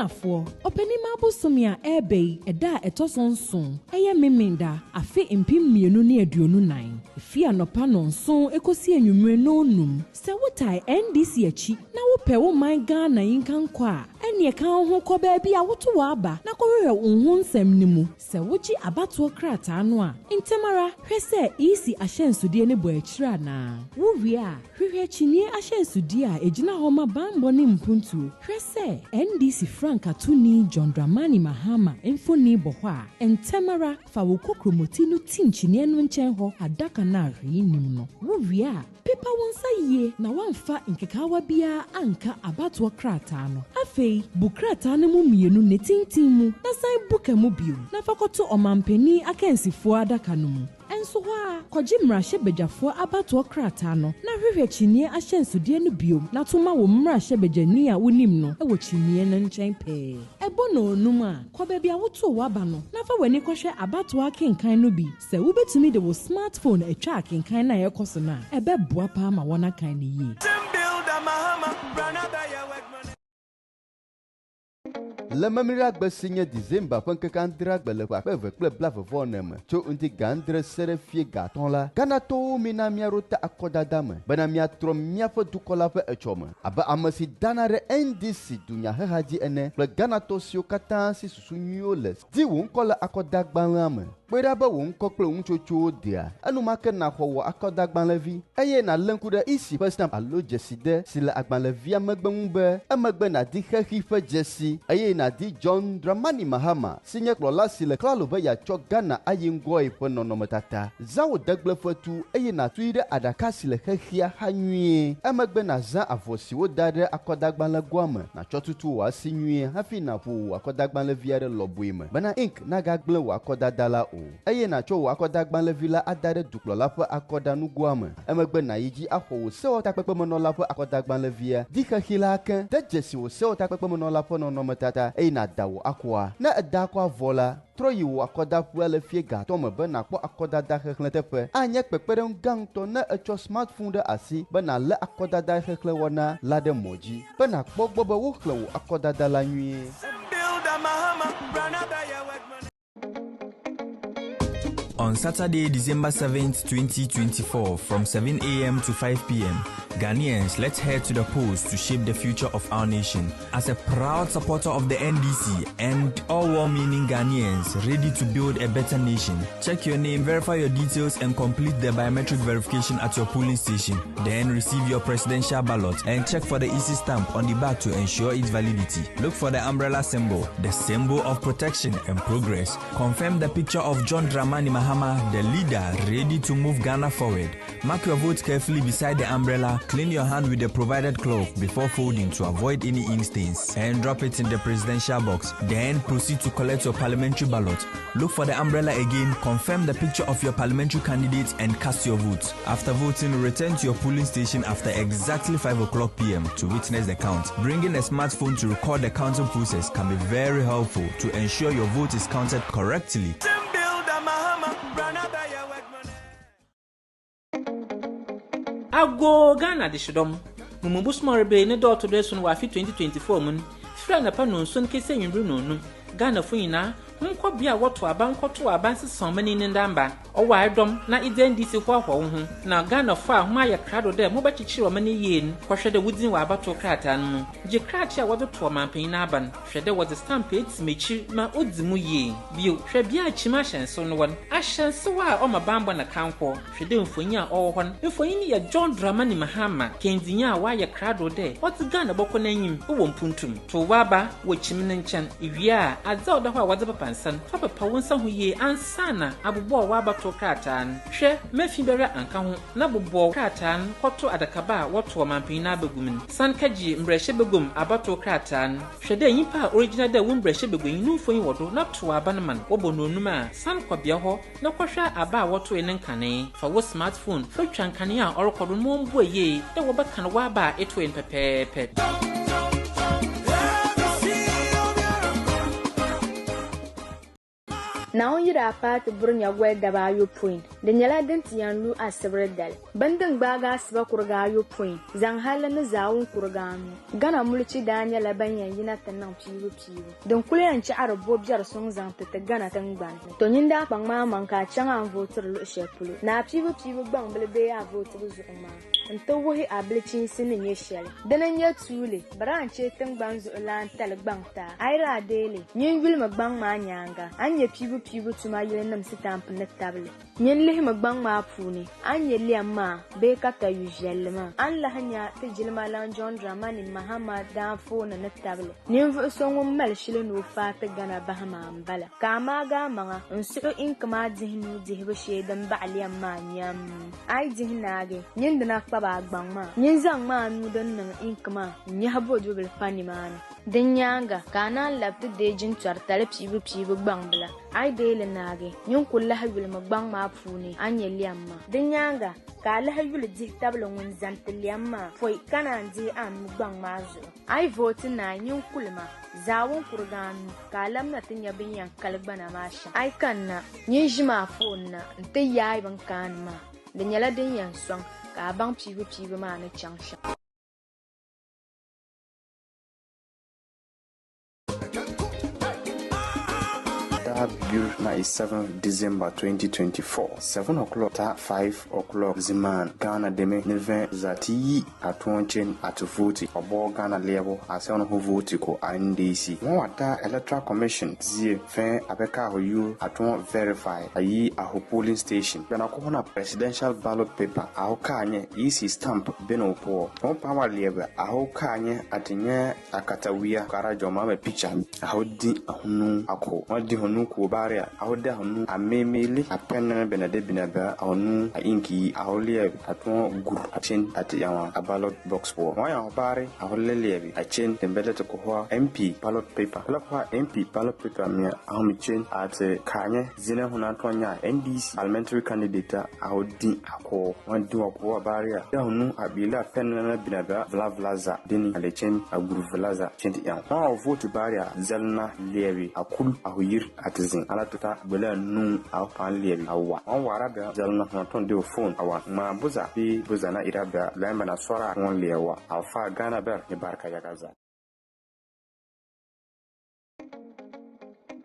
Ghana for Openima Bosomia Ebe Eda Etosonson Eye Meminda Afe Impim Mienu ne Aduonu 9 Ifia no panon son ekosi enwumre no num se wotai NDC achi na wo pe wo man Ghana yinkan kwa ene ka ho ko ba bia woto wa aba na ko hwehwe wo nsem nimu se woji abato krata no a ntemara hwese isi ahyensude ne bo akira na wo wi a hwehwe chinie ahyensude a ejina ho ma bambo ne mpuntu hwese NDC Frank Atuni John Dramani Mahama enfoni bohwa a ntemara fa wo kokromoti no tinchinie no nchen ho adaka na hwenim no wo wi a pepa wonsa ye na wamfa nkekawa bia anka abato krata no afei bukrata ne mu mienu ne tintin mu na sai buka mu bio na fakoto omampani akensifo adaka no mu enso ho a koji mrahye bejafo abato krata no na hwehwe chinie ahyensude no bio na toma wo mrahye bejani a wonim no e wo chinie no nchen pe ebo no onum a koba bia woto waba no na fa wani kohwe abato akenkan no bi se wo betumi de wo smartphone atwa akenkan na yekoso na ebe boa pa ma wona kan ne yi Le mamira gbesinye December panke kandra gbele kwa pe vekle blave vonem cho unti gandre sere fie gaton la kana to mina miarota akodada me bana mia trom mia fo dukola fe echome aba amasi danare NDC dunya haji ene le gana to sio katan si susunyo les di won kola akodagban ame pera ba won kokle un chocho dia anu make na ho akodagban levi eye na lenkuda isi first time allo jeside sila agban levi amagban be amagban na di khahi fe jesi eye na di John Dramani Mahama sinye klola sile klalo ba ya chok Ghana ayingoi pe nonometata zawo dagle fotu eye na tuire adaka sile khahia hanwie amagbe na za avosi wo dade akodagban le guame na chotutu wa sinwie hafi na pu akodagban le viare lobuime bana ink na gagle wa akodadala o eye na cho wa akodagban le vila adade duklola pe akodanu guame amagbe na yiji aho se o takpepe monola pe akodagban le via di khahila kan de jesi o se o takpepe monola pe nonometata na dawo akwa na adakwa vola troyi wo akoda puele fie ga to me be na kpo akoda da hekhle tefe anye pepere gang to na echo smartphone de asi be na le akoda da hekhle wona la de moji be na kpo gbobo wo hekhle wo akoda da la nwie On Saturday, December 7th, 2024, from 7 a.m. to 5 p.m., Ghanaians, let's head to the polls to shape the future of our nation. As a proud supporter of the NDC and all well-meaning Ghanaians ready to build a better nation, check your name, verify your details, and complete the biometric verification at your polling station. Then receive your presidential ballot and check for the EC stamp on the back to ensure its validity. Look for the umbrella symbol, the symbol of protection and progress. Confirm the picture of John Dramani Mahama, the leader ready to move Ghana forward. Mark your vote carefully beside the umbrella. Clean your hand with the provided cloth before folding to avoid any ink stains, and drop it in the presidential box. Then proceed to collect your parliamentary ballot. Look for the umbrella again, confirm the picture of your parliamentary candidate, and cast your vote. After voting, return to your polling station after exactly 5 o'clock p.m. to witness the count. Bringing a smartphone to record the counting process can be very helpful to ensure your vote is counted correctly. Ago Ghana de shidom mumubu small be ne dot to this one wa fi 2024 mun fra na pa no nson kese nwuru no no Ghana fo nyina nkọ bia woto abankoto abanse somani ne ndamba o wa adom na idendisi ho ho ho na Ghana fo a ho aye krado de mo bachichiri o mani yen kwhwede wudin wa abato krata no je krata a wodo to mampan na aban hwede wo de stamp it mechi ma odzimu ye bio hwe bia chima hyenso no won ahyenso wa o mabambo na kanko hwede mfonyi a o hon mfonyi ni ya John Dramani Mahama kendinya a wa aye krado de oti Ghana boko nanyim wo mpuntum to waba wo chimne nchen iwia adza oda ho a wode papa san papa pawonsa ho ye ansana abubo wa abato kratan hwe mefi bere anka ho na bubo kratan kwoto adakaba woto mampan na bagumin san kaji mbrehye begum abato kratan hwe de yimpa original de wo mbrehye begum nu mfoni wodo na to abanman wobo nonum a san kwabia ho na kwhwa aba woto ene nkane fa wo smartphone fa twankane a orokodo no mbo ye de wo beka no wa ba eto en pepepe. Now you're a part of bring your word about your point. da nyala din tiyan lu asibir dal bandin gbaga asiba kurga yo point zan hala na zawun kurganu gana mulci da nyala banyan yina tanan piwo don kulen ci arabo biyar sun zan ta gana tan gban to nyinda pang ma man ka changa voter lu shepulu na piwo gbang bilbe ya voter zuma nto wohi ablichin sinin ye shele danan ya tule branche tan gban zu lan tal gbang ta aira dele nyin wil ma gbang ma nyanga anye piwo tuma yele nam sitamp na table nyin lih ma gbang ma puni anye liamma be kata yujelma an la hanya te jilma lan John Dramani Muhammad dan fona na table nyin vu songum mal shile no fa ta gana bahama ambala kama ga manga nsu in kama dihnu dihbe shedan ba liamma nyam ai dihnage nyin dana fa ba gbang ma nyin zang ma nu dan nan in kama nya bo jubel pani man den nyanga kana labtu de jin twartale pibu gbang bla ai dele nage nyin kulla hawil ma gbang ma puni anye liamma den nyanga ka la hawil di tablo ngun zant liamma foi kana ndi an gbang ma zo ai vote na nyin kulma zawon kurganu ka lamna tinya binyan kalbana masha ai kanna nyin jima phone na nte yayi ban kanma da nyala den yan song ka bang pibu ma na changsha Bureau is 7th December 2024, 7 o'clock to 5 o'clock Ziman, Ghana Deme, Neven Zati, at 20 at 40, or Ghana level, as on who vote ko NDC. One at Electoral Commission, Z, Fan, Abeka, who you at one verify a ye a polling station. Then a corner presidential ballot paper, a hokanye, easy stamp, Beno poor. One power level, a hokanye at a Akatawia, Karajoma picture, a hodi a hunu, a ko, what the hunu kubaria, a hoda hunu, a memele, a pen benadebinaba, a hunu, a inky, a holia, at one guru, a chain at a ballot box for. Why a bari, a holevi, a chain, the better to Koha, MP, ballot paper. Kalapa MP, ballot paper, me, a home chain at Kanye, Zena Hunatonya, NDC, parliamentary candidate, a hodi, a ko, one do a poor barrier, the hunu, a bila, pen benaba, Vlavlaza, Denny, and a chain, a guru Vlaza, chanting young. Now vote barrier, Zelna, Levi, a cool, a huir, at Zin, Alatuta, Bella, noon, our pan Levi, a wa. On Warabia, Zelna, Naton de phone, our Ma Buza, be Buzana Irabia, Lamana Sora, one Lewa, our far Ghana Bear, the Barca Yagaza.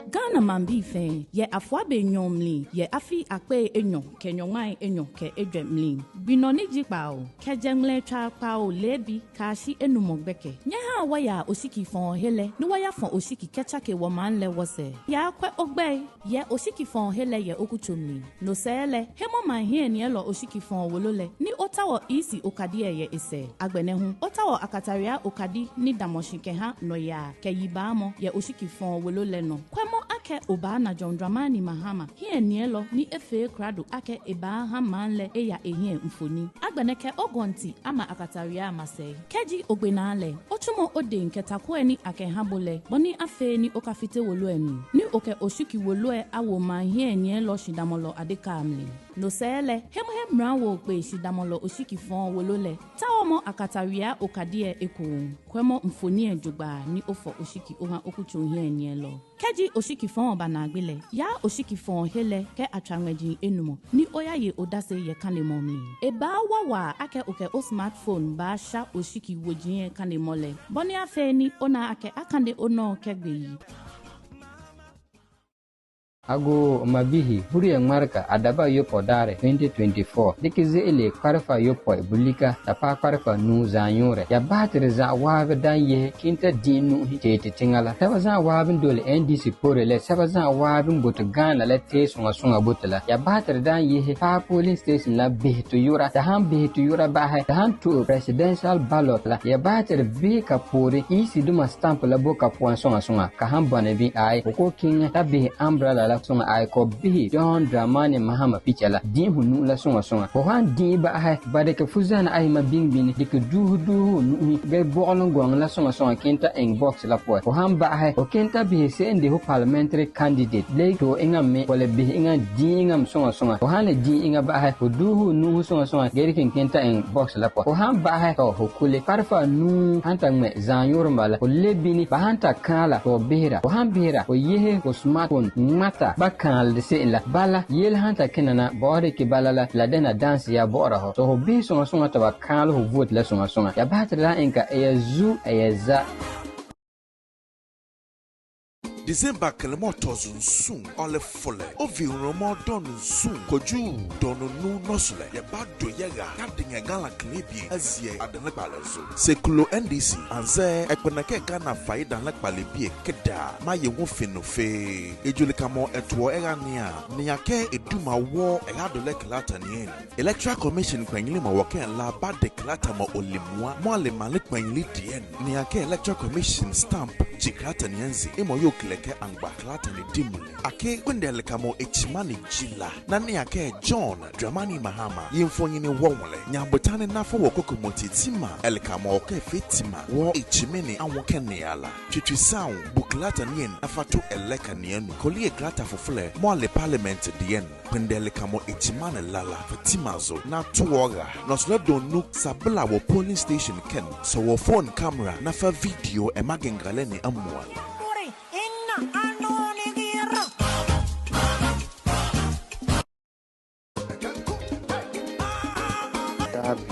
Ghana mambi fe ye afwabe nyomli ye afi akpe enyo ke nyomai enyo ke edwemli binoni jipao ke jengle twa pao lebi kashi enumogbeke nya ha waya osiki fon hele no waya fon osiki kecha ke wo man le wose ya kwe ogbe ye osiki fon hele ye okuchomli no sele hemo man hie ni elo osiki fon wolole ni otawo isi okadi ye ese agbene hu otawo akataria okadi ni damoshike ha no ya ke yibamo ye osiki fon wolole no kwemo ake obana John Dramani Mahama hie nielo ni efe krado ake eba ha manle eya ehie mfoni agbeneke ogonti ama akataria amase keji ogbenale ochumo ode nketa kweni ake habole boni afe ni okafite wolueni ni oke oshiki wolue awo ma hie nielo shidamolo adekamli no sele hemrawo pe shidamolo oshiki fon wolole tawomo akataria okadie eko kwemo mfoni ejugba ni ofo oshiki oha okucho hie nielo keji oshiki fon banagbele ya oshiki fon hele ke atranweji enumo ni oya ye odase ye kanemomli eba wawa ake oke o smartphone ba sha oshiki wojin kanemole boni afe ni ona ake akande ono kegbeyi Ago mabihi huri marka adaba yopo dare 2024 dikize ile kwarfa yopo bulika tapa kwarfa nu zanyore ya batire za wabe dan ye kinta dinu hitete tingala taba za wabe dole NDC porele taba za wabe boto Ghana la te sunga botala ya batire dan ye pa polling station la behto yura da han behto yura ba ha da han to presidential ballot la ya batire be ka pore isi duma stamp la boka point sunga ka han bane bi ai ko kinga tabe umbrella songa ay ko bi John Dramani Mahama pichela din hunu la songa ko han din ba ha bade ke fuzana ay ma bingbini dik du nu be bolon gong la songa kenta inbox la ko han ba ha o kenta bi sende ho parliamentary candidate le to ingam me wala bi ingam dingam songa ko han di inga ba ha ko du nu songa gere kenta inbox la ko han ba ha to ho kule parfa nu hanta me zanyor mala ko lebini ba hanta kala to bihira ko han bihira ko yehe ko smartphone mata ta bakal de se la bala yel hanta kenana bore ki balala la dena dance ya bora ho so bi songa ta bakal ho vote la songa ya batra enka ezu eyeza December Kelemotos soon, all a full of you no more done soon. Koju, dono no nosle, ya bado yaga, adding a gala clippy as ye at the Nepalazo. Sekulo NDC, and say, Equanake Gana fight and like Balibi, Keda, my woofin no fe, Ejulicamo et Woerania, Niake, Eduma war, a hard like Latanian. Electoral Commission Quanglima Wakan la bad de Clatamo Olimwa, Mole Malik Quanglitian, Niake Electoral Commission stamp, Chiklatanianzi, Emoyok. Angba Clatani Dimuli. Ake Wendele Kamo Echimani Jila. Nani Ake John Dramani Mahama. Yinfonyini Womle. Nyambutane Nafo Wokoko Motitima. Elekamo Oke Fetima. Wo Echimene Anwokene Ala. Chichi Sound Buklata Nien Afatu Eleka Nien. Kolie Glata Fufule. Mwale Parliament Dien. Wendele Kamo Echimane Lala. Fatimazo. Na Tuoga. Nosle Donu Sabla wo polling station Ken. So wo phone camera. Nafa video Emagengalene Amwal.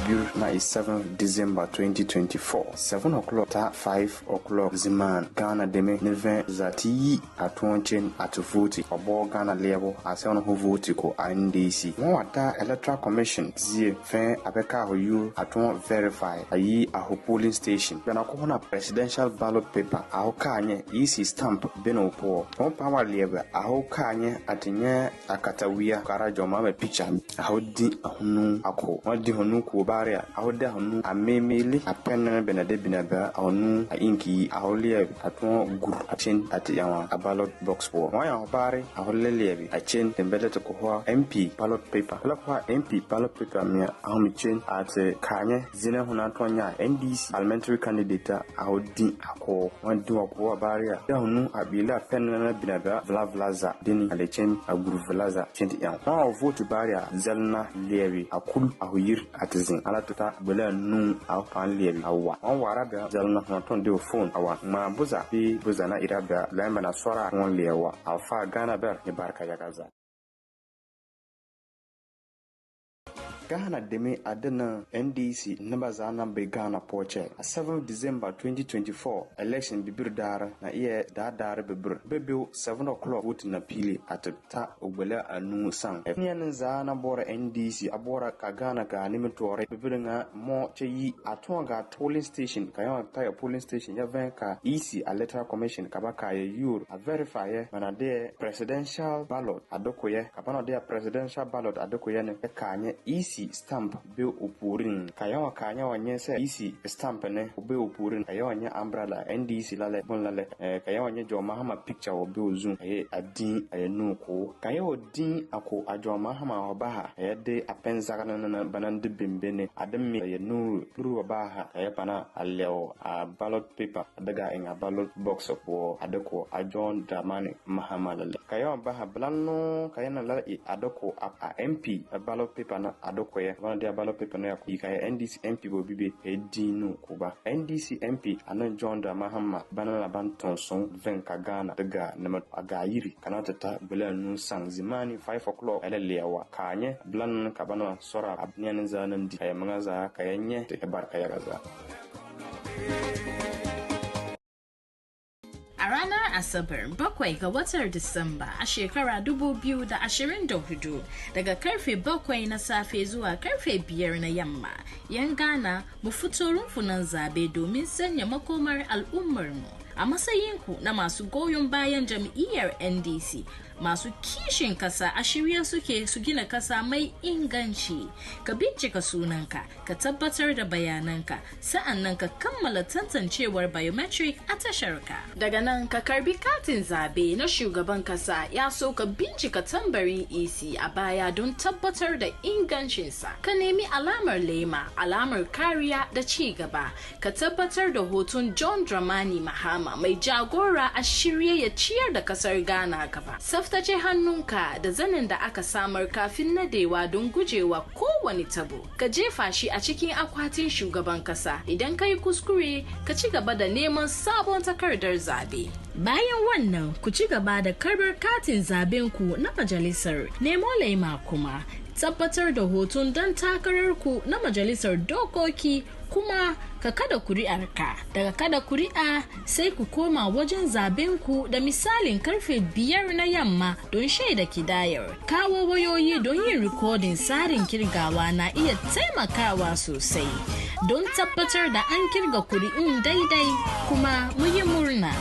Bureau is 7th December 2024. 7 o'clock ta 5 o'clock Ziman. Ghana deme 9 zati atuonchen atuvuti. Obo Ghana level ase ono huvuti ko NDC. Wata Electoral Commission zie fin abeka hoyu atuon verify ayi aho polling station. Bena ko na presidential ballot paper aho kanye EC stamp beno po. On power level aho kanye atinye akatawia karajo mama picture aho di ahunu ako. Wadi honu ko baria ahoda honu amemeli apenna benade binaba honu inki aholie aton gur achen atiyawa a ballot box for waya obare aholele achen tembele to ko MP ballot paper la kwa MP ballot paper me ahomichen at kanye zina hona tonya NDC parliamentary candidate ahodi ako wandi ko baria ya honu abila penna binaba vlavlaza deni alechen aguru vlaza chenti yan wa vote baria zelna lewi akul ahoyir atizin ala tota bela nu au panlebi awa on waraga jalna ton de phone awa ma buza bi buza na iraga lamba na sora on lewa alfa Ghana ber ni barka ya gaza Ghana deme adena NDC nabazana be Ghana poche 7 December 2024 election bibir dara na iye dara bibir bebeu 7 o'clock vote na pili atata ogbela anu sang efnian zana bora NDC abora ka Ghana ga nimitore bibir nga mo cheyi atonga polling station kayo ta polling station ya venka EC electoral commission kabaka ye yur a verify manade presidential ballot adokoye kabana de presidential ballot adokoye ne kanye EC stamp be upurin kayawa kanya wanye se isi stamp ne be upurin kayawa nya umbrella NDC lale bon lale kayawa nya jo mahama picture obe ozun adin ayenu ko kayawa din ako ajo mahama obaha de apenza kana banande bembene ademme ayenu puru obaha kayapana aleo a ballot paper daga en a ballot box ko adako ajon dramani mahama lale kayawa baha blanno kayana lale adako a MP a ballot paper na adako ye one day ballot paper na ku kaya NDC MP bo bibe edinu kuba NDC MP anan John Mahama banana banton son 20 ka Ghana daga na agayiri kana tata bela nu sang zimani 5 o'clock ele lewa kanye blan kabana sora abnian zanan di kaya mangaza kayanye te barka ya gaza a ranar Asabar 7 ga watan Disamba a shekara 2024 daga karfe 7 na safe zuwa karfe 5 na yamma yan Ghana mu fito rumfunan zabe domin sanya makomar al'ummarmu a matsayinku na masu goyon bayan jam'iyyar NDC masu kishin kasa a shirye suke su gina kasa mai inganci ka bincika sunanka ka tabbatar da bayananka sa'annan ka kammala tantancewar biometric a tasharka daga nan ka karbi katin zabe na shugaban kasa ya so ka bincika tambarin EC a baya don tabbatar da ingancinsa ka nemi alamar lema alamar kariya da ci gaba ka tabbatar da hoton John Dramani Mahama Mahama mai jagora a shirye ya ciyar da kasar Ghana gaba. Tsaftace hannunka da zanin da aka samar kafin nadewa don gujewa kowane tabo. Ka jefa shi a cikin akwatin shugaban kasa. Idan ka yi kuskure, ka ci gaba da neman sabon takardar zabe. Bayan wannan, ku ci gaba da karbar katin zaben ku na majalisar. Nemo laima kuma tabbatar da hoton don takararku na majalisar dokoki kuma ka kada kuri'arka. Daga kada kuri'a sai ku koma wajen zabenku da misalin karfe 5 na yamma don shaida kidayar. Kawo wayoyi don yin rikodin tsarin kirgawa na iya taimakawa sosai don tabbatar da an kirga kuri'un daidai kuma mu yi murna.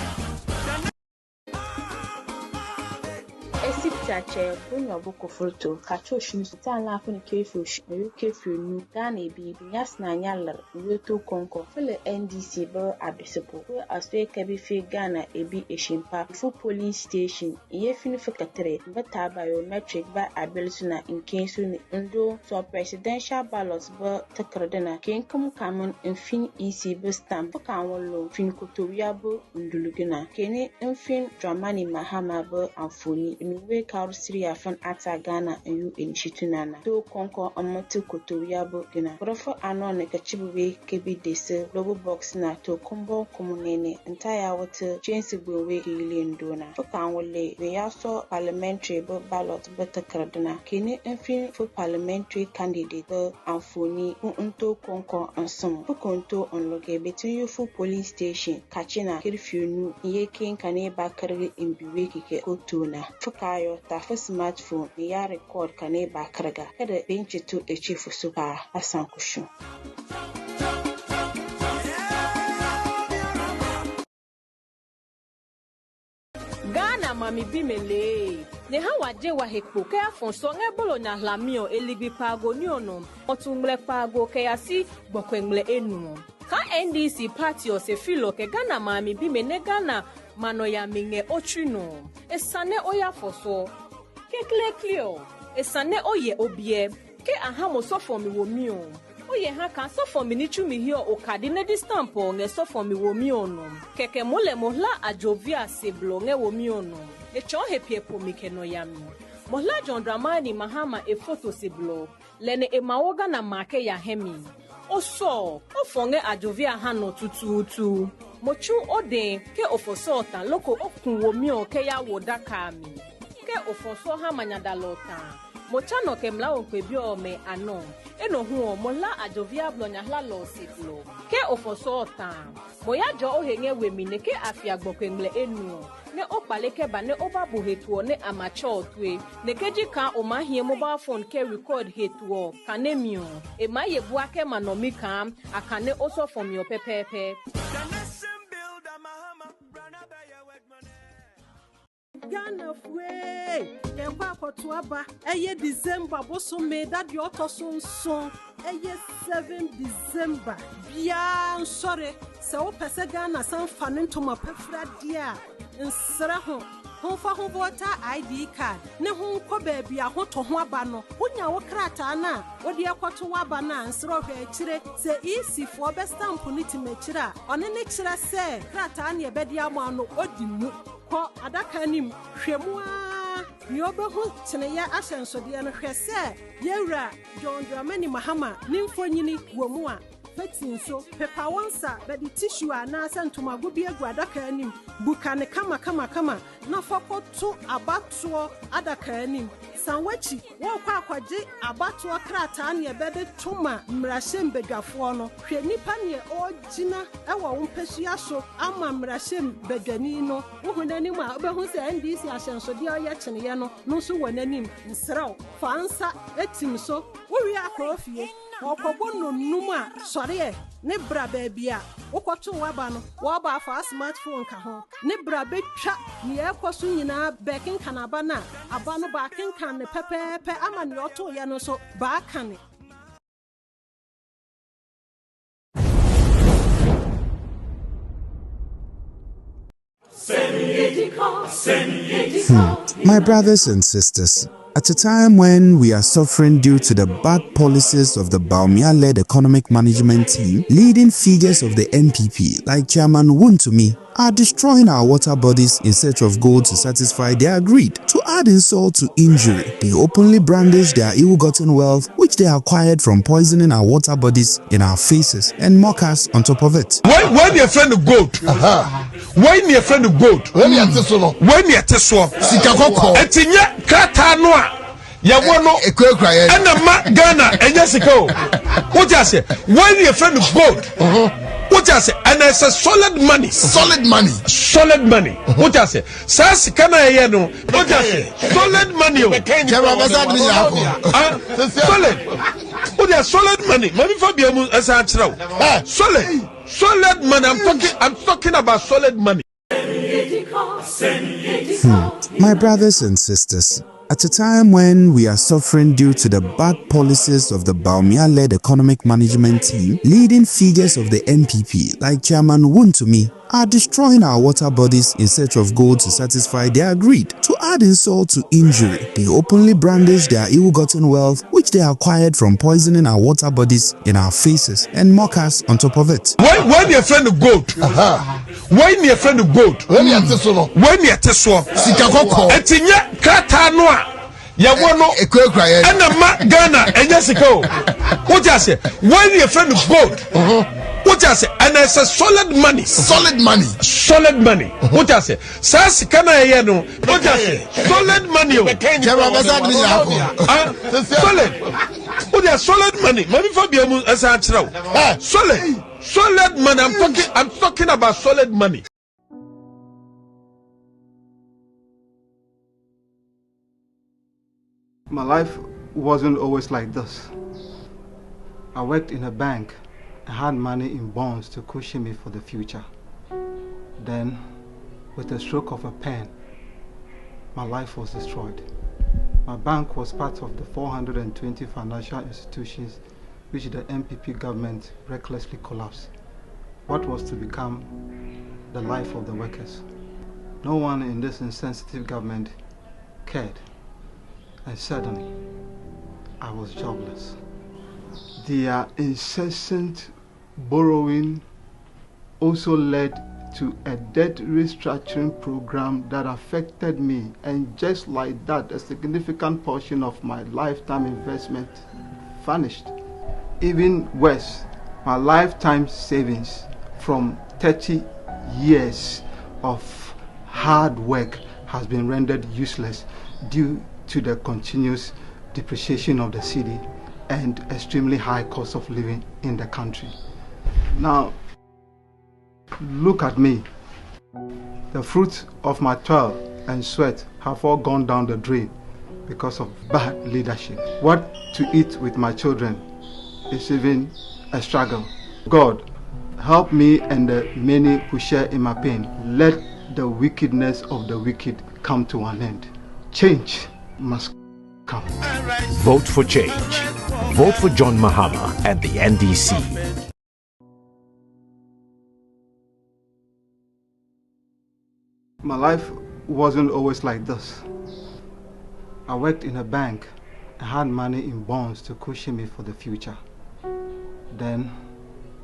Chache bunyo boko furto Accusations sitala funi kefush kefunu Ghana bi binyas na nyalar weto konko fele NDC ba abisepo we aswe kabi fe Ghana ebi eshimpa fu police station ye fini fikatre bata biometric ba abelsuna in case ndo so presidential ballots ba takardana ken kam kamun infin EC ba stamp kan wallo fin kotoriya ba ndulugina kene infin Dramani Mahama ba amfoni we Syria fan ata Ghana yu initiative to konko amatu kotoriya bo gina profo anon ka chibuwe kebi dese logo box na to kombo komunene entire wata change gbewe ile ndona fukan wole we yaso parliamentary ballot takardana kene infin for parliamentary candidate amfoni unto konko ansum fukonto onloge between you for police station kachina kirfiunu yeke kane bakarge imbiwe kike kotuna fukayo ta smartphone ya record kane ba karga kada bincito da chief super asan kushu Ghana mami bimele ne ha waje wa hekpo ke afonso ngebolo na hlamio eligbi pago ni onom otumle pago ke asi gbokwengle enu ka NDC party o se filo ke Ghana mami bimene Ghana mano ya minge ochuno esane oya foso Clear. Esane oye obie ke ahamo sofo mi wo mi o. Oye ha kan sofo mi ni chumi hio okadi ne di stamp o nge sofo mi wo mi ono. Keke mole mohla ajovia seblo nge wo mi ono. E cho he piepo mi ke no yami. Mohla John Dramani Mahama e photo seblo. Lene e mawoga na make ya hemi. Oso, ofonge ajovia hano tutu. Mochu ode ke ofosota loko okun wo mi o ke ya woda kami. Ke ofonso ha manyadalota mochano ke mla onkwebi ome ano eno huo mola ajovia blonya hla lo siplo ke ofonso ota moya jo ohenye wemine ke afia gbokwengle enu ne opale ke ba ne obabu hetuo ne amateur otwe ne keji ka o mahie mobile phone ke record hetuo kanemio e maye bua ke manomika akane oso from your pepepe Ghana fwe yemba kotuaba eye December boso me that the otoson son eye 7 December bia sorry se o pese Ghana san fanin to ma pefra dia nsra ho fa ho vota ID card ne ho ko baabi a ho to ho aba no wonya wo krata na wo de ekoto aba na nsra hwe akire se EC fo be stamp ni timachira one ne kire se krata na ebe dia mo ano odimu ko adaka nim hwemua yobehu tene ya asensode no hwese yewura John Dramani Mahama nimfonyini womu a fetin so pepa wonsa be di tissue ana sentoma gobi egu adaka nim bukane kama na fokoto abato adaka nim sanwachi wo kwa akwaje abato krata na ebede tuma mrashem bedwafo no hwe nipa ne ogina ewo wompesua so ama mrashem bedwani no wohunani mu a obehu se NDC ahyensode oye kyeneye no so wonanim nsrew fansa etim so wo wi akrofie okobo nonum a sore ne bra baabia wokoto waba no waba fa smartphone ka ho ne bra betwa ne ekoso nyina bekin kanaba na aba no ba kenkan ne pepepe ama ne oto ye no so ba kane My brothers and sisters, At a time when we are suffering due to the bad policies of the Bawumia-led economic management team, leading figures of the NPP like Chairman Wontumi are destroying our water bodies in search of gold to satisfy their greed. To add insult to injury, they openly brandish their ill-gotten wealth which they acquired from poisoning our water bodies in our faces and mock us on top of it. When your friend of gold, when your friend of gold, when you're tesoro, etinya krata noa. Ya wono and the Ghana and Jessica. What you say? When your friend of gold, what you say? And it's a solid money. Solid money. Solid money. What you say? Sas kana yeno. What you say? Solid money. Solid. What you solid money? Maybe for be as a solid. Solid money. I'm talking about solid money. My brothers and sisters, at a time when we are suffering due to the bad policies of the Bawumia-led economic management team, leading figures of the NPP like Chairman Wontumi are destroying our water bodies in search of gold to satisfy their greed. To add insult to injury, they openly brandish their ill-gotten wealth which they acquired from poisoning our water bodies in our faces and mock us on top of it. When your friend of gold, when your friend of gold, when you're tesoro, etinya krata noa. Ya wono and the Ghana and Jessica. What you say? When your friend of gold, what you say? And it's a solid money. Solid money. Solid money. What you say? Sas kana yeno. What you say? Solid money. Solid. What you solid money? Maybe for be as a solid. Solid money. I'm talking about solid money. My life wasn't always like this. I worked in a bank and had money in bonds to cushion me for the future. Then, with a stroke of a pen, my life was destroyed. My bank was part of the 420 financial institutions which the NPP government recklessly collapsed. What was to become the life of the workers? No one in this insensitive government cared. And suddenly, I was jobless. Their incessant borrowing also led to a debt restructuring program that affected me, and just like that, a significant portion of my lifetime investment vanished. Even worse, my lifetime savings from 30 years of hard work has been rendered useless due to the continuous depreciation of the city and extremely high cost of living in the country. Now, look at me. The fruits of my toil and sweat have all gone down the drain because of bad leadership. What to eat with my children is even a struggle. God, help me and the many who share in my pain. Let the wickedness of the wicked come to an end. Change must come. Vote for change. Vote for John Mahama and the NDC. My life wasn't always like this. I worked in a bank and had money in bonds to cushion me for the future. Then,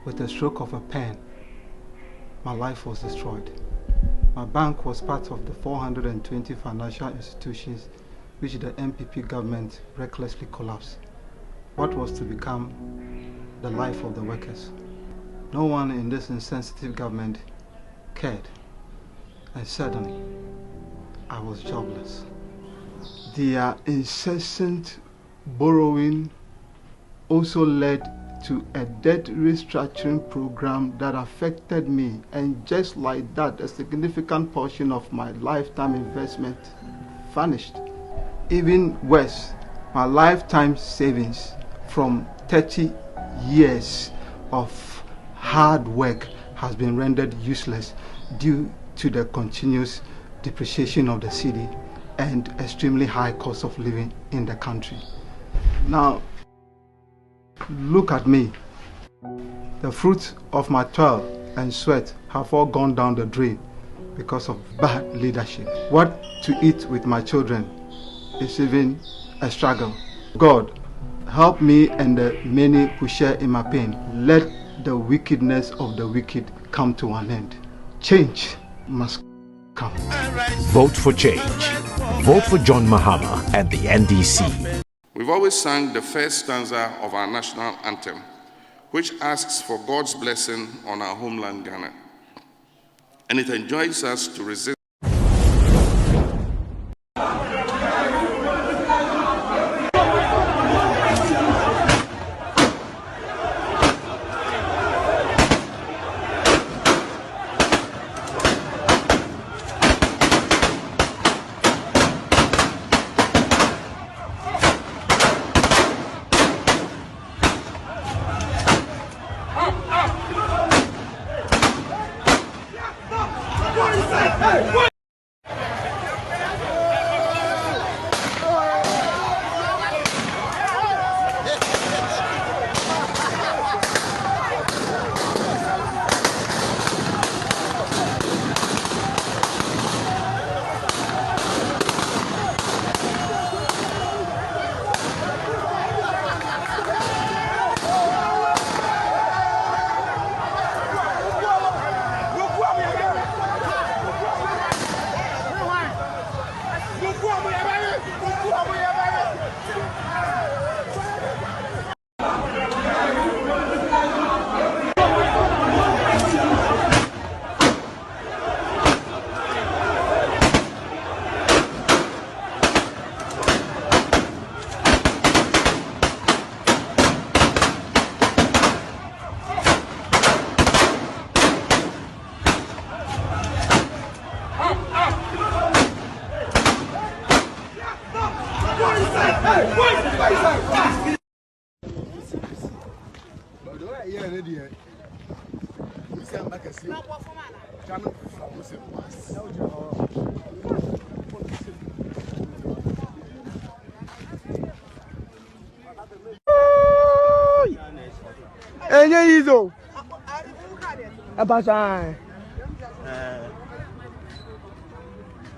with a stroke of a pen, my life was destroyed. My bank was part of the 420 financial institutions which the NPP government recklessly collapsed. What was to become the life of the workers? No one in this insensitive government cared. And suddenly, I was jobless. Their incessant borrowing also led to a debt restructuring program that affected me, and just like that, a significant portion of my lifetime investment vanished. Even worse, my lifetime savings from 30 years of hard work has been rendered useless due to the continuous depreciation of the city and extremely high cost of living in the country. Now, look at me. The fruits of my toil and sweat have all gone down the drain because of bad leadership. What to eat with my children is even a struggle. God, help me and the many who share in my pain. Let the wickedness of the wicked come to an end. Change must come. Vote for change. Vote for John Mahama and the NDC. We've always sung the first stanza of our national anthem, which asks for God's blessing on our homeland, Ghana. And it enjoins us to resist.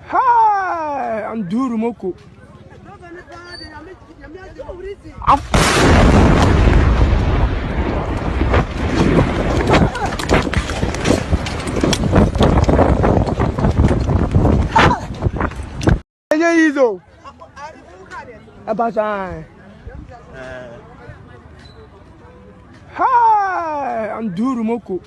Hi, I'm Duru Moko. Hi, I'm Duru Moko.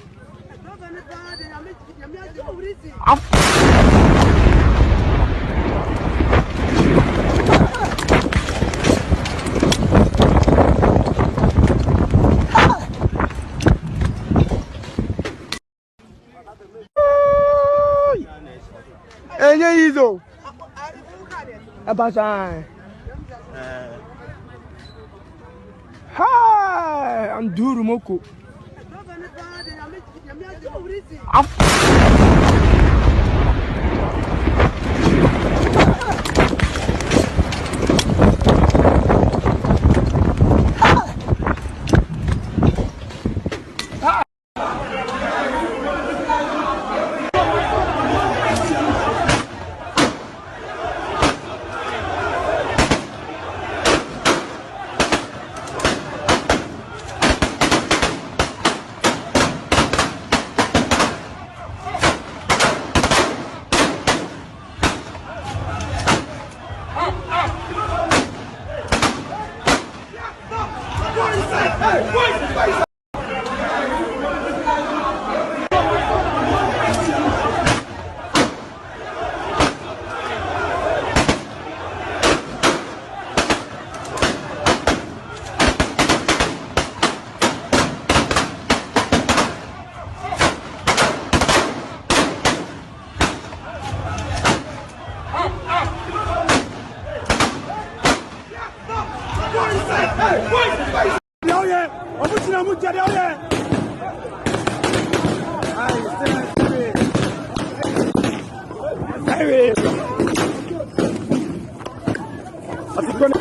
Hi, I'm Duru Moko. Come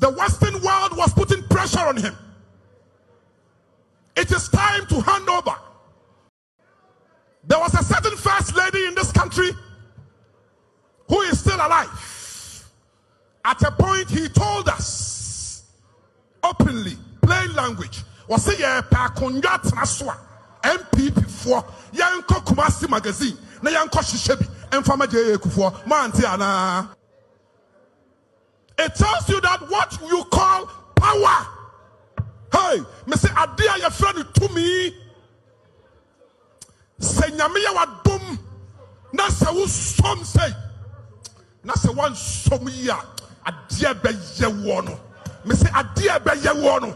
The Western world was putting pressure on him. It is time to hand over. There was a certain first lady in this country who is still alive. At a point, he told us openly, plain language, was say MPP for Yanko Kumasi magazine, na Yanko Shishebi, and Fama Kufor, Mantiana. It tells you that what you call power. Hey, me say adia your friend to me. Say nyamiya wa dum. Na se wo som say. Na se wan som ya adia be ye wo no. Me say adia be ye wo no.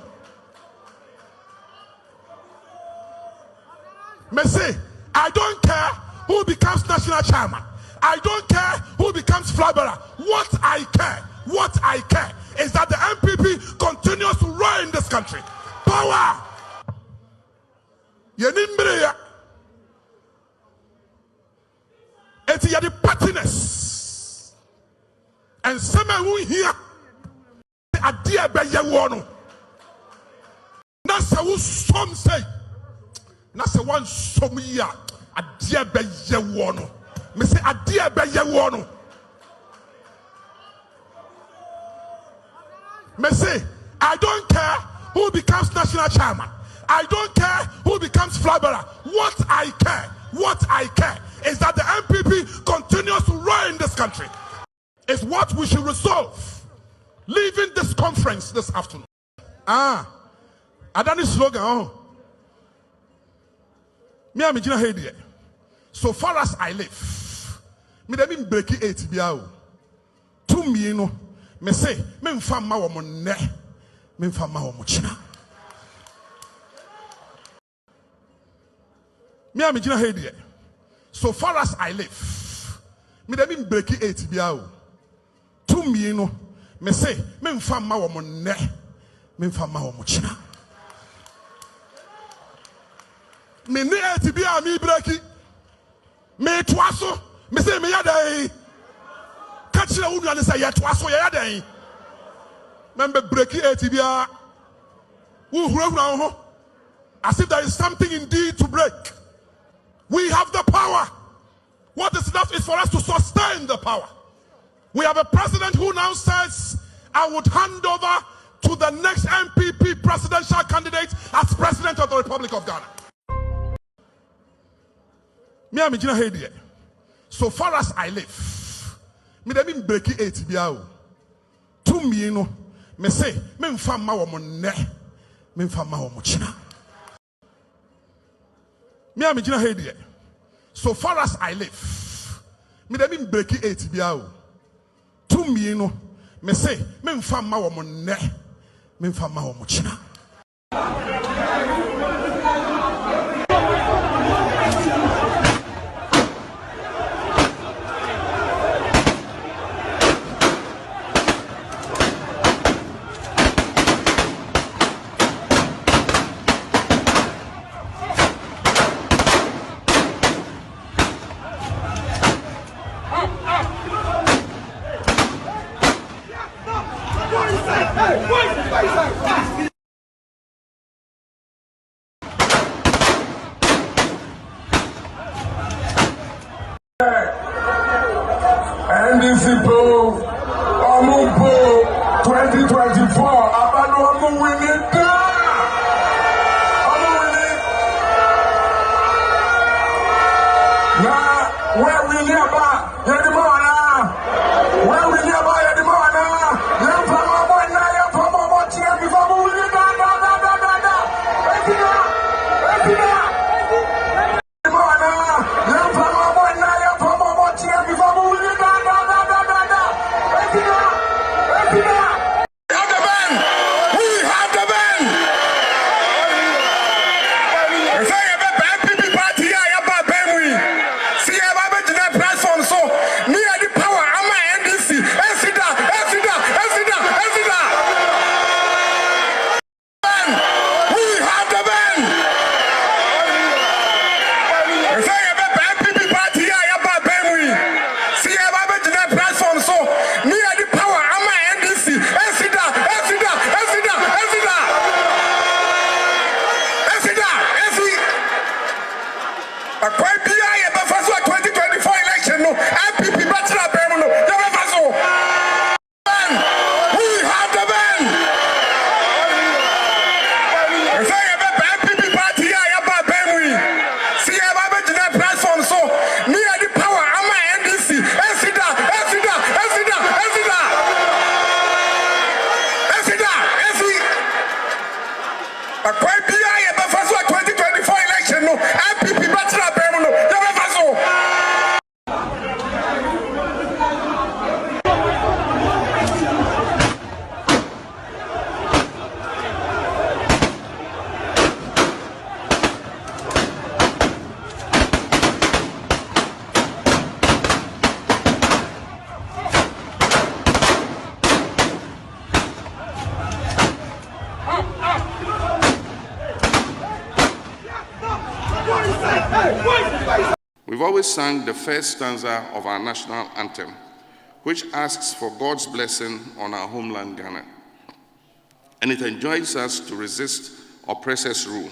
Me say I don't care who becomes national chairman. I don't care who becomes flag bearer. What I care is that the MPP continues to rule in this country. Power. Yenimbre. It's the partiness. And some who here a dear Beyawono. That's how some say. That's one some year a dear Beyawono. Me say a dear Beyawono. Me say, I don't care who becomes national chairman. I don't care who becomes flag bearer. What I care is that the MPP continues to rule in this country. It's what we should resolve. Leaving this conference this afternoon. Adani slogan. Me am Gina Hedi. So far as I live, me dem break it biao. To me no. Me say, me mfa ma wo ne, me mfa ma wo china. Me am Gina Hedi. So far as I live, me dem break it biao. To me no, me say, me mfa ma wo ne, me mfa ma wo china. Me ne et bia mi breaki. Me twaso, me say me yadai. Catch the wound and say, yet was so yadai. Member breaking ATBA. As if there is something indeed to break. We have the power. What is left is for us to sustain the power. We have a president who now says, I would hand over to the next MPP presidential candidate as president of the Republic of Ghana. Me am Gina Hedi. So far as I live, me dem break it biao. To me no, me say me mfa ma wo ne, me mfa ma wo china. Me am Gina Hedi. So far as I live, me dem break it biao. To me no, me say me mfa ma wo ne, me mfa ma wo china. NDC Pro, Omumpo, 2024, Abano Omu winning. Omu winning. Now, where we nearby, Yedimana. Where we nearby, Yedimana. You're from Abana, you're from Abana, always sang the first stanza of our national anthem, which asks for God's blessing on our homeland Ghana. And it enjoins us to resist oppressors' rule.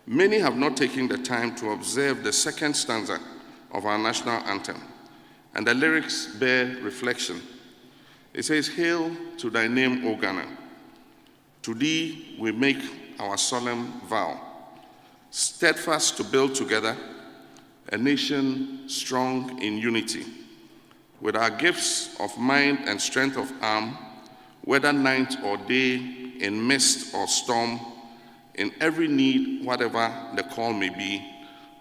Many have not taken the time to observe the second stanza of our national anthem, and the lyrics bear reflection. It says, "Hail to thy name, O Ghana. To thee we make our solemn vow, steadfast to build together a nation strong in unity, with our gifts of mind and strength of arm, whether night or day, in mist or storm, in every need, whatever the call may be,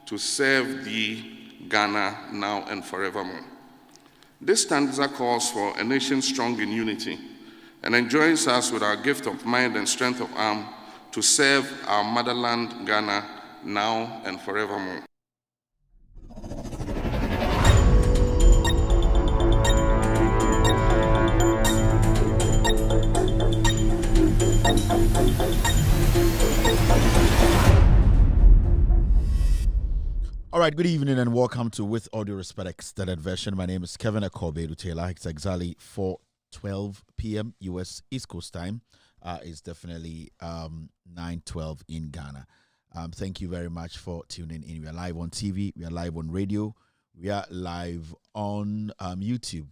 to serve thee, Ghana, now and forevermore." This stanza calls for a nation strong in unity and enjoins us with our gift of mind and strength of arm to serve our motherland, Ghana, now and forevermore. All right, good evening and welcome to With Audio Respect Extended Version. My name is Kevin Akobe Lutela. It's exactly 4:12 p.m. U.S. East Coast time. It's definitely 9:12 in Ghana. Thank you very much for tuning in. We are live on TV. We are live on radio. We are live on YouTube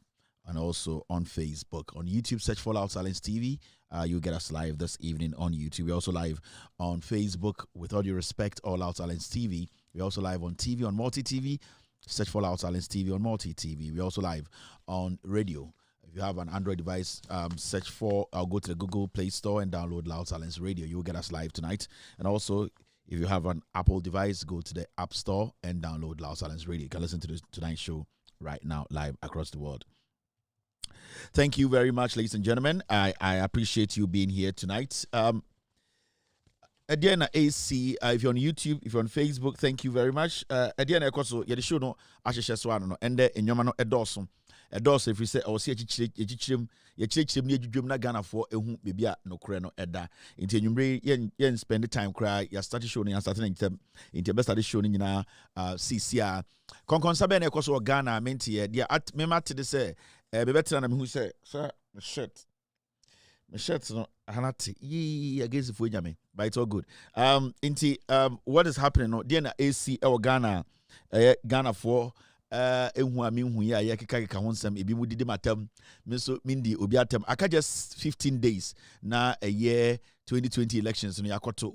and also on Facebook. On YouTube, search for Loud Silence TV. You'll get us live this evening on YouTube. We're also live on Facebook With Audio Respect or Loud Silence TV. We're also live on TV, on Multi-TV. Search for Loud Silence TV on Multi-TV. We're also live on radio. If you have an Android device, search for, I'll go to the Google Play Store and download Loud Silence Radio. You'll get us live tonight. And also, if you have an Apple device, go to the App Store and download Loud Silence Radio. You can listen to tonight's show right now, live across the world. Thank you very much, ladies and gentlemen. I appreciate you being here tonight. Again, AC, if you're on YouTube, if you're on Facebook, thank you very much. Again, of course, you're the show no Accusations and in your man Edorson. Edorson, if you say, oh, see, you na Ghana for a whom maybe no creno edda. Into you spend the time cry, you started showing and starting into best at showing in CCR. Concon Sabene, of course, or Ghana, menti, dear at me mat to say, be better than who say, sir, shit. My shirt's not hanati. Against if we jam but it's all good. What is happening? No, Diana AC or Ghana, Ghana for kika honsam ebi mu didi matam meso mindi obiatam aka just 15 days na a year 2020 elections no yakoto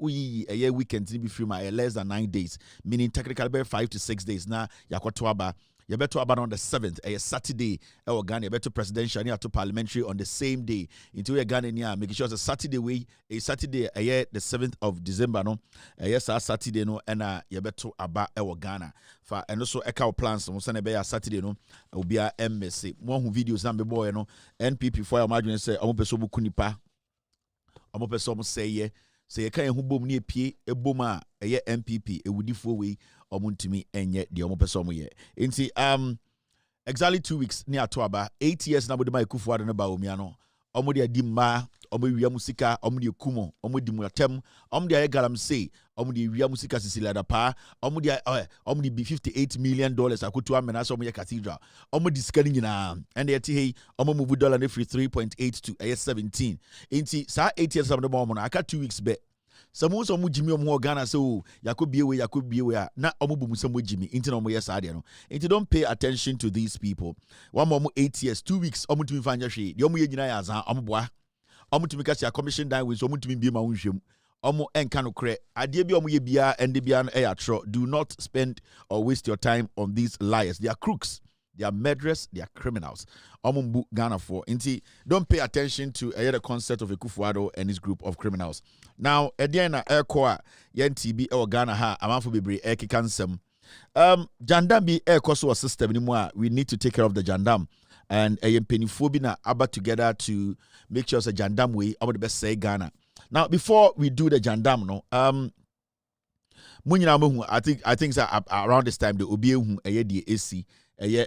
a year weekend ni be free my less than 9 days, meaning technically about 5 to 6 days na yakoto aba. You better about on the 7th, a Saturday, or Ghana, better presidential, near to parliamentary on the same day. Into a Ghana, near making sure it's a Saturday way, a Saturday, a year, the 7th of December, no, yes, a Saturday, no, and you better about our Ghana. For and also echo plans, on Sunday, a Saturday, no, will be a MSC. One who videos, number boy, no, NPP for imagine say, I'm a person who kunipa, I'm a person who say, yeah, say, a kind who boom near P, a boomer, a year MPP, a woody for way. Omuntimi enye the omo person ye. Inti exactly 2 weeks near Tuaba, 8 years na bodema ekufu ade na Bawumia no. Omo de adimma, omo wia musika, omo de kumo, omo di muatem, omo de galam say, omo de wia musika sisila da pa, omo de be $58 million akutu amena so omo ye cathedral. Omo di sika nyina and the hey omo move dollar na free 3.8 to 17. Inti sa 8 years na bodema omo na aka 2 weeks be. Someone some Jimmy or Ghana so Yakubi na omubu some Jimmy into no yes no. And you don't pay attention to these people. 1 more 8 years, 2 weeks, omu to find your shade. The omu yina yaza omboa. Omu to make us a commission down with omu to be my own shim. Omu enkano kre. Adie bi omu ye bia and bian tro. Do not spend or waste your time on these liars. They are crooks. They are murderers, they are criminals. Omumbu Ghana for. Inti, don't pay attention to the concept of Ekufuado and his group of criminals. Now, Ediana Aircoa, Yen TB or Ghana ha, Amanfu Bibri, Eki Kansem. Jandam be air cost system anymore. We need to take care of the Jandam. And a penifobina aba together to make sure it's a Jandam way, I would best say Ghana. Now, before we do the Jandam, no, I think that around this time the Obiu a AC.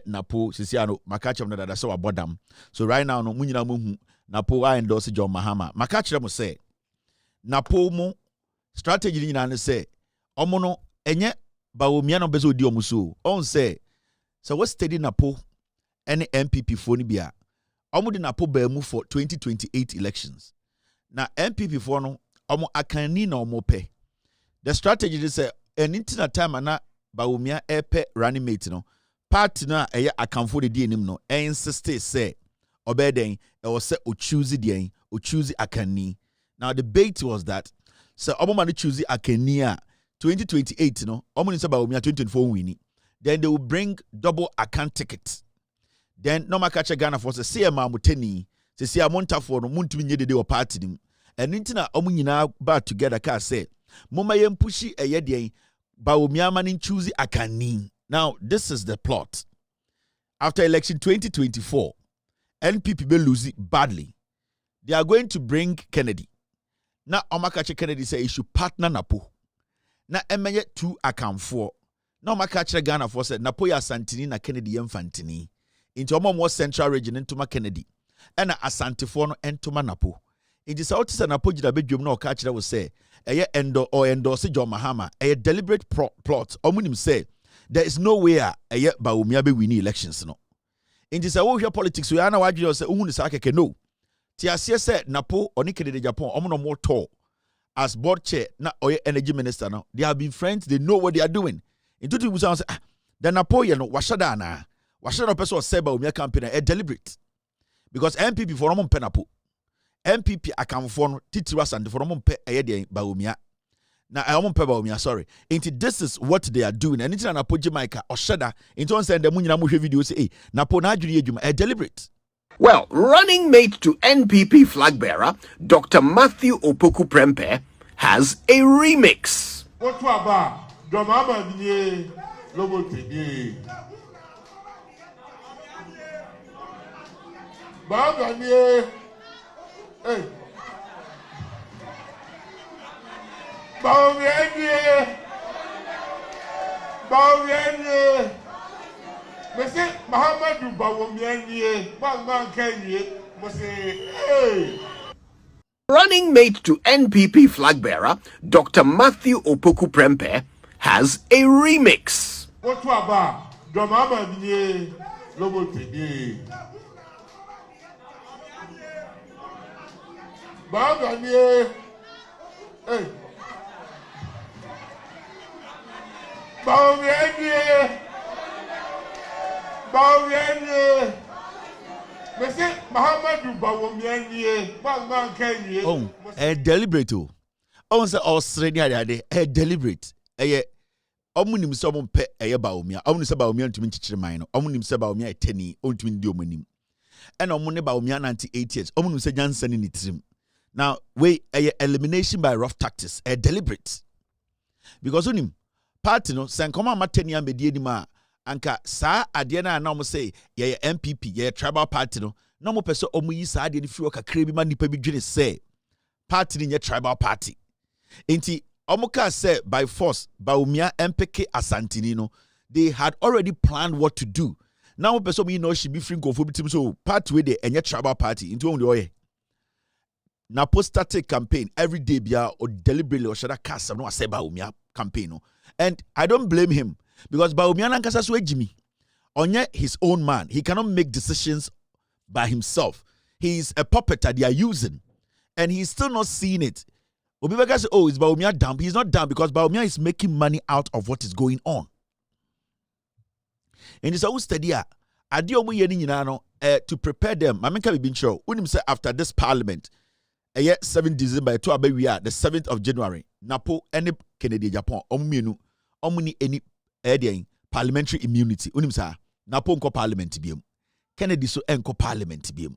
Napo Sisiano Makacham na dada so abodam. So right now no munyina mu Napo I endorse John Mahama. Makacham mo say Napo mo strategy ni na say omo no enye Bawumia no bezo di omuso. On say so what steady napo any MPP for ni bia. Omo di napo ba mu for 2028 elections. Na MPP for no omo akani na omo pe. The strategy is say anything time na Bawumia epe running mate no. Party na eye akamfo de di enim no. Insist say obeden e was say o choose the o choose akani. Now the debate was that so omo man choose akani a 2028 no omo ni say Bawumia 2024 winning. Then they will bring double account tickets. Then no catch Ghana for say CMA muteni say amonta for no muntumi nye de party nim. And intina omo nyina ba together ka say moma yem pushi eye de Bawumia man choose akani. Now this is the plot. After election 2024, NPP will lose it badly. They are going to bring Kennedy. Now Omakache Kennedy say he should partner Napo. Now emenye 2 account for. Now Omakache Ghana for said Napo ya Santini na Kennedy Fantini. Into a more central region into ma Kennedy. And Asante for no entoma Napo. It is out to Napo jida bedroom no catch that will say endorse John Mahama. A deliberate plot. Omunim say there is no way Bawumia be winning elections no. In this our politics we are now arguing say uhunu sakeke no. Tiasie say Napo oni Kennedy Japan omo no more tall as board chair na oye energy minister now. They have been friends, they know what they are doing. In 2000 say the Napo ye no washada na. Washada person say Bawumia campaign e deliberate. Because MPP for omo Napo. MPP akamfo no titira sande for omo pe eye de Bawumia. Now I won't pay Bawumia, sorry. This is what they are doing. And it's an Napo Jamaica or Shada. In terms of the Munyana video say, hey, Napo Najuni Juma, deliberate. Well, running mate to NPP flag bearer, Dr. Matthew Opoku Prempe, has a remix. What about Domama Nye Lobote? Baganye, hey. Bawumia, Mese Muhammadu Bawumia, Bangman Kanye, Mose, hey. Running mate to NPP flag bearer, Dr. Matthew Opoku Prempe, has a remix. What about Domama Nye Lobote? Baganye, hey. Bawumia, Mese Muhammadu Bawumia, Bangman Kanye. Oh, deliberate. Oh, say Australia de deliberate. Omunim se omon pe Bawumia. Omunim se Bawumia ntumi nchichire man no. Omunim se Bawumia eteni, ontumi ndi omanim. And omune Bawumia 98 years. Omunim se Jansen ni trim. Now, we elimination by rough tactics, deliberate. Because unim party no senkoma mateni amedie ni ma anka saa ade na na mo say ye MPP ye tribal party no na mo pese omo yi saa ade ni fi kakra bi ma nipa bi dwene say party ni ye tribal party. Enti omo ka say by force Bawumia MPK Asantini no they had already planned what to do. Now mo pese omo yi no she be free confo bitim so party we dey enye tribal party into omo dey Napo started campaign every day bia or deliberately or shada cast no say Bawumia campaign no. And I don't blame him because Bawumia nankasa so ejimi. Onye his own man. He cannot make decisions by himself. He is a puppet that they are using. And he's still not seeing it. Obibeka say, oh, is Bawumia dumb? He's not dumb because Bawumia is making money out of what is going on. And it's always steady. To prepare them. Mamenka be been sure. Unim say after this parliament, 7 December, to we are the 7th of January. Napo any Kennedy Japan omuni any parliamentary immunity. Unim sa Napo nko parliament biem. Kennedy so enko parliament biem.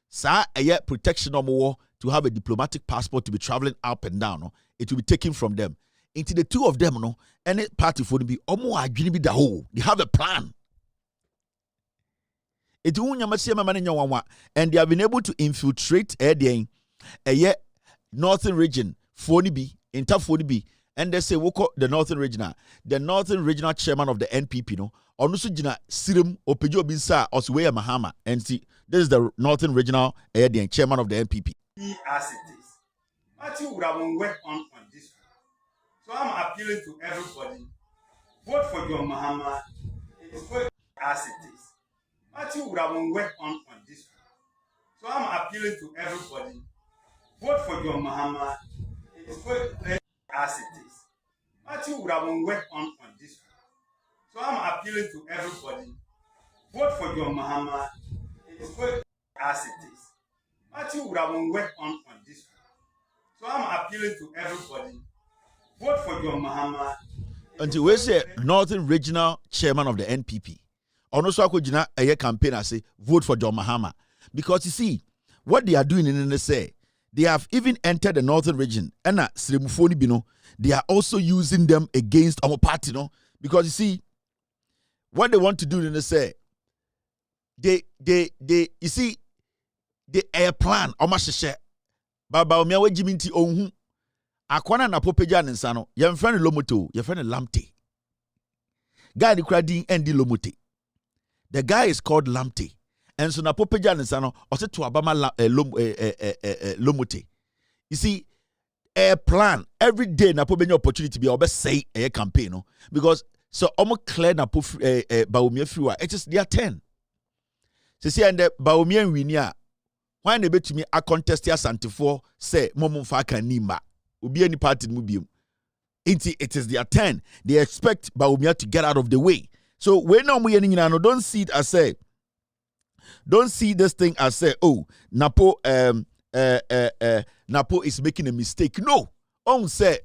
Sa protection omo to have a diplomatic passport to be traveling up and down. No? It will be taken from them. Into the two of them, no, any party for be omo adwini bi da ho. They have a plan. And they have been able to infiltrate a northern region, Fonibi, inter Fonibi, and they say, the northern regional chairman of the NPP, no, Onusujina Sirim Opejo Binsa Osweya Mahama, and see, this is the northern regional chairman of the NPP. As it is, Matthew would have worked on this. So I'm appealing to everybody Vote for John Mahama. It is going as it is. Matthew would have worked on this one. So I'm appealing to everybody. Vote for John Mahama. It is going as it is. Matthew would have worked on this one. So I'm appealing to everybody. Vote for John Mahama. It is going as it is. Matthew would have worked on this one. So I'm appealing to everybody. Vote for John Mahama. Until we say Northern Regional Chairman of the NPP. Also, I a campaign I say vote for John Mahama. Because you see, what they are doing in the say, they have even entered the Northern region. And they are also using them against our party, no? Because you see, what they want to do in the say, you see, they a plan, Omasheshe, Bawumia Wejiminti Onhu, Akwana na popeja nensano, your friend Lomoto, your friend Lamte. Guy the crading and the Lomote. The guy is called Lamte. And so na popeja nensano, also to Abama Lomote. You see, a plan every day na po opportunity be obe say a campaign, no? Because so almost clear na po Bawumia free, it is their 10. So see, and the Bawumia winia. Why they bet me a contest ya Santifo say Momo Faka Nima. Ubi any party mubium. It is their 10. They expect Bawumia to get out of the way. So when no don't see it as say, don't see this thing as say, oh, Napo Napo is making a mistake. No. On say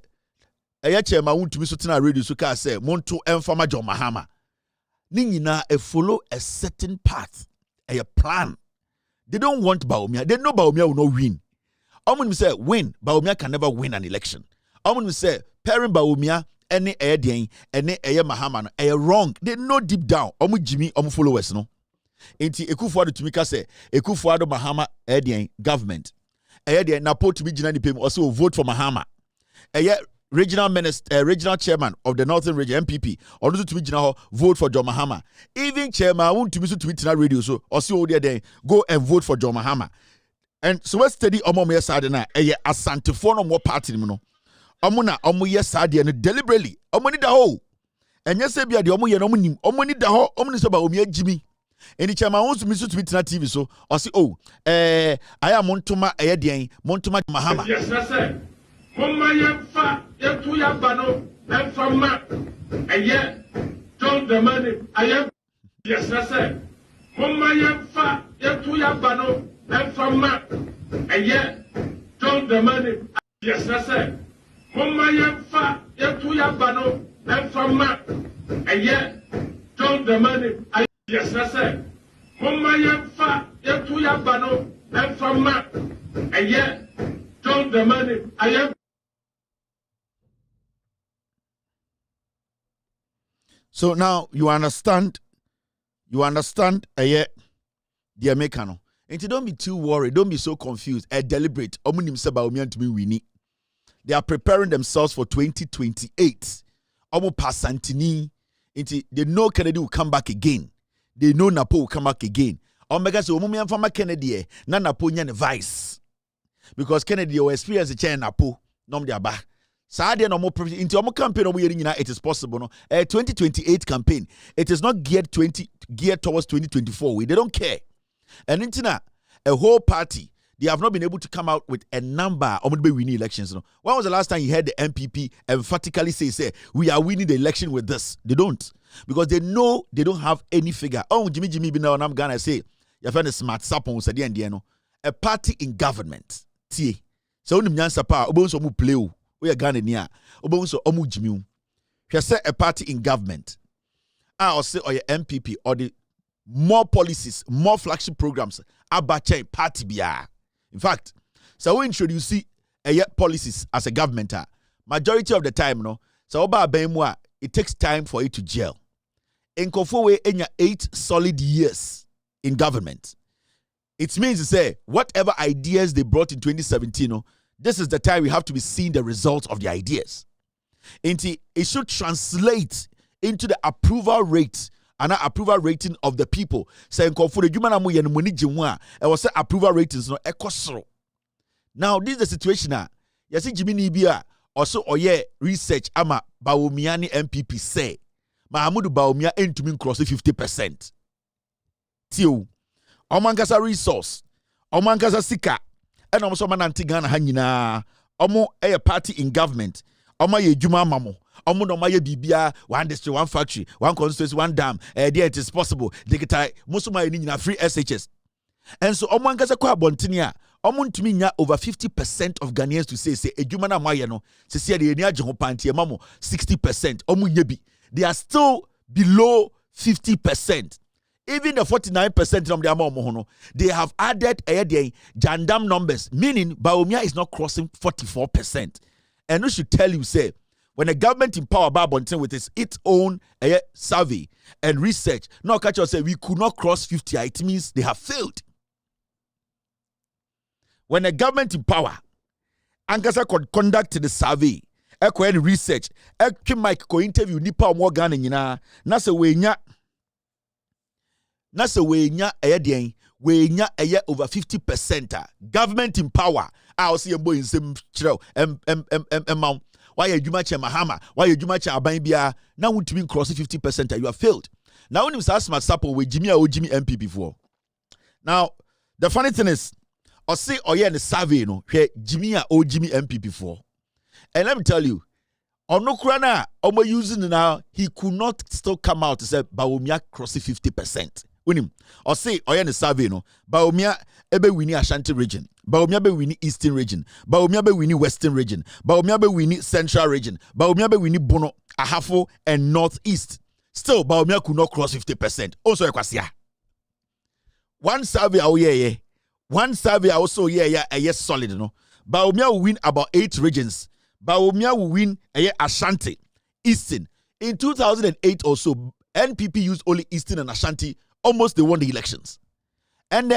chairman want to be sotina radio so ka say Monto Enfama John Mahama. Ningina follow a certain path, a plan. They don't want Bawumia. They know Bawumia will not win. Omun say win. Bawumia can never win an election. Omun say parent Bawumia any Edian any Mahama wrong. They know deep down. Omu Jimmy followers no. Inti Ekufuado to Mika say Ekufuado Mahama Edian government. Edian Napo to be Jinani Pim also vote for Mahama. Regional minister, regional chairman of the Northern Region MPP, or to be vote for John Mahama. Even chairman, I want to be to radio, so or see all day go and vote for John Mahama. And so let's study Omoya Sadena, a Santifono more party, no. Omuna, Omoya Sadi, and deliberately, Omoni da ho. And yes, be the Omoya Omoni da ho, Omni Soba Omia Jimmy. And the chairman wants to be to TV, so or see, I am Montuma Edian, Montuma Mahama. Yes, I said. Mama yamfa yetu yabano enfama aye John the money I am yes I said Mama yamfa yetu yabano enfama aye John the money yes I said Mama yamfa yetu yabano enfama aye John the money yes I said Mama yamfa yetu yabano enfama aye John the money I am. So now you understand the Americano. And don't be too worried, don't be so confused. Deliberate. They are preparing themselves for 2028. They know Kennedy will come back again. They know Napo will come back again. Omega say Omumian Fama Kennedy na Napo nyan vice. Because Kennedy will experience the chair Napo nom dia ba. Sadia no more into our campaign it is possible. No, a 2028 campaign. It is not geared towards 2024. They don't care. And into a whole party, they have not been able to come out with a number of winning elections. No. When was the last time you heard the MPP emphatically say we are winning the election with this? They don't, because they know they don't have any figure. Oh, Jimmy be now, and I'm gonna say your friend is smart sapon said the a party in government. See, so nyansa pa obonso mu play. We are Ghana near Obonso Omu Jimiu. She said a party in government. I say or your MPP or the more policies, more flagship programs. Abacha party biya. In fact, so we introduce a policies as a government. Majority of the time, no. So oba bemwa, it takes time for it to gel. In Kofowe, in your 8 solid years in government, it means to say whatever ideas they brought in 2017, no. This is the time we have to be seeing the results of the ideas. It should translate into the approval rate and approval rating of the people. Saying for the human amu yen money jimwa, it was approval ratings no ekosro. Now this is the situation now. You see Jimmy Nibia also oye research ama Bawumia MPP say Mahamudu Bawumia entumi cross 50%. Tio. Omankasa resource. Omankasa sika. And also mananti Ghana hanyina. Omo a party in government. Oma ye juma mamo. Omo no ma ye bibia, one district, one factory, one constituency, one dam. There it is possible. Digitize. Musuma ye ni free SHS. And so omankasa kwa bontinia. Omuntumi nya over 50% of Ghanaians to say ejuma na maye no. Se de eni agye ho pantie mamo 60%. Omu nyebi. They are still below 50%. Even the 49% of the amount, they have added jandam numbers, meaning Bawumia is not crossing 44%. And we should tell you, say, when a government in power Babontin with its own survey and research, no catch us say we could not cross 50, it means they have failed. When a government in power, Ankasa could conduct the survey, any research, Mike ko interview nipa mo Ghana nyina, na se we nya over 50%. Government in power. I see a boy in some chiro why you match Mahama, why you match Abanbia. Now would mean crossing 50%, you have failed. Now when you ask my supper with Jimmy or Jimmy MP before. Now the funny thing is, or say or in the survey, no, Jimmy or Jimmy MP before. And let me tell you, on no krana, omo using now, he could not still come out to say Bawumia crossing 50%. Unim, or say or in the survey, no, Bawumia ebe wini Ashanti region, Bawumia be wini Eastern region, Bawumia be wini Western region, Bawumia be wini Central region, Bawumia be wini Bono, Ahafo, and Northeast. Still, Bawumia could not cross 50%. Also, ekwasia. One survey, one survey also, yes, solid, no. Bawumia will win about 8 regions. Bawumia will win Ashanti, Eastern. In 2008 or so, NPP used only Eastern and Ashanti. Almost they won the elections. And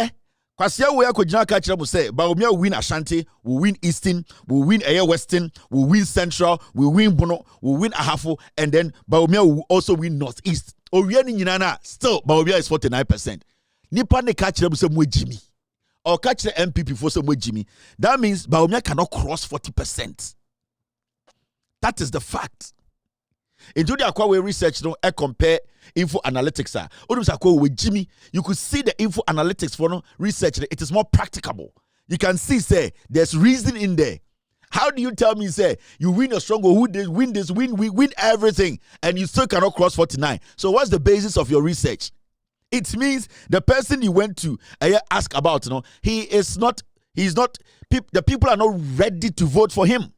Kwasia Wea Kojina Kachira will say, Bawumia will win Ashanti, will win Eastern, will win Western, will win Central, will win Bono, will win Ahafo, and then Bawumia will also win Northeast. Oriani Nyinana, still Bawumia is 49%. Nipa ne Kachira will say mwe Jimmy. Or Kachira NPP for some mwe Jimmy. That means Bawumia cannot cross 40%. That is the fact. Into the Aqua research, no, I compare info analytics. With Jimmy, you could see the info analytics for no research. It is more practicable. You can see, say, there's reason in there. How do you tell me, say, you win a stronger, who did win this, we win everything, and you still cannot cross 49? So what's the basis of your research? It means the person you went to ask about, you know, the people are not ready to vote for him.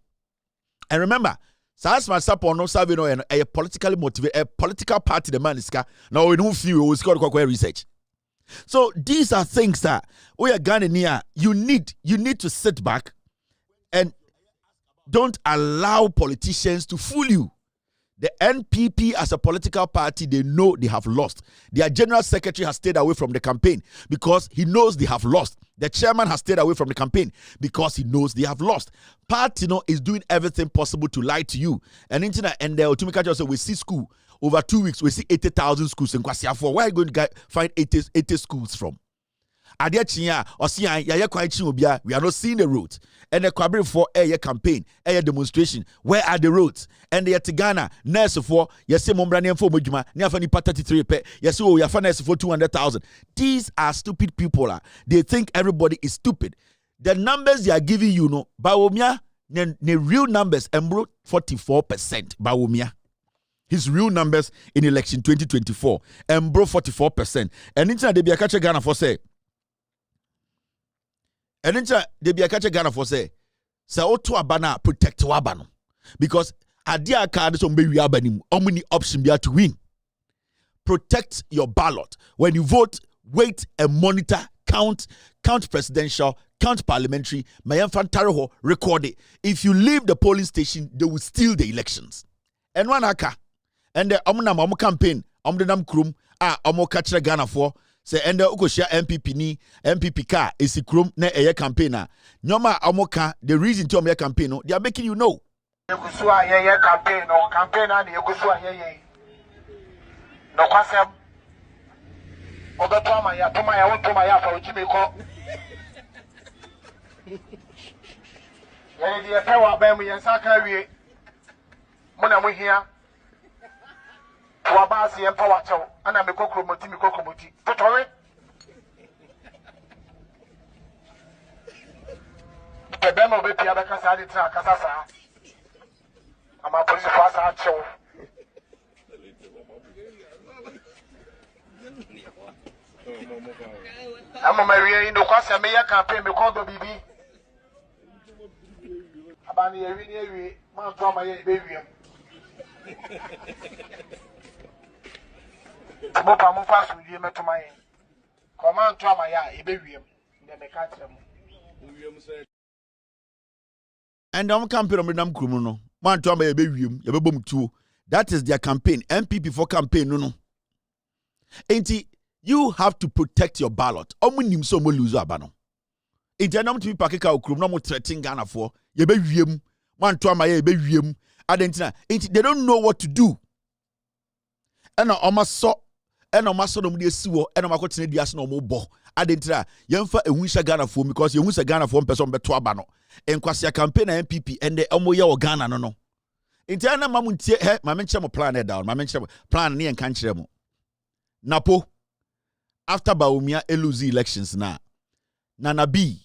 And remember, Saas Masapo no survey no a politically motivated, a political party the man is now we don't feel we score research. So these are things that we are Ghanaian. You need to sit back and don't allow politicians to fool you. The NPP as a political party, they know they have lost. Their general secretary has stayed away from the campaign because he knows they have lost. The chairman has stayed away from the campaign because he knows they have lost. Party is doing everything possible to lie to you. And internet and the Otumika just say we see school over 2 weeks. We see 80,000 schools in Kwasiafo. Where are you going to find 80 schools from? We are not seeing the roads. And the Kwabri for a campaign, a demonstration. Where are the roads? And the Ghana, nurse for yes, Mombranian for Mujuma, Niafani Patati pe, yes, we are finance for 200,000. These are stupid people. They think everybody is stupid. The numbers they are giving you, no, Bawumia, the real numbers, Embro 44%. Bawumia. His real numbers in election 2024, Embro 44%. And into the Biakacha Ghana for say. And then they be a catch Ghana for say oto abana protect wabano because adia card so be abani omni option be to win. Protect your ballot. When you vote, wait and monitor, count presidential, count parliamentary, mayanfantaro record it. If you leave the polling station, they will steal the elections. And one aka and the omo campaign, the nam krum omo catch Ghana for say enda ukoshia MPP car is krum na eye campaigner nyoma amoka the reason to your campaign no they are making you know yekusua ye campaign no campaign na yekusua ye no kwasem obeto ya toma ya wotoma ya fa ojime ko ye pe wa ba mu yensa ka wie mo na mo hia Wabasi empower chow. Ana me kokromoti. Totore. Ebema obepi abeka sa adi tra kasa sa. Ama police force a chow. Ama Maria in the kwasa me ya campaign me call do bibi. Abani ewi ni ewi, man to ama ye be wiem. Mo pa mo fa so die meto man. Ko man to ama ya e be wiem. Nde me ka kire mo. Wiem say. And I'm campaign on Madam Krumono. Man to ama ye be wiem, ye be bom tuo. That is their campaign. MPP for campaign no. Enti you have to protect your ballot. Omunim so mo lose abano. Enti anam to be pakeka okrum no mo threaten Ghana for ye be wiem. Man to ama ye be wiem. Adentina. Enti they don't know what to do. Ena omaso no mo de siwo ena makotene dias no mo bo. Adentina yemfa ehunhya Ghana for because yehunhya Ghana for person beto abano. Enkwase campaign na MPP ende omo ye o Ghana no. Enti ana mamuntie he mamenche mo plan e down. Mamenche plan ne enka nkyere mo. Napo after Bawumia lose elections now, Nana B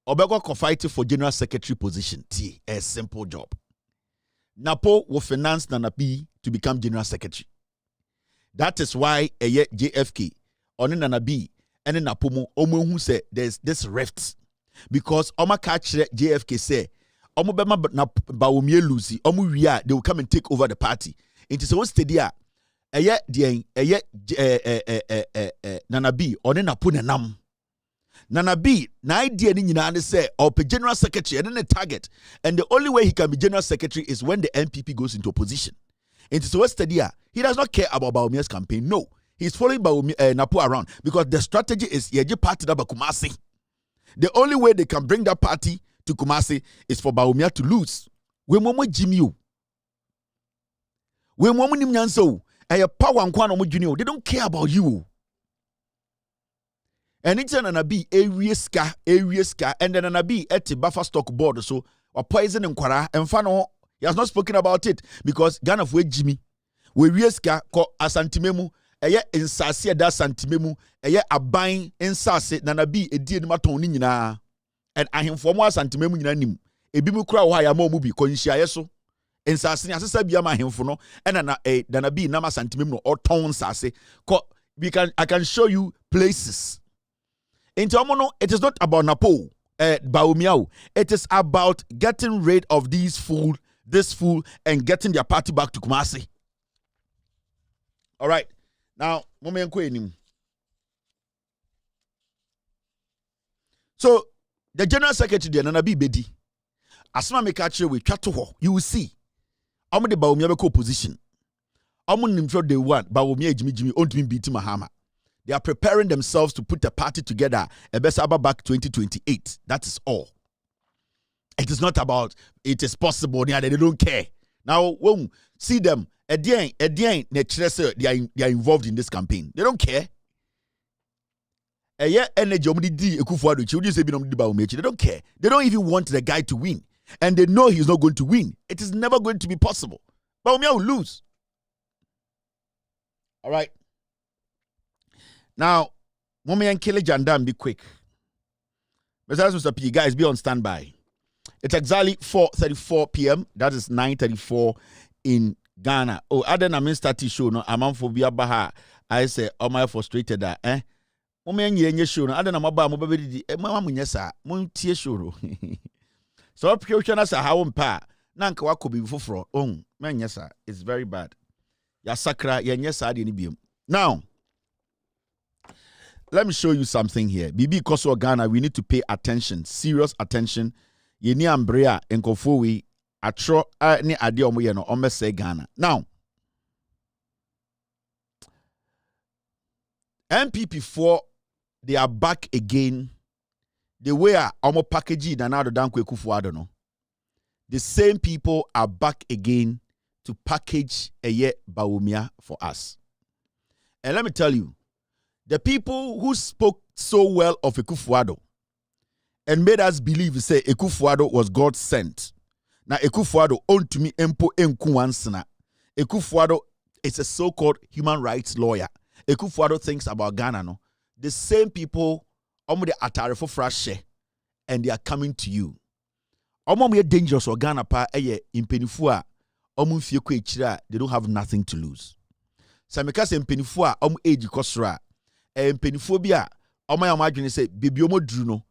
Obego fighting for general secretary position. A simple job. Napo will finance Nana B to become general secretary. That is why a JFK on Nana B and Napomo Omo who say there's this rift because Oma catch JFK say Omo bema Bawumia lose Omo ria they will come and take over the party. It is so steady. Nana B one na po nenam Nana B na idea ni nyina ne say or general secretary and then a target and the only way he can be general secretary is when the MPP goes into opposition. It is so steady. He does not care about Bawumia's campaign. No, he's following Napo around because the strategy is yeji party da Kumasi. The only way they can bring that party to Kumasi is for Bawumia to lose. We momo Jimmy. We momo nimnyanso. Power and Kwano Junior, they don't care about you. And it's an be a risk, and then an be at the buffer stock board, so or poison and quara, and Fano, he has not spoken about it because Ghana of Jimmy, we risk ko asantimemu, a ye in Sasia da santimemu, a ye a buying in Sasset, Nana be a dear matonina, and I inform more santimemu in a bimu crowd, why a more movie, consciaso. En sase asesa bia ma hemfo no ena na dana bi na ma santimem no oton sase I can show you places. Into omo it is not about Napo Bawumia, it is about getting rid of this fool and getting their party back to Kumasi. All right. Now, momenko enim. So, the general secretary there Nana bi bedi. Asma make actually we chat to her. You will see. Omo de Bawumia beko opposition. Omo nimfro day one. Bawumia Jimmy on to beat Mahama. They are preparing themselves to put a party together. Ebesaba back 2028. That is all. It is not about it is possible. They don't care. Now, when see them, at the end, they are involved in this campaign. They don't care. They don't care. They don't even want the guy to win. And they know he's not going to win. It is never going to be possible. Bawumia will lose. All right. Now, Mummy and Kele Jandam, be quick. Mr. P, guys, be on standby. It's exactly 4:34 p.m. That is 9:34 in Ghana. Oh, other than start show, no, I'm on for Baha. I say, oh, my frustrated that, Mummy and Yen show, no, other than my bar, mobility, Mamma Munyasa, Muntia show. So, pure as a how pa. Nanka wako be before. Oh, man, yes, sir. It's very bad. Ya sakra, yes, I didn't be. Now, let me show you something here. Bibi Koso Ghana, we need to pay attention, serious attention. Yeni Ambrea, Enkofowi, Atro, ni adi omoye no, ome say Ghana. Now, MPP4, they are back again. The way omo package na now the dankwe kufuado no. The same people are back again to package a ye Bawumia for us. And let me tell you, the people who spoke so well of Ekufuado and made us believe, say, Ekufuado was God sent. Now, Ekufuado on to me empo enkuwansana. Ekufuado is a so-called human rights lawyer. Akufo-Addo thinks about Ghana, no? The same people, the atare for fresh, and they are coming to you. Omo dangerous or Ghana pa impenifu a omo fie ko echira, they don't have nothing to lose. Sameka se impenifu a age kosra impenifu bi a omo ya adwene say bibi omo duru no,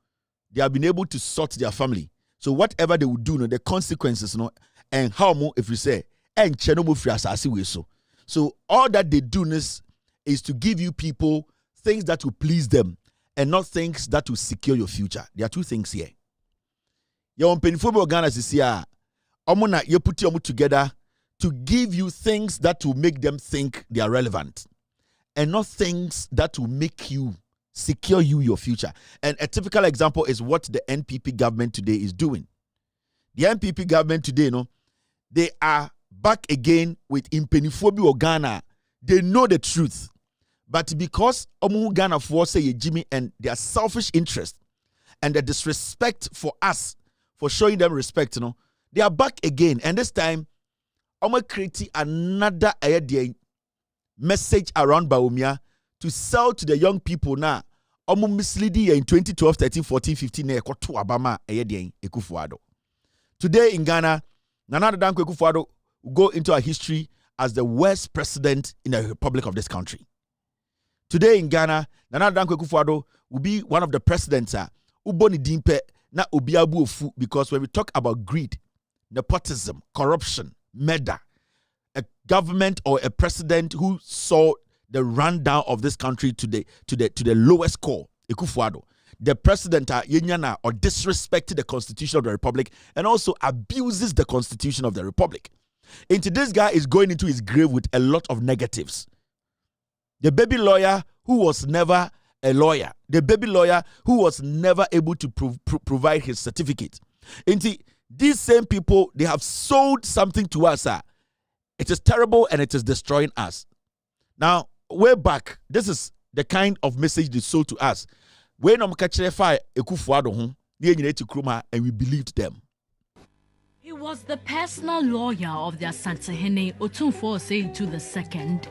they have been able to sort their family. So whatever they would do, no, the consequences, no, and how more if you say and cheno mo free asasi we so. So all that they do is to give you people things that will please them and not things that will secure your future. There are two things here. Your penifo organizers is here. Omona you put them together to give you things that will make them think they are relevant and not things that will make you secure your future. And a typical example is what the NPP government today is doing. The NPP government today, no, they are back again with impenifobi or Ghana. They know the truth. But because Omu Ghana for say Jimmy and their selfish interest and the disrespect for us, for showing them respect, you know, they are back again. And this time, Omu create another message around Bawumia to sell to the young people now. Omu misleading in 2012, 13, 14, 15 to Obama Akufo-Addo. Today in Ghana, Nana Addo Dankwa Akufo-Addo will go into our history as the worst president in the republic of this country. Today in Ghana, Nana Addo Dankwa Akufo-Addo will be one of the presidents who boni dimpe na obiabu ofu, because when we talk about greed, nepotism, corruption, murder, a government or a president who saw the rundown of this country to the lowest core, Akufo-Addo, the president yenyana or disrespected the constitution of the republic and also abuses the constitution of the republic. Into this guy is going into his grave with a lot of negatives. The baby lawyer who was never a lawyer, the baby lawyer who was never able to provide his certificate. Into these same people, they have sold something to us. It is terrible and it is destroying us. Now, way back, this is the kind of message they sold to us. When Akufo-Addo and we believed them. He was the personal lawyer of the Asantehene Otumfuo to the second.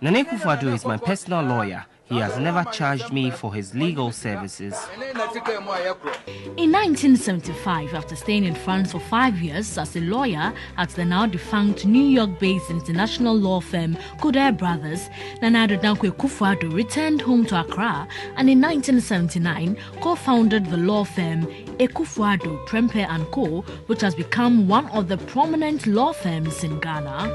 Nana Akufo-Addo is my personal lawyer. He has never charged me for his legal services. In 1975, after staying in France for 5 years as a lawyer at the now defunct New York-based international law firm Kodair Brothers, Nana Addo Dankwa Akufo-Addo returned home to Accra and in 1979 co-founded the law firm Akufo-Addo, Prempeh & Co., which has become one of the prominent law firms in Ghana.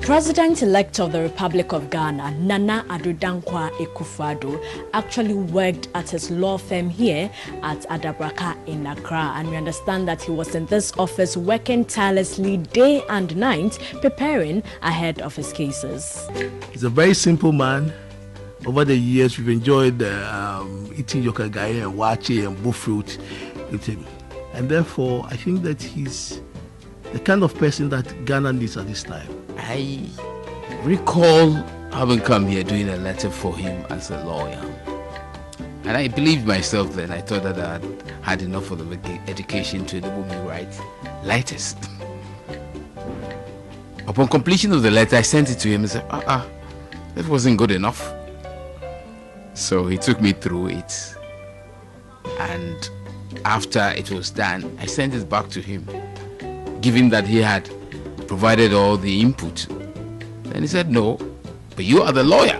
President-elect of the Republic of Ghana, Nana Addo Dankwa Akufo-Addo, actually worked at his law firm here at Adabraka in Accra, and we understand that he was in this office working tirelessly day and night, preparing ahead of his cases. He's a very simple man. Over the years, we've enjoyed eating yokagaye and wache and bullfruit with him. And therefore, I think that he's the kind of person that Ghana needs at this time. I recall having come here doing a letter for him as a lawyer. And I believed myself then. I thought that I had enough of the education to enable me write letters. Upon completion of the letter, I sent it to him and said, that wasn't good enough. So he took me through it. And after it was done, I sent it back to him, given that he had provided all the input. Then he said, no, but you are the lawyer.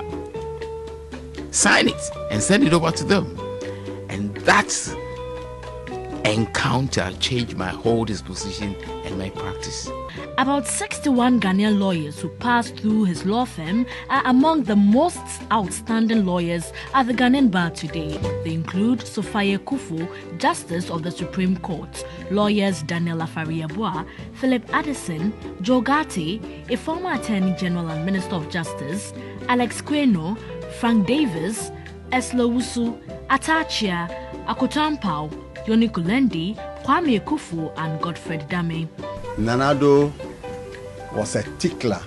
Sign it and send it over to them. And that encounter changed my whole disposition and my practice. About 61 Ghanaian lawyers who passed through his law firm are among the most outstanding lawyers at the Ghanaian bar today. They include Sophia Kufu, Justice of the Supreme Court, lawyers Daniel Afari-Yeboah, Philip Addison, Joe Gatti, a former Attorney General and Minister of Justice, Alex Kweno, Frank Davis, Eslo Wusu, Atachia, Akotampao, Yoni Kulendi, Kwame Kufu, and Godfred Dame. Nana Addo was a tickler,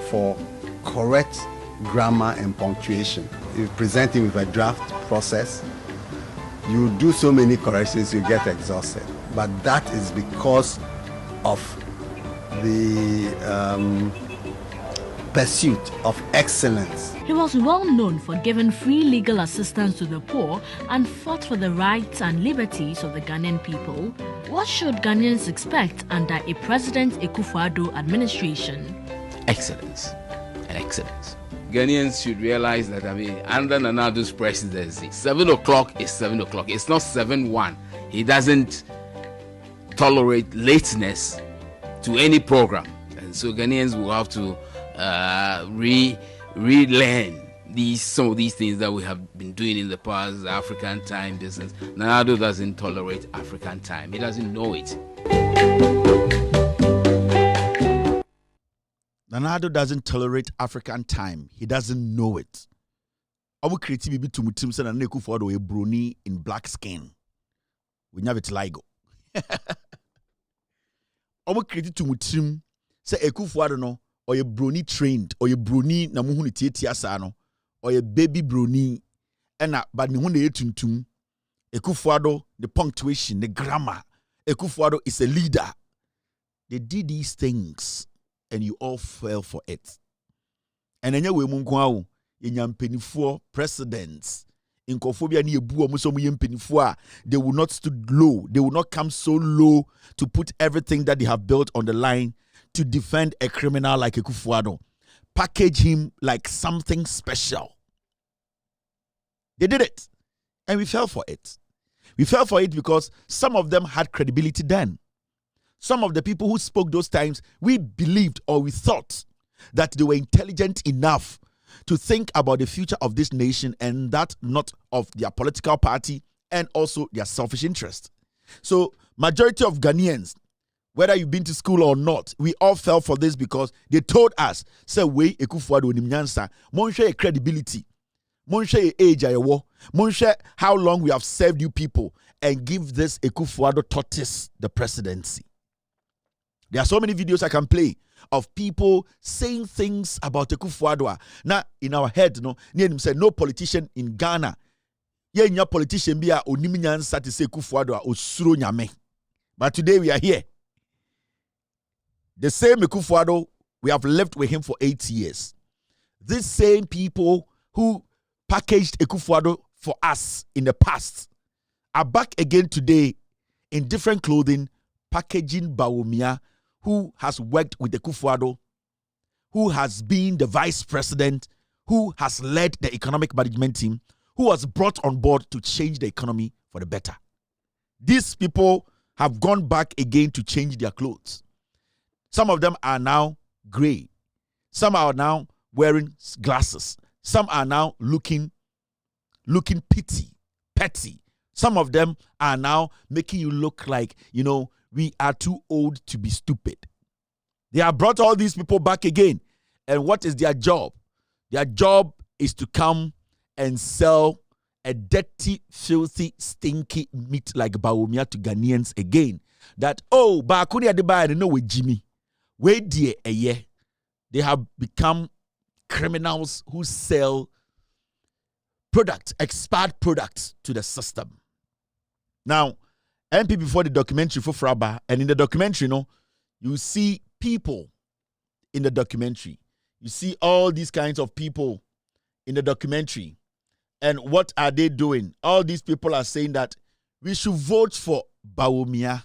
for correct grammar and punctuation. you present him with a draft process, you do so many corrections, you get exhausted. But that is because of the pursuit of excellence. He was well known for giving free legal assistance to the poor and fought for the rights and liberties of the Ghanaian people. What should Ghanaians expect under a President Akufo-Addo administration? Excellence and excellence. Ghanaians should realize that, under Nana Addo's presidency, 7 o'clock is 7 o'clock. It's not 7-1. He doesn't tolerate lateness to any program. And so Ghanaians will have to relearn some of these things that we have been doing in the past, the African time business. Nana Addo doesn't tolerate African time. He doesn't know it. Nana Addo doesn't tolerate African time. He doesn't know it. Our creativity to mutim say Nana Akufo-Addo a brony in black skin. We have it ligo. Our creativity to mutim say Akufo-Addo no or a brony trained or a brony na muhuni tietia sano or a baby brony and but ni hunde tuntum. Akufo-Addo the punctuation, the grammar. Akufo-Addo is a leader. They did these things. And you all fell for it. And then we munkwao yenyampenifo presidents in Kophobia ni ebu omuso mu yempenifo, they will not stood low. They will not come so low to put everything that they have built on the line to defend a criminal like Akufo-Addo. Package him like something special. They did it. And we fell for it. We fell for it because some of them had credibility then. Some of the people who spoke those times, we believed or we thought that they were intelligent enough to think about the future of this nation and that not of their political party and also their selfish interest. So majority of Ghanaians, whether you've been to school or not, we all fell for this because they told us, say, we Akufo-Addo nimnyansa, monshare credibility, monshare age ayewo, monshare how long we have served you people and give this Akufo-Addo tortoise the presidency. There are so many videos I can play of people saying things about Akufo-Addo. Now, in our head, said no politician in Ghana. Yeah, politician be a onimnyan sati say Akufo-Addo osuro nyame. But today we are here. The same Akufo-Addo, we have lived with him for 8 years. These same people who packaged Akufo-Addo for us in the past are back again today in different clothing, packaging Bawumia, who has worked with the Akufo-Addo, who has been the vice president, who has led the economic management team, who was brought on board to change the economy for the better. These people have gone back again to change their clothes. Some of them are now gray. Some are now wearing glasses. Some are now looking petty. Some of them are now making you look like, we are too old to be stupid. They have brought all these people back again. And what is their job? Their job is to come and sell a dirty, filthy, stinky meat like Bawumia to Ghanaians again. That, Bakuni Adebayo, no with Jimmy. Where dear a year. They have become criminals who sell expired products to the system. Now, MP before the documentary for Fraba, and in the documentary, you see people in the documentary. You see all these kinds of people in the documentary. And what are they doing? All these people are saying that we should vote for Bawumia,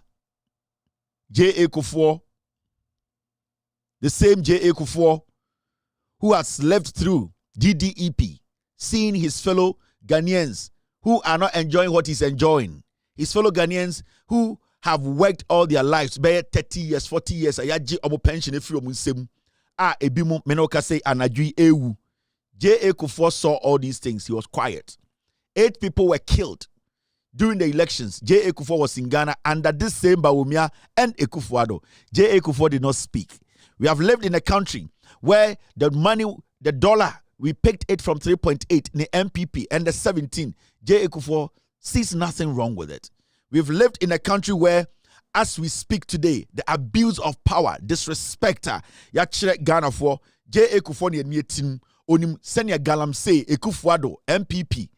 J.A. Kufuor, the same J.A. Kufuor who has lived through DDEP, seeing his fellow Ghanaians who are not enjoying what he's enjoying. His fellow Ghanaians who have worked all their lives, be 30 years, 40 years, ayaji omo pension efiri omunsem. Ebimu menoka say anadwi ewu. J.A. Kufuor saw all these things. He was quiet. 8 people were killed during the elections. J.A. Kufuor was in Ghana under this same Bawumia and Akufo-Addo. J.A. Kufuor did not speak. We have lived in a country where the money, the dollar, we picked it from 3.8 in the MPP and the 17. J.A. Kufuor sees nothing wrong with it. We've lived in a country where, as we speak today, the abuse of power, disrespect, Ghana for J.A. Kufuor ni team onim senior galamsey Ekufuado MPP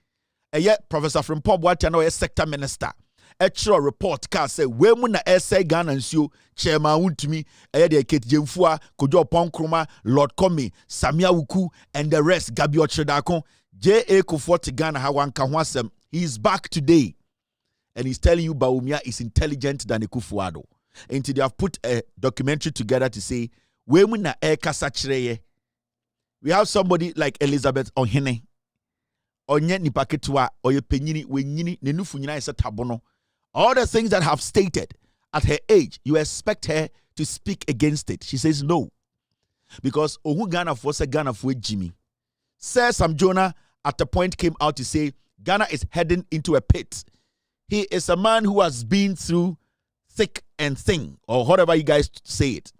eye Professor Frimpong Boateng na sector minister a report ka say we mu na essay Ghana nsuo chairman wuntumi eye de Kate Jemfua Kojo Ponkroma Lord Komi Samia Wuku and the rest Gabi Ochredakon J.A. Kufuor to Ghana ha wanka ho asem. He's back today and he's telling you Bawumia is intelligent than Ekufuado. Until they have put a documentary together to say we mu na kasa kyereye. We have somebody like Elizabeth Ohene onye nipa ketewa oye penyini wenyini nenufu nyina ese tabono. All the things that have stated at her age, you expect her to speak against it. She says no. Because Ohu Ghana for se Ghana for Jimmy. Sir Sam Jonah at the point came out to say Ghana is heading into a pit. He is a man who has been through thick and thin, or whatever you guys say it.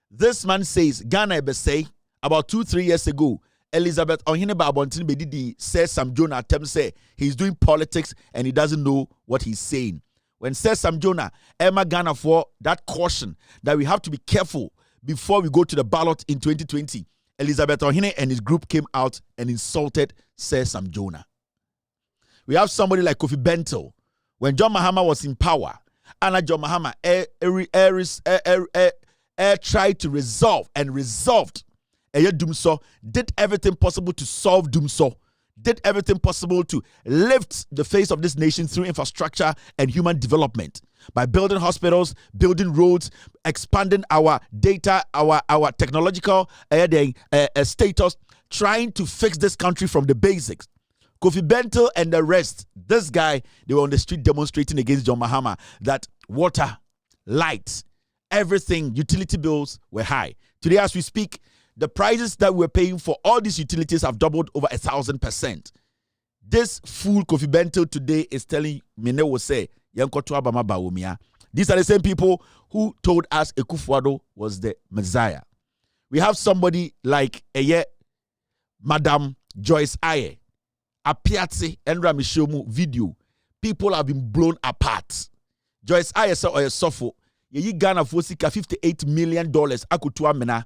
This man says Ghana say about 2-3 years ago, Elizabeth Ohineba Abontin Bedidi says Sam Jonah attempt say he's doing politics and he doesn't know what he's saying. When says Sam Jonah, Emma Ghana for that caution that we have to be careful before we go to the ballot in 2020. Elizabeth Ohine and his group came out and insulted Sir Sam Jonah. We have somebody like Kofi Bento. When John Mahama was in power, Anna John Mahama tried to resolve and resolved Dumso, did everything possible to solve Dumso, did everything possible to lift the face of this nation through infrastructure and human development by building hospitals, building roads, expanding our data, our technological status, trying to fix this country from the basics. Kofi Bento and the rest, this guy, they were on the street demonstrating against John Mahama that water, light, everything, utility bills were high. Today as we speak, the prices that we're paying for all these utilities have doubled over 1,000%. This fool Kofi Bento today is telling Mene will say, Bawumia. These are the same people who told us Ekufuado was the Messiah. We have somebody like Madam Joyce Aye, Apiatse and Ramishomu video. People have been blown apart. Joyce Aye said, "Oye sofo, ye Ghana for $58 million akutua mena."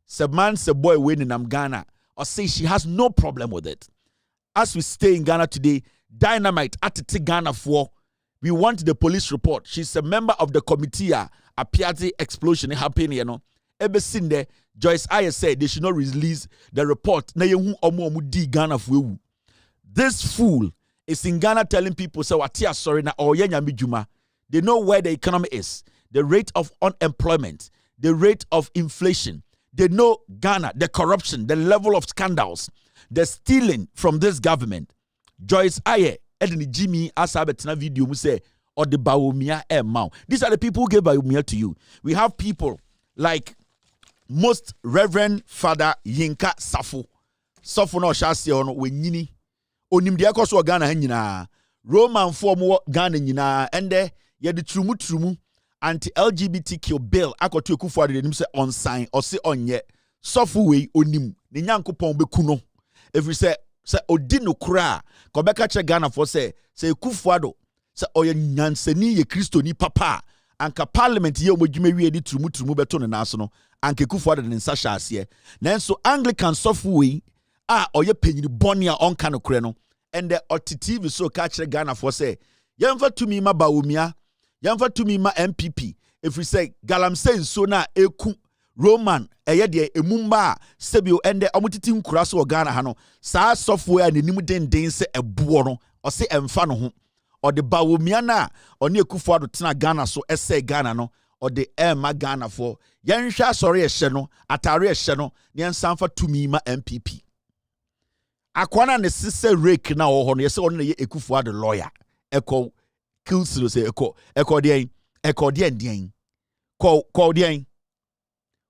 Se man se boy winning in Ghana, or say she has no problem with it. As we stay in Ghana today, dynamite at the Ghana for. We want the police report. She's a member of the committee. A Piazzi explosion happening, you know. Ever seen there, Joyce Aye said they should not release the report. Na yehu omo di Ghana for. This fool is in Ghana telling people, so watia sorry na oye nyami juma. They know where the economy is, the rate of unemployment, the rate of inflation. They know Ghana, the corruption, the level of scandals, the stealing from this government. Joyce Aye, Edini Jimmy, Asabetina video, mu say, or the Bawumia Mao. These are the people who gave Bawumia to you. We have people like Most Reverend Father Yinka Safo. Safo no shasi ono wenyini. Onimdia koso Ghana nyina. Roman form Ghana nyina. Ende ye the trumu. Anti-LGBTQ bill akoto Ekufuado de nim se on sign or se onye sofo we onim ne nyankopon bekuno every say odi no kura ko beka che Ghana for say Ekufuado se oye nyansani ye kristoni papa anka parliament ye omodwuma wie di trumu beto ne naso no anka Ekufuado de nsa hya ase nanso Anglican sofo we a oye panyini boni a onka no kure no and the TV so ka che Ghana for say yemfa tumi ma Bawumia Yamfa to me ma MPP. If we say Galamsey so na eku Roman de emumba sebio ende omutiti nkura so Ghana ha no saa software ne nimu den se ebuo no o se emfa no ho o de Bawumia na oni Ekufuado tena Ghana so ese Ghana no o de ma Ghana for yenhwa asore ehye no atare ehye no ne nsamfa to me ma MPP akwana ne sise rake na wo ho no yese ono ye Ekufuado lawyer eko Kilsilo say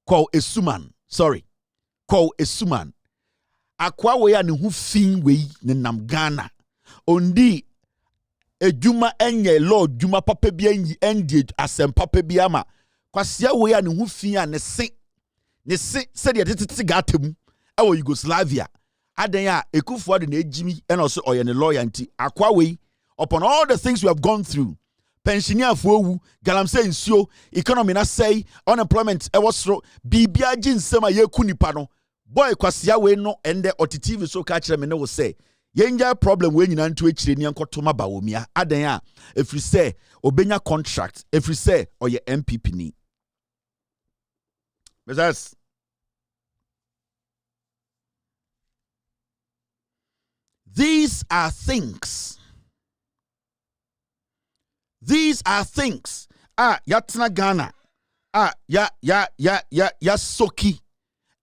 call Esuman. Sorry. Call Esuman. Akwa we ya ne hu fin we ne nam Ghana. Ondi ejuma enye Lord juma papa bi enyi endi asem papa bi ama. Kwasia we ya ne hu fin a ne se se de tete gatem e wo Yugoslavia. Adan ya Ekufuado na ejimi e no so oye ne lawyer nti akwa we upon all the things we have gone through, pensioner for Galamsey nsuo, economy na say, unemployment ewosro, bibia jinsema ye kunipano, boy kwasia we no ende otitive so ka kire me ne wo say yenja problem we nyina nto akire ni enkotoma Bawumia adan a efri say obenya contract efri say oye MPP ni Mrs. These are things. Yatna Ghana. Soki.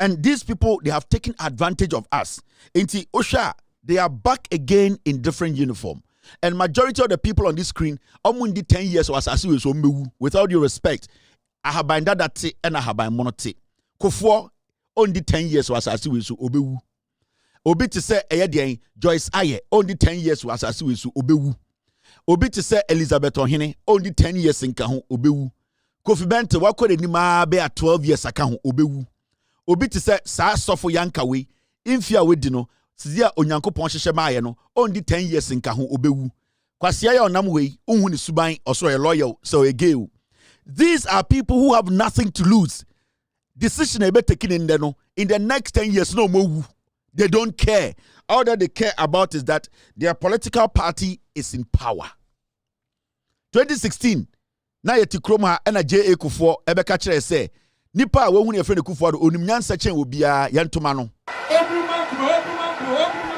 And these people, they have taken advantage of us. Inti Osha, they are back again in different uniform. And majority of the people on this screen, omundi 10 years was without your respect. I have been that and I have been monote. Kofo, only 10 years was obewu. Obi to say Eyedian Joyce Aye only 10 years was Asuisu Obewu. Obi to say Elizabeth Ohene only 10 years in Kahu Obewu. Kofi Bente wako de nima be at 12 years akahu Obewu. Obi to say Sa Sofo Yankawe Infia Wedino Sizia Onyanko Ponshema no only 10 years in Kahu Obewu. Kwasia ya onamwe unhuni subai also a lawyer so a gay. These are people who have nothing to lose. Decision ebe taken in the next 10 years no more. They don't care. All that they care about is that their political party is in power. 2016, na yeti kroma ena J.A. Kufuor ebeka kire say nipa we hu ne friend Kufuor onim nyansa chen obia yantoma no.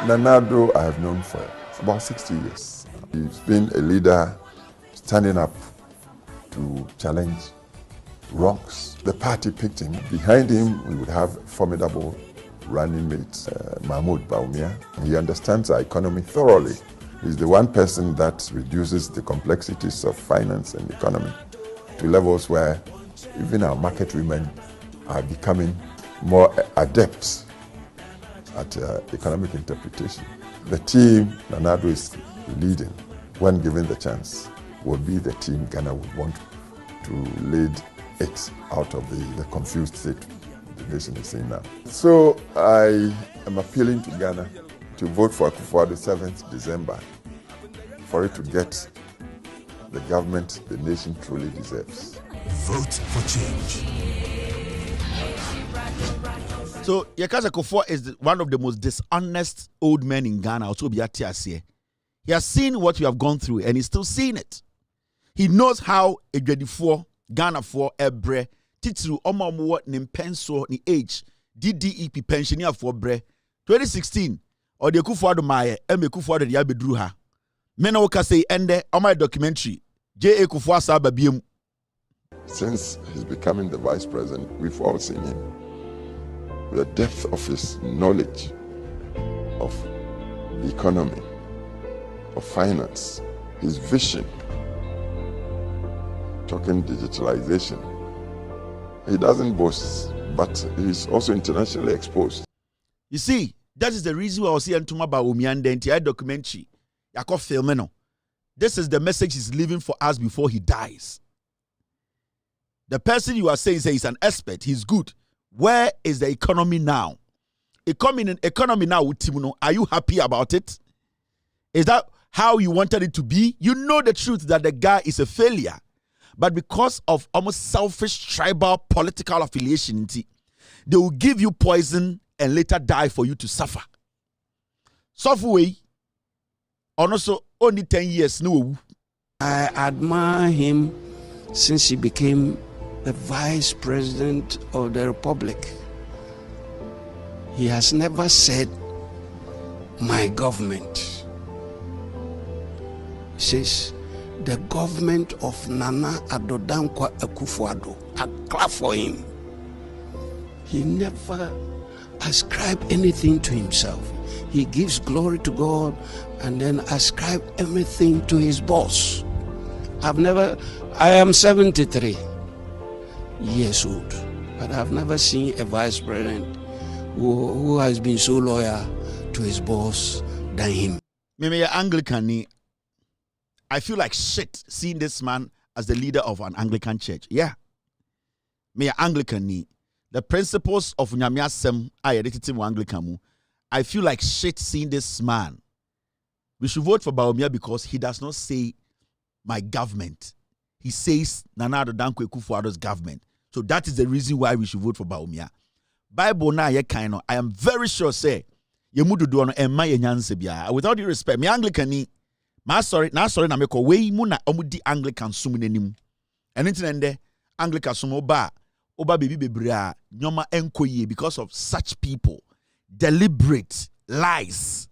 Nanado I have known for about 60 years. He's been a leader standing up to challenge wrongs. The party picked him. Behind him we would have formidable running mate, Mahmoud Bawumia. He understands our economy thoroughly. He's the one person that reduces the complexities of finance and economy to levels where even our market women are becoming more adept at economic interpretation. The team Nanado is leading, when given the chance, will be the team Ghana would want to lead it out of the confused state the nation is in now. So I am appealing to Ghana to vote for Kufuor the 7th December for it to get the government the nation truly deserves. Vote for change. So Yekaza Kufuor is one of the most dishonest old men in Ghana. Also, he has seen what we have gone through and he's still seeing it. He knows how a Ghana Ghana for Ebre Titru Omamu Nimpenso ni age DDEP pensioner for Bre 2016 or the Kufuor do Maye Eme Kufuor de Yabedruha. Mena woka say ende on my documentary J.A. Kufuor Saba Biem. Since he's becoming the vice president, we've all seen him. The depth of his knowledge of the economy, of finance, his vision, talking digitalization. He doesn't boast, but he's also internationally exposed. You see, that is the reason why I was saying to Bawumia and the entire documentary. Yako filmeno. This is the message he's leaving for us before he dies. The person you are saying he's an expert, he's good. Where is the economy now? Economy now, are you happy about it? Is that how you wanted it to be? You know the truth that the guy is a failure. But because of almost selfish tribal political affiliation, they will give you poison and later die for you to suffer. Softway, also only 10 years, no. I admire him since he became the vice president of the republic. He has never said, my government. He says, the government of Nana Addo Dankwa Akufo-Addo. I clap for him. He never ascribed anything to himself. He gives glory to God and then ascribe everything to his boss. I am 73 years old, but I've never seen a vice president who has been so loyal to his boss than him. Maybe Anglican. I feel like shit seeing this man as the leader of an Anglican church. Yeah. Me Anglican ni. The principles of Nyamiasem I edited Anglican. I feel like shit seeing this man. We should vote for Bawumia because he does not say my government. He says Nana Addo Dankwa Akufo-Addo's government. So that is the reason why we should vote for Bawumia. Bible na ye kind of, I am very sure say ye mudu do no emma ye nyanse bia. Without due respect, me Anglican ni ma sorry na me ko we mu na omudi Anglican sum nanim. Anything ende Anglican sum oba baby bebra nyoma enkoye because of such people. Deliberate lies.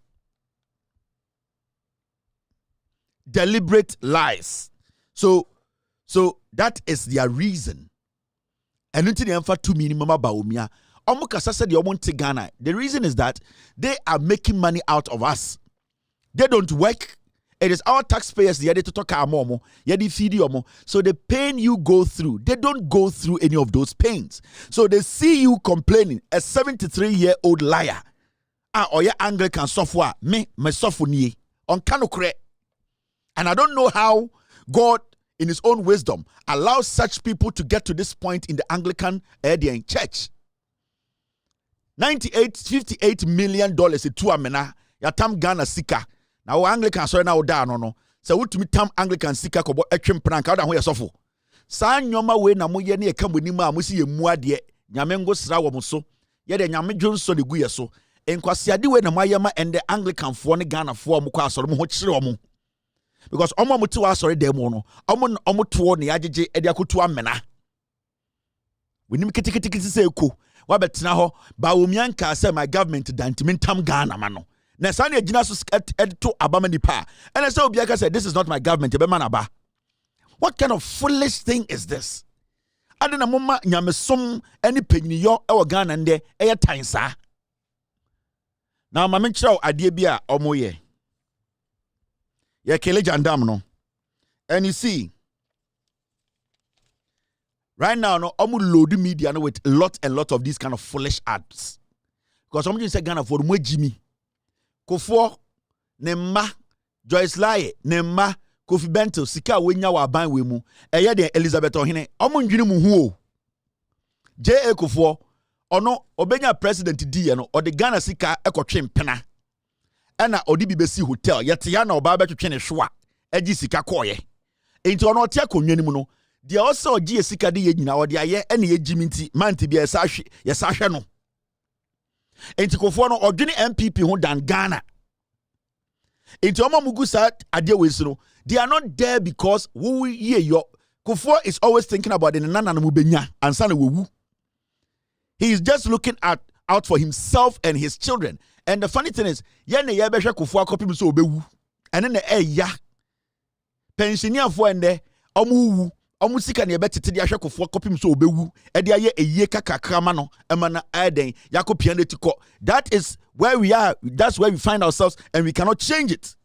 Deliberate lies. So that is their reason. And until they for 2 minimum Bawumia, Omukasa said the Omonte Ghana. The reason is that they are making money out of us. They don't work. It is our taxpayers the to talk momo, yadi feed you. So the pain you go through, they don't go through any of those pains. So they see you complaining, a 73-year-old liar. Or your Anglican software, me software on kanokre. And I don't know how God, in his own wisdom, allows such people to get to this point in the Anglican church. $58 million to amena ya tam Ghana sika. Now Anglican sorry now da no. So what to me tam Anglican sika kobo etwem prank out ho yesofo. Sa nyoma we na moye na eka monima a mosi yemu ade. Nyame ngo sra wo mo so. Ye de nyame dwonso de gu yeso. Enkwasiade we na mayema ende Anglican fo ne Ghana fo mo kwa asoro mo ho kire wo mo. Because omo muti wa asore dem no. Omo to ne agege ede akotu amena. We nim kitikiti se eko. Wa betena ho Bawumia nka say my government dantimentam Ghana ma no. Na sa na agina so to abama nipa. And I say obi aka say this is not my government e be man aba. What kind of foolish thing is this? Adena moma nyamesom eni panyiniyo e wo Ghana nde e tan sa. Na ma menkyerɛw ade bi a omo ye. Ye kele jandam no. And you see, right now, no, I'm load media no, with a lot of these kind of foolish ads. Because somebody say Ghana for mwe Jimmy. Kofo, Nemma, Joyce Laye, Nemma, Kofi Bento, Sika wenya wa ban we mu. Eye de Elizabeth Ohene. Omo ndwini mu hu. J.A. Kofo, ono obenya president di no, or the Ghana Sika ekotwe mpena. Ena odi bibesi hotel, yete ya na oba betwetwe ne hwa. Eji sika koye. Enti ono otia konwa ni mu no. Dia also oji esika de ye nyina odi aye ene ye jiminti manti bia yesa hwe no. Enti Kofo no odwene MPP ho dan Ghana. Enti omo mugu sa ade we no. They are not there because we ye yo. Kofo is always thinking about the nana no mubenya ansa na wewu. He is just looking out for himself and his children. And the funny thing is, yene ye behwe Kofo akopim so obewu. Ene na eya. Pensioner fo ende omu wu sika ne betete de ahwe Kofo kopim so obewu e de aye eye kakakrama no ema na aden yakopia ne tiko. That is where we are. That's where we find ourselves, and we cannot change it.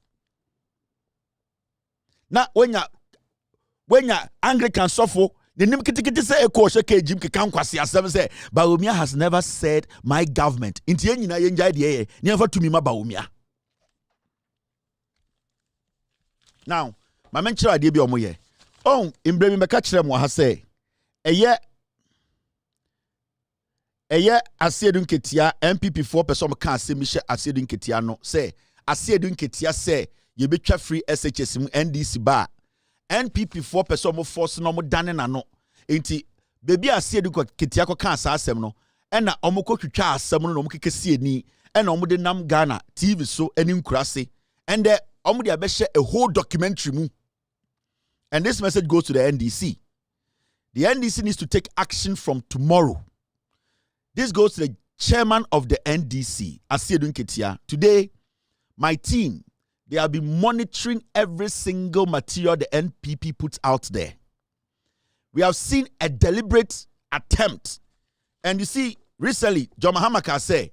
Na wenya Anglican sofo the nim kitikiti say eko sheke jim kekan kwase asem say Bawumia has never said my government. Inti enyina ye njai de never to me ma Bawumia. Now, my mention idea bi omo ye. Oh, imbremi meka kire mo ha say eye asiedu nketia MPP 4 person ka asem hye asiedu nketia no say asiedu nketia say ye betwa free SHS mu NDC ba NPP 4 person mo force no mo dane na no enti bebi asiedu nketia ko ka asa asem no ena omo kotwitwa asem no mo kekesi eni ena omo de nam Ghana TV so eni nkurase and omo de abehye a whole documentary mu. And this message goes to the NDC. The NDC needs to take action from tomorrow. This goes to the chairman of the NDC, Asiedu Nketia. Today, my team, they have been monitoring every single material the NPP puts out there. We have seen a deliberate attempt. And you see, recently, John Mahamaka said,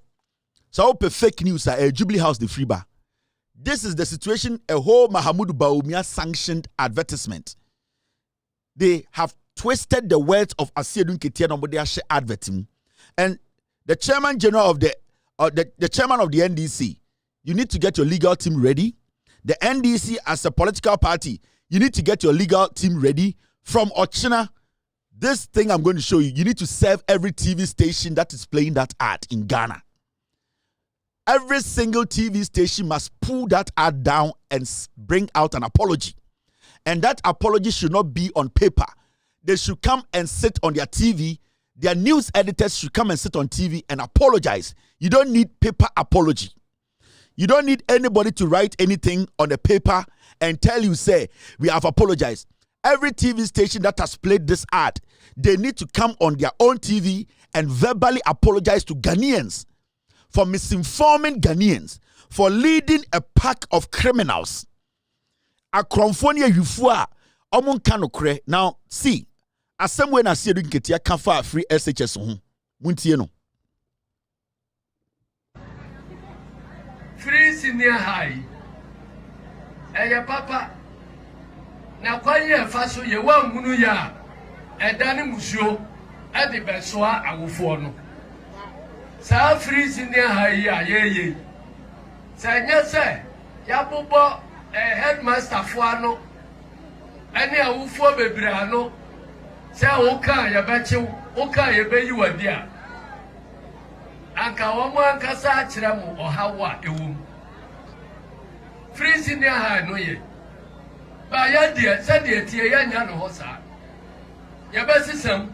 so fake news at Jubilee House, the free bar. This is the situation, a whole Mahamudu Bawumia sanctioned advertisement. They have twisted the words of Asiedu Nketia Nombodeashe advertising. And the chairman general of the chairman of the NDC, you need to get your legal team ready. The NDC as a political party, you need to get your legal team ready. From Ochina, this thing I'm going to show you, you need to serve every TV station that is playing that ad in Ghana. Every single TV station must pull that ad down and bring out an apology. And that apology should not be on paper. They should come and sit on their TV. their news editors should come and sit on TV and apologize. You don't need paper apology. You don't need anybody to write anything on the paper and tell you, say, we have apologized. Every TV station that has played this ad, they need to come on their own TV and verbally apologize to Ghanaians for misinforming Ghanaians, for leading a pack of criminals. Akromfonia yufua omon kanokre. Now, see, as some way na see you get your kafa free SHS muntie no. Free senior high. Eya papa. Na kwanye faso ye wa ngunu ya. Edani musio e de besoa awofo no. Sa free senior high ya ye. Sa nya se ya bobo headmaster fo ano. Ani awofo bebre ano. Se o kan ya bechiw, o kan ye beyi wadi a. Anka womo ankasa akire mu ohawa ewum. Free senior high no ye. Ba ya die se die tie ya nya no hosa. Ya besisam.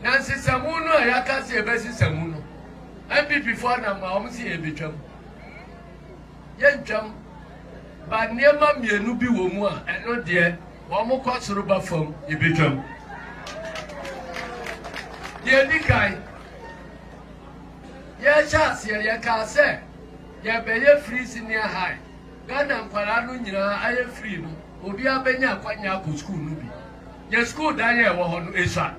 Na sisamu no ya ka se besisamu no. MPP for na ma om si e betwam. Ye ntwam. Ba niema mienu bi wo mu a eno de womo kwasoro ba fam e betwam. Ye dikai. Ye chance ye ka se ye be free senior high. Ghana nkwara no nyina aye free no. Obi abenya akwanya ko school no bi. Ye school dan ye wo ho no esua.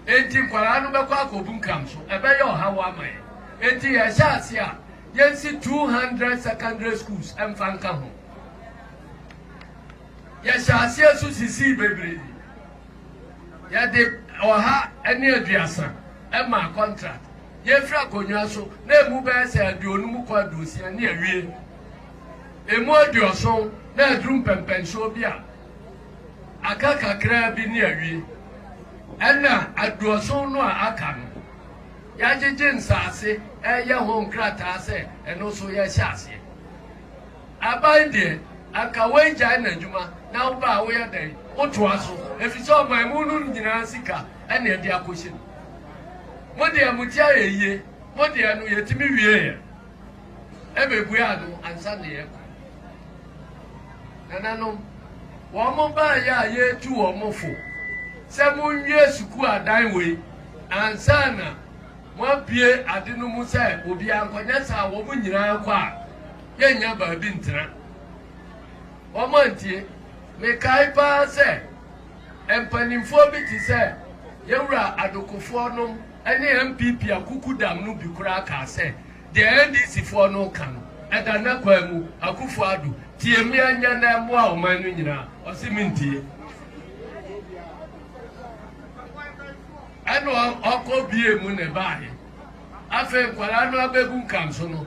Enti nkwara no be kwa akobun kam so. Ebe ye ohawa amaye. Enti ye chance a ye si 200 secondary schools emfanka ho. Ye chance su sisi bebre. Ye de oha ene aduasa ema contract. Ye fra konwa so na emu be se aduonu mu kwa dosia na awie. Emu aduoso na adrum pempenso bi a aka kakra bi na awie. Ena aduoso no a aka no. Ya jeje nsase eye ho nkrata se eno so ye hyase. Abande aka wenja na adwuma na wo ba wo ye dan. Oto aso efiso man mu no nyina sika ena e dia koshi. Modi amutia yeye, modi anu yetimi wiye. Ebebu anu ansa ne ye. Nanano, wo mo ba ya ye tu wo mo fo. Se mu nwie suku adan we, ansa na mo bie adenu mu se obi ankonya sa wo mu nyina kwa. Ye nya ba bi ntra. Wo mo ntie, me kai pa se empanimfo bi ti se yewura adokofo no any MPP akuku dam no bi kura ka se the NDC for no kan eda na kwa mu akufo adu tie me anya na mo a o man no nyina o se mintie eno oko bie mu ne baaye afa kwara no abegun kam so no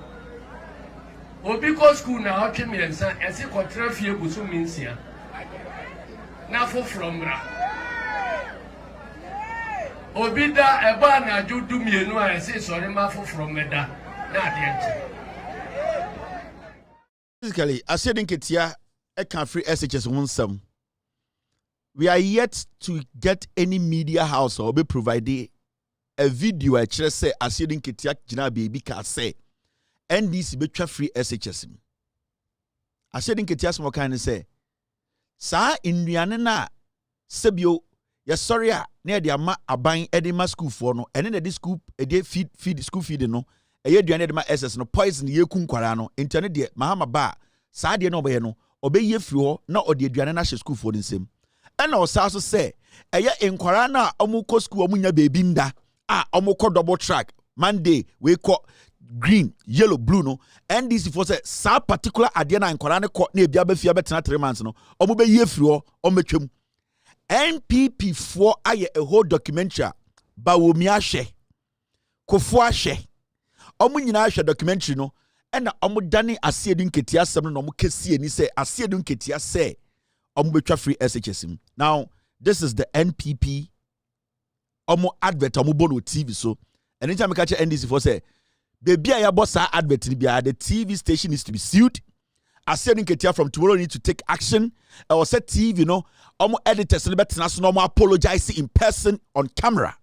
obi ko school na o tweme ensa ese ko trafie busu minsia na fo from bra Obida eba na judu mienu a ese sori ma foforo meda na ade nche. Basically, I said in Ketia, I can't free SHS one some. We are yet to get any media house or be provided a video. I just say, I said in Ketia, Jina baby can say, NDC be free SHS. I said in Ketia, some kind of say, Sa in Rianna, Sebio. Yes, sorry, near the ama aban edema school for no, and then the school a day feed school feeding no, a year during my SS no poison ye kunquarano, internet de Mahama ba, Sadia no bayano, obey ye few, not or the Diana school for the same. And I was also say, a year in Quarana, Omuko school, Munya babinda, Omoko double track, Monday, we call green, yellow, blue no, and this was a sa particular Adiana and Quarana court near Biabefia better 3 months no, Omube ye few, Omechum. NPP for aye a whole documentary Bawumia she Kofua she omu nyina hwe documentary no ena omu dane asiedun ketia asem no omu kesi ni say asiedun ketia say omu betwa free SHS. Now this is the NPP omu advert omu bono TV so anytime I catch NDC for say baby ya boss advert ni bia the TV station needs to be sued. I said in Ketia from tomorrow need to take action. I was said TV, you know, editors no apologize in person on camera.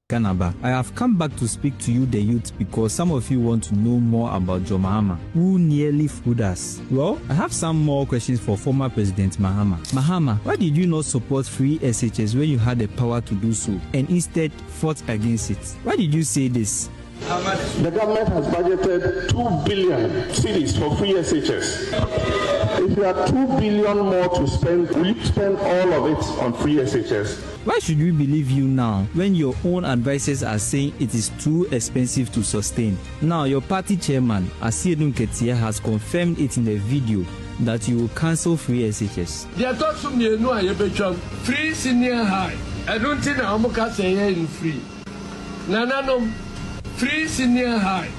Kanaba. I have come back to speak to you, the youth, because some of you want to know more about John Mahama, who nearly fooled us. Well, I have some more questions for former President Mahama. Mahama, why did you not support free SHS when you had the power to do so, and instead fought against it? Why did you say this? The government has budgeted 2 billion cedis for free SHS. If you have 2 billion more to spend, will you spend all of it on free SHS? Why should we believe you now when your own advisors are saying it is too expensive to sustain? Now, your party chairman, Asiedun Ketia, has confirmed it in a video that you will cancel free SHS. The adoption you know I free senior high. I don't think I'm going to say in free. Nananom free senior high.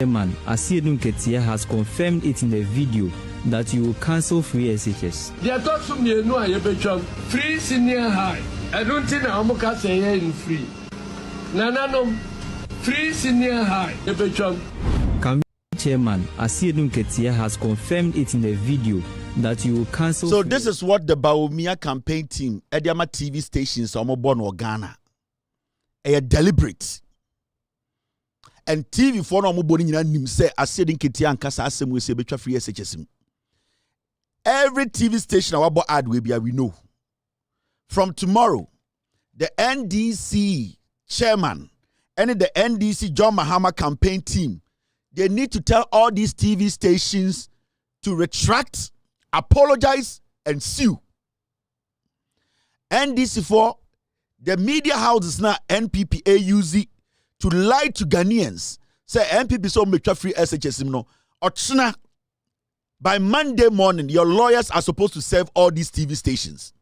Chairman, Asiedun Ketia, has confirmed it in a video that you will cancel free SHS. The adoption you know I free senior high. I don't think I'm going to say in free. Nananom free senior high. Chairman, Asiedun Ketia, has confirmed it in a video that you will cancel. So this is what the Bawumia campaign team, Ediama TV stations, Omoborn or Ghana, are deliberate. And TV for no Omoboni nim say Asiedun Ketia and Kasa Asem we say betwa free SHS. Every TV station our ad will be we know. From tomorrow, the NDC chairman and the NDC John Mahama campaign team, they need to tell all these TV stations to retract, apologize, and sue. NDC for the media houses now NPP AUZ to lie to Ghanaians. Say NPP so make free SHS no. Ochna, by Monday morning, your lawyers are supposed to serve all these TV stations.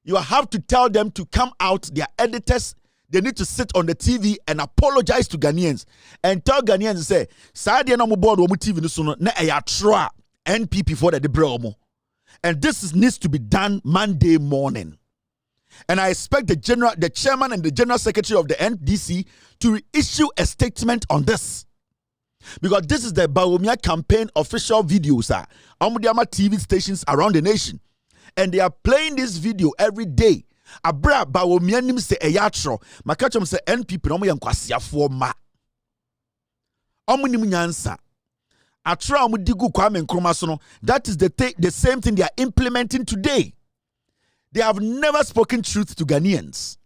You have to tell them to come out, their editors, they need to sit on the TV and apologize to Ghanaians and tell Ghanaians, say, Sadia no board omu TV no so na eya tra NPP for the debre. And this needs to be done Monday morning. And I expect the chairman and the general secretary of the NDC to issue a statement on this. Because this is the Bawumia campaign official videos on TV stations around the nation. And they are playing this video every day. Abra Bawumia nim se eyatro. Makachom se NPP no mo yankwasiafo ma. Omo nim nyansa. Atra omo digu Kwame Nkrumah so no. That is the same thing they are implementing today. They have never spoken truth to Ghanaians.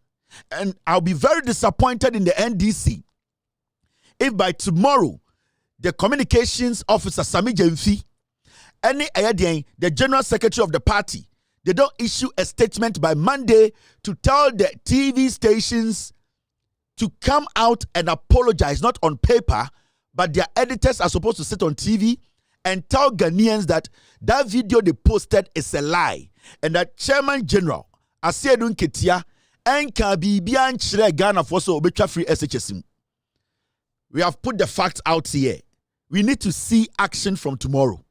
And I'll be very disappointed in the NDC if by tomorrow the communications officer Sami Jemfi, the general secretary of the party, they don't issue a statement by Monday to tell the TV stations to come out and apologize, not on paper, but their editors are supposed to sit on TV and tell Ghanaians that that video they posted is a lie. And that Chairman General, Asiedun Ketia, and Kabibian Chire Ghana for so obetwa free SHS. We have put the facts out here. We need to see action from tomorrow.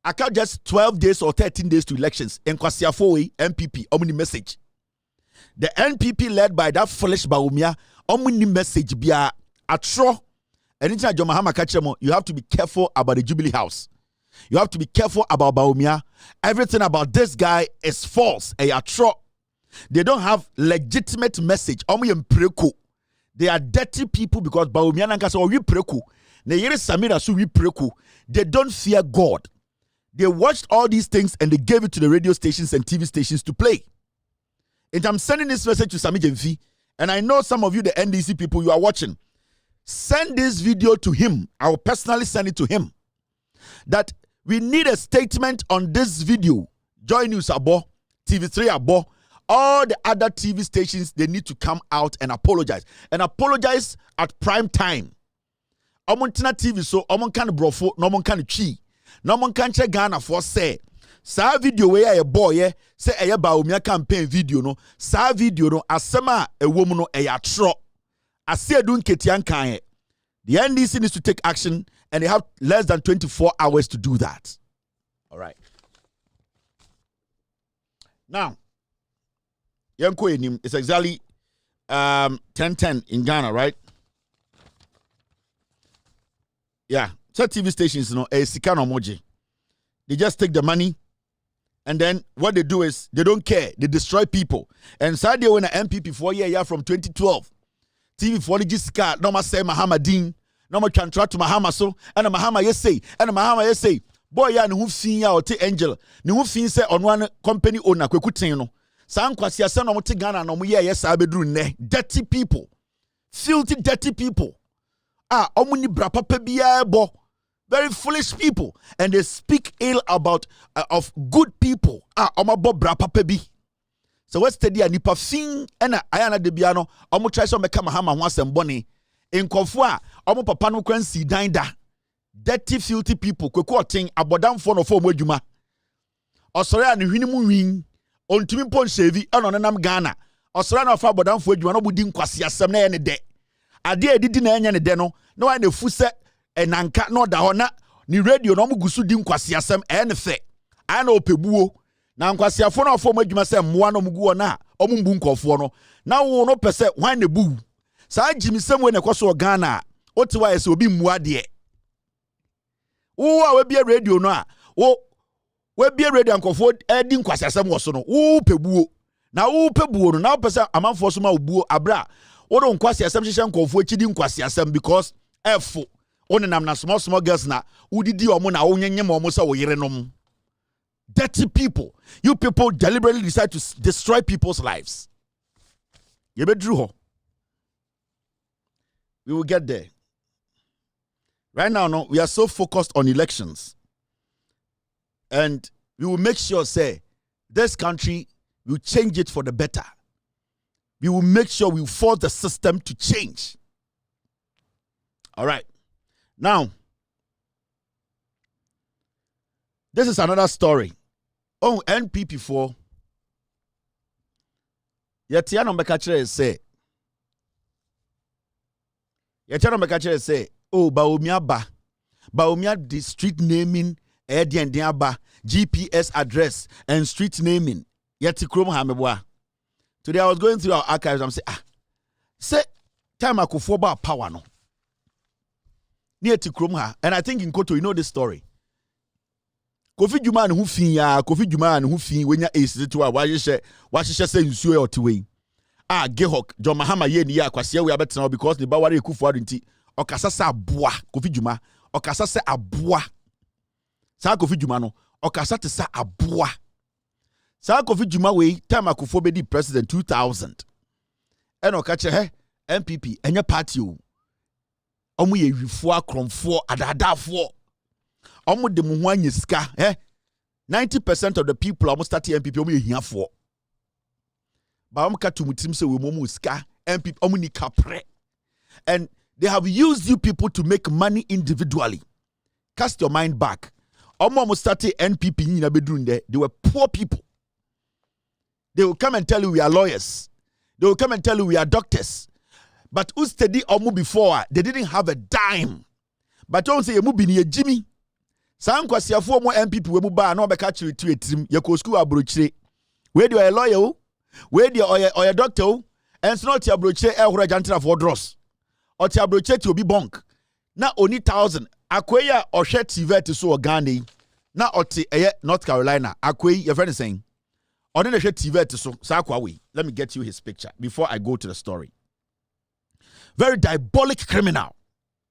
I can't just 12 days or 13 days to elections. Nkwasiafo MPP, omni message. The NPP led by that foolish Bawumia, omni message biya atro. Anytime John Mahama kachemo, you have to be careful about the Jubilee House. You have to be careful about Bawumia. Everything about this guy is false. Atro. They don't have legitimate message. They are dirty people because Bawumia nankasa we preku. They don't fear God. They watched all these things and they gave it to the radio stations and TV stations to play. And I'm sending this message to Sami Jemfi, and I know some of you, the NDC people, you are watching. Send this video to him. I will personally send it to him. That we need a statement on this video. Joy News Abo, TV3 Abo, all the other TV stations, they need to come out and apologize. And apologize at prime time. Omontina TV so omon kan brofo no mon kan twi no mon kan che Ghana for say sa video we a boy say eye Bawumia campaign video no sa video no asema ewom no e atro Asiedun Ketia kan. The NDC needs to take action and they have less than 24 hours to do that. All right. Now Yanko enim, it's exactly 10:10 in Ghana, right? Yeah, so TV stations, you know, a sikano moji. They just take the money And then what they do is they don't care. They destroy people. And Saturday when an MPP 4 year from 2012, TV 4 Jiska, no ma say Mahamadin, no ma transfer to Mahama so, and a Mahama yes say, and a Mahama yes say, boy ya ni who fin ya or te angel, ni who fin say on one company owner kwekuteno. San kwasi asa no te Ghana no mu ye yes abedru ne. Dirty people. Filthy dirty people. Omuni brapa pe biya bo. Very foolish people, and they speak ill about of good people. Omabo brapa pe bi. So what's the deal? Nipa fin ena ayana de biano. Omo try so meka mahama ho asemboni. Nkofo a omo papa no kwansi dan da. Dirty filthy people. Kweko otin abodamfo no fo mo adwuma. Osore a ne hwini mu win. Ontumi pon shevi eno nenam Ghana. Osore na ofa abodamfo adwuma no budi nkwase asem na ye ne de. Ade edidi na enya ne de no. Na wa na fu se enanka no da ho na ni radio no mugusu di nkwase asem ne fe. Ana opebuo. Na nkwasiafo na ofo madwuma se mmoa no mugu na omumbu nkofo no. Na wo no pese wan ne bu. Saa jimisem we ne kwaso Ghana. Otiwa ese obi mmua de. Wo a we bia radio no a we bia radio nkofo di nkwase asem wo so no. Wo pebuo. Na wo pebuo no na pese amanfo so ma obuo abra. Wo do nkwase asem hihye nkofo chidi nkwase asem because efo onenam na small girls na udidi omo na onyenye ma omo sa wo yerenom. Dirty people. You people deliberately decide to destroy people's lives. Yebedru ho. We will get there. Right now, no, we are so focused on elections. And we will make sure, say, this country will change it for the better. We will make sure we force the system to change. All right. Now, this is another story. Oh, NPP4. Yetiano Mekachere say. Oh, Bawumia ba. Bawumia the street naming, ba, GPS address, and street naming. Yeti Krom Hamebwa. Today I was going through our archives. I'm saying, say, time I could about power no. Near to Kromha, and I think in Koto, you know this story. Kofi Juma and Hufi ya Kofi Juma and Hufi when you is to a why you say you sue or to way. Gehok, John Mahama ye ni ya kwasia we better now because the Bawari Kufu nti okasa sa aboa Kofi Juma okasa se aboa. Sa Kofi Juma no okasa te sa aboa. Sa Kofi Juma we time akufo be di president 2000. And okache he MPP enye party o. Omo ye wifo akromfo adadafo. Omo de mu ho anyiska 90% of the people almost start MPP omo ye hiafo. Ba omo ka tumutim se we mo ska MPP omo ni kapre. And they have used you people to make money individually. Cast your mind back. Omo start NPP nyina bedrun there. They were poor people. They will come and tell you we are lawyers. They will come and tell you we are doctors. But who studied omu before? They didn't have a dime. But don't say you be near Jimmy. Some kwasiafo mo MPP we mu ba na obeka chiri tu etrim ye ko school abrochire. We dey a lawyer, we dey or a doctor, and so not abrochire e horo jantra for dross. Or ti abrochire ti obi bonk. Na oni 1000. Akweya or hwe TV to so Ghana. Na oti North Carolina. Akweyi your friend is saying. Oni na hwe TV to so sakwa we. Let me get you his picture before I go to the story. Very diabolic criminal.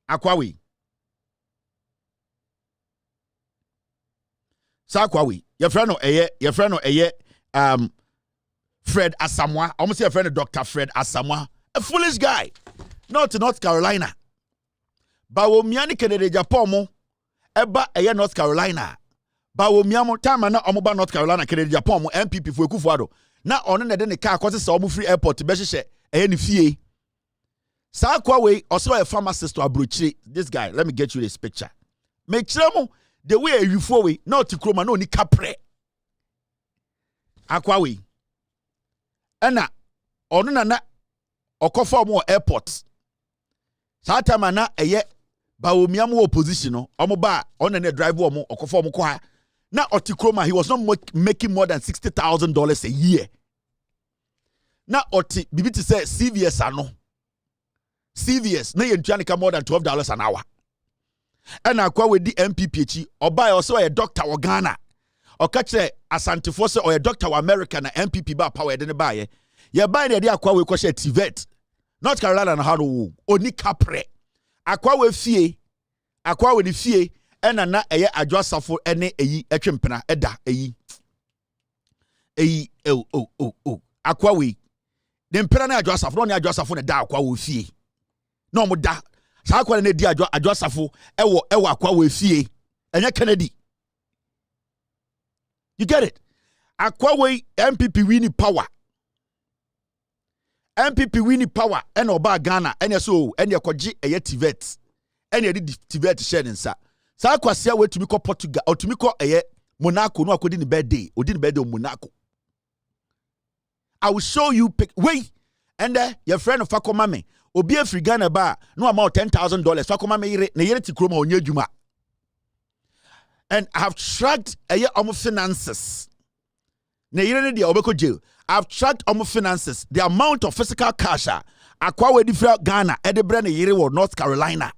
Akwawi. Sakwawi. Your friend Fred Asamoah. Almost your friend Dr. Fred Asamoah. A foolish guy. Not to North Carolina. Bawumia ni Kennedy Japomo. Eba North Carolina. Bawumia mo time na omoba North Carolina Kennedy Japomo MPP for Kufuado. Na ono na de ne car kwase sa omo free airport be hye ni fie. Sakwawe also a pharmacist to abrochire. This guy, let me get you this picture. Make sure the way you for we not to chroma no ni capre. Akwawe. Ena ono na okofa mo airport. Sa time na Bawumia mo opposition no. Omo ba on na drive mo okofa mo kwa. Na otikroma he was not making more than $60,000 a year. Na oti bibiti say CVS ano. CVS na yentuanika more than $12 an hour. And akwa we di MPP chi oba also a doctor or Ghana. Okache Asante Force or a doctor American MPP ba power de ne baye. Ye buy the idea Akwa we kwahye TVET. North Carolina na hano oni kapre. Akwa we fie. Akwa we ni fie ena na eye adwasafo ene eyi etwempena eda eyi. Eyi Akwa we. The mpena na adwasafo no ne adwasafo ne da akwa we fie. No mo da. Sa akwa ne di adwasafo ewo akwa we fie. Enye Kennedy. You get it? Akwawe MPP win power. MPP win power. And oba Ghana. And so and ya kwaji eye TVET. And ya di TVET share nsa. Sa akwasia we to me ko Portugal or to me ko eye Monaco no akodi ni birthday. Odi ni birthday Monaco. I will show you wait. And your friend of Fako Mame. Obi Afri Ghana ba no amount $10,000. Fako Mame yire ne yire ti kroma onye djuma. And I have tracked finances. I've tracked finances. The amount of physical cash Akwa different Ghana, Edinburgh, North Carolina.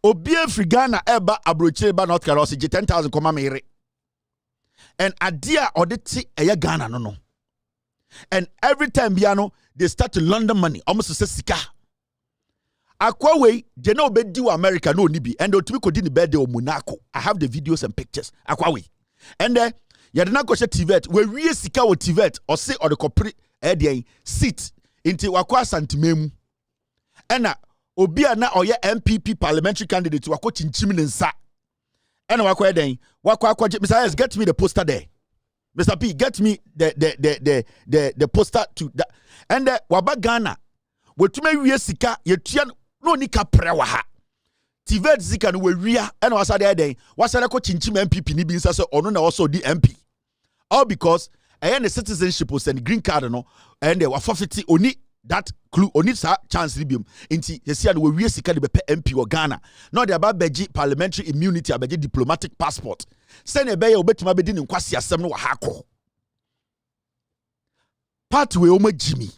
Obie free Ghana eba abroche ba North Carolina 10,000 koma mere. And adia oditi Ghana no. And every time biano they start to launder money. Almost to say sika. Akwawe, they know do America no nibi, and to be continue birthday of Monaco. I have the videos and pictures. Akwawe, and then you did not go to TVET. We really sika with TVET or say or the corporate sit into Wakwa Santimemu. And Obia na or MPP parliamentary candidate to Wako Chinchiminsa. And Wakwa then Wakwa Mr. S, get me the poster there. Mr. P, get me the poster to that. And Waba Ghana. We to me sika yetuan no nika prewa ha. TVET zika no we ria and wasa there den. Wasa ko chinchim MPP ni bi nsa so ono na also di MP. All because the citizenship was and green card no and they were forfeit oni that clue oni sa chance libium. Inti yesia no we ria sika de be MP or Ghana. No they about beji parliamentary immunity abeji diplomatic passport. Send be obetima be di nkwasi asem no wa hako. Part we omo Jimmy.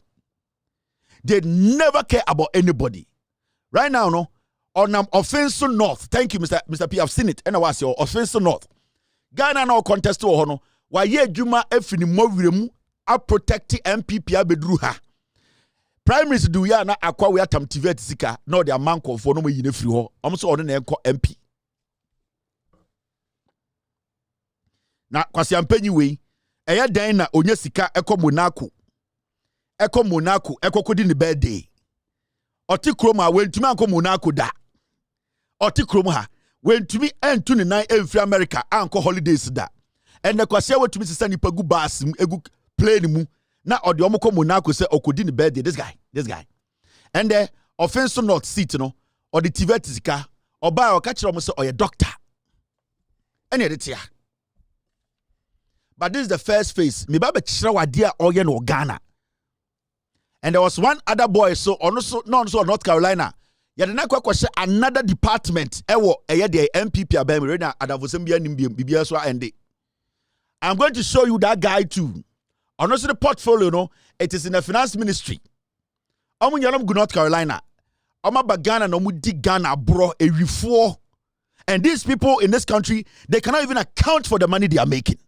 They never care about anybody. Right now, no, on offensive north. Thank you, Mr. P. I've seen it. And I was your offensive north. Ghana no contest to hono. Why ye juma efini mo a protecting MPP abedruha. Prime Minister do ya na akwa we atam TVET zika no their manko for no me yine free ho. Almost on na enko MP. Na kwasi ampanyi we. Eya dan na onye sika eko Monaco. Eko Monaco, eko kodi ni birthday. Oti kroma wentumi anko Monaco da. Oti kroma ha wentumi entu ni nan emfri America anko holidays da. Ene kwase wetumi sisa nipa gu bus egu plane mu na odi omko Monaco se okodi ni birthday this guy. And the offense not seat no or the TVET zika oba o ka kire omo se oye doctor. Ene de tia. But this is the first phase. Me ba be kire wade a oye no Ghana. And there was one other boy, so also North Carolina. You had not another department. The MPP I'm going to show you that guy too. Also the portfolio, no, it is in the finance ministry. North Carolina. Ghana no dig Ghana bro a reform. And these people in this country, they cannot even account for the money they are making.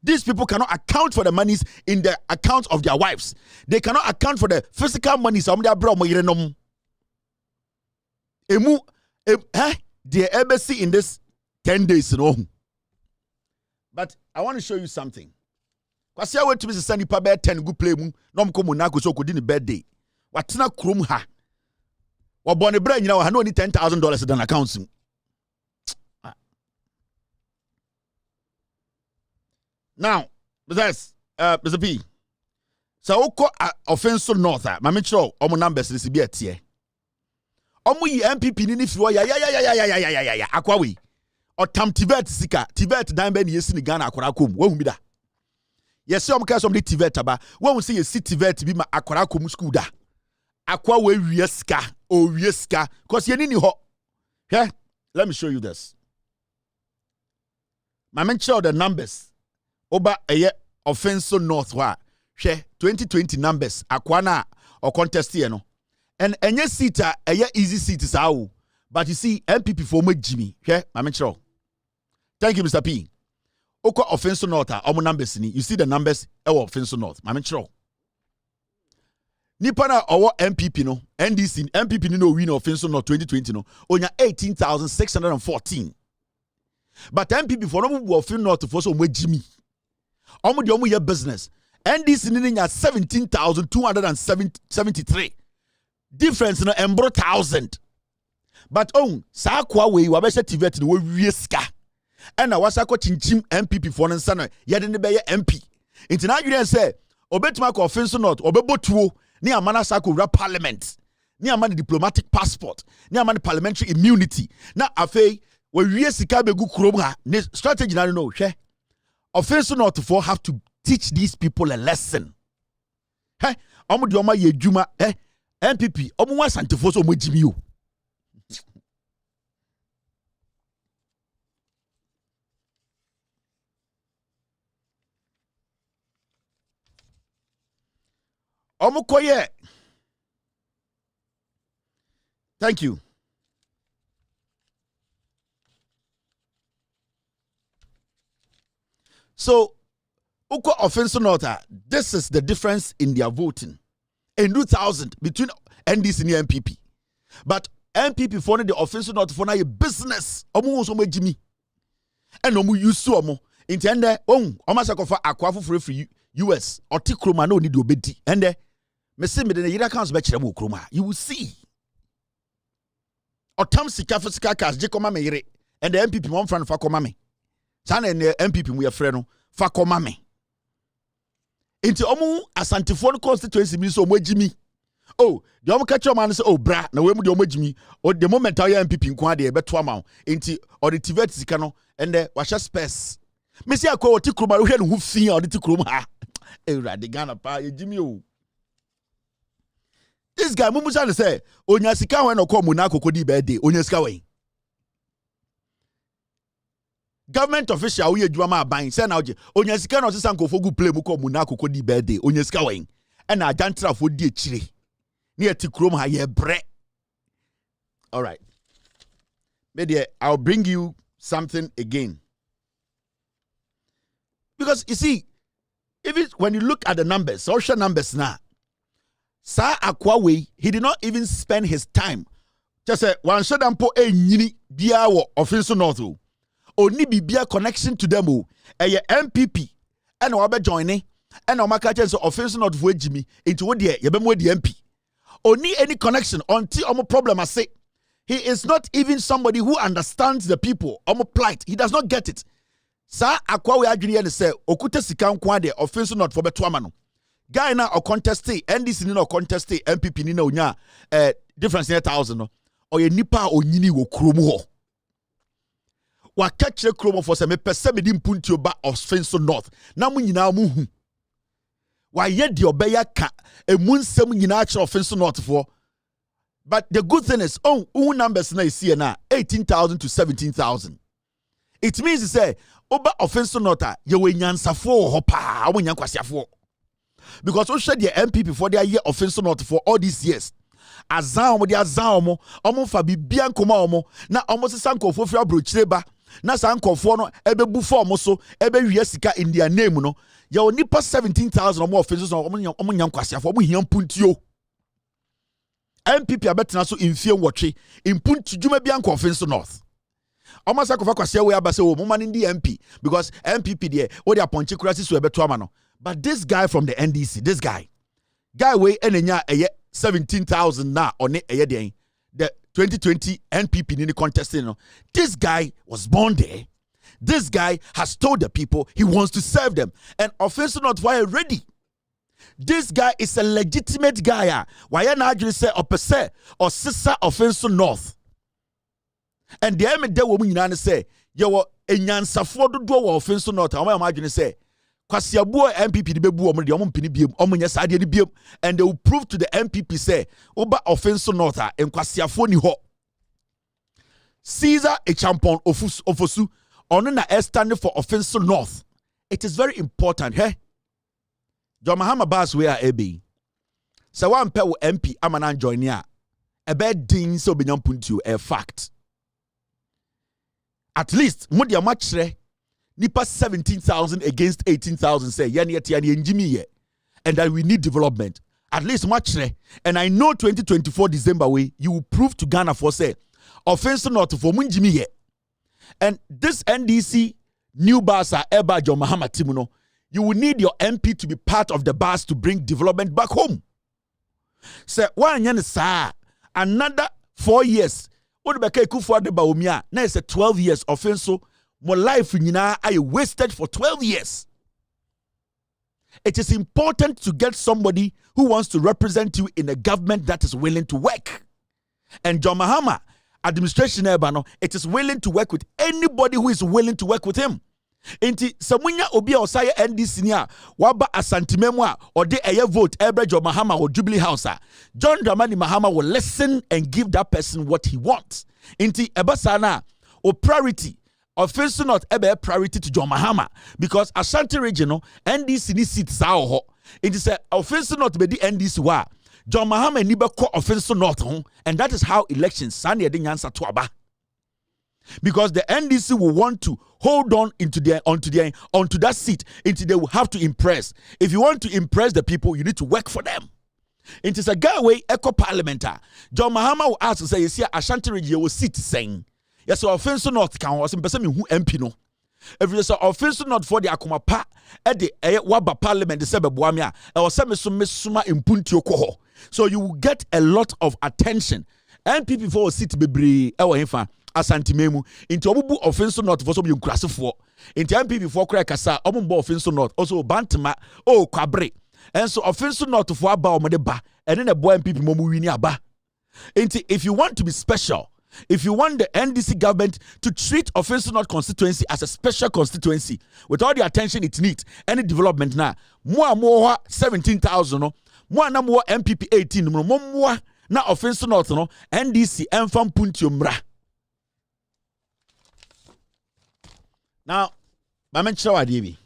These people cannot account for the monies in the accounts of their wives. They cannot account for the physical monies of their brother. The embassy in this 10 days. But I want to show you something. Because I went to Mr. Sandy Pabe 10 good play mu. No mo Monaco so could birthday. What's na krum ha? Wa born a brain, I know only $10,000 than accounts. Now, besides, Mr. P. So, oko offensive north, mami cho, omo numbers is be at ye. Omo yi MPP ni fiwa ya, akwawi. O tam TVET sika, TVET dan ben yesi ni Ghana akwara kom, wo humida. Yesi omo ka so mde TVET aba, wo hu se yesi TVET bi ma akwara kom school da. Akwa we wieska, o wieska, cause ye ni ho. Yeah, let me show you this. Mami cho the numbers. Oba eye offensive north wa hwe 2020 numbers akwana or contest here no and enye seat eye easy seat sao but you see MPP for me Jimmy hwe mame chiro. Thank you Mr. P. Oko offense north omo numbers ni. You see the numbers offense north. Mame chro. Nipa na owo MPP no, NDC, MPP no win offense north 2020 no. Onya 18,614. But MPP for no bu offense north for so Jimmy. Omo de omo ye business. NDC ni nya 17,273. Difference no embro 1,000. But sa kwa we wabesha TVET no we ska. And wasa ko chinchim MPP for nsa no ye de ne be MP. Nti na adwene say obetima ko offense not obebotuo ni amana sako ra parliament. Ni amana diplomatic passport. Ni amana parliamentary immunity. Na afei we wie sika begu krom ha. Ne strategy na no hwe. Offense not for have to teach these people a lesson. Hey, omo de oma ye djuma MPP omo wa santefo so omo jimi o. Omo koye. Thank you. So Uko offense nota, this is the difference in their voting. In 2000 between NDC and MPP. But MPP for the offense nota for na business. Omo so Jimmy. And omo use omo. Intende omo sakofa akwa free US or tikroma no need obedi. And me say me the yira counts be kire mo kroma. You will see. Otam sika for sika kas je koma me yire. And the MPP one friend fa koma me. San and the MPP we friend no fa koma me. Inti omu asantifo constituency mi so omojimi. Oh, the omu catch your man say, oh bra, na we mu the omojimi. Or the moment I MPP nkwa de beto ama. Inti or the TVET sika no and the washa space. Me say akwa oti kroma wo hwe no hu fi or the kroma ha. Ewra de Ghana pa ejimi o. This guy mumu say onya sika when no come na akokodi birthday. Onya sika when. Government official we adwuma aban say na oje onyasika no sesa nkofo play mu ko mu na akokodi birthday onyasika wen e na ajantra fo di akire na yeti krom ha ye bre. All right, maybe I'll bring you something again, because you see, even when you look at the numbers, social numbers now, Sir Akwawe, he did not even spend his time just say one shadam po nyini bia wo offense north. Oni bibia connection to them MPP and wabe joining and omaka chance offense not for Jimmy into what ye be mo the MP. Oni any connection until omo problem I say he is not even somebody who understands the people omo plight. He does not get it. Sa akwa we adwene ye say okuta sika nkwa de offense not for beto ama no. Guy na o contest NDC ni no contest MPP ni na onya difference 1,000 no. Oye nipa onyini wo kromu ho. Wakachire kromo for se me pese me di mpunti oba offense north na mu nyina mu hu wa ye di obeya ka emu nsem nyina achire offense north for. But the good thing is numbers na isi na 18,000 to 17,000. It means to say oba offense north ye we nyansafo ho pa omo nyankwasiafo, because we share the MPP for their year offense north for all these years. Azan omo fa bibia nkoma omo na omo sesa nkofo fia brochireba na sa nkofo no ebebu form so ebe wie sika in their name no ya onipa 17,000 omo offenses omo nyankwasiafo omo hiam puntio. MPP abetena so infie nwotwe impuntu djuma bia nkofenso north. Omo sa kofa kwase we abase wo moma ndi MP, because MPP there o dia ponche kurasi so ebeto ama no. But this guy from the NDC, this guy we enenya 17,000 na on the 2020 NPP in the contest. This guy was born there. This guy has told the people he wants to serve them. And offense not why ready. This guy is a legitimate guy. Why not actually say or per se or sister offense north? And the MD woman say, you a nyansafo do offense north. I imagine say. Kwasiabuo MPP di bebu omo de omo mpini biem omo nya saade ni biem, and they will prove to the MPP say oba offense north en kwasiafo ni ho. Caesar a champion ofosu ono na stand for offense north. It is very important, hey. John Mahama Bas we are AB. So one pe wo MP amana join ya. Ebe din so benyam puntu a fact. At least mo dia ma kire nipa 17,000 against 18,000 say and that we need development. At least much. And I know 2024 December way you will prove to Ghana for say offense not for munjimi. And this NDC new basa Eba John Mahama Timuno, you will need your MP to be part of the bus to bring development back home. Say one yen sa another 4 years. What the Kufu de Bawumia? Now it's a 12 years offense. So my life I wasted for 12 years. It is important to get somebody who wants to represent you in a government that is willing to work. And John Mahama administration it is willing to work with anybody who is willing to work with him. Inti samunya obi osaya NDC nia waba asantimemwa or de eye vote Ebra John Mahama or Jubilee House. John Dramani Mahama will listen and give that person what he wants. Inti ebasana or priority offense not ebe priority to John Mahama because Ashanti regional NDC ni seat sao. It is a offense not be the NDC wa John Mahama ni be ko offense not and that is how elections sani edi nyansa to aba. Because the NDC will want to hold on onto that seat until they will have to impress. If you want to impress the people, you need to work for them. It is a guy way eco parliamentar. John Mahama will ask to say, you see, Ashanti region will sit saying, yes, so offense not can was in person who MP no. If you say offense not for the akuma pa at the waba parliament the sebe Bawumia, I was some suma impuntio koho. So you will get a lot of attention. MP before sit bebre ewa infa. Asante memu into obubu offense not for some you for into MP before cry kasa obubu offense not also bantama kwabre and so offense not for aba omede ba and then a boy MP momu wini aba into if you want to be special, if you want the NDC government to treat offense not constituency as a special constituency with all the attention it needs, any development now more 17,000 no more na more MPP 18 no more na offense not no NDC enfam puntio mra. Now, Maman Chawa Devi.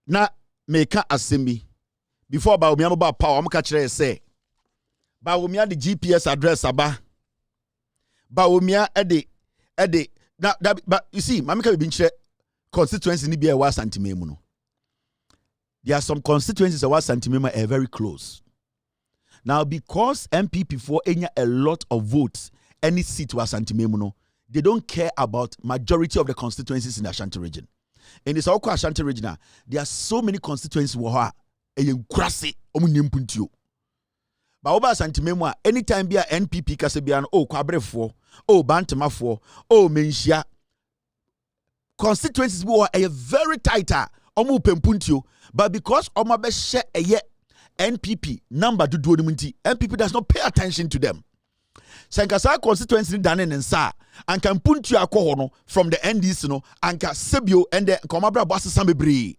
Na meka assembly before Bawumia ba power am catch say Bawumia the GPS address aba Bawumia ede na but you see mameka be nche constituency ni bia wa santimemu no. There are some constituencies that wa santimemu are very close. Now, because MPP for a lot of votes, any seat was Ashanti, they don't care about majority of the constituencies in the Ashanti region. In this Oko Ashanti region, there are so many constituencies who are a grassy omunimpuntio. But over Ashanti Memwa, anytime be a NPP Kasebian, Kwabre for, Bantama for, Menshia, constituencies who are a very tighter, Pempuntio, but because Omabe share a year. NPP number to do NPP does not pay attention to them. Sankasa constituency done and sa and can put you a corner from the NDC no and can sebio and the Komabra Bassa Sambebre.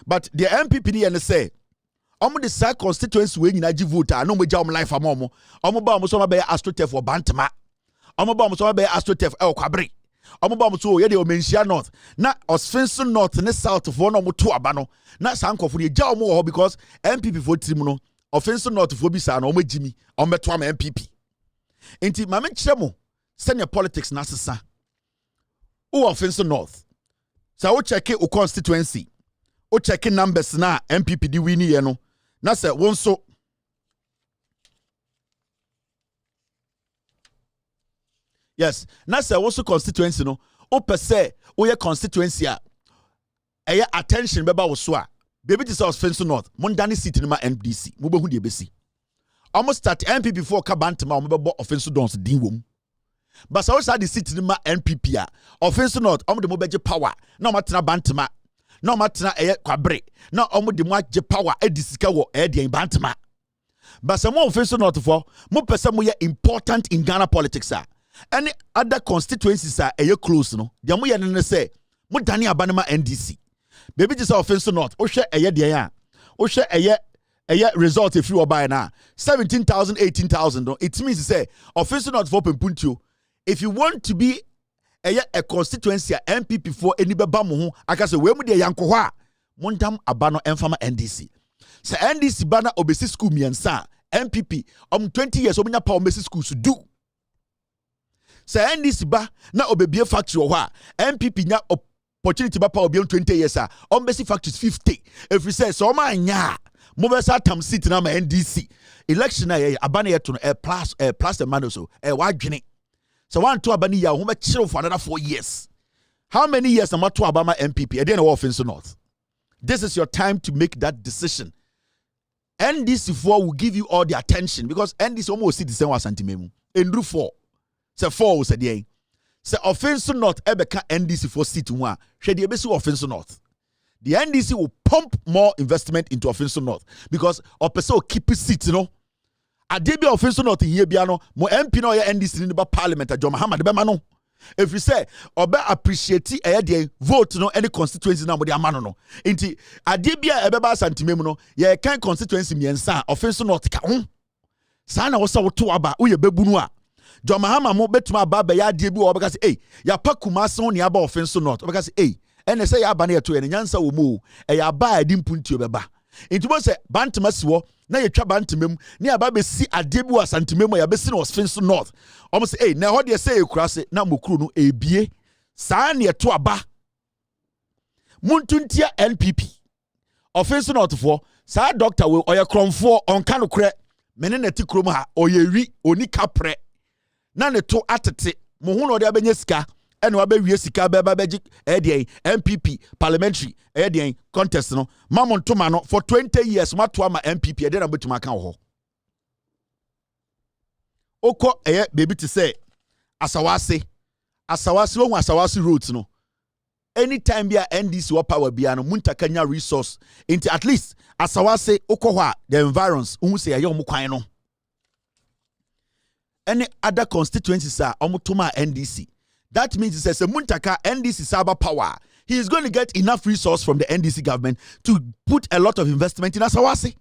But the MPP and say the sa constituency when you vote no me jam life amomo. Omoba musoma be astrotef or bantama. Omoba musoma be astrotef el Kwabre. Omoba muso ye de Menshia North. Na Osfenson North ne South for no mutu abano. Na sanko for the jaw because MPP for Trimono. Offense North for bisa no me Jimmy. Ometwa MPP. Inti mame chemo. Send your politics na sasa. O Offense North. So o check o constituency. O check numbers na MPP di wini ye no. Na se won so. Yes, na say also constituency no. O per se, o ye constituency a attention beba wo so a. Baby this was Offense North. Mondani seat in my NDC. Mo be hu de besi. Almost start MPP before kabantama mo be Offense Dons din wom. But so the seat in my NPP a. Offense North, omo de mo beje power. Na mo tena bantama. Na mo tena Kwabre. Na omo de mo age power edisika wo de bantama. But some Offense North for mo person mo ye important in Ghana politics a. Any other constituencies are close no. The mo ye say mo dani abanema NDC. Baby this Offense North. O share de ya. O share result if you are buying now 17,000 18,000 no. It means to say Offense North for Pempuntio. If you want to be a constituency MPP for any beba mo ho aka say we mu de yanko ho a montam abano emfama NDC. Say NDC bana obesi school miensa MPP 20 years omunya pa obesi school to do. Say NDC ba na obebie factory ho a MPP nya opportunity ba pa obi 20 years a ombesi factories 50 if you say so ma nya mo be sa tam seat na ma NDC election na ye abana ye to plus the man so wadwene so one to abani ya ho be kire for another 4 years. How many years am I to Obama MPP? I didn't offense or not. This is your time to make that decision. NDC4 will give you all the attention because NDC almost see the same as Antimemu. Endru 4. Say 4 was a day. Say offense or not, Ebeka NDC4 seat one. Should the best offense or not? The NDC will pump more investment into offense or not because Opeso keep it seat, you know. A debut offense or not in here, Biano, more MP no NDC in the parliament at John Muhammad Bemano. If you say obe appreciate the vote no any constituency na mo de amano no nti ade bia ebeba santimem no ye kan constituency miensa offense not ka ho sa na wo se wo to aba wo ye bebunu a John Mahama mo betuma aba be ya ade bi wo be ka say eh ya pakuma so ne aba offense not wo be ka say eh ene say ya aba na ye to ye nyansa wo mu e ya aba adi mpunti obeba nti bo se bantama si wo na ye twa bantemem ne aba be si ade bi wa santimem ya be si no offense not almost say na ho de say ekura se na mokuru no ebie saa ne to aba muntuntia NPP offense not for saa doctor we oye kromfo onka no kre mene na ti krom ha oye wi oni kapre na ne to atete mo hu no de abenya sika ene wa be wie sika be ba beji MPP parliamentary contest no mamon toma no for 20 years mato ama MPP e de na betuma kan ho oko baby to say asawase wo asawase roads no anytime bia NDC wa power bia no muntakanya resource into at least asawase oko ho a the environs hu say aye omo kwan no any other constituencies are omotoma NDC. That means it says a muntaka NDC cyber power. He is going to get enough resource from the NDC government to put a lot of investment in asawase.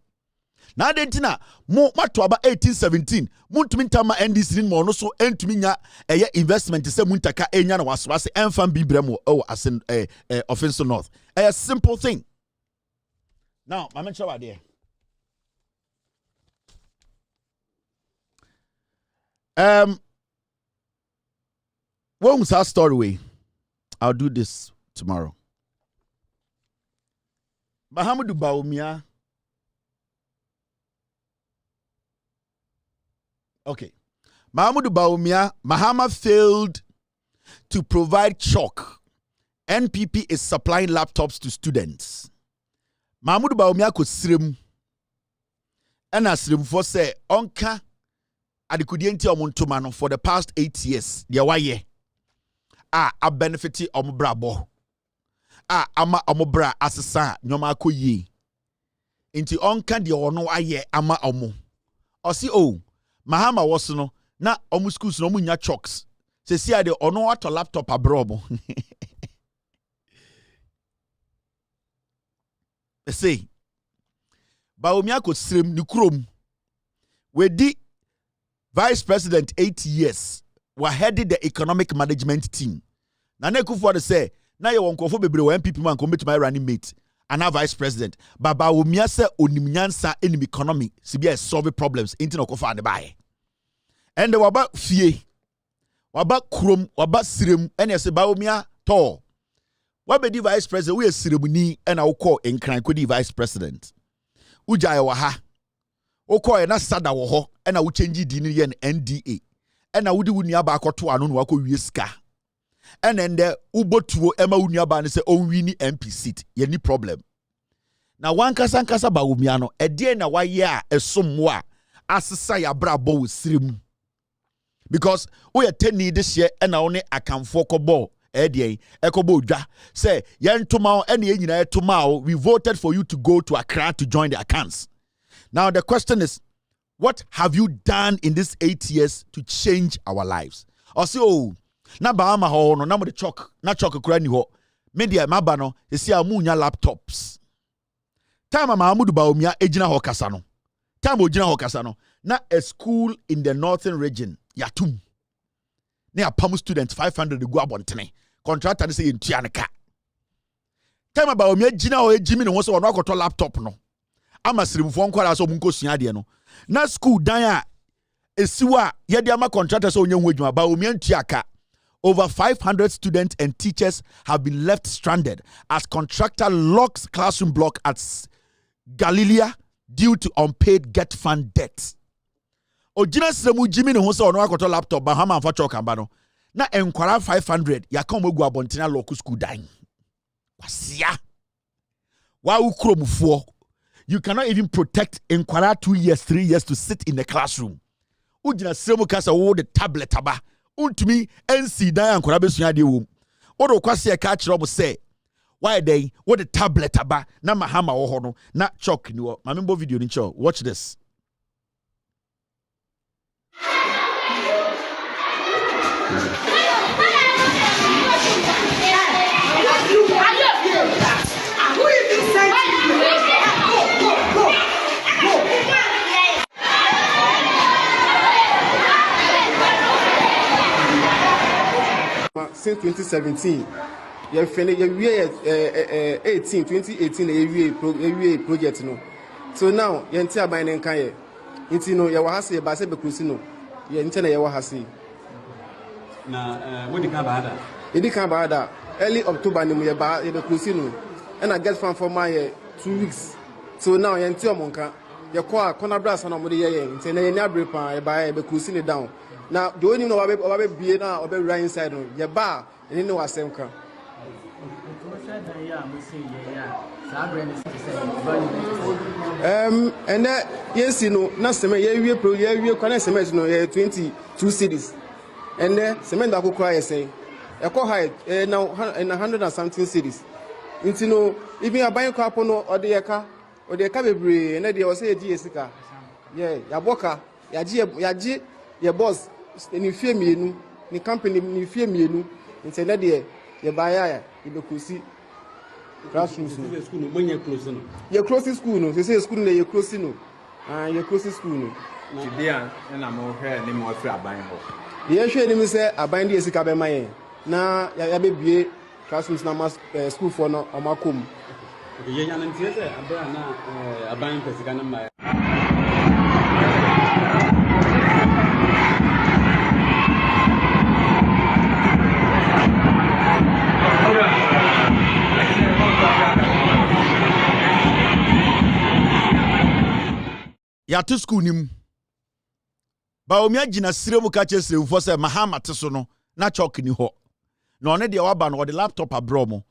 Now dentina mo mato aba 1817 muntumi ntama NDC ni mo no so entumi nya investment se muntaka enya na waswase enfam bibremo asen offense north. A simple thing. Now, my mention about there. What was our story? I'll do this tomorrow. Mahamudu Bawumia. Okay. Mahamudu Bawumia, Mahama failed to provide chalk. NPP is supplying laptops to students. Mahamudu Bawumia could srim. And as srim for say, onka adikudienti omontomano for the past 8 years. Dia waye. A benefit omobrabo. Ama omobra asesa nyoma akoyi. Inti onka dia ono aye ama omo. Osi Mahama was no na omu schools no munya chalks. Se si ade ono ato laptop abrobo. Say Bawumia ko srem ni krom. We di vice president 8 years. We headed the economic management team. Na Kufuor say na ye wonkofo bebre wo MPP man ko metima running mate and vice president. Baba Bawumia say onimnyansa enim economy sibia solve problems inti no kofa ade bae. And waba fie waba krom waba sirem ene say Bawumia to wabedi vice president we siremuni ena wo call enkran kodi vice president. Uja ye wa ha. Wo call na sada wo ho ena wo change di ni ye NDA. Ena wudi wunia ba akoto ano no wako wie sika. Ena ende ubotuo ema wunia ba ne se onwi ni MP seat. Ye ni problem. Na wankasa nkasa Bawumia no ede na waye a esommo a asesa ya brabo wo sirem. Because we are 10 this year and only akamfo kobo ekobo dwa say yentoma ene nyina etoma we voted for you to go to Accra to join the accounts. Now the question is, what have you done in these 8 years to change our lives? Or say na ba ama ho no na mo de chalk na chalk kura ni ho media maba no esi amunya laptops. Time Mahamudu Bawumia ejina ho kasa no. Time ojina ho kasa no na a school in the northern region yatum. Ne apam students 500 go abontene. Contractor say entua ne ka. Time Bawumia jina ho ejimi ne ho so ono akoto laptop no. Ama sirimfo nkwara so munko sua de no. Na school dan a esiwa yediama contractors onye nwedwuma Bawumia ntiaka. Over 500 students and teachers have been left stranded as contractor locks classroom block at Galilea due to unpaid get fund debts. Ojina semu Jimmy no so ono akoto laptop Bahama fa choka no. Na enkwara 500 yakam egu abontina local school dying. Wasia. Wa ukromufuo. You cannot even protect enkwara 2 years, 3 years to sit in the classroom. Ojina semu kasa wo the tablet aba. Untumi NC dan enkwara besua de wo. Odo kwase e ka kire omo say why they what the tablet aba na mahama wo ho no na chalk ni wo. Ma membo video ni cho. Watch this. Since 2017, you finished 2018 project no. So now you enter by name kanye. Inti no you have say ba say be cruise no. You enter na you have say. Na what the can bada? It can bada. Early October ni you ba you be cruise no. And I get fan for my 2 weeks. So now you enter monka. You call corner brass na mo de ye. Inti na you nya break pan you ba you be cruise down. Now, the only know about be now or be right inside on your bar and you know what same can. And that yes, you know, not cement, you connect cement, no, 22 cities. And then cement that could cry say, a call high now in 100 and something cities. You know, if you are buying car or the car or the cabby, and then they will say, Jessica, yeah, Yaboka, Yaji, your boss. Ni fie mienu ni company ni fie mienu nti na de ye baaya ye be kosi classrooms no school no manya close no ye close school no say school no ye close no ye close school no today na mo hwe ni mo afri aban ho ye hwe ni mi say aban de esika be maye na ya be bie classrooms na school for no omakom ye nya ntie say aban na aban pesika na ma ya to school nim Bawumia gina siremu ka chesiremu fo se mahama teso no na chalk ni ho na one de waba no the laptop abro mo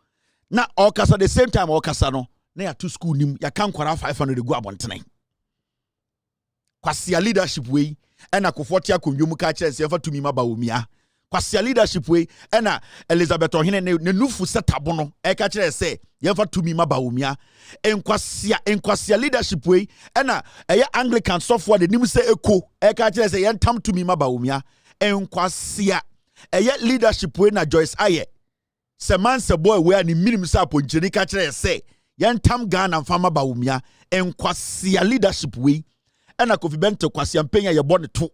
na okasa the same time okasa no na ya to school nim ya kan kwara 500 gu abontene kwasia leadership we ena kofotia konwum ka chese fa tumi ma Bawumia kwasia leadership we ena Elizabeth Ohene ne nufu setabo no e ka kire se ye fa tumi ma Bawumia enkwassia leadership we ena eye Anglican software de nim se eko e ka kire se ye ntam tumi ma Bawumia enkwassia eye leadership we na Joyce Aye se man se boy we ani minim se aponchiri ka kire se ye ntam Ghana mfa ma Bawumia enkwassia leadership we ena Kofi Bento kwassia mpenya ye bone to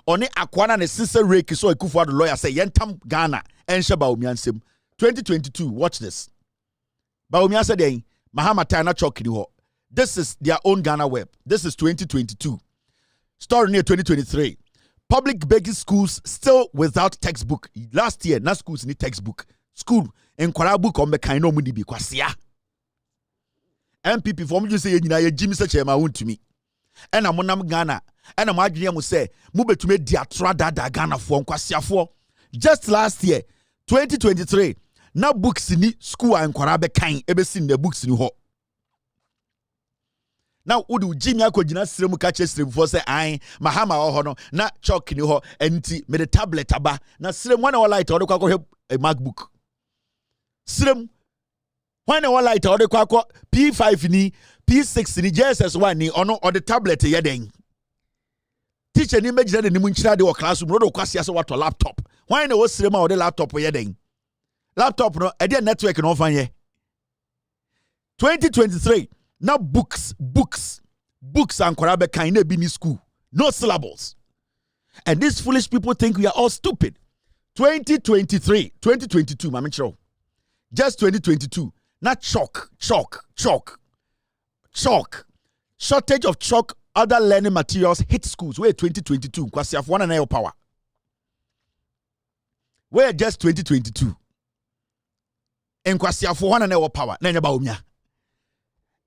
Oni akwana ne sister rake so Akufo the lawyer say yentam Ghana enhye Bawumia nsem 2022 watch this Bawumia said dey Mahama Tana chalk ni ho. This is their own Ghana web. This is 2022 story near 2023 public baking schools still without textbook. Last year na schools need textbook school enkwara book on be kan no mu di bi kwasia MPP for me you say ye nyina ye Jimmy say chema wontumi ena monam Ghana ena mo adwene mu say mu betume di atra dada Ghana fo nkwasiafo. Just last year 2023 na books ni school ankwara be kan ebesi na books ni ho. Now udu Jimmy akogina siremu ka che siremu fo say an mahama ho no na chalk ni ho enti me the tablet aba na siremu na light o de kwakọ MacBook siremu when na light o de kwakọ P5 ni P6 ni JSS1 ni ono o the tablet ye den teacher ni megina de ni mu nchira de o classroom no do kwase ase wato laptop when na wo siremu o de laptop ye den laptop no e de network no fan ye 2023 now books and kwarabe kind be in school no syllables and these foolish people think we are all stupid. 2022 mama chiro just 2022 not chalk shortage of chalk other learning materials hit schools. We're 2022. Because you have one and a power. We're just 2022. And because you have one and a power. Nanya Bawumia.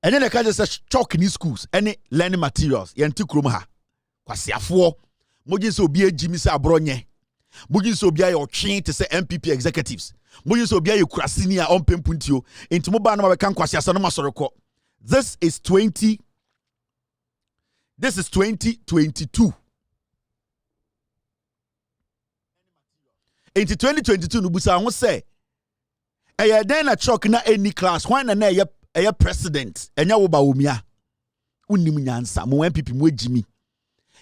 And then the kind of chalk in schools. Any learning materials. Yanti Krumha. Because you have four. Mojin so be a Jimmy Sabronye. Mojin so be a chain to say MPP executives. Mojin so be a Krasinia on Pempuntio. Into Mobana Wakan Kwasia Sanoma Soroko. This is 2022. Into 2022, Nubusa won't say, "Aya then a chalk na any class. Why na a president? Enya Bawumia. Unimunyansa. Mo MPP mo Jimmy.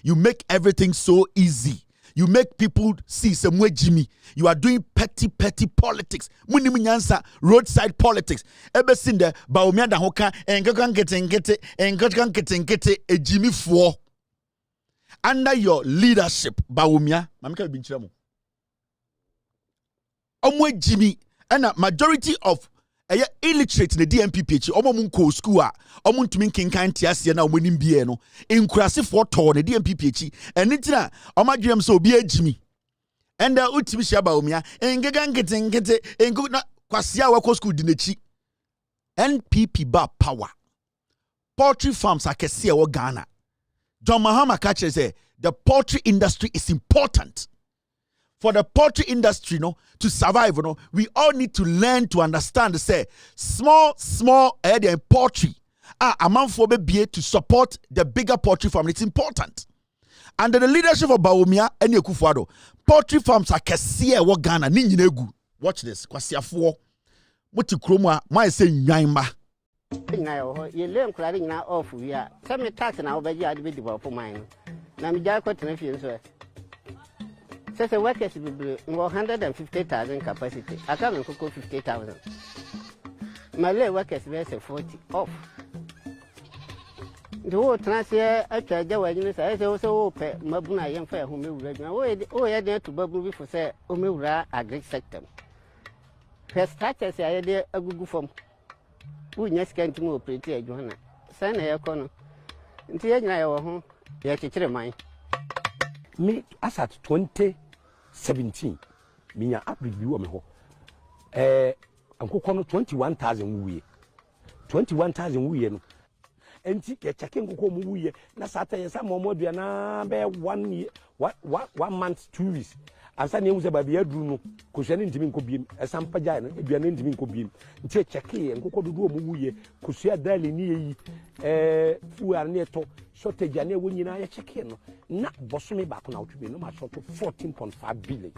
You make everything so easy. You make people see some way Jimmy. You are doing petty politics. Munimunyansa roadside politics. Ever seen the Bawumia da hoka engakan getting a Jimmy for under your leadership, Bawumia. Mamika binchiramu. Omwe Jimmy and a majority of illiterate in the DMPPH, Omomunko school, Omuntumin King Kantiasia, now winning Bieno, in Crassi for Tor, the DMPPH, and it's na, Omadriam so be a Jimmy. And the Utimisha Bawumia, and Gagan getting and good not Quasia Wako School Dinechi. NPP bar power. Poultry farms are Kessia or Ghana. John Mahama catches the poultry industry is important. For the poultry industry, to survive, we all need to learn to understand. Say small poultry. A man for be to support the bigger poultry farm. It's important. Under the leadership of Bawumia and Yekufuado, poultry farms are Kessia or Ghana. Ninjinegu. Watch this. Kwasia for what you chroma. My say Nyamba. You learn crying now off. We are some tax and I'll be for mine. Namijako Tenefians. Says the workers will be 150,000 capacity. I come and cook 50,000. My lay workers were 40 off. The whole transfer after the wedding is also Mabuna young fair whom you read now. Oh, I dare to bubble before say Omura agri sector. First starters, I idea a good form. We just can't move pretty, Johanna. Send a corner. Until I were home, yet it's mine. Me as at 2017, me a review of me ho. Uncle 21,000 we. 21,000 we no. Enti ke checking ko mu we na satan some more na be 1 year 1 month 2 weeks. Asa ne hu ba bia duru no ko hwe ne ntimi nko biem esampa jai no ebia ne ntimi nko biem nti checking nkoko dodo mu we ko sua dali ni yi fuar ne to shortage ane wo nyina ya checking no na bosome ba ko na otwe no ma short 14.5 billion.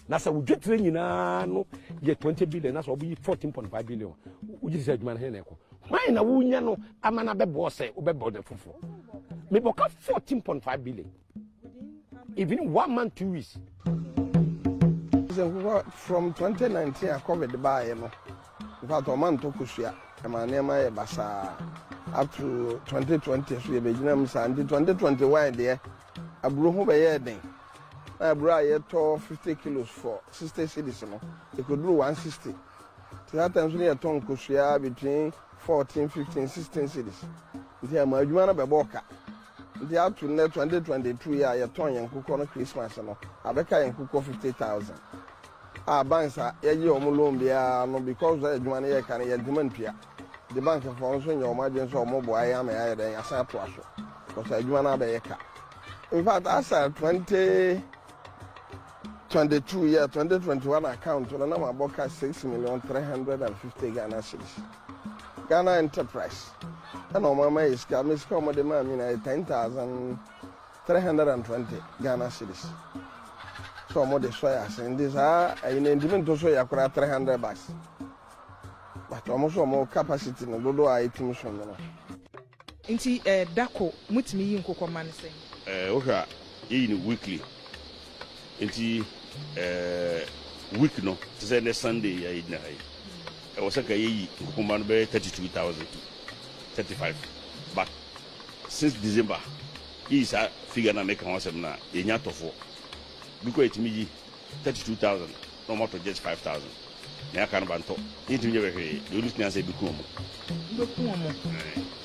Na sa wudwetre nyina no ye 20 billion na so obi 14.5 billion. Uji se adwuma he na ko. Why na wo nya no amana be bo se obebo de fofo. Me boka 14.5 billion. Even 1 month 2 weeks. From 2019 I covered the buy in fact a man to kushia my basa up to 2020 so you begin and 2021 there I blew home a day. I brought 50 kilos for 60 cities. It could do 160. So that times we are talking kushia between 14, 15, 16 cities. There my Jumana Baboka. The up to 2022 year, you're turning Kuko Christmas. I bet I cook 50,000. Our banks are a year no because the money can get demand here. The bank of also your emergency or mobile I am a aside to us. Because I do another acre. In fact, as a 2022 year, 2021 account, to the number of 6,350,000 Ghana cedis. Ghana enterprise. And on my mind is come the man 10,320 Ghana cedis. So more the soyas and these are in independent to soya 300 bucks. But almost more capacity no do I team so no. Inti dako mutimi yin kokko man say. Oha in weekly. Inti week no say next Sunday ya ina ai. I was like a command by 32,000 to 35. But since December, he is a figure na make one na yenyato for because it me 32,000, no more to just 5,000. na aka no banto yintimi je behwe the only thing I say be cool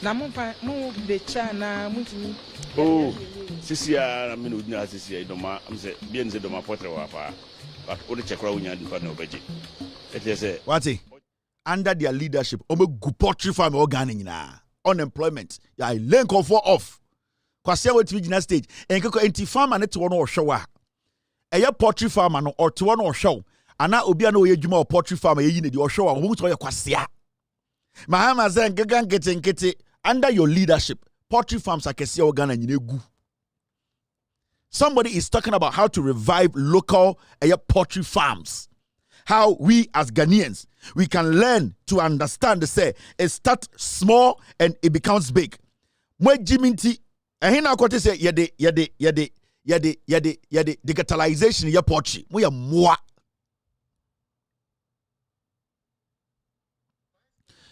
na mo be cha na mutimi oh sisia na me no nyina sisia idoma am say bien se doma potre wa pa but o de chekra wo nya dipa na obeje it say what under their leadership omo gu poultry farm organ nyina unemployment ya link off kwase wetimi gina stage enkeko enti farmer ne te wo no hwewa eye poultry farmer no or te wo no hwew ana obi ana oye dwuma poultry farmer ye yi ne de hwewa wo muto ye kwasea Mahama zen nkete under your leadership poultry farms akese organ nyina egu. Somebody is talking about how to revive local poultry farms. How we as Ghanaians, we can learn to understand, say, it starts small and it becomes big. Mwe jiminti, ehina kote say, yade, digitalization, ya poultry. Mwe mwa.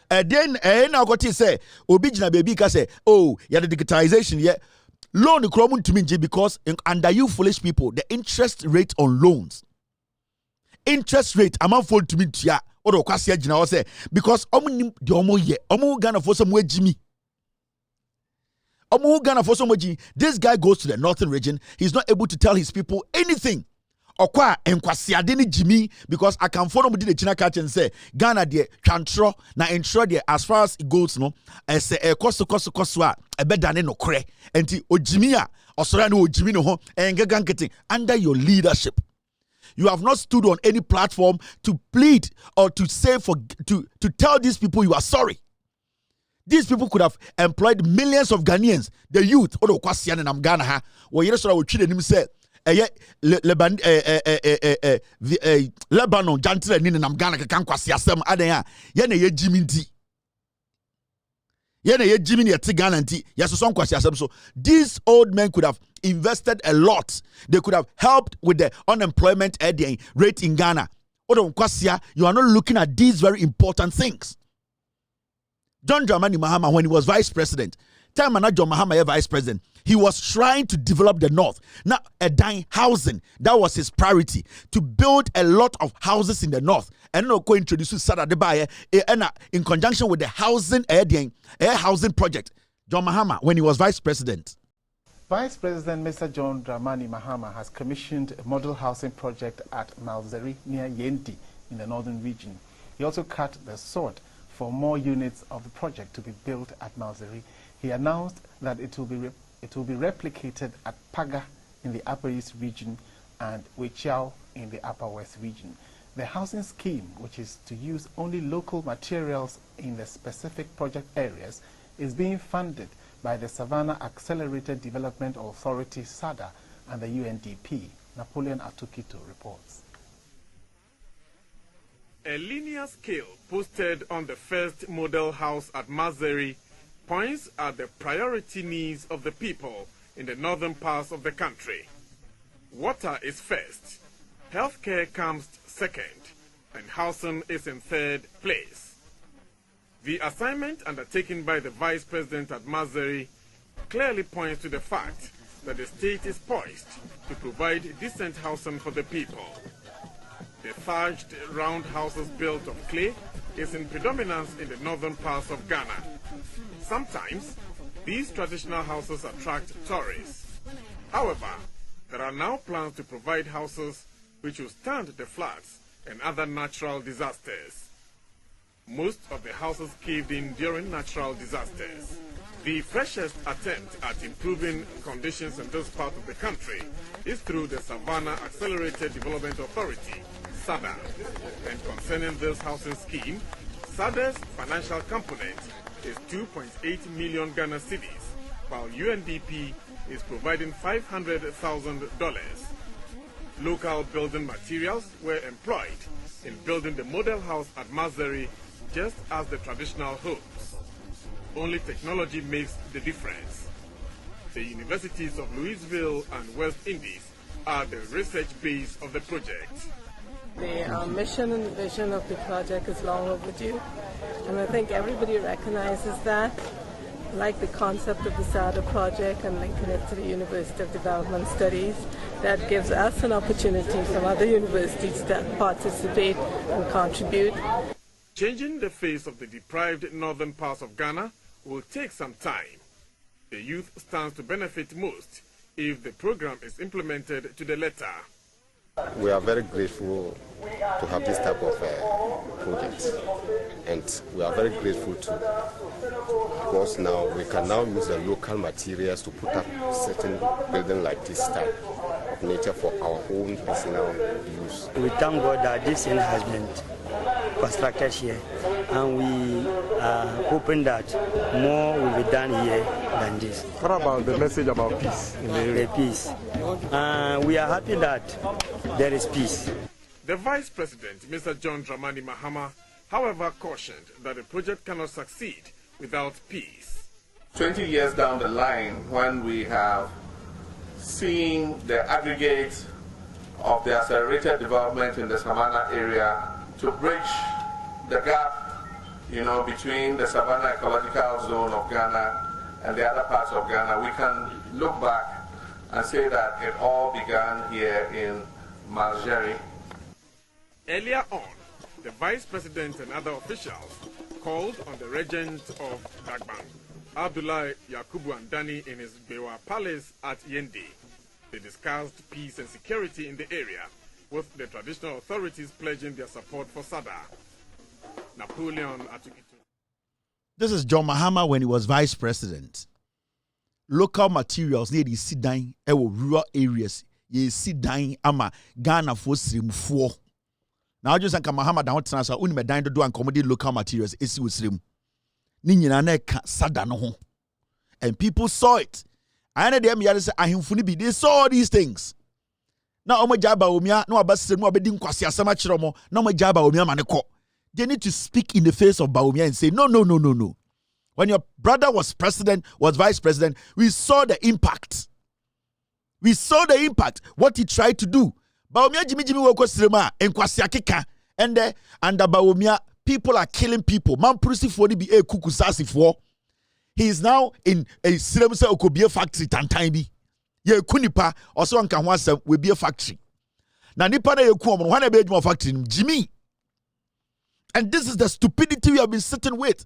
Then, ehina kote say, obijina baby ka say, oh, yade digitalization, yeah. Loan kromun to me because under you foolish people, the interest rate on loans. Interest rate amount fold to me tia odo kwase agina wo say because omo de omo ye omo Ghana for some way jimi omo Ghana for some way. This guy goes to the northern region, he's not able to tell his people anything. Okwa enkwase ade ni jimi because I can follow me the China catch and say Ghana de twantro na intro de as far as it goes no say koso a ebedane no kre enti ojimi a osora na ojimi no ho engegankete under your leadership. You have not stood on any platform to plead or to say to tell these people you are sorry. These people could have employed millions of Ghanaians, the youth. Odo kwasiane nam Ghana ha. Wo yere sora wo twide nim say Lebanon jantre ni nam Ghana ka kan kwase asem adan a ye na ye jiminti. Ye na ye jimini ye ti Ghana nti ye so kwase asem so. These old men could have invested a lot. They could have helped with the unemployment rate in Ghana. You are not looking at these very important things. John Dramani Mahama, when he was vice president, time John Mahama vice president, he was trying to develop the north. Now, a dying housing, that was his priority, to build a lot of houses in the north. And not go introduce Sada Debaye in conjunction with the housing housing project. John Mahama, when he was vice president. Vice President Mr. John Dramani Mahama has commissioned a model housing project at Malzeri near Yendi in the northern region. He also cut the sod for more units of the project to be built at Malzeri. He announced that it will be replicated at Paga in the Upper East region and Wechiao in the Upper West region. The housing scheme, which is to use only local materials in the specific project areas, is being funded by the Savannah Accelerated Development Authority, SADA, and the UNDP. Napoleon Atukito reports. A linear scale posted on the first model house at Mazeri points at the priority needs of the people in the northern parts of the country. Water is first, healthcare comes second, and housing is in third place. The assignment undertaken by the Vice President at Mazeri clearly points to the fact that the state is poised to provide decent housing for the people. The thatched round houses built of clay is in predominance in the northern parts of Ghana. Sometimes, these traditional houses attract tourists. However, there are now plans to provide houses which will stand the floods and other natural disasters. Most of the houses caved in during natural disasters. The freshest attempt at improving conditions in this part of the country is through the Savannah Accelerated Development Authority, SADA. And concerning this housing scheme, SADA's financial component is 2.8 million Ghana cedis, while UNDP is providing $500,000. Local building materials were employed in building the model house at Mazeri, just as the traditional homes. Only technology makes the difference. The universities of Louisville and West Indies are the research base of the project. The mission and vision of the project is long overdue, and I think everybody recognizes that. like the concept of the SADA project and linking it to the University of Development Studies. That gives us an opportunity from other universities to participate and contribute. Changing the face of the deprived northern parts of Ghana will take some time. The youth stands to benefit most if the program is implemented to the letter. We are very grateful to have this type of project, and we are very grateful too, because now we can now use the local materials to put up certain building like this type of nature for our own personal use. We thank God that this thing has been constructed here, and we are hoping that more will be done here than this. What about the message about peace in the area? The peace. We are happy that there is peace. The Vice President, Mr. John Dramani Mahama, however, cautioned that the project cannot succeed without peace. 20 years down the line, when we have seen the aggregate of the accelerated development in the Savannah area to bridge the gap, between the Savannah ecological zone of Ghana and the other parts of Ghana, we can look back and say that it all began here in Malzeri. Earlier on, the Vice President and other officials called on the regent of Dagbang, Abdullah Yakubu Andani, in his Bewa Palace at Yendi. They discussed peace and security in the area, with the traditional authorities pledging their support for SADA. Napoleon Atukitu. This is John Mahama when he was vice president. Local materials near the sit down rural areas. Ye sit down ama Ghana for srim for. Now just like Mahama down transfer uni me down to do and accommodate local materials esi usrim. Ni nyina na ka SADA no ho. And people saw it. I know them yare say ahimfuni bi, they saw all these things. Now omo jaba Bawumia no abasem no abedi nkwasi asem a kire mo na omo jaba Bawumia ma ne ko. They need to speak in the face of Bawumia and say no. When your brother was president, was vice president, we saw the impact. We saw the impact, what he tried to do. Bawumia Jimmy woko sirema enkwasi akeka and under Bawumia people are killing people. Man prusi for the be a kukusasi for. He is now in a Siremse Okobie factory tantan. Ye kunipa also anka ho asem we be a factory. Na nipa na ye ku omo na be adwuma factory Jimmy. And this is the stupidity we have been sitting with.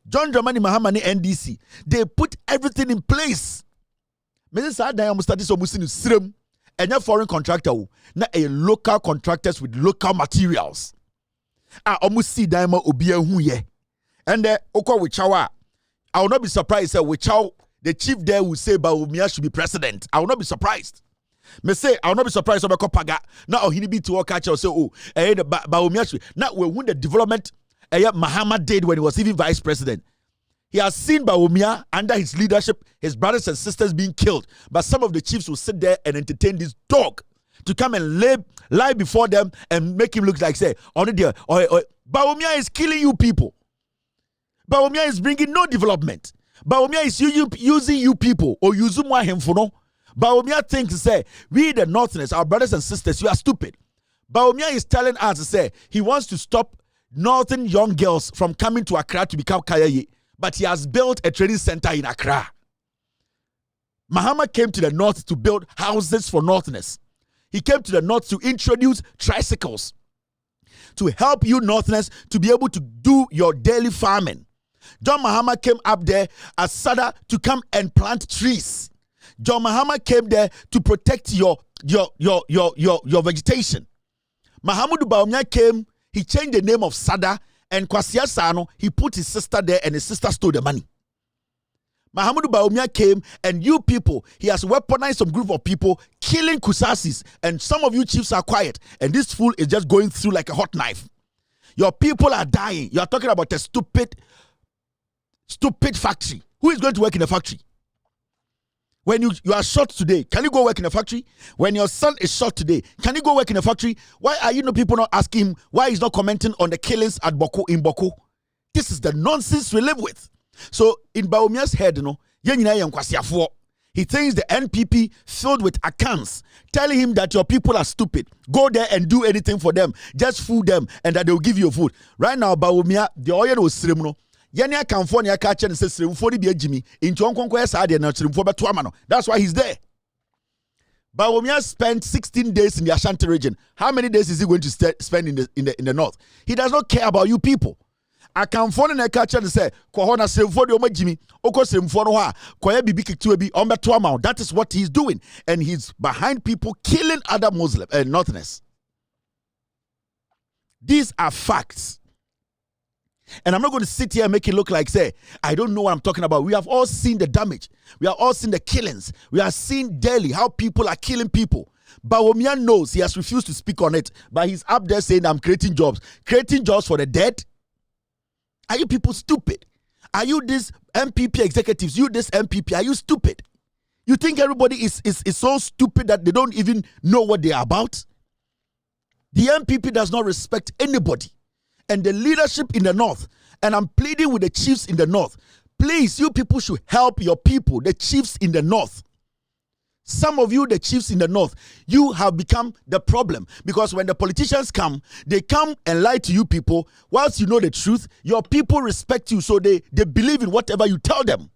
John Dramani Mahama and NDC, they put everything in place. Mrs. Adai study so musinu sirem and a foreign contractor na a local contractors with local materials. Omusi daima obia hu ye. And okwa wichawa. I will not be surprised that Wichao, the chief there, will say Bawumia should be president. I will not be surprised. Me say I will not be surprised about Kopaga. Now he be to catch or say Bawumia should. Now we win the development Mahama did when he was even vice president. He has seen Bawumia under his leadership, his brothers and sisters being killed. But some of the chiefs will sit there and entertain this dog to come and lie before them and make him look like say only there. Bawumia is killing you people. Bawumia is bringing no development. Bawumia is using you people or using more hemfono. Bawumia thinks to say, we the Northerners, our brothers and sisters, you are stupid. Bawumia is telling us to say he wants to stop Northern young girls from coming to Accra to become Kayaye, but he has built a training center in Accra. Mahama came to the north to build houses for Northerners. He came to the north to introduce tricycles to help you Northerners to be able to do your daily farming. John Mahama came up there as SADA to come and plant trees. John Mahama came there to protect your vegetation. Mahamudu Bawumia came, he changed the name of SADA, and Kwasi Asano, he put his sister there and his sister stole the money. Mahamudu Bawumia came and you people, he has weaponized some group of people, killing Kusasis, and some of you chiefs are quiet, and this fool is just going through like a hot knife. Your people are dying. You are talking about a stupid factory. Who is going to work in a factory? When you are shot today, can you go work in a factory? When your son is shot today, can you go work in a factory? Why are people not asking him why he's not commenting on the killings at Boko in Boko? This is the nonsense we live with. So in Bawumia's head, he thinks the NPP filled with accounts telling him that your people are stupid. Go there and do anything for them. Just fool them and that they will give you food. Right now, Bawumia, the oil was srimno. Yenya California catch and says 40 be Jimmy into Uncle Sadi and for Batuamano. That's why he's there. Bawumia spent 16 days in the Ashanti region. How many days is he going to spend in the north? He does not care about you people. I can phone and catch and say, Kohona Semfodi Oma Jimmy, Oko Semfonoa, Koya Bibi Kituebi, Omba Tuamao. That is what he's doing. And he's behind people killing other Muslims and Northerners. These are facts. And I'm not going to sit here and make it look like, say, I don't know what I'm talking about. We have all seen the damage. We have all seen the killings. We have seen daily how people are killing people. Bawumia knows he has refused to speak on it, but he's up there saying, I'm creating jobs. Creating jobs for the dead? Are you people stupid? Are you these MPP executives? You this MPP, are you stupid? You think everybody is so stupid that they don't even know what they are about? The MPP does not respect anybody. And the leadership in the north, and I'm pleading with the chiefs in the north, please, you people should help your people, the chiefs in the north. Some of you, the chiefs in the north, you have become the problem, because when the politicians come, they come and lie to you people. Whilst you know the truth, your people respect you, so they believe in whatever you tell them.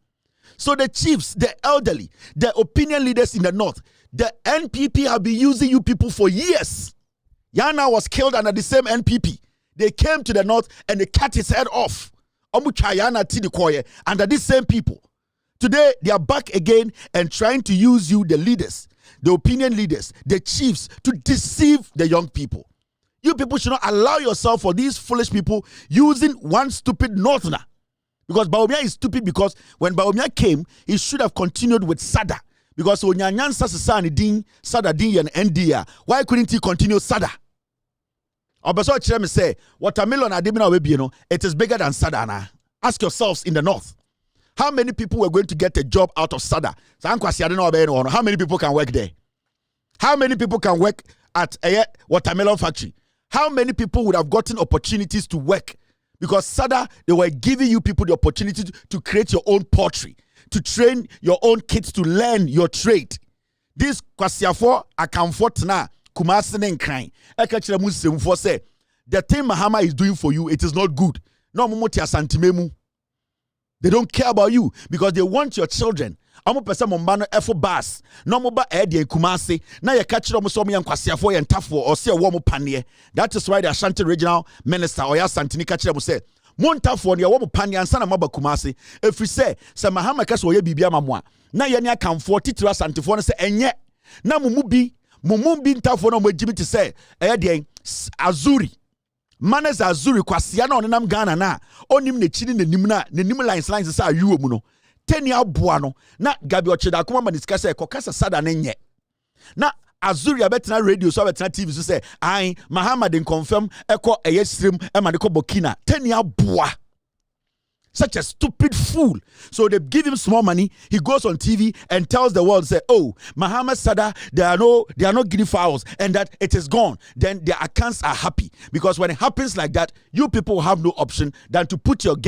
So the chiefs, the elderly, the opinion leaders in the north, the NPP have been using you people for years. Yana was killed under the same NPP. They came to the north and they cut his head off. Under these same people. Today, they are back again and trying to use you, the leaders, the opinion leaders, the chiefs, to deceive the young people. You people should not allow yourself for these foolish people using one stupid northerner. Because Bawumia is stupid, because when Bawumia came, he should have continued with Sada. Because Onyanyan Sasasani Din, Sada Din and Ndia. Why couldn't he continue Sada? Obeso Chirem say, watermelon adimina webieno, it is bigger than Sadana. Ask yourselves in the north. How many people were going to get a job out of Sada? How many people can work there? How many people can work at a watermelon factory? How many people would have gotten opportunities to work? Because Sada, they were giving you people the opportunity to create your own pottery, to train your own kids to learn your trade. This Kwasiafo Akamfo na Kumasi and crying. Say, the thing Mahama is doing for you, it is not good. No mumuti asantimemu. They don't care about you because they want your children. Amo pesa mombano efo bas. No moba edi Kumasi. Na ye kachiro musomi yang Kwasiafo yang tafo or se womo panye. That is why the Ashanti Regional Minister Oya Santini kachiro mu say, Montafo ni womo panye ansana maba Kumasi. If we say Mahama kaso ye bibia mamwa. Na ye ni akamfo titira santifo se enye. Na mumubi ntafo na mwejimi ti say Azuri. Manes Azuri Kwasiana onenam Ghana na onim ne chini ne nim lines sa ayu mu no 10 year boano na Gabi Ocheda kuma maniska say kokasa Sada ne nye na Azuri abetena radio so abetena TV so say ai Muhammad confirm eko eyesrim e ma de ko Burkina 10 year boa. Such a stupid fool. So they give him small money. He goes on TV and tells the world, say, oh, Muhammad Sada, they are no guinea fowls, and that it is gone. Then their accounts are happy. Because when it happens like that, you people have no option than to put your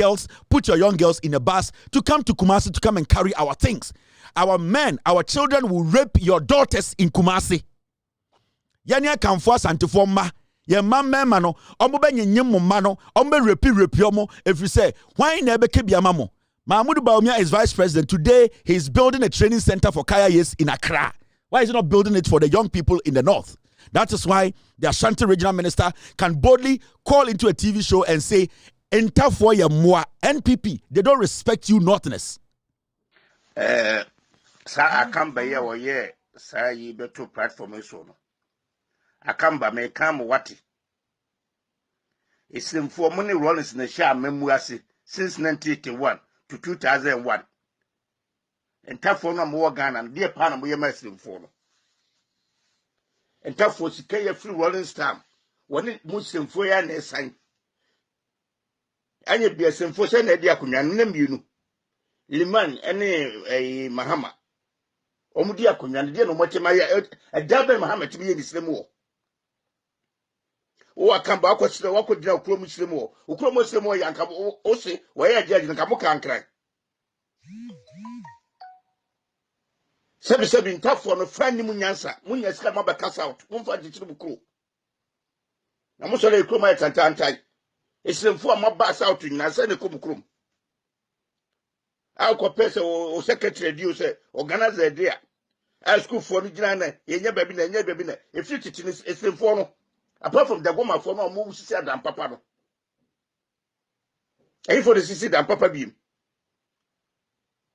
young girls in a bus to come to Kumasi to come and carry our things. Our men, our children will rape your daughters in Kumasi. Yanya Kamfwa Santifoma. Ye mamma no omo be nyem mo no omo be repi omo if you say why na be ke biama mo Mahmoud Bawumia is vice president today. He's building a training center for Kayayes in Accra. Why is he not building it for the young people in the north? That is why the Ashanti regional minister can boldly call into a TV show and say enter for your moi NPP. They don't respect you northness. Sa akamba ye wo ye sa yi beto platform so no akamba me kam wati isimfo money Rollins na sha memuase since 1981 to 2001 entafo no mo Ghana no de pa na mo ye masimfo no entafo sika ye free Rollins time woni musimfo ya na esan anye bia simfo se na de akonwa no na mienu Liman ene Mahama omudi akonwa de no mo chema ya adabe Mahama tibi ye nisremu o akamba akwosire wakodina okuro musiremu okuro musiremu yanka o se waye ajaji nka mukankran sebi ntafo no frani munyansa munyasika mabakasa out mumfa gitiri bukuro na musole ekuro mai tantantai esiremfo amabasa out nyina se ne ko bukuro I'll compare o secretary do say organize the idea. I school for the Jana, ye baby, if you teach it's informal. Apart from the woman for no moves than papa. And for the sister than papa beam.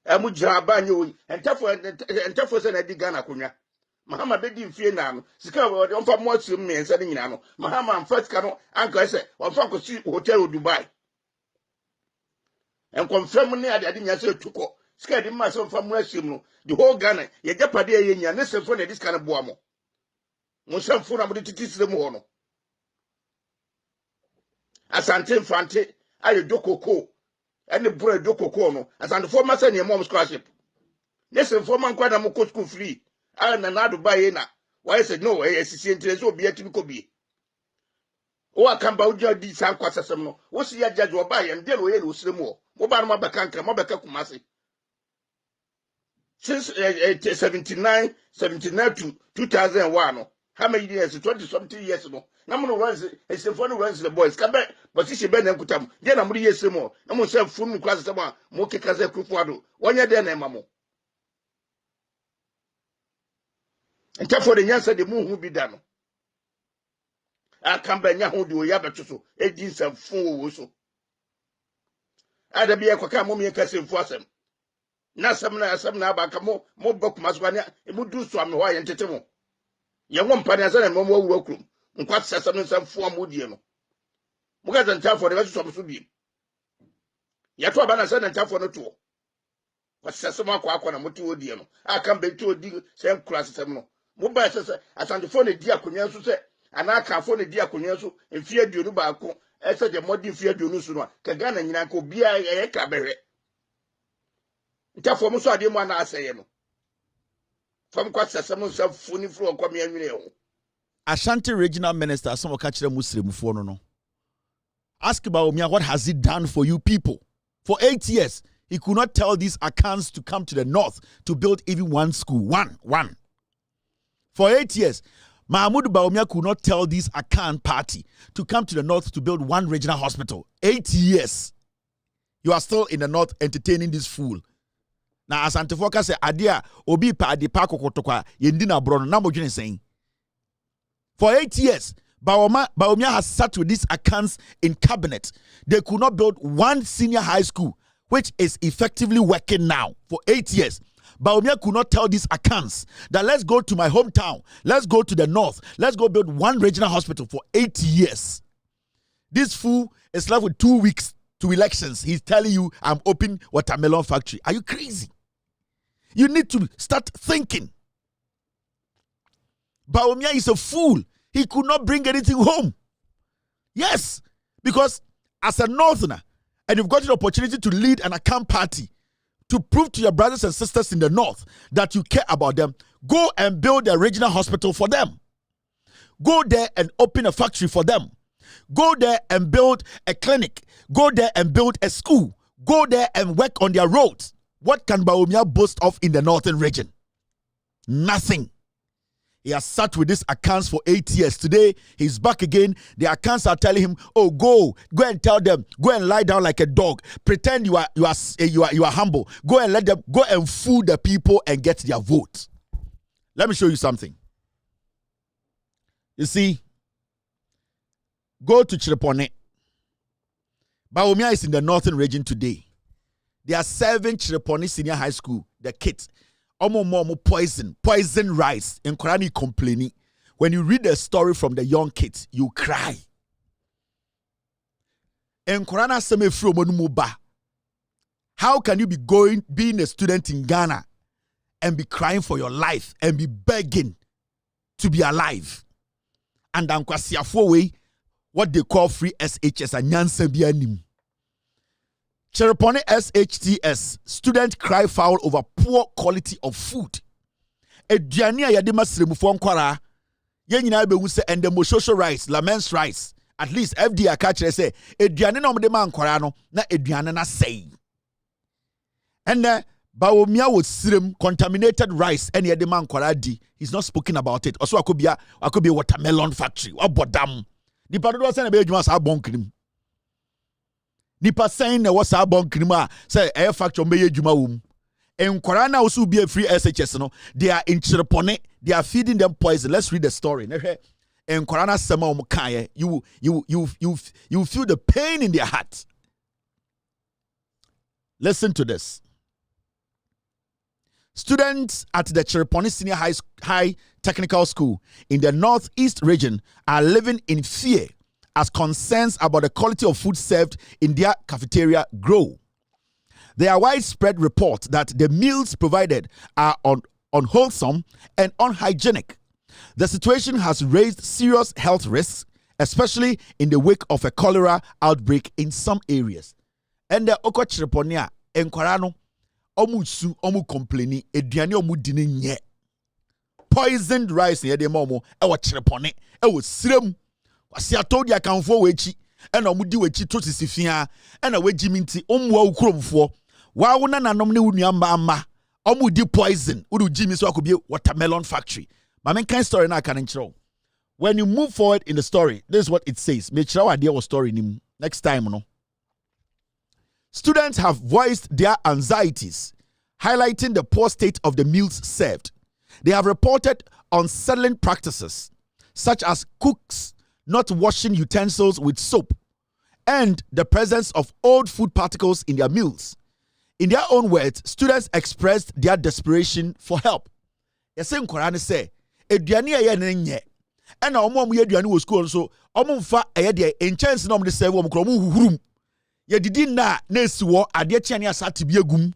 Amuja banyo and tough and Eddie Ghana Kunya. Mahama bedi mfie na no sika we on fa mo asum me nsa de nyina no Mahama first cano anka say on fa ko si hotel Dubai and confirm ne ade nya say tuko sika de ma so fa mo asum no the whole Ghana ye japade ye nya ne semfo na dis kana boa mo mo semfo na mo de titisire mo ho no asante mfante aye dokoko ene bro dokoko no asante for ma say ne mom scholarship ne semfo man kwa na mo ko school free na na Dubai na why said no sisi interest obi atimi ko bi o akamba uja di san kwasasem no wo si ya judge oba ye ndel o ye no siremu mo ba no mabeka nka mabeka kumase since 79 to 2001 no how many years 20 something years no na mo no runs for no runs the boys ka be position be na nkutam je na mo ye siremu na mo se funu kwasasem a mo keka se kufuado wonye de na emamo and therefore the nyansa de mu hu bi da no akamba nya hu de oya beto so edi nsafo wo so ada bi ekoka mo me kase mfu asem na asem na aba ka mo bokuma so anya mu du so am ho aye ntete mo ye wo mpa na sana mo wura krum nkwa asem nsafo amodie no mo ga zanta for de beto so bi ya to aba na sana ntafo no to wasasem akwa na moto odie no akamba to odi sem kura asem no mo ba sese asantefo na di akonya so se anaka afo na di akonya so mfie aduonu baako ese de modi mfie aduonu so no ka Ghana nyina ka obia ye ka behwe ntafo mo so ade mo ana aseye no fam kwa sese mo so funi fro kwame anwene ho Ashanti regional minister some ka kire musremufo no ask Bawumia what has he done for you people for 8 years he could not tell these accounts to come to the north to build even one school one for 8 years. Mahmoud Bawumia could not tell this Akan party to come to the north to build one regional hospital. 8 years. You are still in the north entertaining this fool. Now, as Antifoka said, Adia, Obi pa adi pa kokotokwa, yendina brono, na mojune saying. For 8 years, Bawumia has sat with these Akans in cabinet. They could not build one senior high school, which is effectively working now for 8 years. Bawumia could not tell these accounts that let's go to my hometown, let's go to the north, let's go build one regional hospital for 8 years. This fool is left with 2 weeks to elections. He's telling you, I'm opening watermelon factory. Are you crazy? You need to start thinking. Bawumia is a fool. He could not bring anything home. Yes, because as a northerner, and you've got an opportunity to lead an account party, to prove to your brothers and sisters in the north that you care about them, go and build a regional hospital for them. Go there and open a factory for them. Go there and build a clinic. Go there and build a school. Go there and work on their roads. What can Bawumia boast of in the northern region? Nothing. He has sat with these accounts for 8 years. Today, he's back again. The accounts are telling him, oh, go and tell them, go and lie down like a dog. Pretend you are humble. Go and let them, go and fool the people and get their vote. Let me show you something. You see, go to Chirepone. Bawumia is in the northern region today. They are serving Chirepone Senior High School, the kids. Poison rice. In Qurani complaining. When you read the story from the young kids, you cry. In Qurana seme fromonu. How can you be being a student in Ghana and be crying for your life and be begging to be alive? And way, what they call free SHS and Nyansa Bianim. Chirepone SHTS, student cry foul over poor quality of food. Eduania yadima sremufo nkwara. Yenyina be hu se endemoshoso rice, laments rice. At least FDA ka kire say eduane na omde ma nkwara no na eduane na sei. And Bawumia was srem contaminated rice and yadima nkwara di. He's not speaking about it. Also could be a watermelon factory. Obodam. Di padodo say na be adwuma sa bonkrim. Nipa saying na wasa bon krima say air factor meye djuma wom. Enkwara na also be a free SHS no. They are in chirpone, they are feeding them poison. Let's read the story. Enkwara na sema omo kan you feel the pain in their heart. Listen to this. Students at the Chirpone Senior High Technical School in the Northeast region are living in fear as concerns about the quality of food served in their cafeteria grow. There are widespread reports that the meals provided are unwholesome and unhygienic. The situation has raised serious health risks, especially in the wake of a cholera outbreak in some areas. And the Oko Chirponia Enquarano Omusu Omu complaining Ediani Omu dini poisoned rice near the momo, ewa Chirpone, ewa sirem. Wasi atodi akanfo wechi, ena omudi wechi to sisifia, ena weji minti omwa ukromfo. Wa wona nanom ne unuamba ama, omudi poison, udu jimi so akobie watermelon factory. Mamen kind story na kan nchiro. When you move forward in the story, this is what it says. Me chira wa was story nim next time no. Students have voiced their anxieties, highlighting the poor state of the meals served. They have reported unsettling practices, such as cooks not washing utensils with soap, and the presence of old food particles in their meals. In their own words, students expressed their desperation for help. Yesen Korane say, "Eduani aye nenye." Ena omo ye eduani wo school so, omo mfa aye de enchance na omo de serve omo kro omo huhurum. Ye didi na esi wo ade chiane asate bi agum.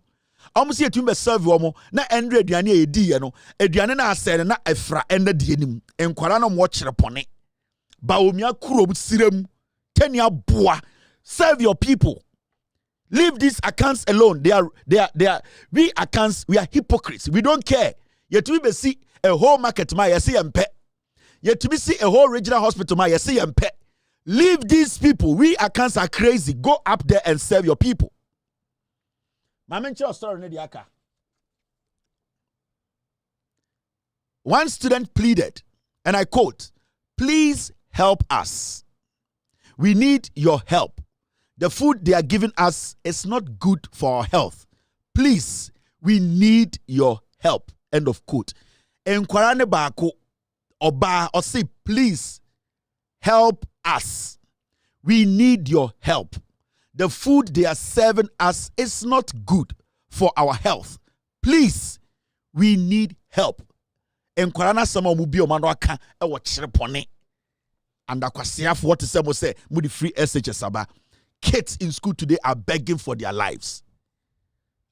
Omo se etum be serve omo na endre eduani e di ye no. Eduani na asere na efra enda die nim. Enkwara na mo Chirpone. Bawumia kurob sirem. Tenia boa. Serve your people. Leave these accounts alone. They are we accounts, we are hypocrites. We don't care. Yet we be see a whole market ma yesi yempe. Yet we see a whole regional hospital ma yesi yempe. Leave these people. We accounts are crazy. Go up there and serve your people. Story. One student pleaded, and I quote, "Please help us. We need your help. The food they are giving us is not good for our health. Please, we need your help." End of quote. Enkwarane bako oba or say, "Please help us. We need your help. The food they are serving us is not good for our health. Please, we need help." Enkwarana sama mubi omano aka ewo Chirpone. And akwasiafo what is say mudi free SHS aba. Kids in school today are begging for their lives.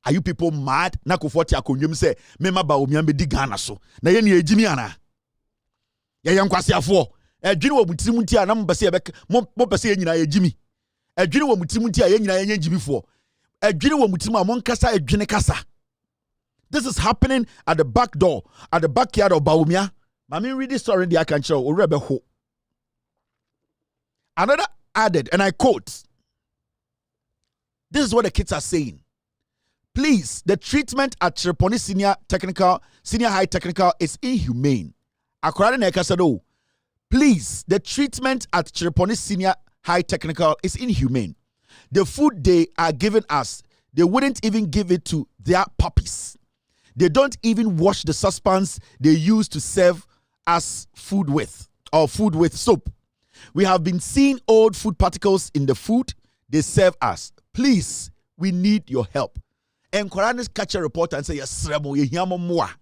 Are you people mad? Na kofoti akonyum say mema Bawumia be di Ghana so. Na ye ni ejimi ana. Ya yankwasiafo. Edwini wo mutirim ntia na mbese ebek mo pese ye nyina ejimi. Edwini wo mutirim ntia ye nyina ye nyimifo. Edwini wo mutirim amon kasa edwini kasa. This is happening at the back door, at the backyard of Bawumia. Mami read this story in the Akan show. Orebeho. Another added, and I quote, this is what the kids are saying. "Please, the treatment at Chirpone Senior High Technical is inhumane." Akorade na ekasado. "Please, the treatment at Chirpone Senior High Technical is inhumane. The food they are giving us, they wouldn't even give it to their puppies. They don't even wash the saucepans they use to serve us food with soap. We have been seeing old food particles in the food they serve us. Please, we need your help." And Koranis catch a reporter and say, "Yes, Remo, ye hiamo moa.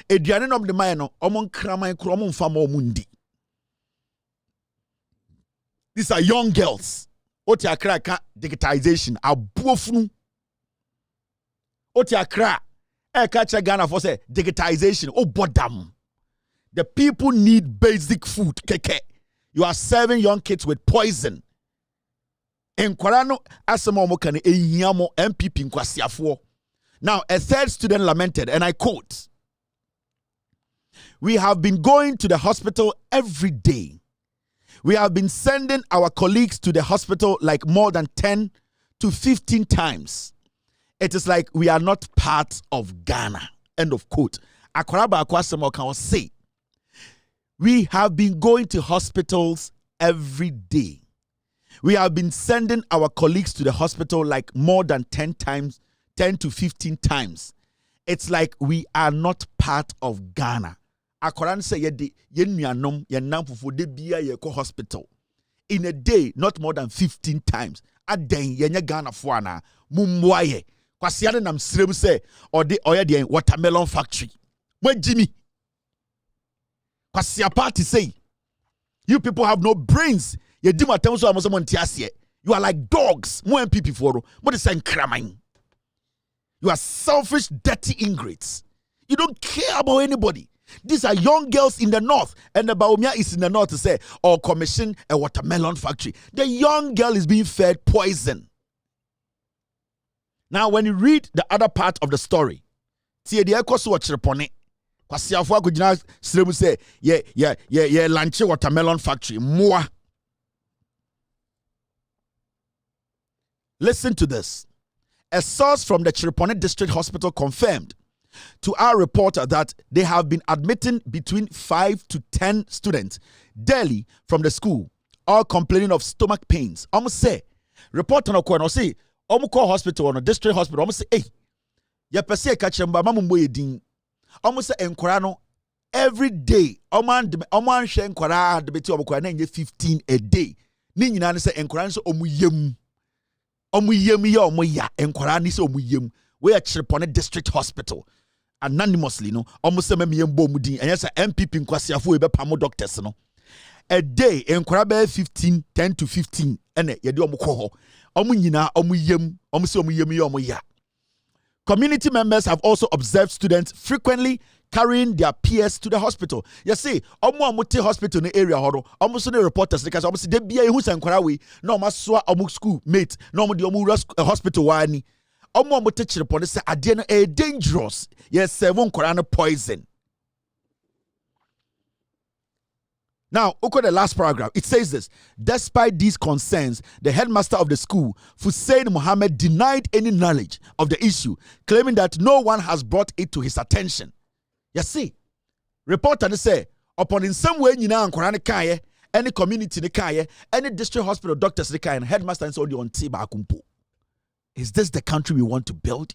Ediane nom de maye no, omon krama kromo mfama omundi." These are young girls. Oti akra ka digitization abuofunu. Oti akra catch a Ghana for say digitization bodam. The people need basic food. Keke. You are serving young kids with poison. Enkwara asema omo kan ehiamo MPP nkwasiafo. Now, a third student lamented, and I quote, "We have been going to the hospital every day. We have been sending our colleagues to the hospital like more than 10 to 15 times. It is like we are not part of Ghana." End of quote. Akoraba akwasema can say, "We have been going to hospitals every day. We have been sending our colleagues to the hospital like more than 10 to 15 times. It's like we are not part of Ghana. Akoran say yenuanom yenamfufo de bia ye ko hospital. In a day, not more than 15 times. Aden yenye Ghana fo ana mumboaye. Kwasiane nam srem say or the watermelon factory. Mwe Jimmy. Kwasia party say you people have no brains. You are like dogs. More MPP for what is saying cramming. You are selfish, dirty ingrates. You don't care about anybody. These are young girls in the north, and the Bawumia is in the north to say, or commission a watermelon factory. The young girl is being fed poison. Now, when you read the other part of the story, see the echo watch repone. Kwasiafo akujina sremu say, yeah, lunch watermelon factory. More. Listen to this. A source from the Chiripone District Hospital confirmed to our reporter that they have been admitting between 5 to 10 students daily from the school, all complaining of stomach pains. Almost say, reporter no ko say, call hospital or district hospital. Almost say, hey, ya pese kachemba mamu mboye din. Almost say enkwara no every day. Oman she enkwara debeti omukwara na nje 15 a day. Ni nyina ne say enkwara so omuyem. Omuyem ya omuya enkwara ni say omuyem. We are Chiripone District Hospital. Anonymously, no, almost a membo mudin, and yes, a MPP in Kwasiafu, pamo doctors, no. A day, in Korabe 10 to 15, and a yadomo, omunina, omuyem, omuya. Community members have also observed students frequently carrying their peers to the hospital. You see, Omuamuti hospital in the area, almost the reporters, because almost they be a who's and Korawi, no maswa omu school mate, no the omu hospital wani. Omo mote Chiripone say adie no dangerous. Yes, 7 Quran poison. Now, look at the last paragraph. It says this. Despite these concerns, the headmaster of the school, Hussein Mohammed, denied any knowledge of the issue, claiming that no one has brought it to his attention. You see, reporter say, upon in some way, Quran kaye, any community ne kaye, any district hospital doctors ne kaye, and headmaster is only on Tiba Akumpo. Is this the country we want to build?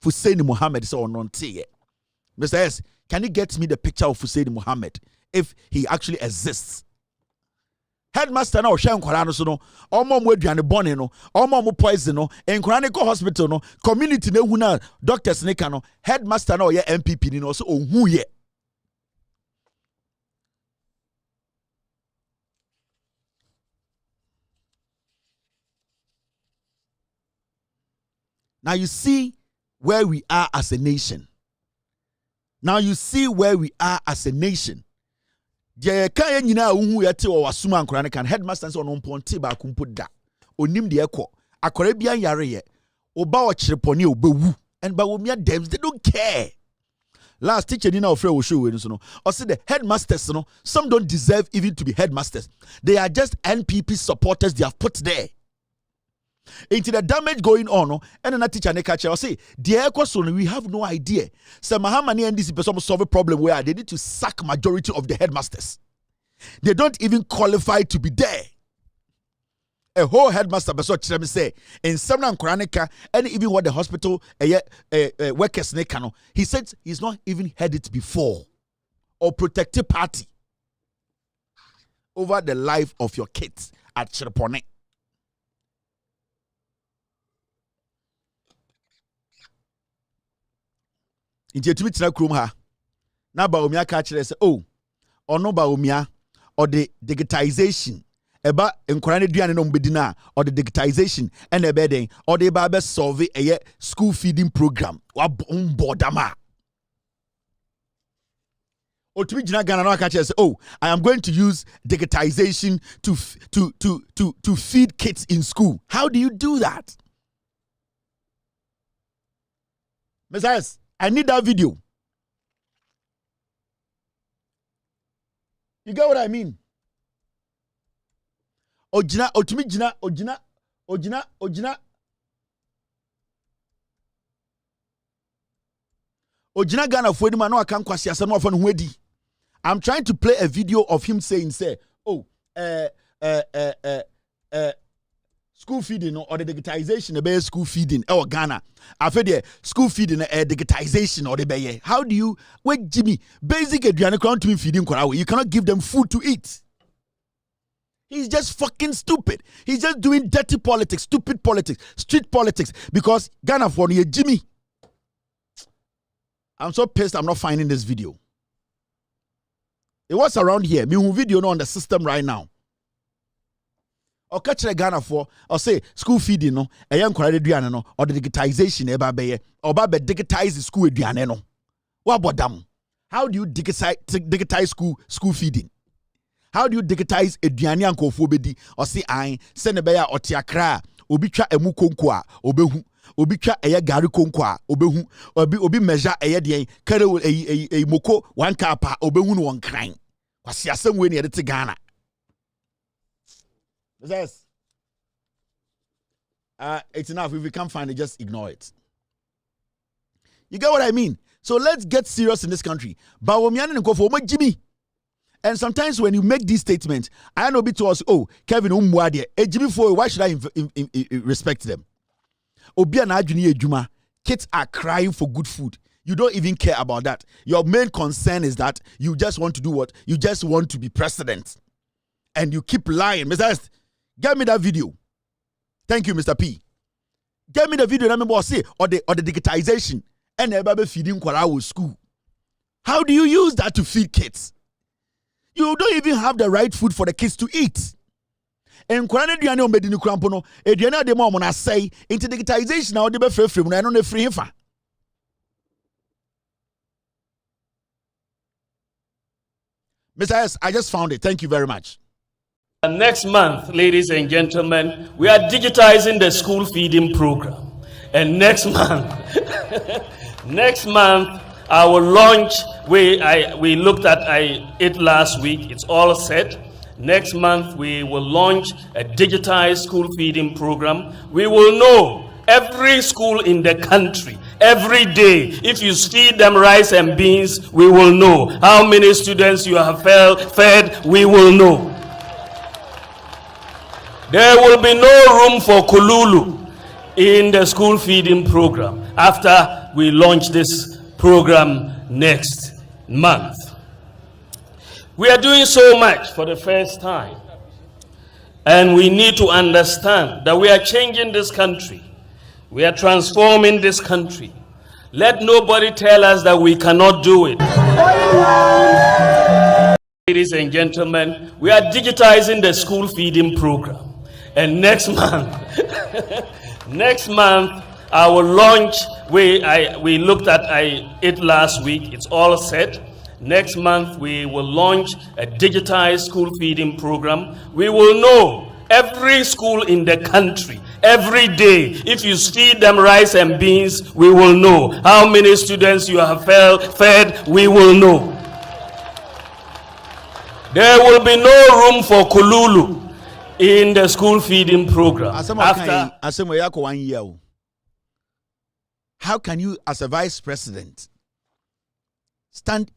Hussein Mohammed is on Tiye. Mr. S, can you get me the picture of Hussein Mohammed if he actually exists? Headmaster now share nkwara so no omo mo aduane bone no omo mo poison no nkwara ne go hospital no community na hu na doctors ne ka no headmaster na oye MPP ni no so ohu ye. Now you see where we are as a nation. Now you see where we are as a nation. Je kaya nyina uhu yate o wasuma ankora ne kan headmaster so no mponte ba kumpo da. Onim de ekọ. Akora bia yare ye. Oba o Chiripone obewu. And Bawumia dems they don't care. Last teacher ni na ofre wo show we so no. Or say the headmasters no, some don't deserve even to be headmasters. They are just NPP supporters they have put there. Into the damage going on, and another teacher catch or say, dear question, we have no idea. So Mahamani and this person solve a problem where they need to sack majority of the headmasters. They don't even qualify to be there. A whole headmaster person say in some Quranica and even what the hospital workers he said he's not even heard it before or protective party over the life of your kids at Chiripone. Inti etumi tena krom ha na Bawumia ka kire se ono Bawumia or the digitization eba nkora ne duane no mbedina or the digitization and ebe den or the ba solve a school feeding program wa bodama otumi gina Ghana no ka kire se I am going to use digitization to feed kids in school. How do you do that? Messias, I need that video. You get what I mean? Ojina Ghana for no I can't kwasi asem no for no edi. I'm trying to play a video of him saying say, school feeding or the digitization about school feeding or Ghana. I've heard school feeding digitization or the bay. How do you wait, Jimmy? Basic education to feeding Korawe. You cannot give them food to eat. He's just fucking stupid. He's just doing dirty politics, stupid politics, street politics. Because Ghana for you, Jimmy. I'm so pissed I'm not finding this video. It was around here. Me video no on the system right now. Or catch the Ghana for or say school feeding no a young eduane no or the digitization eba beye or ba digitize the school eduane no. What about them? How do you digitize school feeding? How do you digitize eduane ankofo bedi or say I send a beya or tiakra obi twa emu konko a obehu obi twa eye gari konko a obehu obi measure eye de kare e moko 1 cup a obehu no won kran kwase asem we ne yede te Ghana. Yes. It's enough. If we can't find it, just ignore it. You get what I mean? So let's get serious in this country. Bawumia and go for Jimmy. And sometimes when you make these statements, I know to us, oh, Kevin Umwadi, Jimmy for why should I respect them? Obia na adwini ejuma. Kids are crying for good food. You don't even care about that. Your main concern is that you just want to do what? You just want to be president. And you keep lying. Mr. S, get me that video. Thank you, Mr. P. Get me the video. Remember, say or the digitization and everybody feeding Kwarawo school. How do you use that to feed kids? You don't even have the right food for the kids to eat. And Kwarane duane omedi ni krampo no, eduane de mo na say into digitization na ode be free no no free himfa. Mr. S, I just found it. Thank you very much. Next month, ladies and gentlemen, we are digitizing the school feeding program. And next month, I will launch, we looked at it last week, it's all set. Next month, we will launch a digitized school feeding program. We will know every school in the country, every day, if you feed them rice and beans, we will know. How many students you have fed, we will know. There will be no room for kululu in the school feeding program after we launch this program next month. We are doing so much for the first time, and we need to understand that we are changing this country. We are transforming this country. Let nobody tell us that we cannot do it. Ladies and gentlemen, we are digitizing the school feeding program. And next month, I will launch, we looked at it last week, it's all set. Next month, we will launch a digitized school feeding program. We will know every school in the country, every day, if you feed them rice and beans, we will know. How many students you have fed, we will know. There will be no room for kululu in the school feeding program. How can you, as a vice president, stand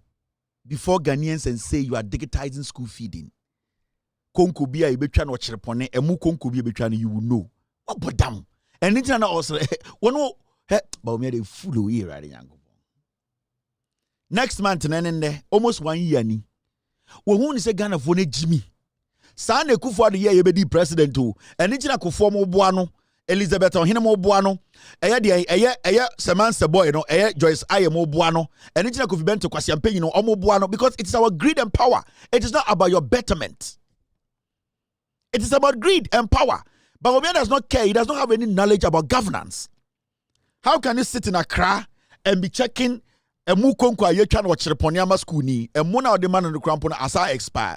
before Ghanaians and say you are digitizing school feeding? Konko bia ibetwa no chirepone emu konko bia ibetwa no, you will know. What but damn? And it's not also one Bawumia de full away right yango. Next month nene almost 1 year ni. We who say Ghana for Jimmy. Sane Akufo de ye be president o. And it's na Akufo mo boa no. Elizabeth Ohene mo boa no. Eye Semanse boy no. Eye Joyce Aye mo boa no. And it's na Kofi Bento Kwasi Ampenyi no omo boa no, because it is our greed and power. It is not about your betterment. It is about greed and power. But Bawumia does not care. He does not have any knowledge about governance. How can you sit in Accra and be checking a mukonko ayetwa na ochireponiama school ni e mu na ode man no krampo na asa expire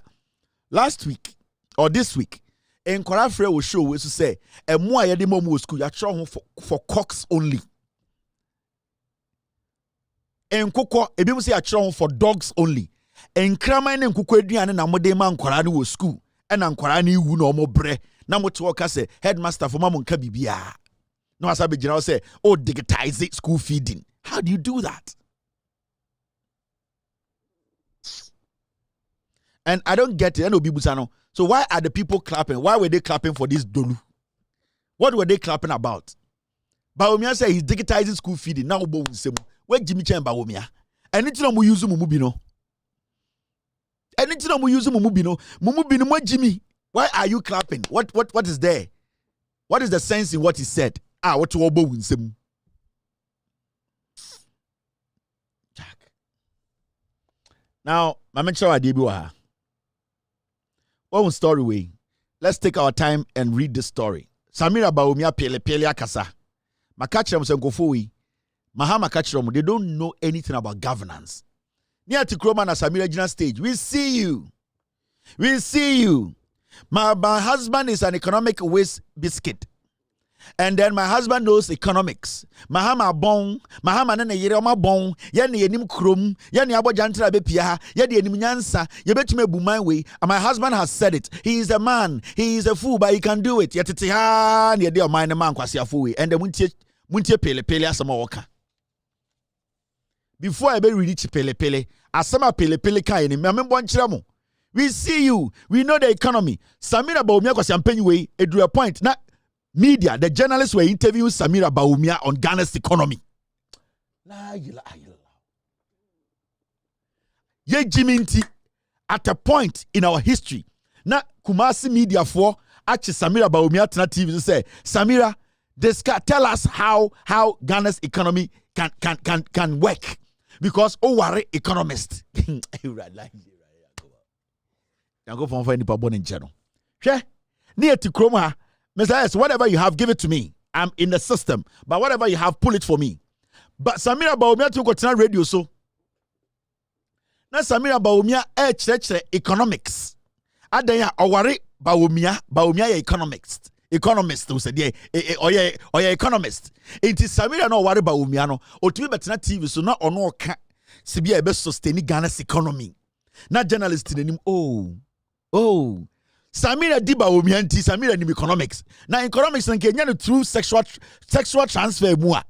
last week or this week en kwara frɛ wo show we so say e mu ayede mamu school ya tro ho for cocks only. En kokɔ ebi mu say ya tro ho for dogs only. En kraman ne nkokɔ aduane na mode man kwara ne wo school e na kwara ne iwu na omo bre na mo to ka say headmaster for mamu nka bibia. No asa be gina say oh digitize it, school feeding. How do you do that? And I don't get it. So why are the people clapping? Why were they clapping for this Dolu? What were they clapping about? Bawumia said he's digitizing school feeding. Now, where Jimmy Chen Bawumia? Anything we use Mumubino. Anything we use Mumubino. Mumubino, what Jimmy? Why are you clapping? What is there? What is the sense in what he said? What to obo winsem? Jack. Now, Mama Chawa Debiwa. One story way. Let's take our time and read this story. Samira Bawumia pele akasa. Makachram senkofowi. Mahama kachram, they don't know anything about governance. Near to Kroma na Samira Jina stage. We see you. We see you. My husband is an economic waste biscuit. And then my husband knows economics. Mahama bon, Mahama nene yerema bon, yani yenim krum, yani abo jantra bepia, yani yenim nyansa, yebetume bumai way. And my husband has said it. He is a man, he is a fool, but he can do it. Yetiti ha, ni yedi omine man kwasi afuwe. And then muntie pele asama waka. Before I be ready pele, asama pele ka yeni, membo nchiramo. We see you. We know the economy. Samira Bawumia kwasi ampenyi way, edru a point. Na media, the journalists were interviewing Samira Bawumia on Ghana's economy. Ye Jiminti, at a point in our history, na Kumasi media for actually Samira Bawumia Tana TV say, Samira, tell us how Ghana's economy can work. Because worry economist. Go for any pabon in channel. She near to Chroma. Mr. S, whatever you have, give it to me. I'm in the system. But whatever you have, pull it for me. But Samira Bawumia to go to radio so. Now Samira Bawumia economics. Adaya aware Bawumia economics. Economist who said yeah economist. It is Samira no worry Bawumia no. O to be better TV so na ono ka sibia ebe sustain Ghana's economy. Na journalist in him oh. Samira di Bawumia nti Samira ni economics. Na economics nke nya no through sexual transfer mu a.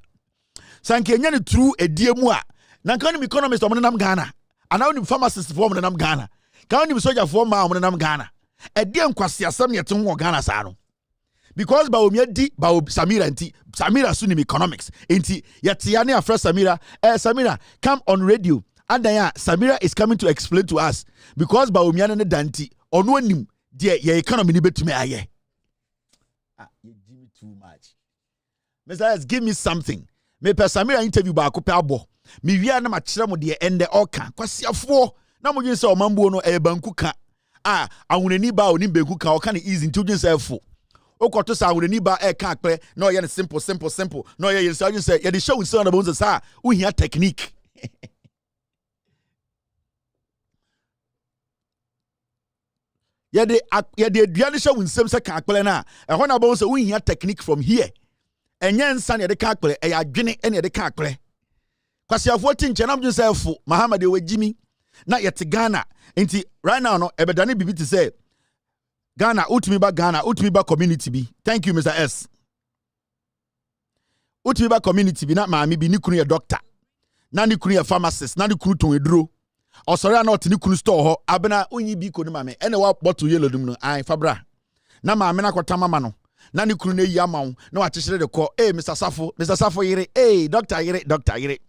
Sanke nya no through edie mu a. Na kan ni economist omo nam Ghana. Ana oni pharmacist for omo nam Ghana. Kan ni soldier for ma omo nam Ghana. Edie nkwase asam ye ten wo Ghana sa no. Because Bawumia di Samira nti Samira su ni economics. Nti yete ya ne afra Samira, Samira come on radio. Adaya Samira is coming to explain to us because Bawumia ne danti ono anim de your economy ni betume aye. You give me too much. Mr. S, give me something. Me per Samira interview ba ko pe abo. Me wia na ma kire mo de ende oka. Kwasiafo na mo dwen se o mambo no e banku ka. Ahunani ba oni banku ka o ka ne easy nti dwen se fo. Okoto sa ahunani ba e ka akpere na o ye simple. No ye dwen se ye de show so na bonza sa wo hia technique. Yede aduane hye wunsem se ka akpele na ehọ na bon se wo hia technique from here enye nsa ne de ka akpele e adwene ene de ka akpele kwasiafo tinche na mjun se fo Muhammad ewajimi na yete Ghana nti right now no ebedane bibi ti say Ghana utumi ba community bi. Thank you Mr. S. Utumi ba community bi na maami bi ni kunu ye doctor na ni kunu ye pharmacist na ni kunu ton eduro. O sorry na otini kunu store ho abena onyi bi ko ni mame ene wa bottle yellow dum no ai fabra na mame na kwota mama no na ni kunu na yi amawo na wa chechire de ko Mr. Safo yire doctor yire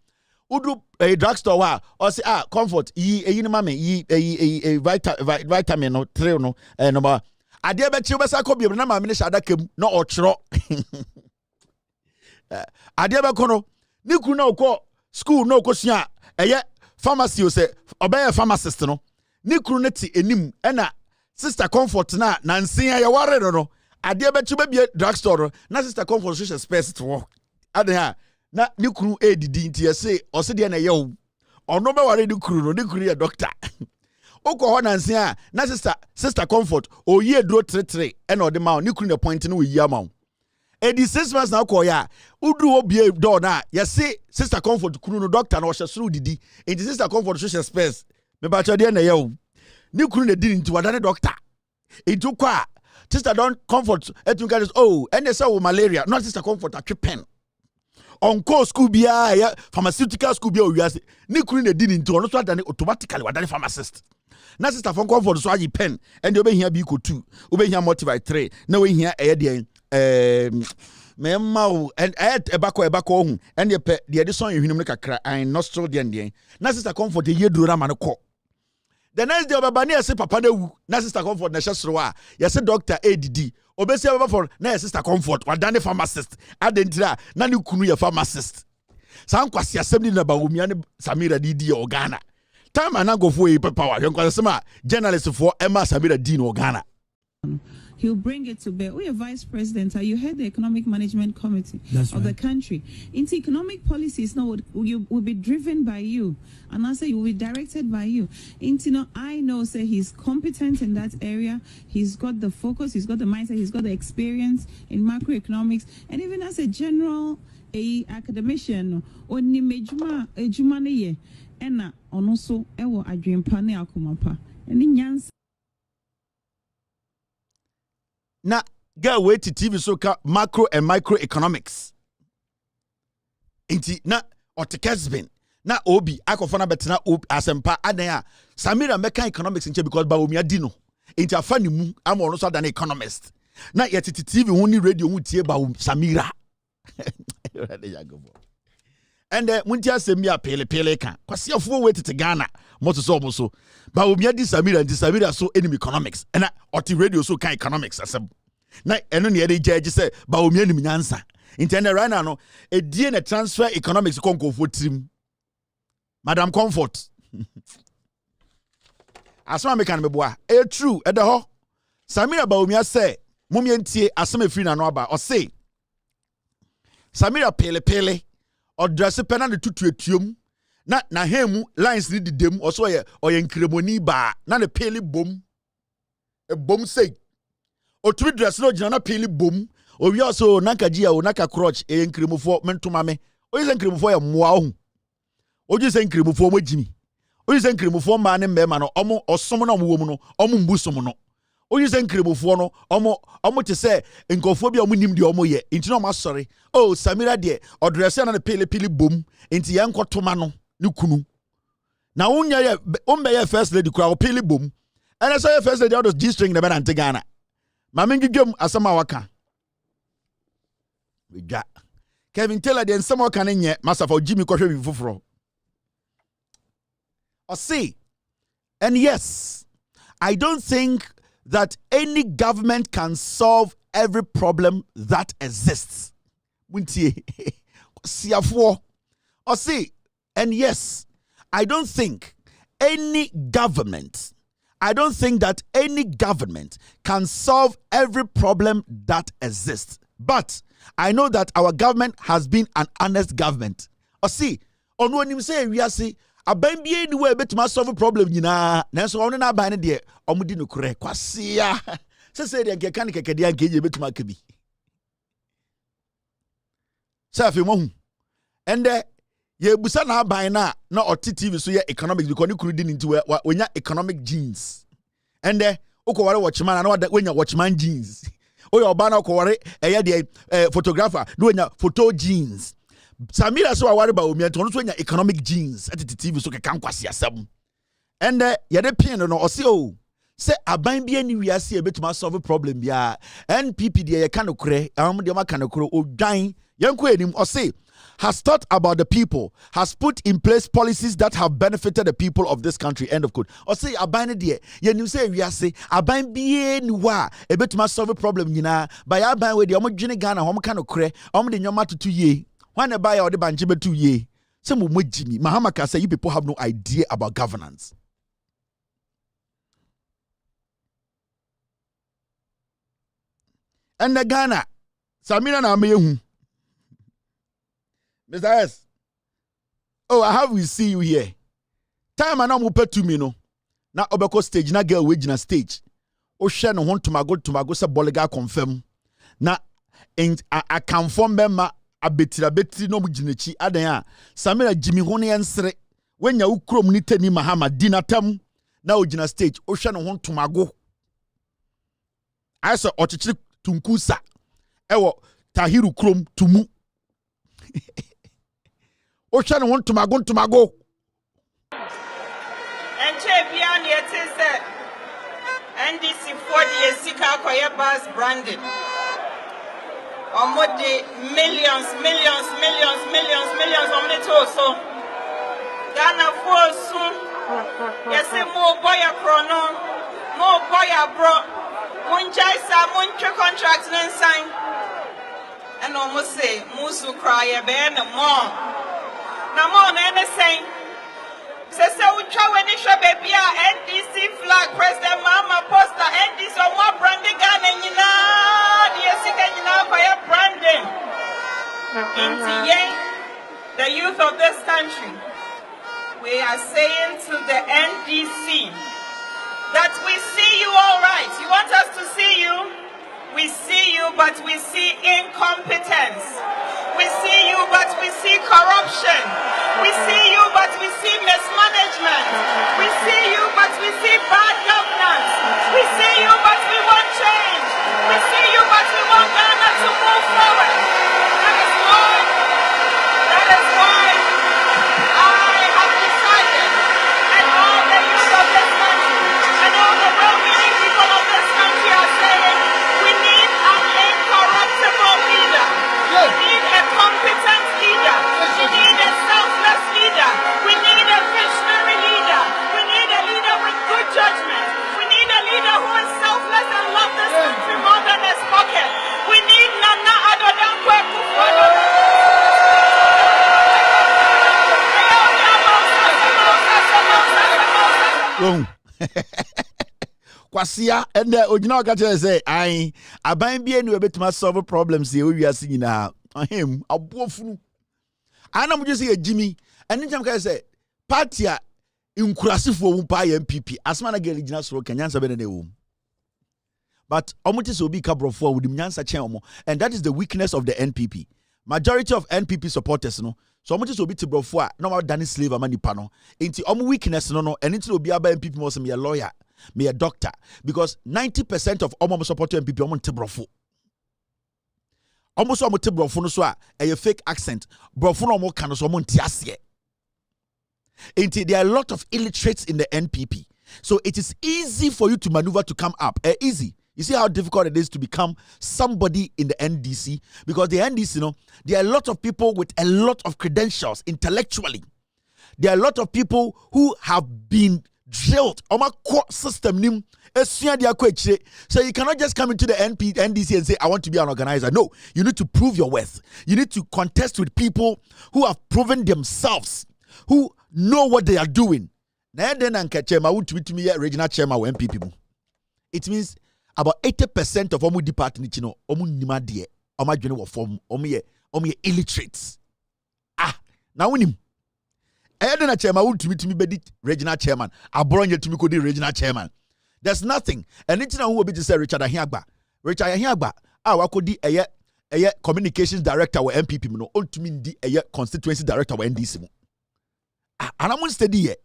udu drugstore wa o say comfort yi ni mame yi vitamin no 3 no no ade be chi obesa ko bi na mame ne shada kam na o chiro ade be ko no ni kunu na ko school na ko sua eye pharmacy say obey pharmacist no ni kru neti enim ena sister comfort na nansen ya ware no ade be chuba bia drugstore na sister comfort social space to work ade ha na ni kru edidi nti ye say o se de na ye o ono be ware ni kru ye doctor oko ho nansen na sister comfort o ye duro 33 ena o de ma ni kru na point no yi ama 86 months na ko ya udu obie do na ye say sister comfort kunu no doctor na o hye didi enti sister comfort social space me ba cho de na ye o ni kunu na di nti wadane doctor enti kwa sister don comfort etu guys ene say malaria not sister comfort atwe pen on co school bia ya pharmaceutical school bia o wiase ni kunu na di nti ono so adane automatically wadane pharmacist na sister from comfort so ayi pen and obehia bi ko 2 obehia multiply 3 na we hia eye de memma and ebako and the edison you him kakra and nostril den na sister comfort ye dura man ko the next day obabani say papa na na sister comfort na hyesoro a ye say doctor ADD obesi baba for na sister comfort wadane pharmacist adentira na ne kunu ye pharmacist san kwase asem na Bawumia ne Samira Didi Ghana time and go for a power journalist for Emma Samira Dino Ghana. He'll bring it to bear. We are vice president. You head the economic management committee of the country. Into economic policies now will be driven by you, and I say you will be directed by you. Into I know say he's competent in that area. He's got the focus. He's got the mindset. He's got the experience in macroeconomics, and even as a general academician or ni mejuma ejumane ena onoso ewo adwempa ne akomapa eni nyansa na girl wait to TV so ka macro and microeconomics inti na otekesbin na obi akofana betena obi asempa adan Samira meka economics nche because Bawumia dino inti afani mu ama ono so adan economist na yet TV hu ni radio hu tie Samira and muntia semia pele kan kwase afo wait to Ghana moto so Bawumia di Samira so enemy economics and oti radio so kan economics asem na eno ne dey judge say Bawumia nim nyansa intend right now no e die na transfer economics konkofo trim Madam Comfort asema me kan meboa e true e de ho Samira Bawumia say momie ntie asema free na no aba o say Samira pele or dress pena de tutuetuom na hemu lines ni didem oso ye nkremoni ba na ne pele bom e bom say o tu dress no gina na pele bom o wi oso nakaji ya o naka crotch e nkremofo mentoma me o yi nkremofo ya moa hu o ji se nkremofo mo jimi o yi se nkremofo ma ne mbema no omo osom na omo wom no omo mbusom no o yi se nkremofo no omo te se nkofo bia omo nim de omo ye ntino ma sorry oh Samira de odrese na pele bom enti ye nkotoma no ne kunu na unya ye umbe ye first lady kura o pele bom ene so ye first lady out of G string na be na Ghana ma mengigwem asama waka wega Kevin Taylor de nsama waka ne nye masafa Jimmy kohwe bi foforo o see and yes I don't think that any government can solve every problem that exists. And yes, I don't think that any government can solve every problem that exists. But I know that our government has been an honest government. On when you say we are see aban bie ni we betima solve problem nyina nanso ono na aban ne de omudi no kure kwase ya se de nke kan keke de anke je betima akabi safi mo hu ende ye busa na aban na oti TV so ye economics because ni kuru di nti we economic genes ende ukoware watchman na wenya watchman genes oyo oba na ukoware eye de photographer no wenya photo genes Samira so aware Bawumia to no so nya economic genes at the TV so kekan kwase asem and ye de pin no o se o se aban bia ni wiase e betuma solve problem bia NPP de ye kan okure de ma kan okure odwan yenko enim o se has thought about the people, has put in place policies that have benefited the people of this country. End of quote. Or say aban de ye you say we are say aban bia ni wa e betuma solve problem nyina by aban we de omo dwene Ghana hom kan okure de nyoma tutu ye. When a buyer or the banjibe 2 years, some will Jimmy. Mahama can say you people have no idea about governance. And the Ghana, Samira na mehu. Mr. S. Oh, I have we see you here. Time and I'm pay to me no. Na obeko stage na girl wage na stage. O share no hon to my go se bolega confirm. Na I confirm member abetira no mujinichi adan a Samira Jimmy ho ne ensere wenya ukrom ni tani Mahama dinatam na ogina stage o hwe no ho ntomago aso ochichiri tunkusa ewo Tahiru krom tumu o hwe no ho ntomago enche bia ne etese NDC for the sika koye bus branding Omode millions omne to so Ghana for soon. Yes, more boy a chrono, more boy a bro. Munjai sa munche contracts then sign. And almost say Musu cry a bear no more. No more anything. Say we try when it should be NDC flag, President Mama poster, NDC on what branding Ghana and you know, the second you know by branding. The youth of this country, we are saying to the NDC that we see you all right. You want us to see you? We see you, but we see incompetence. We see you, but we see corruption. We see you, but we see mismanagement. We see you, but we see bad governance. We see you, but we want change. We see you, but we want Ghana to move forward. That is why I have decided, and all the youth of this country, and all the well-meaning people of this country are saying, we need an incorruptible leader. We need a competent leader. We need a selfless leader. We need a visionary leader. We need a leader with good judgment. We need a leader who is selfless and loves this country more than his pocket. We need Nana Addo Dankwa Akufo-Addo. Kwasia and ojina ka tell say I aban bia ni obetuma solve problems here we are seeing now him abofu ana mo just say Jimmy and anytime ka say party a inkurasifo wo pa MPP asma na girl gina so kanyansa be na wo but omuti so bi ka brofo with nyansa chen omo and that is the weakness of the NPP. Majority of NPP supporters no so omuti so bi ti brofo a no ma dani slave amani pa no enti omu weakness no and enti obi aba NPP mo say me a lawyer, me a doctor, because 90% of omo support MPP omo nte brofo. Omo so omo te brofo no so a fake accent. Brofo no omo kan so omo nte ase. Enti there are a lot of illiterates in the NPP. So it is easy for you to maneuver to come up. Easy. You see how difficult it is to become somebody in the NDC? Because the NDC, you know, there are a lot of people with a lot of credentials intellectually. There are a lot of people who have been drilled. Oma court system so you cannot just come into the NDC and say, I want to be an organizer. No, you need to prove your worth. You need to contest with people who have proven themselves, who know what they are doing. Regional chairman or MPP. It means about 80% of omu department, you know, omu nimadiye, omu jwene form, omu illiterates. Now we him. Edena chairman would to me be regional chairman. Abronya to me could be regional chairman. There's nothing. And it's now who will be to say Richard Ahiagba. Richard Ahiagba, I could be a communications director or MPP, no, on to me a constituency director or NDC. And I'm going to steady yet.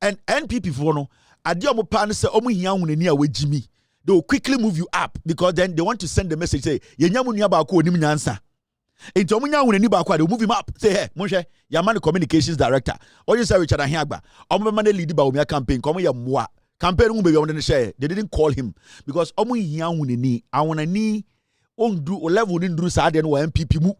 And NPP for no, I dear mo pan say omu hiya near with Jimmy. They will quickly move you up because then they want to send the message say yenyamu nya ba ko onim nyansa. Into omu nya ni ba ko they move him up. Say hey, monhwe Yaman communications director. Or you say Richard Ahiagba. Omu man lead Bawumia campaign. Komo ya moa. Campaign mu be on share. They didn't call him because omu hiya ni awona ni ondu o level ni ndru sa den wo MPP mu.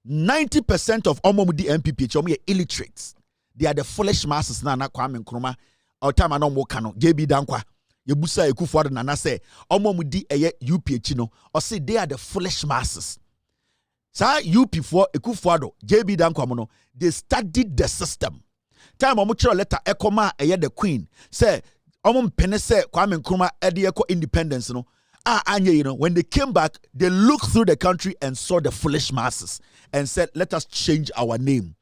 90% of omu di MPP chomu illiterates. They are the foolish masses na Kwame Nkrumah or time anon mo kano JB Dankwa yebusa Akufo-Addo na say omo mu di UPH no or say they are the foolish masses. Sa UP for Akufo-Addo JB Dankwa mo no they studied the system. Time omo chiro letter ekoma the queen say omo mpene say Kwame Nkrumah eko independence no anye you know when they came back they looked through the country and saw the foolish masses and said let us change our name.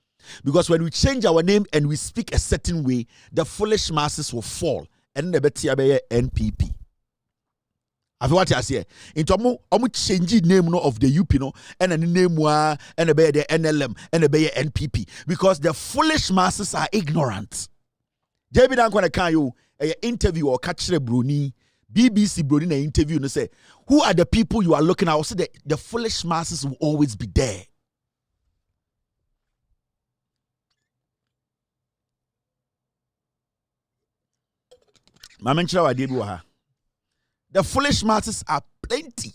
Because when we change our name and we speak a certain way, the foolish masses will fall. And the better NPP. Have what I say? Into omu change name no of the UP no and the name and the NLM and the NPP because the foolish masses are ignorant. JB Dankwa can you interview or catch the Bruni BBC Bruni na interview no say who are the people you are looking at? Also the foolish masses will always be there. The foolish masses are plenty.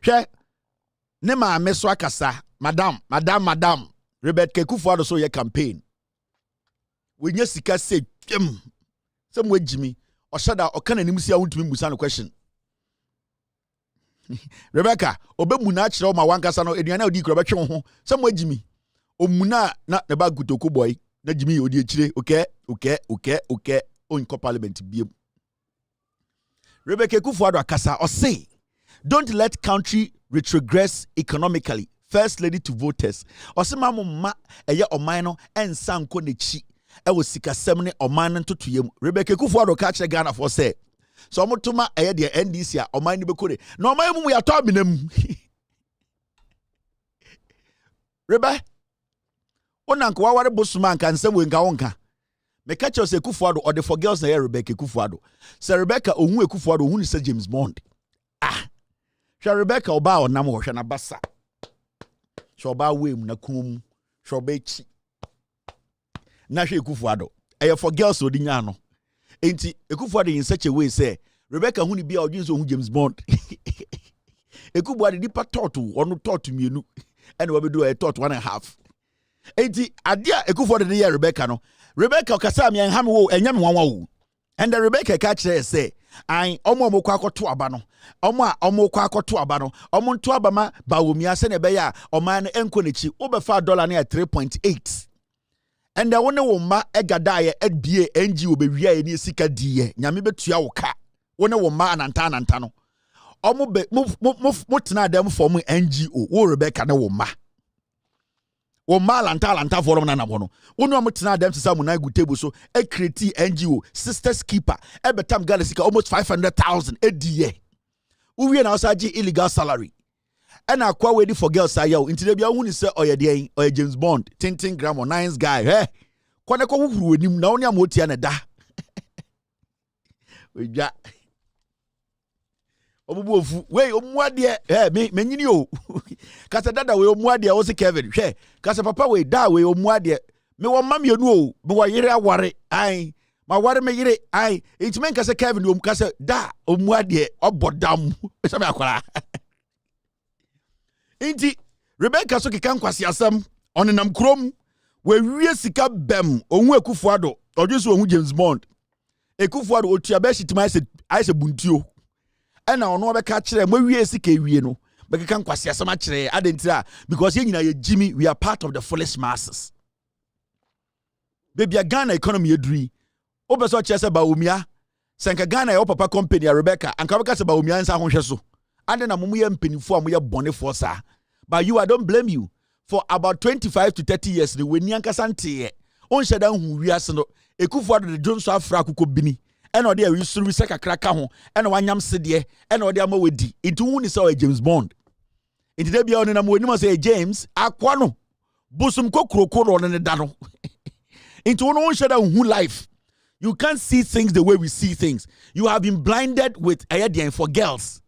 hwɛ ne maame so akasa madam Rebecca Akufo-Addo so ye campaign we nya sika say twem some we jimi oshada okana nim sia wontumi musa no question Rebecca obemu na akire o ma wankasa no eduane odi kura betwe ho some we jimi omuna na ne ba gutoko boy na jimi odi akire okay on ko parliament biem Rebecca Akufo-Addo akasa o say don't let country retrogress economically. First lady to voters. Osima mumma eye oman no ensa nko nechi. E wo sika semne oman no totuyem. Rebecca Akufo-Addo ka kire Ghana for say. So omotuma eye de NDC a oman ni bekore. Na oman mu ya to aminam. Rebe. Onanko waware bosuma nka nsem we nka wonka. Me ka kire say Akufo-Addo or the for girls na Rebecca Akufo-Addo. Say Rebecca ohun Akufo-Addo ohun ni say James Bond. Rebecca oba onam ho hwe na basa. Shoba wem na kum, shoba echi. Na hwe Akufo-Addo. Eye for girls odi nya no. Enti Akufo-Addo in such a way say Rebecca hu ni bia odwinso hu James Bond. Akufo-Addo di pa tortu, onu tortu mienu. Ene we be do a tortu 1.5. Enti adia Akufo-Addo de Rebecca no. Rebecca okasa me enham wo enyam wanwa wo. And the Rebecca ka kire say I omo kwa akoto aba no omo kwa akoto aba no omo nto aba ma Bawumia se ne be ya oman no enko nechi obefa dollar na 3.8 and the one wo ma egada ye adbie NGO be wia ye ne sika diye nyame betua wo ka wo ne wo ma ananta no omo be mo tena dem for mu NGO wo Rebecca ne wo ma lanta forum na nabono wonu amtena dem sesa munai gu table so e create NGO sisters keeper e betam galaxy almost 500,000 a year uwie na osaji illegal salary and akwa we for girls ayo inti de bia hu ni se oyede oy James Bond tintin gram or nice guy kwane ko huhuru anim na woni amotia ne da oja obubu ofu we omuade menyini o kasa dada we omuade o se Kevin hwe kasa papa we da we omuade me wo mamienu o me wo yire aware ai ma ware me yire ai intimen kasa Kevin o kasa da omuade obodam se me akwara inti Rebecca so keka nkwasi asam onenam krom we wie sika bem onhu Akufo-Addo odwuso onhu James Bond Akufo-Addo otua be shitima aise buntuo ena ono obeka kire mo wie sika wie no bekeka nkwasi asama kire adentira because yenyina ye jimi we are part of the foolish masses baby Ghana economy eduri obeso kire se Bawumia senka Ghana e papa company Rebecca anka beka se Bawumia nsa ho hwe so ade na mumu ye mpanifo amu ye bone for sa but you I don't blame you for about 25 to 30 years the weni ankasa ntie on sheda hu wiase no Akufo-Addo de Johnson afra akukọ bini ena ode awi suru seka kraka ho ena wanyam sede ena ode ama wedi itu hu ni say James Bond inti de bia onena mo weni say James akwa no busum kokrokoro ne da no into no sheda hu life you can't see things the way we see things you have been blinded with ayedian for girls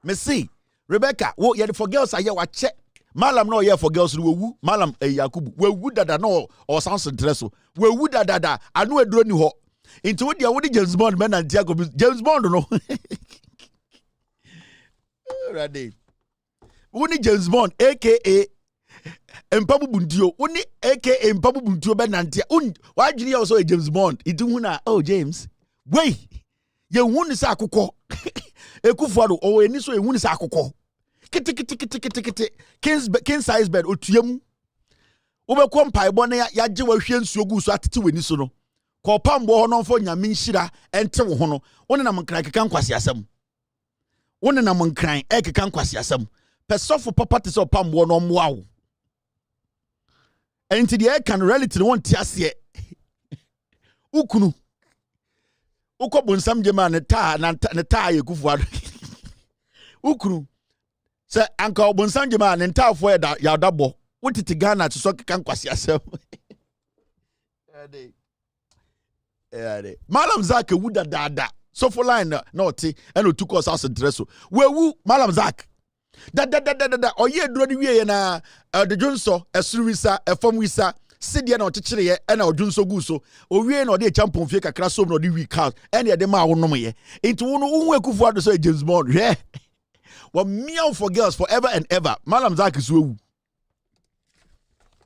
me see Rebecca wo ye for girls aye wa che malam no ye for girls no wu malam Yakubu wu dada no o sans intereso wu dada anu eduro ni ho into wo dia wo James Bond men and James Bond no ready woni James Bond aka empabu bundio woni aka empabu bundio be nantia wa dwini ya so James Bond itu hu na oh James wey ye hu ni sa akukọ Akufo-Addo o eni so ehun ni sa akukọ kiti king size bed otuam wo be ko mpai bo na ya je wa hwe nsuo gu so atete weni so no ko pambo ho no fo nyame nhira ente wo ho no woni na mankran keka nkwase asam woni na mankran keka nkwase asam pesofo papa te so pambo no moawo enti de kan reality no won ti ase ukunu uko bonsam jema ne taa Akufo-Addo ukunu se anka obonsam jema ne ntaafo ya dabo wotiti Ghana to so keka nkwase asem Malam Zak wuda dada so for line na oti eno tuko house intereso wewu Malam Zak da oye duro ni wie na de jonso esuruwisa efomwisa Sidia no chichire e na odwun so gu so. Owie na ode champon fie kakra so na ode week out. E na de ma wo nom ye. Into wo no wo Akufo-Addo so James Bond. Yeah. Well, meow for girls forever and ever. Malam Zaki so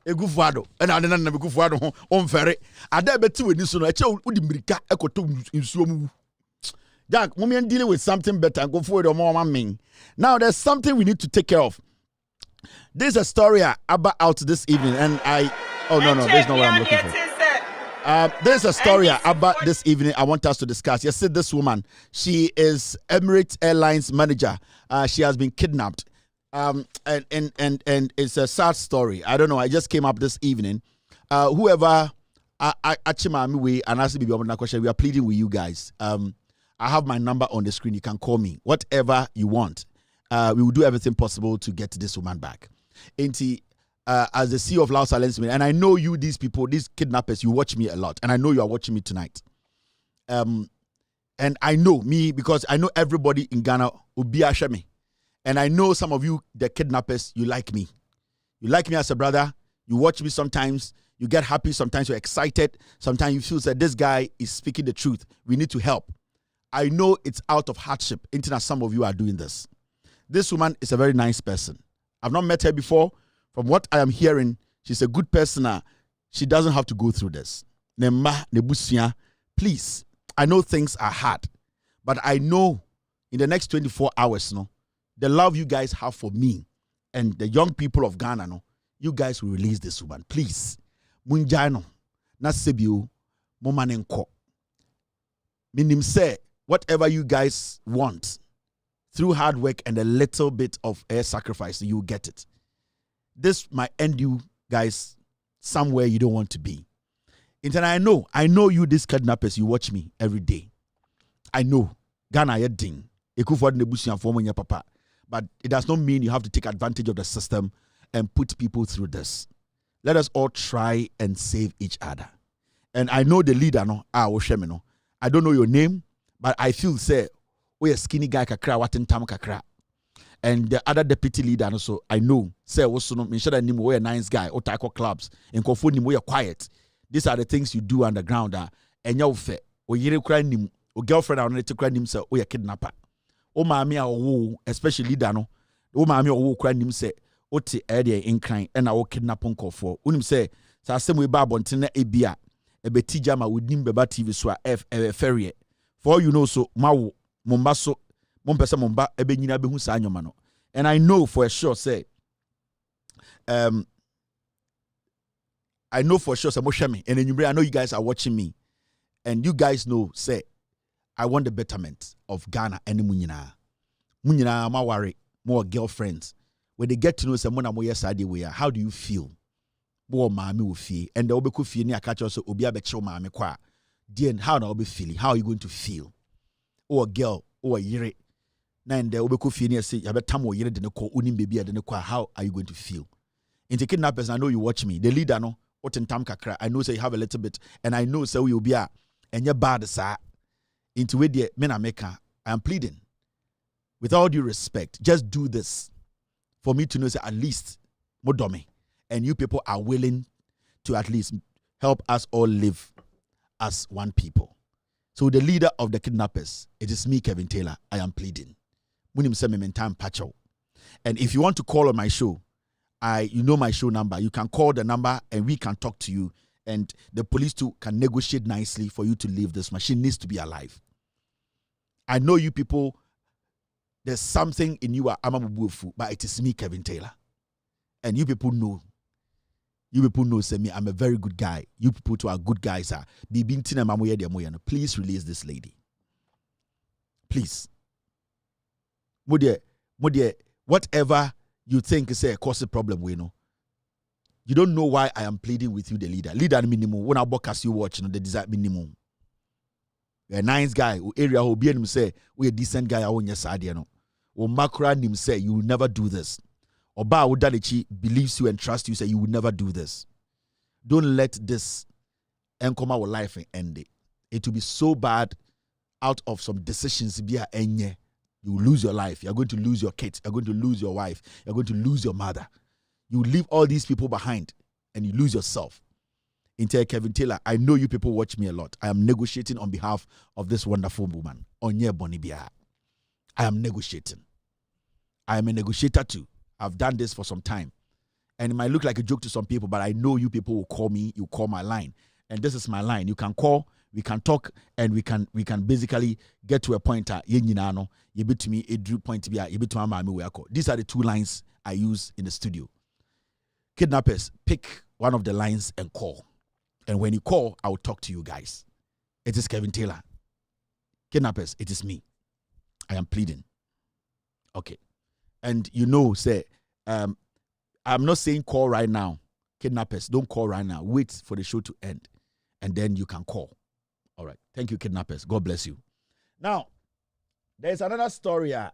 Akufo-Addo. E na de na Akufo-Addo ho on fere. Ada beti we ni so no e che udi mirika ekoto nsuo mu. Jack, women dealing with something better. Go forward or more mean. Now there's something we need to take care of. There's a story about out this evening, and no, there's not what I'm looking for. There's a story about this evening I want us to discuss. You see, this woman, she is Emirates Airlines manager. She has been kidnapped. And it's a sad story. I don't know. I just came up this evening. Whoever Achimami and asked me question, we are pleading with you guys. I have my number on the screen. You can call me. Whatever you want. We will do everything possible to get this woman back. As the CEO of Loud Silence, and I know you, these people, these kidnappers, you watch me a lot, and I know you are watching me tonight. And I know me because I know everybody in Ghana will be Ashemi. And I know some of you, the kidnappers, you like me. You like me as a brother. You watch me sometimes. You get happy. Sometimes you're excited. Sometimes you feel that this guy is speaking the truth. We need to help. I know it's out of hardship. Internet, some of you are doing this. This woman is a very nice person. I've not met her before. From what I am hearing, she's a good person. She doesn't have to go through this. Please, I know things are hard, but I know in the next 24 hours, the love you guys have for me and the young people of Ghana, you guys will release this woman. Please. Munjano, Nasebio, Momanenko. Minim say, whatever you guys want, through hard work and a little bit of air sacrifice, you get it. This might end you guys somewhere you don't want to be. And I know you, these kidnappers, you watch me every day. I know. Ghana, you're ding. Papa. But it does not mean you have to take advantage of the system and put people through this. Let us all try and save each other. And I know the leader, I don't know your name, but I feel, say, we a skinny guy kakra watin tam kakra, and the other deputy leader also I know say also no me sure that we a nice guy or tackle clubs and kofo ni we are quiet. These are the things you do underground. And you fe o yire kra nim o girlfriend on to kra nim say we a kidnapper. O maami a wo especially leader no o maami o wo kra nim say o te area in crime and o kidnap nkofo. Unim say sa asem we ba bonten na ebia e betija ma wodim beba TV so a ferry. For you know so mawo Momba so mompesa momba ebe nyina behu sa anyoma no. And I know for sure say I know for sure say mo hwe me and I know you guys are watching me and you guys know say I want the betterment of Ghana and munyina ma worry more girlfriends when they get to know say mo na mo yesade we are. How do you feel? Mo maami wo fie and the obeku fie ni akacho so obi abeche maami kwa. Then how na obe feeling? How are you going to feel? Or a girl, or a yere. Nine the Obeko Fini say, you have a time or yere than a call unim baby at the qua. How are you going to feel? In the kidnappers, I know you watch me. The leader, no, what in Tam Kakra, I know say you have a little bit, and I know so you'll be a and you're bad, sir. Into where the men are making, I am pleading. With all due respect, just do this for me to know say at least Modome, and you people are willing to at least help us all live as one people. So the leader of the kidnappers, it is me, Kevin Taylor. I am pleading. And if you want to call on my show, you know my show number. You can call the number and we can talk to you. And the police too can negotiate nicely for you to leave this machine. Needs to be alive. I know you people, there's something in you, but it is me, Kevin Taylor. And you people know. You people know, say me, I'm a very good guy. You people too are good guys. Please release this lady. Please. Whatever you think is a cause a problem, we know. You don't know why I am pleading with you, the leader. Leader minimum. When I broadcast you watch, the desire minimum. You're a nice guy. Area who be him say, we a decent guy. I want your side, Or Makra him say, you will never do this. Oba Udalichi believes you and trusts you, say you will never do this. Don't let this come our life and end it. It will be so bad out of some decisions. You will lose your life. You're going to lose your kids. You're going to lose your wife. You're going to lose your mother. You leave all these people behind and you lose yourself. Into Kevin Taylor, I know you people watch me a lot. I am negotiating on behalf of this wonderful woman, Onye Bonibia. I am negotiating. I am a negotiator too. I've done this for some time. And it might look like a joke to some people, but I know you people will call me, you call my line. And this is my line. You can call, we can talk, and we can basically get to a point. These are the two lines I use in the studio. Kidnappers, pick one of the lines and call. And when you call, I will talk to you guys. It is Kevin Taylor. Kidnappers, it is me. I am pleading. Okay. And say, I'm not saying call right now. Kidnappers, don't call right now. Wait for the show to end. And then you can call. All right. Thank you, kidnappers. God bless you. Now, there's another story. I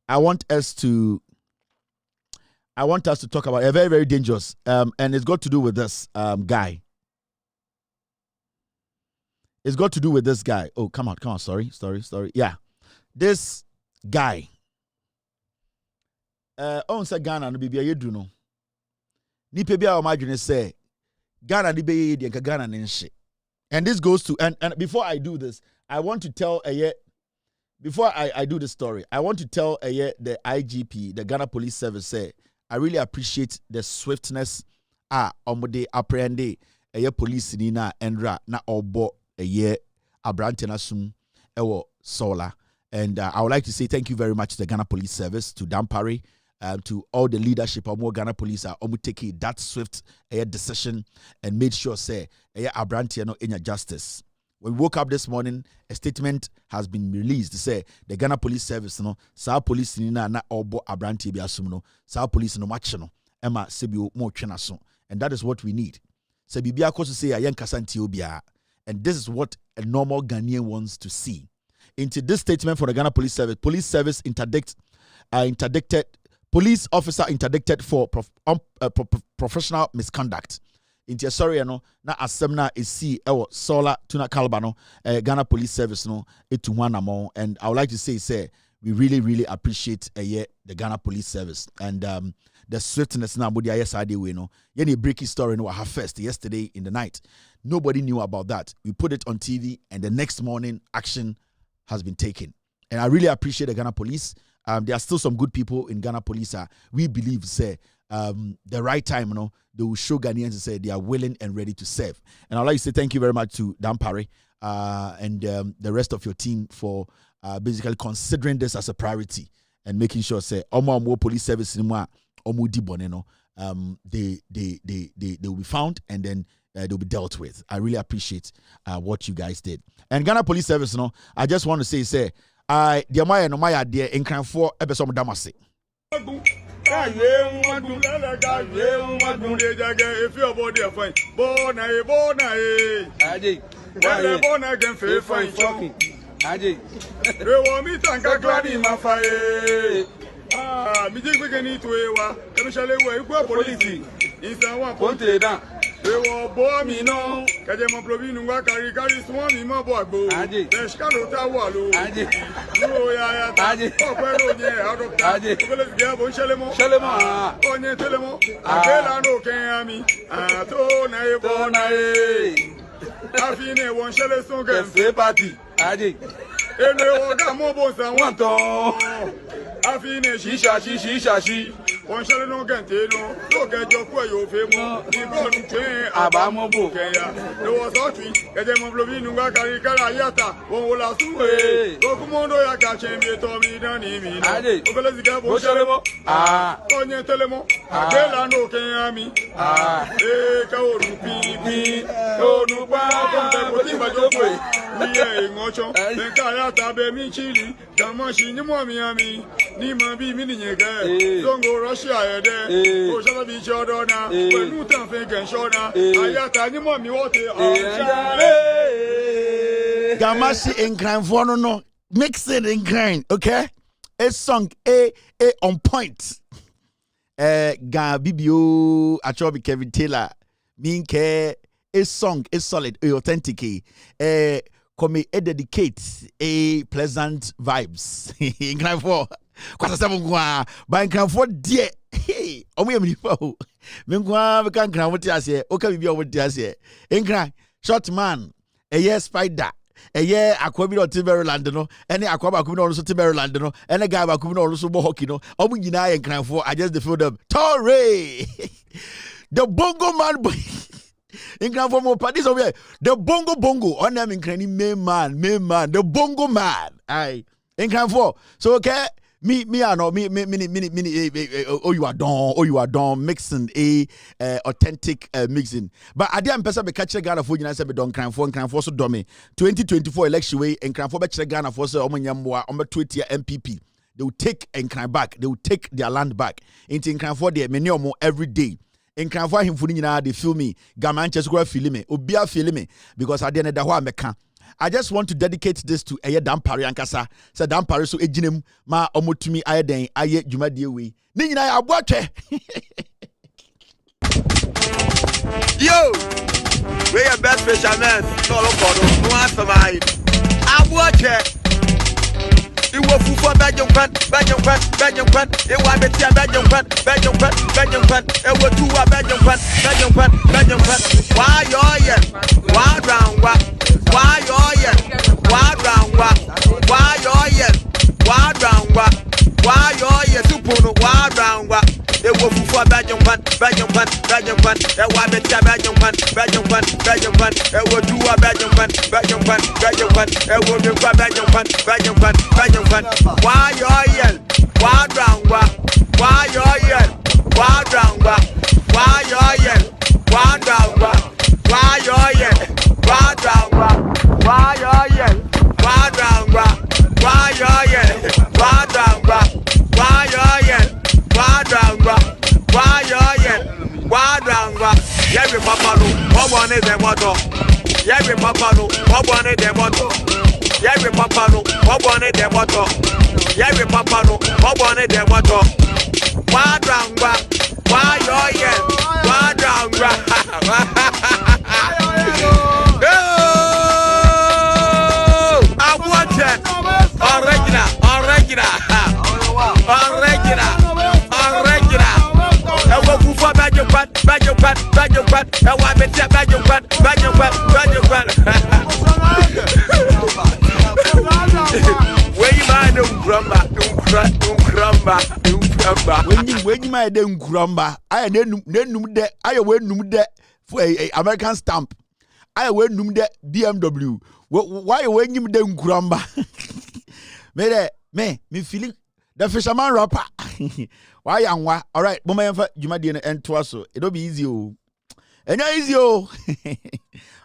want us to talk about a very, very dangerous. And it's got to do with this guy. It's got to do with this guy. Oh, come on. Sorry. Yeah. This guy. On sa Ghana no bibia yedu no. Ni pe bia o madwene say Ghana ni be ye de Ghana ne nhye. And this goes to and before I do this, I want to tell before I do the story, I want to tell the IGP, the Ghana Police Service say I really appreciate the swiftness omode apprehend police ni na endra na obo abrante na sum ewo sola. And I would like to say thank you very much to the Ghana Police Service, to Dampare, to all the leadership of more Ghana Police are taking that swift decision and made sure say abrante no in justice. When we woke up this morning, a statement has been released to say the Ghana Police Service no sa police ni na obo abrante bi asum no sa police no match no ema sebio mo twena so, and that is what we need. Se bibia ko say ayen kasanti obia, and this is what a normal Ghanaian wants to see. Into this statement for the Ghana Police Service interdicted, police officer interdicted for professional misconduct. Into sorry na asemna isi ewo sola tuna kalbano Ghana Police Service no etu one among, and I would like to say we really appreciate the Ghana Police Service and the swiftness na body ayesade we no any breaking story no have first yesterday in the night. Nobody knew about that. We put it on TV and the next morning action has been taken. And I really appreciate the Ghana Police. There are still some good people in Ghana Police. We believe, say, the right time, they will show Ghanaians to say they are willing and ready to serve. And I'd like to say thank you very much to Dampare and the rest of your team for basically considering this as a priority and making sure, say, Omo police service they will be found and then they'll be dealt with. I really appreciate what you guys did. And Ghana Police Service, I just want to say, dear Maya no Maya dear in crime for episode Damasi. If your body are fine, born again, fine, shocking. They want me to glad in my fire. Me think we can eat to a police. It's a one point down. They were born me no. Kadema Provino carry swami my boy. There's Carota Wallow. Oh, yeah, out of Tadi. Let's get on Shalemo. Onye Telemo. Agela no can me. Atona Ebona. Afine one Shaleson can say party. And they will come over and want to. Afine she. One shall no get look at your quay of him. You go to train Abamo Bokaya. There was a tree, a demo of Lovino Caricayata, one will last away. Locomondo Yakache, Tommy Danny. Let's get one shallow. Onye Telemo. Agela no can me. Kaoru Pipi. Oh, no, Papa, Mocho, the Kayata Bemi Chili, Damashi, Miami, Nima be meaning again. Don't go Russia there. Oh, shall be Jordana, when you don't think and Shona, Ayata, Nimami water. Gamashi in crime for no, mix it in crime, okay? A song A on point. Gabibio, Achobi Kevin Taylor, Minke, a song is solid, authentic. Come dedicate a pleasant vibes in crime for kwasa seven kwa by nkranfo de hey omo yam nipa o me kwa be kan nkranfo ti ase o ka bibi o ti ase nkran short man spider akwa bi no ti Maryland no ene akwa ba ku no so ti Maryland no ene guy ba ku no so bo hockey no omo nyina ye nkranfo I just feel them Torre the bongo man boy nkranfo mo padis over the bongo on them nkrani main man the bongo man ai nkranfo so okay me oh you are done mixing authentic mixing but I didn't person be catch Ghana for you say be don nkranfo so do me 2024 election way nkranfo be catch Ghana for say omanyamboa om tweet ya MPP they will take nkran back they will take their land back into nkranfo there many omo every day nkranfo ahimfo ni nyina they feel me gamanche so feel me obia feel me because I didn't da ho ameka I just want to dedicate this to Eye Dampare Ankasa. Say Dampare so ejinem ma omotumi aye den aye dwumadie we. Ni nyina ya aboatwe. Yo! We are best fishermen. No lokodo. No answer my. Aboatwe. Iwo fufu Belgium fan. Ewa betia Belgium fan. Ewo tuwa Belgium fan. Why yo yeah? Why round wa? Why yo yeah? Why round wa? Why yo yeah? Why round wa? Why yo yeah? Supuno why round wa? Ewo fufu Belgium fan. Ewa betia Belgium fan. Ewo tuwa Belgium fan. Ewo tuwa Belgium fan. Why yo yeah? Why round wa? Why yo yeah? Why round wa? Why yo yeah? Why round wa? Why yo yeah? Why round wa? Why yo yeah? Why round wa? Why yo yeah? Why round wa? Why yo yeah? Why round wa? Why yo yeah? Why round wa? Yeah, we papa no. What one is the motto? Yeah, we papa no. What one is the motto? Yeah, we papa no. What one is the motto? Yeah, we papa no. What one is the motto? Why round wa? Why yo yeah? Why round wa? I want it. Original. I will go for Belgium fan. I want me to Belgium fan. When you mind when you mind grumba I nenum de I wenum de for a American stamp I wenum de BMW why when you de grumba me feeling the fisherman rapper why anwa all right mama yemfa dwumade and so it'll be easy all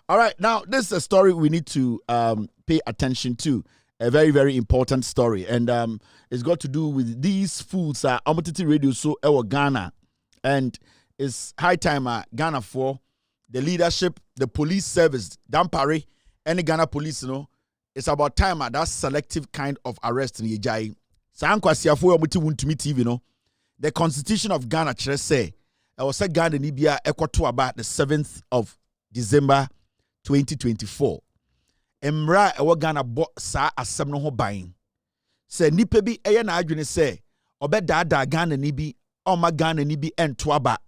right now this is a story we need to pay attention to a very very important story and it's got to do with these foods Omotiti radio so Ghana and it's high time Ghana for the leadership the police service Dampare and the Ghana police it's about time that selective kind of arrest in Yejai Sankwasiafo Omoti Wuntumi TV the constitution of Ghana say I was said Ghana Nibia Ekwato about the 7th of December 2024 Emra ewo Ghana bo sa asem no ho ban se nipa bi eye na adwene se obedada Ghana ni bi oma Ghana ni bi ento aba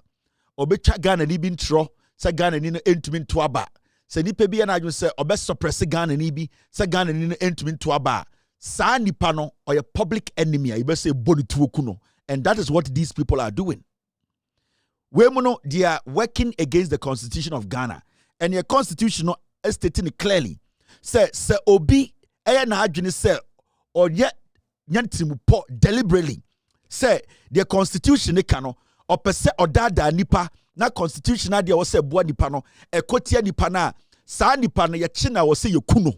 obetwa Ghana ni bi ntro se Ghana ni no entumi nto aba se nipa bi na adwene se obesuppress Ghana ni bi se Ghana ni no entumi nto aba sa nipa no oye public enemy you be say body tuoku no and that is what these people are doing we mono they are working against the constitution of Ghana and your constitution is stating it clearly say obi eye na adwene say or yet nyantimu po deliberately say the constitution ne kano or pese odada nipa na constitution na dia wo say boa nipa no ekotia nipa na saa nipa no ye chi na wo say yekuno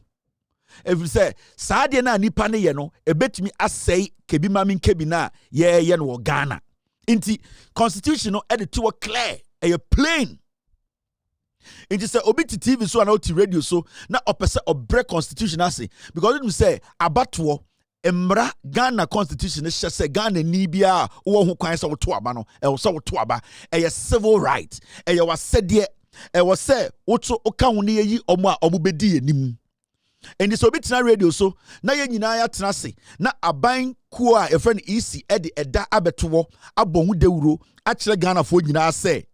every say saa de na nipa ne ye no ebetimi asei kebi mamin kebi na ye no Ghana inti constitution no edit to clear a plain. It is a obi TV so and out radio so na opese obre constitution ase because it say abatoɔ emra Ghana constitution is say Ghana ni bia wo ho kwan say wo to aba no e so wo to aba e civil right e wasede e wo say wo to ka ho ne yi omo a omo bedi anim And this obitina radio so na ye nyina ya tena se na aban ko a efre no isi e de eda abetowo abonhu dewuro a kire Ghana fo nyina se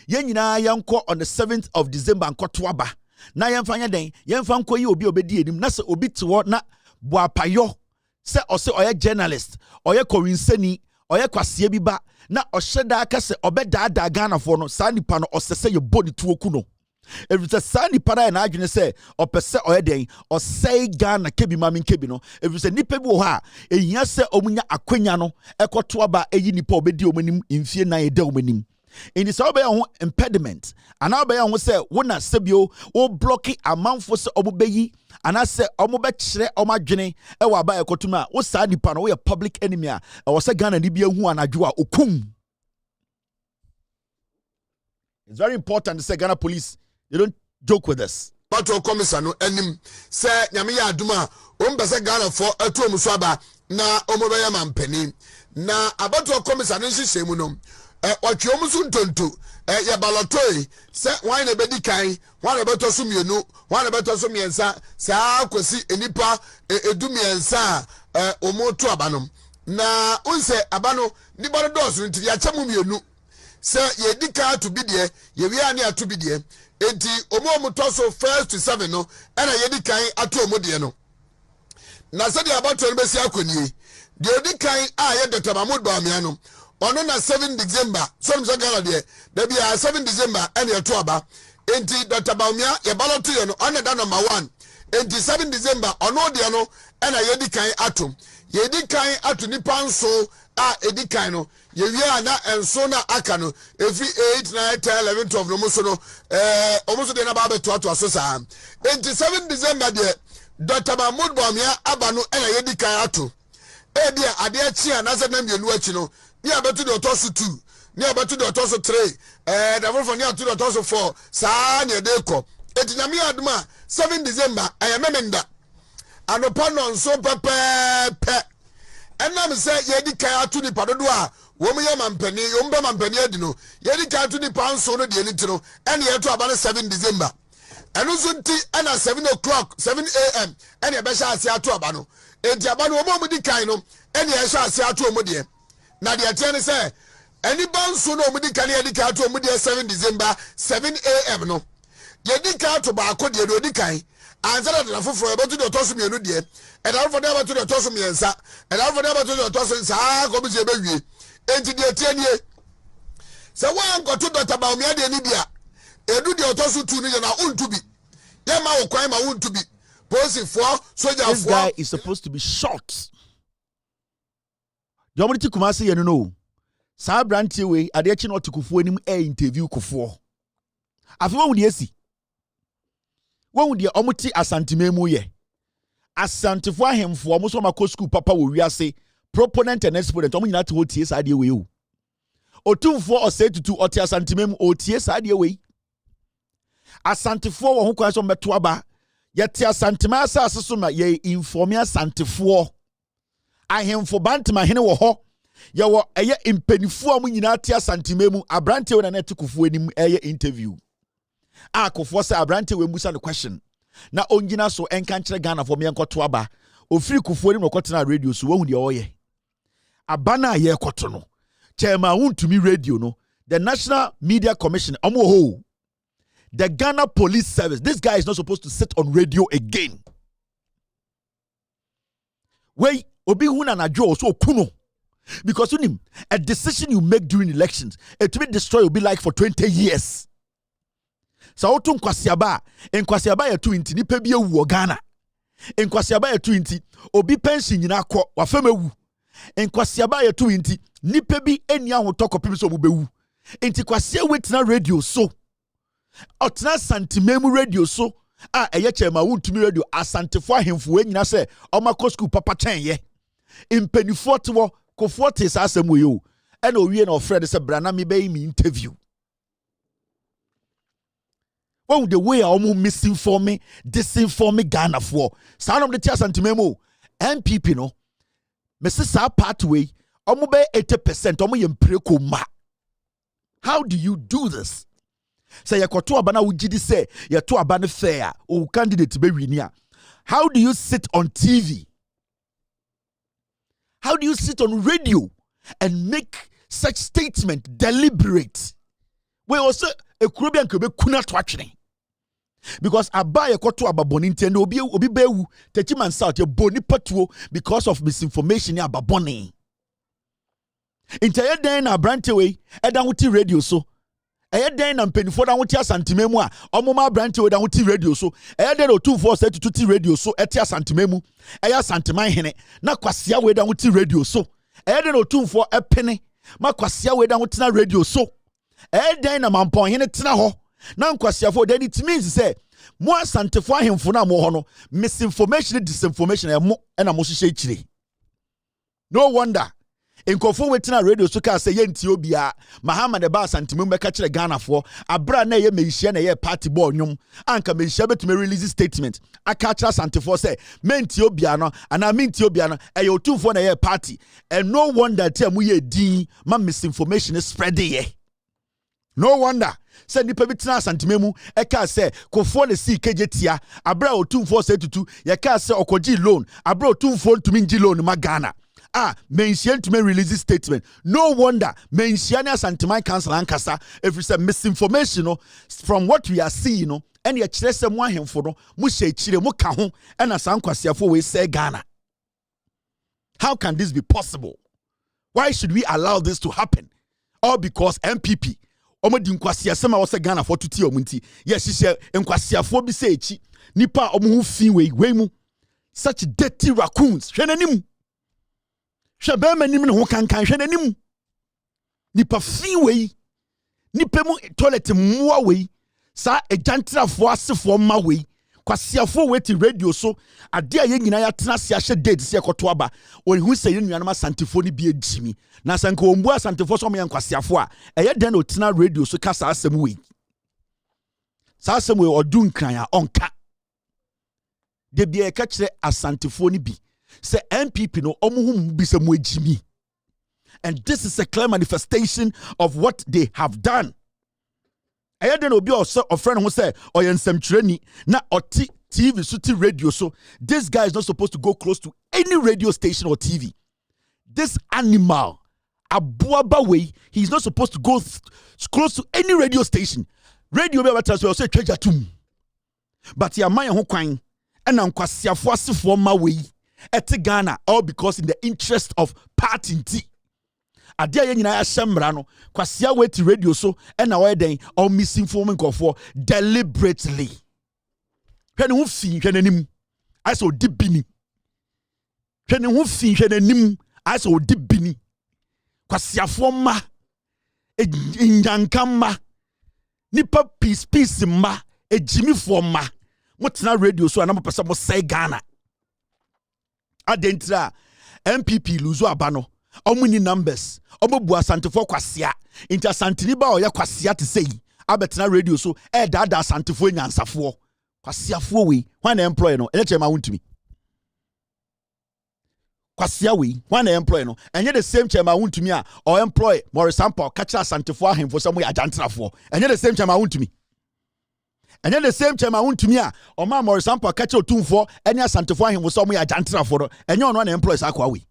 ye nyina yanko on the 7th of December ankoto aba na yemfa nya den yemfa nko yi obi obedi enim na se obi tewo na boapayo se ose oye journalist oye korinsani oye kwasie bi ba na ohyeda aka se obeda Ghana fo no sa nipa no osese ye body tuoku no. If it's a sandy para and I say, or per se or day, or say Ghana kebi mamin kebi no. If it's a nipebu ha, a yase omunya aquiniano, echo tuaba a unipo bedi omenim in fear na de omenim. In this obey impediment, and I'll be on say, one at Sebio, or blocking a month for obeyi, and I say, omobet oma jene, ewa ba a kotuma, or sandy pano, a public enemy, or say Ghana Libya who and Ajua ukum. It's very important to say Ghana police. They don't joke with us. But to commission enim say nyame aduma ombese Ghana for etu omuso aba na omobeya mampani na abato commission nhihye mu no otwe omuso ntonto ya balotoi say wan na bedi kan wan na beto so mienu wan na beto so miensa sa kwesi enipa edu miensa omoto abanom na unse abano ni baro dosu nti ya chemu mienu say ye dika to bidie ye wi ani atu bidie enti omo toso 1 to 7 no ena yedi kan ato omo de no na se de abato no besi akoni de odi kan a ye Dr. Mahmoud Bawumia no ono na 7 December so mso gala de da bia 7 December ena ye to aba enti Dr. Bawumia ye baloto ye no ona da number 1 enti 7 December ono de no ena yedi kan ato yedi kan ato nipa nso a edi kan no ye wi ana enso na aka no every 8 9 10 11 12 no muso no omuso de na ba beto ato aso sa enti 7 December de Dr. Mahmoud Bawumia aba no ena yedi kan ato e bia ade achi ana se na mienu achi no ni abeto de otoso 2 ni abeto de otoso 3 da for ni ato de otoso 4 sa na de ko enti na mi aduma 7 December ayamemenda anopa no nso pepepe enam se yedi kan ato ni padodo a wo mu ye mampani yo mba mampani adino yedi kan ato ni panso no de ni tiro ene yeto aba 7 December eno so nti ana 7 o'clock 7 am ene be sha ase ato aba no enti aba no mo di kan no ene ye sha ase ato mo de na de ate ne se eni banso no mo di kan yedi kan ato mo de 7 December 7 am no yedi kan ato ba ko de odi kan anzara de foforo e betu de otoso mienu de e da foforo de betu de otoso miensa e da foforo de betu de otoso nsa ko bi je bewie enti de tianie se wan ko to Dr. Bawumia de ni bia edu de otoso tu ni na untubi ye ma wo kwan ma untubi police for soldier for. This guy is supposed to be shot. The omiti kumase ye no sa brantie we ade echi no tikufuo nim interview kufuo afi wo de esi wo de omiti asantememu ye asantefo ahemfo omo so makọ school papa wo wiase proponent and exponent omo nyina te otie sa de we o otumfo ose tutu otie asantememu otie sa de we asantefo wo ho kwa so meto aba ye te asantema asase so ma ye informia asantefo ahemfo bantema hene wo ho ye wo eye impenifo omo nyina te asantememu abrante wo na netikufuo anim eye interview akofo say abrante we musa the question na ongina so enka nkyere Ghana for me enkoto aba ofiri kufuo ni nokotena radio so wahu de oye abana ye ekoto no chema wuntumi radio no the National Media Commission ho the Ghana Police Service. This guy is not supposed to sit on radio again. Wey obi hu na najo so kuno because unim a decision you make during elections it will destroy your be like for 20 years. So otu nkwasiaba ya 20 nipa bi ewu Ghana. Nkwasiaba ya 20 obi pension nyina akọ wafem ewu. Nkwasiaba ya 20 nipa bi eni ahoto kopim so obewu. Enti kwasia wetina radio so. Otena santimemu radio so a eye chema wuntumi radio asantefo ahemfo nyina se omakọ school papa chen ye. Impenifo tewo kofo te sa asem yo. Ena owie na ofred se brana me be mi interview. Oh, the way I almost misinforming, disinforming Ghana for. Sound of the tears and Timemo, MPP no. Mrs. Pathway, almost 80%. How do you do this? Say yakoto aba na wugidi say yato aba ne fair o candidate be wini. How do you sit on TV? How do you sit on radio and make such statement deliberate? We also a Kurobian kebe kuna twachne. Because abaye koto ababoni ntende obi bewu techiman south ye boni patuo because of misinformation ya ababoni. Intaye den na brantewe eda wuti radio so. Eye den na mpenifo da wuti asantimemu a omoma brantewe da wuti radio so. Eye den o 2432 radio so eti asantimemu. Eye asantiman hene na kwasia we da wuti radio so. Eye den o 24 epene ma kwasia we da wuti na radio so. Eye den na mampon hene tena ho. Na nkwasiafo then it means say mo asantefo ahemfo na mo ho no misinformation disinformation e mo na mo hihye chire. No wonder Inkofo wetina radio so ka say yenti obia Mahama de ba asantemu be ka kire Ghana fo abra na ye mehia na ye party boy nyum anka mehia betumi release statement aka kire asantefo say menti obia no ana menti obia no e ye otumfo na ye party and no wonder tell mu ye din ma misinformation is spread ye. No wonder say nipa bitina asantememu e ka say kofo na si kejetia abra otumfo say tutu ye ka say okoji loan abra otumfo ntumi ngi loan ma Ghana. Mention to me release statement. No wonder mention as anti-my council and kasa if it's a misinformation from what we are seeing and you chile someone him for no mushe chile mukahu and as ankwasiafo we say Ghana. How can this be possible? Why should we allow this to happen? All because MPP omodi nkwasiasema wose Ghana for tuti omunti. Yes, she say nkwasiafo bi say echi nipa omu fi we mu such dirty raccoons. Hwenanimu Shabema nim ne ho kankan hwe nanim nipa fi wei nipa mu toilet muwa wei sa ejantrafo asefo ma wei kwasiafo wei ti radio so ade aye nyina ya tena se ahye date se ekoto aba ohu se yenuanam asantefo ni bi ejimi na sanka ombu asantefo so me kwasiafo a eye den no tena radio so kasa asem wei sa asem wei odun kran a onka de bia e ka kire asantefo ni bi say MPP no omuhum bisa mu ejimi. And this is a clear manifestation of what they have done. I don't know be a friend who say oyen training na oti TV so ti radio so this guy is not supposed to go close to any radio station or TV. This animal abuaba way he's not supposed to go close to any radio station. Radio be about to say treasure tum. But ya man ho kwan and ankwasiafo asefo ma we at Ghana, all because in the interest of party tea. Adia ye nyina ya shemra no kwasia we ti radio so and na we den or misinforming for deliberately. Hwene hu fi hwene nim I so dibini. Hwene hu fi hwene nim I so dibini. Kwasia fo ma inyanka ma nipa peace ma ejimi fo ma motena radio so anam pesa mo say Ghana. Adentra MPP luzo abano omuni numbers omobu asantefo kwasia inta santini ba oya kwasia te sei abetena radio so dada asantefo nyansafo kwasiafo we when employ no enye chema wuntumi kwasia we when employ no enye the same chema wuntumi a or employ more sample kacha asantefo ahemfo so mo ya jantrafo enye the same chema wuntumi. And then the same time I want to me or ma more sample catch your tune for any asantefo ahemfo so mo ya jantra for and you one employees akwa we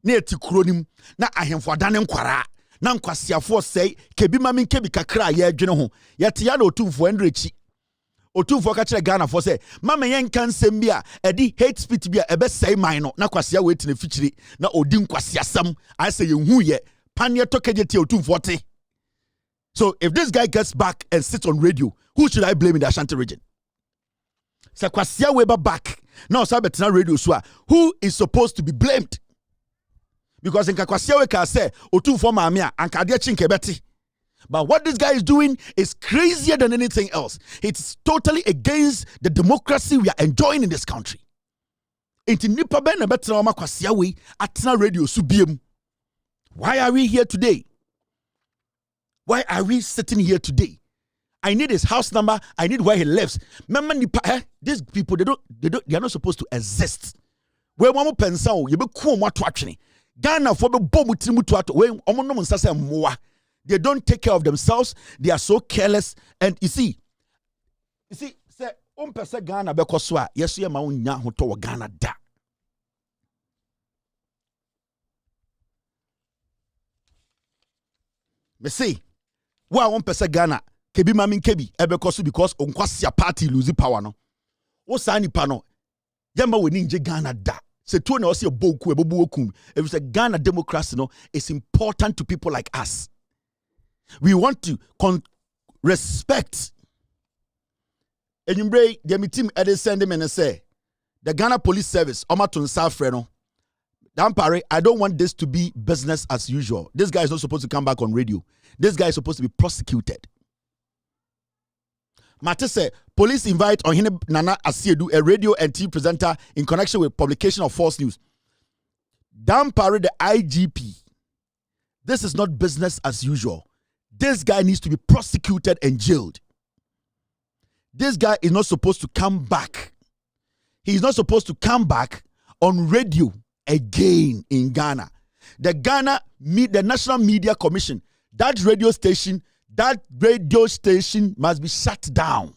na etikronim na ahemfo danem kwara na nkwasiafo sei kebi ma min kebi kakra ye adwene ho yete ya na otumfo ndrechi otumfo ka kire Ghana for say mama yen kan sem bia edi hate speech bia ebe sei man no na kwasia we tine fichiri na odi nkwasiasam I say yenhu ye panye tokejeti otumfo te. So if this guy gets back and sits on radio, who should I blame in the Ashanti region? So kwasia we back now sabetina radio so who is supposed to be blamed? Because in kwasia we ka say otumfo maame a anka de chinke beti. But what this guy is doing is crazier than anything else. It's totally against the democracy we are enjoying in this country. Inti nipa ben na betina ma kwasia we atena radio so biem. Why are we here today? Why are we sitting here today? I need his house number. I need where he lives. These people, they are not supposed to exist. Where one pensa you be cool more to actually. Ghana for the bomb to ato. Where omono monsase moa. They don't take care of themselves. They are so careless. And you see, say, person Ghana bekoswa, yes, you ma unya hoto Ghana da. Me say, wa person Ghana, kebi mamin kebi, ebekosu because unkwasi party lose power no. O sa nipa no, yamba we ninje Ghana da. Se to na osi boku ebobu okum. If it's a Ghana democracy no, it's important to people like us. We want to respect. And you bring the team at the send them and say the Ghana Police Service, Omatun Safreno. Dampare, I don't want this to be business as usual. This guy is not supposed to come back on radio. This guy is supposed to be prosecuted. Mate say, police invite Ohine Nana Asiedu, a radio and TV presenter, in connection with publication of false news. Dampare, the IGP. This is not business as usual. This guy needs to be prosecuted and jailed. This guy is not supposed to come back. He is not supposed to come back on radio again in Ghana. The National Media Commission, that radio station must be shut down.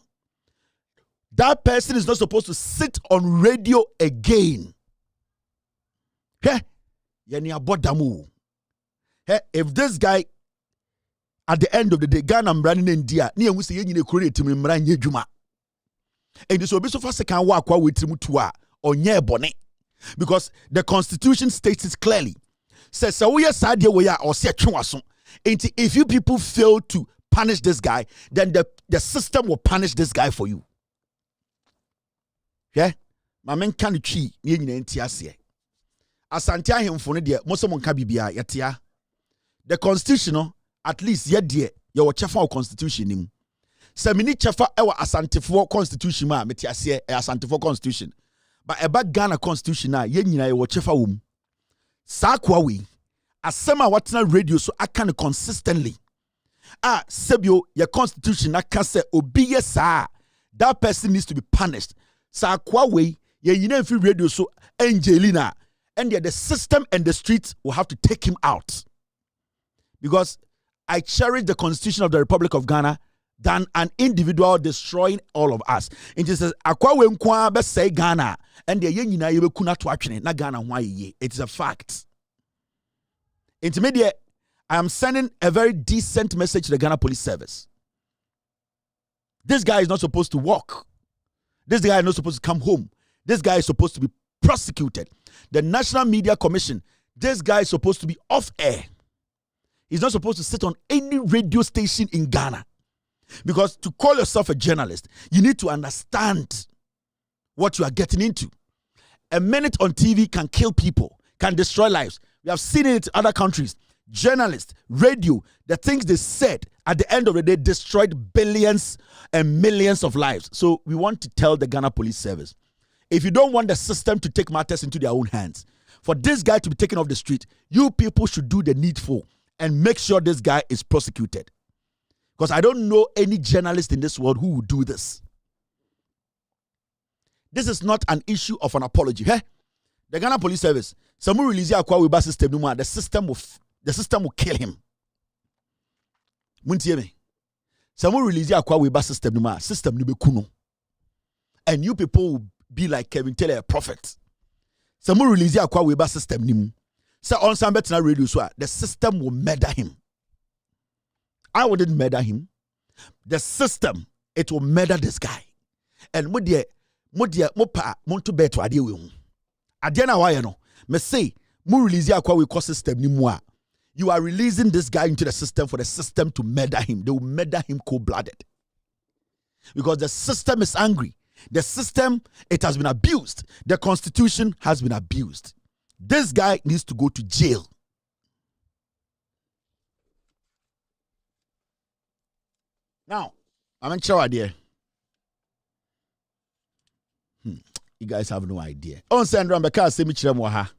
That person is not supposed to sit on radio again. Hey, if this guy, at the end of the day, Ghana running in India, near we say you create to me mranye juma. And this will be so fast can walk with Timutua or near bonnet. Because the Constitution states it clearly. Says so we are sad we are or say if you people fail to punish this guy, then the system will punish this guy for you. Yeah? My men can chi ni entiase. Asante ahemfo ne de mo so monka bibia yetia. The Constitution at least ye wo chefa constitution nim. Se mini chefa e wa asantefo constitution ma metiase e asantefo constitution. But eba Ghana constitution na ye nyina ye wo chefa wom. Sa kwa we asema watena radio so aka consistently. Sebio your constitution aka se obi ye sa that person needs to be punished. Sa kwa we ye nyina fi radio so Angelina and the system and the streets will have to take him out. Because I cherish the Constitution of the Republic of Ghana than an individual destroying all of us. It says, "Akwa we nkwa be say Ghana and the yenyina ye be kuna to atwene na Ghana ho aye." It is a fact. Intermediate, I am sending a very decent message to the Ghana Police Service. This guy is not supposed to walk. This guy is not supposed to come home. This guy is supposed to be prosecuted. The National Media Commission, this guy is supposed to be off air. He's not supposed to sit on any radio station in Ghana. Because to call yourself a journalist, you need to understand what you are getting into. A minute on TV can kill people, can destroy lives. We have seen it in other countries. Journalists, radio, the things they said at the end of the day destroyed billions and millions of lives. So we want to tell the Ghana Police Service, if you don't want the system to take matters into their own hands, for this guy to be taken off the street, you people should do the needful and make sure this guy is prosecuted. Because I don't know any journalist in this world who would do this. This is not an issue of an apology. Hey? The Ghana Police Service, someone release the system, the system will kill him. Someone release the system will be kuno. And you people will be like Kevin Taylor, a prophet. Someone release the system. So on some better radio, so the system will murder him. I wouldn't murder him. The system, it will murder this guy. And modia mopa monto beto ade we hu. Ade na why no. Me say, mo release akwa we call system ni mu a. You are releasing this guy into the system for the system to murder him. They will murder him cold-blooded. Because the system is angry. The system, it has been abused. The Constitution has been abused. This guy needs to go to jail. Now, I'm in show idea. You guys have no idea. On Sandra Mbeka Semichira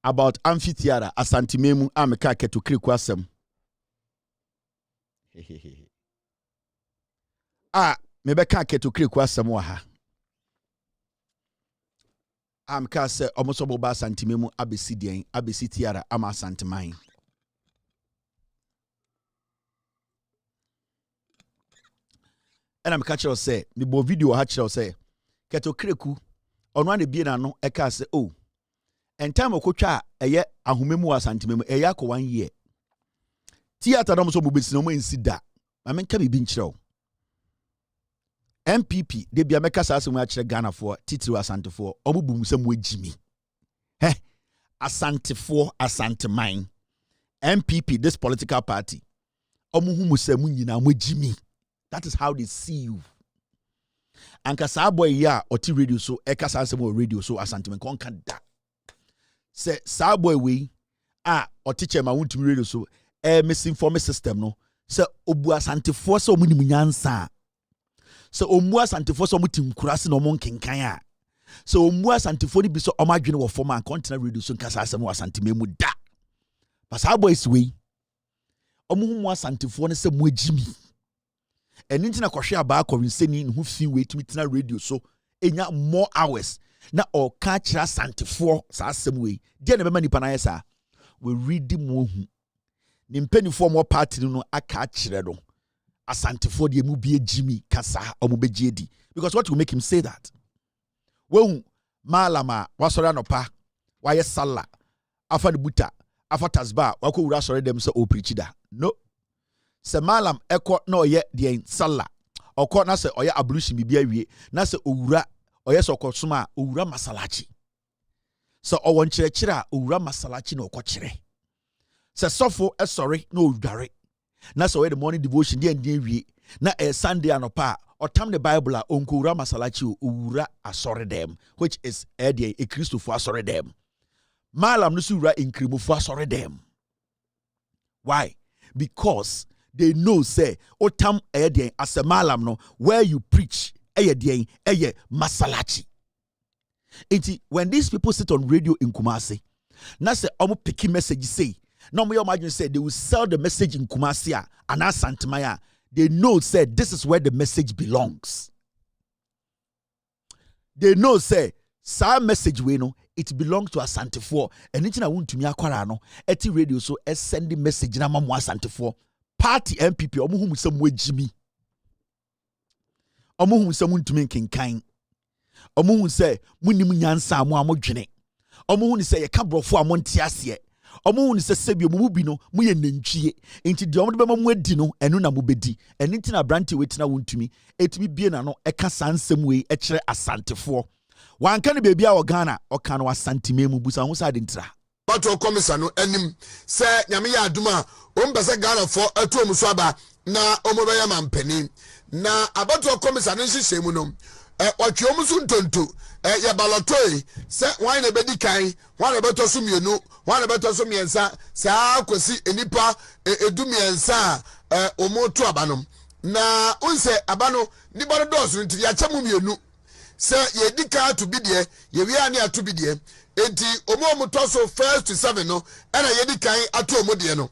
about amphitheater asantimemu ameka ketu krikwasem. Mebeka ketu krikwasem waha. Amka se omoso boba asantimemu abesi tiara ama asantiman. and I'm catcher say me bo video hatcher say keto kreku ono ane bie na no e ka say oh and time okotwa eye ahomemu asantememu eye akọ 1 year theater no so bobesi no mo insida ma menka bi nkyerɛw MPP de bia meka sa asem akire Ghana for titiri asantefo obubum sem wagimi asantefo asanteman MPP this political party omuhumu sem nyina wagimi. That is how they see you. Anka sa boy ya oti radio so eka sa asem radio so asanteman konka da se sa boy we oti chema wuntumi radio so misinformation system no se obu asantefo so omunim nyansa so omu asantefo so omutim kurase no mon kenkan a so omu asantefo ni bi so omadwene wo form an continent radio so nkasa asem asantememu da pasa boys we omuhumu asantefo ne se mu agimi eni ntina kwhwe aba kɔrenseni ne ho fi we tumi tina radio so enya more hours na o ka kira asantefo sa asem we de na bema nipa na yesa we read mo hu ni mpanifo mo party no aka kire do asantefo de mu bie jimi kasa omubegye di because what will make him say that when malama wasori anopa waye sala afa de buta afa tasba wako wura sori dem se o preach da no se malam ekọ na oye de sala okọ na se oye ablution bibia wie na se owura oye se okosoma owura masalachi se owon kyerɛkyerɛ a owura masalachi na okọ kyerɛ se sofo esori na odware na so the morning devotion dey and wie na Sunday anopa otam the Bible a onkura masalachi owura asori dem which is a Christopher asori dem malam no sura inkrimufo asori dem. Why? Because they know say otam as a malam no where you preach masalachi. When these people sit on radio in Kumasi na say omo picky message say no more imagine say they will sell the message in Kumasi and Santimaya. They know say this is where the message belongs. They know say sa message we no it belongs to Asantefo. And it's na wuntu mi akwara no eti radio so send the message na mamu Asantefo. Party MPP omo hu musam wagimi. Omo hu musam wuntumi kenkan. Omo hu say munim nyansa amo amodwene. Omo hu ni say ye ka brofo amonte ase. Omo hu ni se sebio mu bi no mu ye nantwie enti de omo de bema mu adi no enu na mu bedi eni nti na branti wetina wontumi etumi bie na no eka sansem we e kire Asantefo wanka ne bebia o Ghana o ka no asantime mu busa ho sa de ntra bato komisa no anim se nyame ya aduma o mbese Ghana fo atu omu so aba na omo be ya mampani na abato komisa no nhihye mu no otwe omu so ntonto ya balotoi se wan na bedi kan wan na beto so mienu wan na beto so miensa sa kwesi enipa edu miensa omo to abanom na unse abano ni bodo dosu nti ya chemu mienu se ye dika to bidie ye wi ani atu bidie enti omo to so 1 to 7 no na ye dikan atu omo de no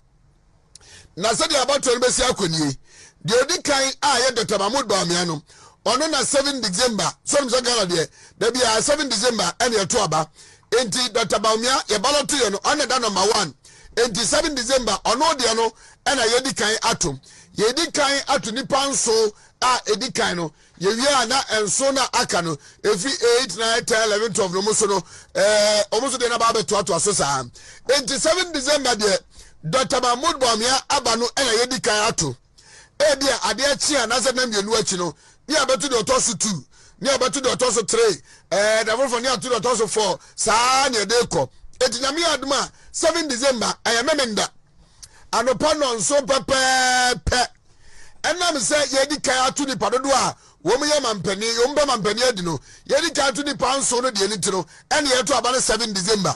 na se dia abato no besi akonie de odikan a ye Dr. Mahmoud Bawumia no ono na 7 December so mso Ghana de da bia 7 December ene eto aba enti Dr. Bawumia ye baloto ye no ono da number 1 enti 7 December ono de no ena ye dikan atom ye dikan ato nipa nso a edikan no ye wi na enso na aka no efi 8 9 10 11 12 no muso no omuso de na ba beto ato aso sa enti 7 December de Dr. Mahmoud Bawumia aba no ena ye dikan ato ebia ade achi na se na mienu achi no ni abetu de otoso 2 ni abetu de otoso 3 da for ni atu de otoso 4 saa ni de ko etinyame aduma 7 December ayamemenda anopa no nso pepepe enam se ye di kan atu ni padodo a wo mu ye mampani yo mba mampani adi no ye di kan atu ni panso no de ni tiro ene ye to aba 7 December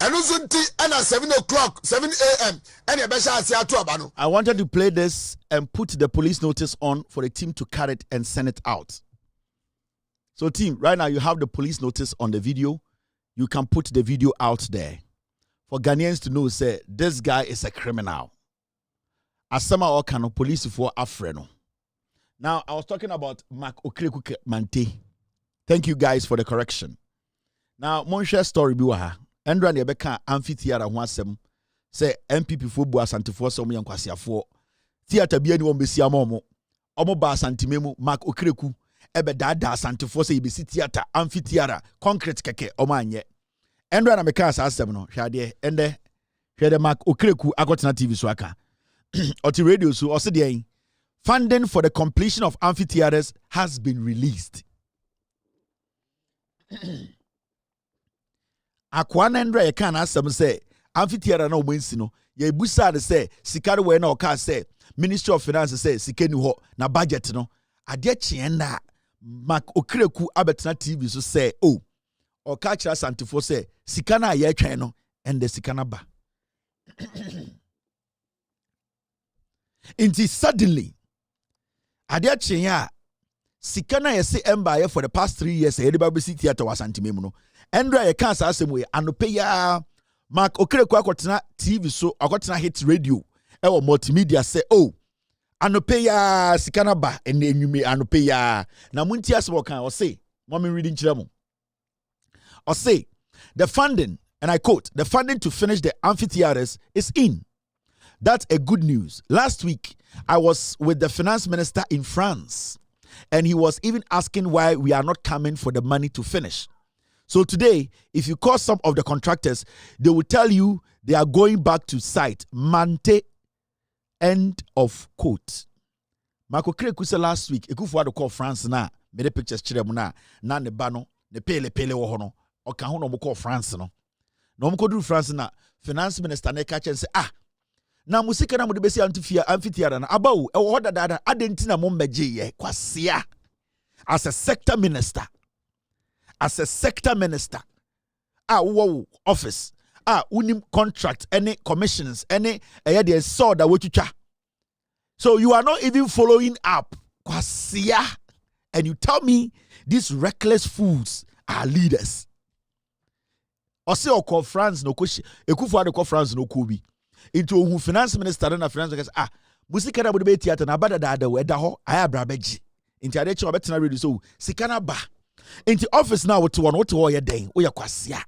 enu so nti ana 7 o'clock 7 a.m. ene be sha ase atu aba no. I wanted to play this and put the police notice on for the team to cut it and send it out. So team, right now you have the police notice on the video. You can put the video out there for Ghanaians to know say this guy is a criminal. Asama Okano police for Afreno. Now I was talking about Mark Okrekuke Mante. Thank you guys for the correction. Now Monshe story biwaha. Endra ne beka amphitheater ho asem say MPP fo bu Asantefo so mo yankwasiafo theater bia ni wo besia mo omo ba asanteme mu Mark Okreku ebe da asantefo se yebesi theater amphitheater concrete keke omo anye endo na meka asasem no hwade ende hwade Mark Okreku akotena TV so aka oti radio so ose de funding for the completion of amphitheaters has been released. Akwana ndra ye kan asem say amphitheater na omansi no ye busa de say sikare we na oka say Ministry of Finance say sikeni ho na budget no ade chienda Mark Okreku abetena TV so say oh oka kira santifo say sikana ye twen no and the sikana ba. Inti suddenly ade chinya sikana ye say emba for the past 3 years e de babesi theater wasantimemu no endra ye kan asem we anope ya Mark Okreku akotena TV so akotena hit radio ewo multimedia say oh anope ya sikana ba ene enwume anope ya na munti asebo kan o say mommy reading chiramo o say the funding, and I quote, the funding to finish the amphitheaters is in. That's a good news. Last week I was with the finance minister in France and he was even asking why we are not coming for the money to finish. So today, if you call some of the contractors, they will tell you they are going back to site. Mante, end of quote. Marco Kreku said last week, Ekufu had to call France na, made pictures chiremuna, na ne bano, ne pele wohono, or kahono mo call France no. No mo do France na, finance minister ne catch and say, na musika na mo de besi amphitheater na abawo, e wo da da adentina mo mbeje ye, kwasia. As a sector minister, wow, office, unim contract, any commissions, any the saw that what you cha. So you are not even following up, kwasia, and you tell me these reckless fools are leaders. Ose oko France no koshi, ekufu ade France no kobi. Into who finance minister na finance minister musika na be theater na bada da we da ho aya brabeji. Into ade che obetena ready so sikana ba. Into office now what wo ye den wo ye kwasia.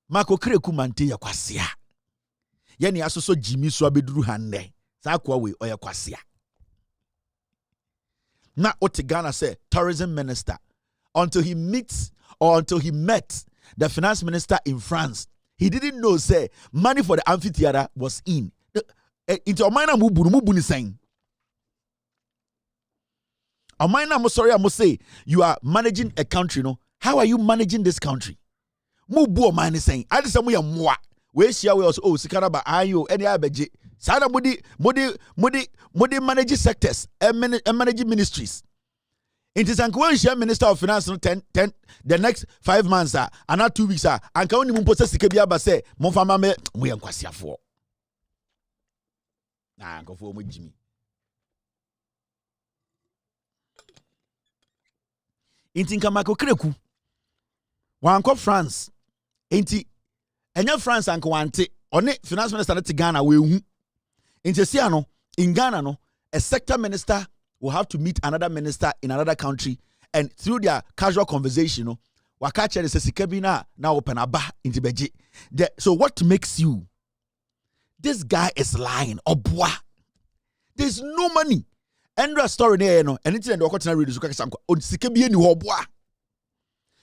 Marco Kreku mante ye kwasia. Ye ne asoso Jimmy so abeduru hande. Sa kwa we oye kwasia. Na Otigana say tourism minister until he met the finance minister in France. He didn't know say money for the amphitheater was in. Into Omina Mubuni saying. Omina Mosori, I must say, you are managing a country, no? How are you managing this country? Mubu Omina saying, I just say we are moi. We share we also Sikanaba ayo any abeji. Sada mudi managing sectors and managing ministries. It is Uncle share Minister of Finance 10 the next 5 months and not 2 weeks and can only possess Sikabia say Monfama me we am kwasia for. Nah, go for Jimmy. Inti Marco Kreku. Wanko France. Inti enya France anko wante one finance minister na Ghana we hu. Inti in Ghana no a sector minister will have to meet another minister in another country and through their casual conversation no wakache de sikabina na open aba inti beji. So what makes you this guy is lying obwa. There's no money. Endra story ne no anything the okotena read so kaka sanko on sikabie ni obwa.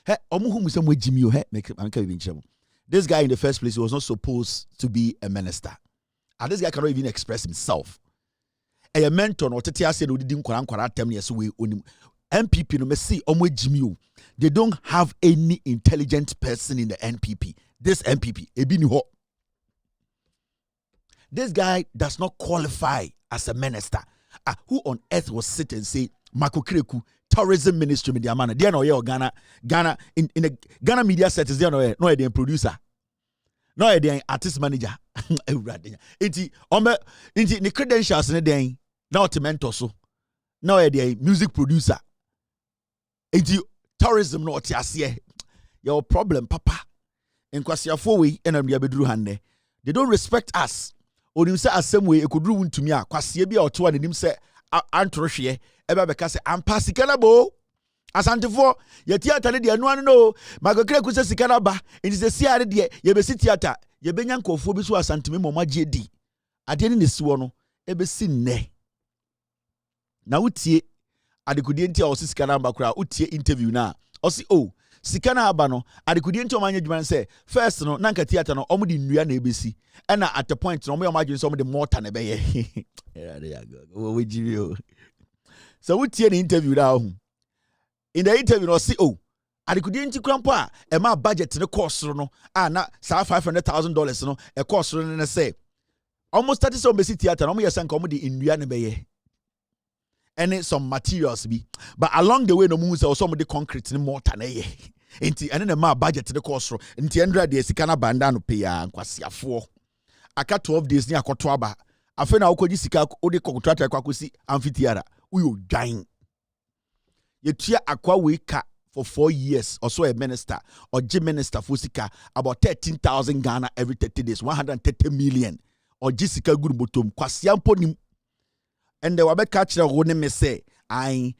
He omuhu musem wajimi o he make be nchemo. This guy in the first place, he was not supposed to be a minister. And this guy cannot even express himself. A mentor, or Tetia said, we didn't NPP, no see, they don't have any intelligent person in the NPP. This NPP, this guy does not qualify as a minister. Who on earth will sit and say, Marco Kreku, tourism ministry media man, they are no Ghana in the Ghana media settings, they are no idea producer, no idea artist manager. Inti the credentials in the day, now to mentor so, no idea music producer. Inti tourism no tiasie. Your problem, Papa. In kwasia fowe enam ya bedru hande. They don't respect us. Onim say asem we ekodru wuntumi a kwasia bia oto anim say antrohwe ebe beka say ampa sikana bo asantefo ye theater de anu anu no magokre ku say sikana ba it is a siare de ye be si theater ye benya nkofo bi so asanteme mo magye di ade ne siwo no ebesi nne na utie adekudie nti a osisika na amba kura utie interview na osi oh sika na aba no adekudie nti o manya dwuma say first no nanka theater no omo de nnua na ebesi na at the point no omo imagine so omo de mortar na beye yeah there you go we give you so utie the interview na ho in the interview no see oh adekudie nti krampo a e ma budget ne cost no na sa $500,000 no e cost no ne say almost 30 some basic theater no mo yesa nka omo de nnua na beye and some materials be but along the way no mu say some of the concrete ni mortar na ye enti ene na ma budget the cost enti 100 days sika na banda no pay ya nkwasiafo aka 12 days ni akoto aba afi na ukoji sika odi contract kwakosi amphitheater uyo dwan yetua akwa we ka for 4 years or so a minister or G minister for sika about 13,000 Ghana every 30 days 130 million or G sika good bottom kwasiampo ni and the wabe catch the one me say I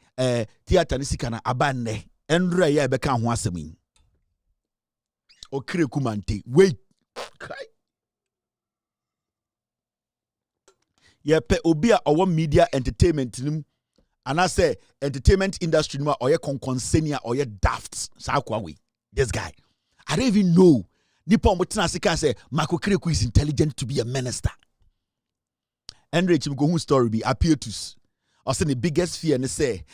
theater ni sika na abane endra ya be kan ho asemi okire kumante wait kai ye pe obi a owo media entertainment nim ana say entertainment industry nim or ye konkonsenia or ye daft sa kwa we this guy I don't even know nipa omotena sika say Marco Kireku is intelligent to be a minister. Andre Chimko story be Apparatus. I say the biggest fear ne say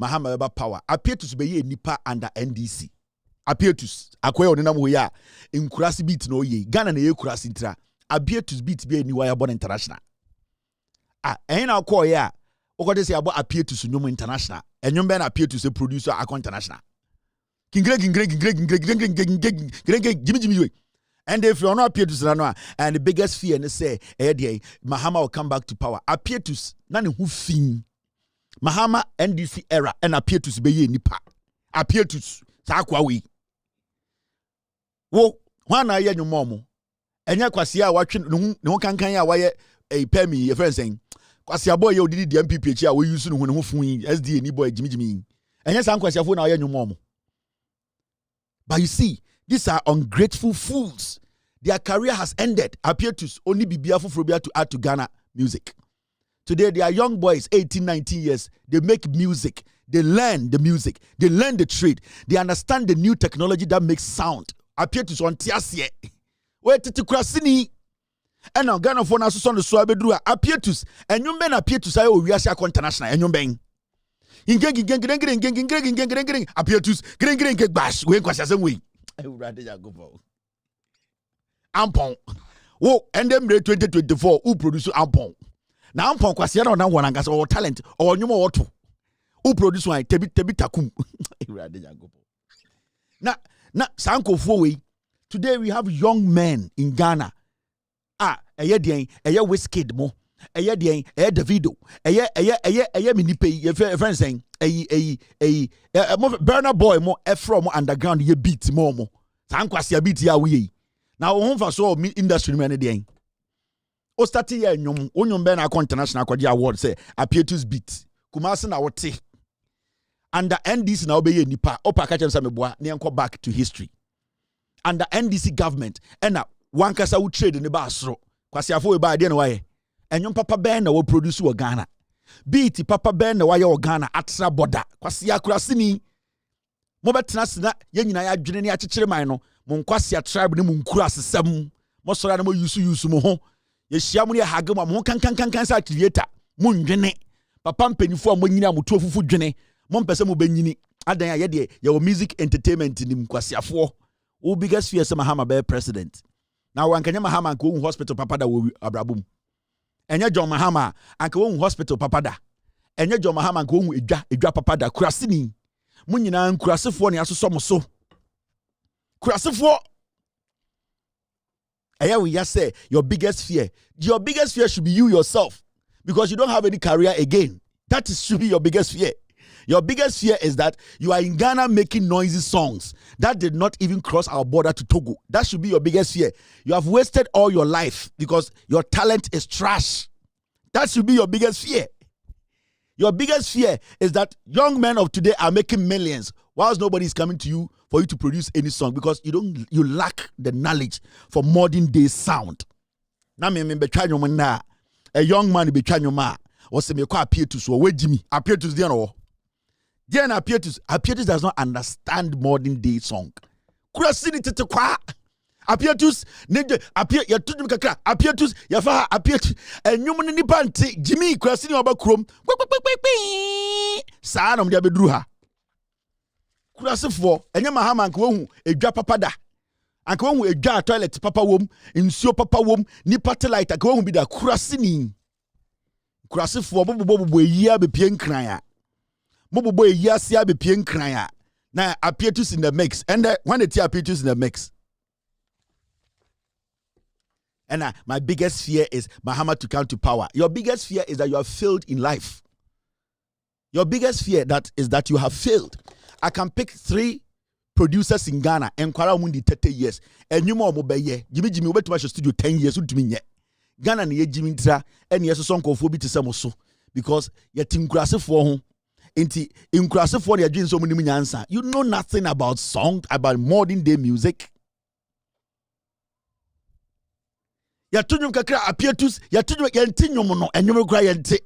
Mahama Baba power. Apparatus be ye nipa under NDC. Apparatus akwa oni nam ya in kurasi beat no ye. Ghana na ye kurasi ntra. Apparatus beat be ni wire born international. Na call ya. Okode say about Apparatus nyom international. Enyom be na Apparatus a producer akon international. Jimmy and if you're not appear to and the biggest fear and say Mahama will come back to power appear to none who fin Mahama NDC era and appear to be nipa appear to sakwa we wo wana ye nyomo enya kwasia watwe ne ho kankan ya waye pemi ye friend saying kwasia boy ye odidi the MPP a we use no ho fun SDA ni boy Jimmy enya san kwasia fo na ye nyomo. But you see, these are ungrateful fools. Their career has ended. Appear to only be Biafra to add to Ghana music. Today, they are young boys, 18, 19 years. They make music. They learn the music. They learn the trade. They understand the new technology that makes sound. Appear to on Tiasie. Where to Krasini. And now Ghana for Nasu on the Swabedrua. Appear to and you men appear to say, oh, we are international. And you bang. Appear to bash when kwasasem we urade ya go for ampon wo and them 2024 who produce ampon na ampon kwasia na wona ngasa or talent or nyumo woto who produce one tebi takum urade ya go na sankofo we today we have young men in Ghana eye den eye Wizkid mo eye den eye Davido eye minipe ye friend saying Burner Boy mo from underground ye beat mo sankwasi beat ya we na wo fa so industry man den o start ye nyom be na international kwaji award say Apparatus beat Kumasi na wote under NDC na obeye nipa opa ka chem say meboa na enko back to history under NDC government and one kasa wo trade ne ba asoro kwasi afo we ba de na waye enyom papa ben na wo produce wo Ghana beat papa ben na waye wo Ghana atra border kwasi akurasini mo betena sina ye nyina ya adwene ne akekere man no mo nkwasi tribe ne mo nkuru asesam mo sora na mo yusu mo ho ye hia mo ne hagam mo kankan sa creator mo ndwene papa mpanifo a mo nyina mo to fufu dwene mo mpese mo banyini adan ya de ye wo music entertainment ni mkwasi afo wo biggest fear say Mahama be president na wankanya Mahama nko hospital papa da wo abrabum enye John Mahama anka wo hospital papa da enye John Mahama anka wo edwa papa da kurasini mun nyina nkurasefo ne asoso mo so kurasefo we say your biggest fear should be you yourself because you don't have any career again. That should be your biggest fear. Your biggest fear is that you are in Ghana making noisy songs that did not even cross our border to Togo. That should be your biggest fear. You have wasted all your life because your talent is trash. That should be your biggest fear. Your biggest fear is that young men of today are making millions whilst nobody is coming to you for you to produce any song because you lack the knowledge for modern day sound. Na me betwa nwom na a young man betwa nwom a was me kwa Apietus or Jimmy Apietus there no. There na Apietus does not understand modern day song. Kurasini tete kwa Apietus neje ya tudum kakra Apietus ya fa Apietus enwom ne nipa nte Jimmy kurasini oba krom saa na mde abeduru ha kurasifo enye mahama nka wohu edwa papa da anka wohu edwa toilet papa wom nsuo papa wom nipa light anka wohu bi da kurasini kurasifo bobo eyia bepie nkran ya bobo eyia sia bepie nkran ya na Apietus in the mix and when it Apietus in the mix. And my biggest fear is Mahama to come to power. Your biggest fear is that you have failed in life. Your biggest fear is that you have failed. I can pick 3 producers in Ghana and Kwara Mundi 30 years. And you more mobile. Jimmy went to my studio 10 years with me. Ghana ni Jimmy Tra and yes song of Fobi to Samoso because yet in grass for home. In grass for your dreams so many answer. You know nothing about song, about modern day music. Ya tunum kakra Apietus ya tunum yenti nwom no enwom kra yenti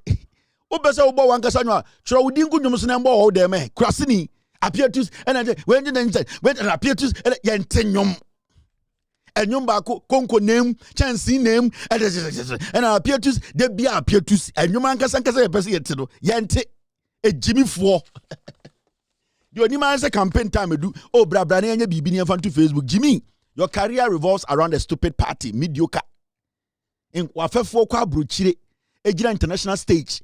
obese wo bo wankasa nwa tro wudi ngu nwom so na mbo wo de me krasini Apietus and when Apietus yenti nwom enwom ba ko konko name chance name and Apietus de bia Apietus enwom ankasa ye pese yenti no yenti ejimi fo yo ni man say campaign time do oh bra na anya bibi ni fan to Facebook Jimmy your career revolves around a stupid party mediocre in wafefo kwa bruchire ejira international stage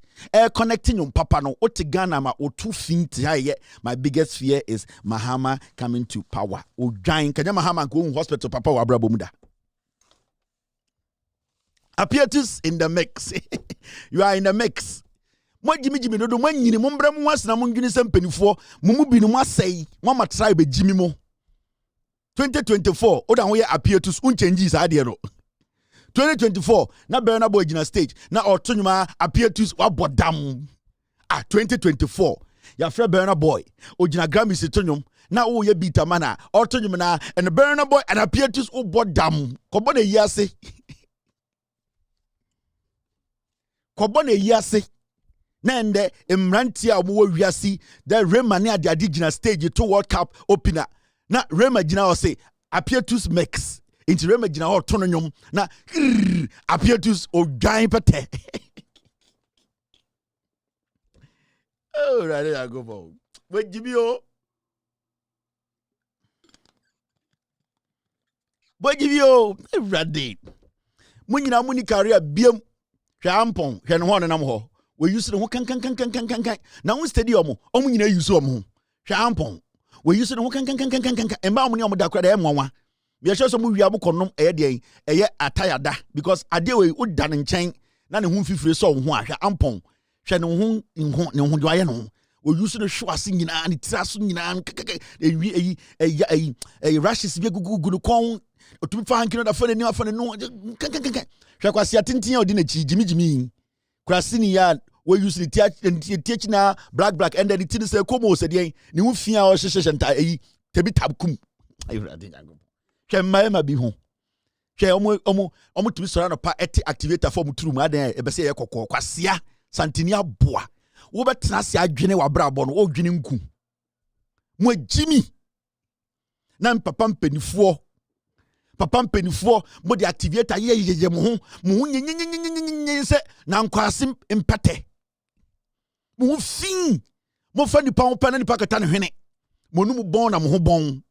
connecting your papa no otigana ma otu finti haye. My biggest fear is Mahama coming to power. Ojan kanya Mahama go hospital papa wa abrabomuda. Apietus in the mix. You are in the mix. Mo Jimmy no do manyini mo mbra mo asna mo ndwini sempanifo mo bi no mo asai mo ma tribe Jimmy mo 2024 oda ho ye Apietus unchange sa de no 2024 na Burna Boy gina stage na otonwuma Apietus wabodam 2024 ya fra Burna Boy ogina Grammy sitonwum na wo ye beat mana otonwum na and Burna Boy and Apietus obodam kobo na yiase na ende emranti a mo wiase the Rema ne ade gina stage to World Cup opener na Rema gina o say Apietus mix into Rema gina ho tono nwom na Apietus odwan pete. Oh right there go for wait Jimmy o ready mo nyina mo ni career biem hwampon hwe no ho nam ho we use the kan na wo stadium omo nyina use omo hwampon we use the kan emba omo ni omo da kra da emwanwa we sure so mo wi abokonom de attire da because ade we uda ne nchen na ne ho fifire so ho ahwa ampon hwe ne ho do aye no we use the show ase nyina ne tiraso nyina rashes bi gugu kon otumi fa hankino da fa ne ni afa ne no hwe kwase atintin odi na chi jimi krasini ya we use the teach na black and then the tin say komo se de ni ho fia o hyehyehye nta tebi tabkum hwe mma bi ho hwe omo tumi sora no pa eti activator for muturu adan e be se ye kokko kwasea santini aboa wo betena se adwene wa brabo no wo dwene nku mo jimi na papa mpanifo mo de activator ye mo ho nyenyenyenyenyenyen se na nkwase mpete mo fin mo fa nipa ho pa na nipa kata ne hwene mo nu bon na mo ho bon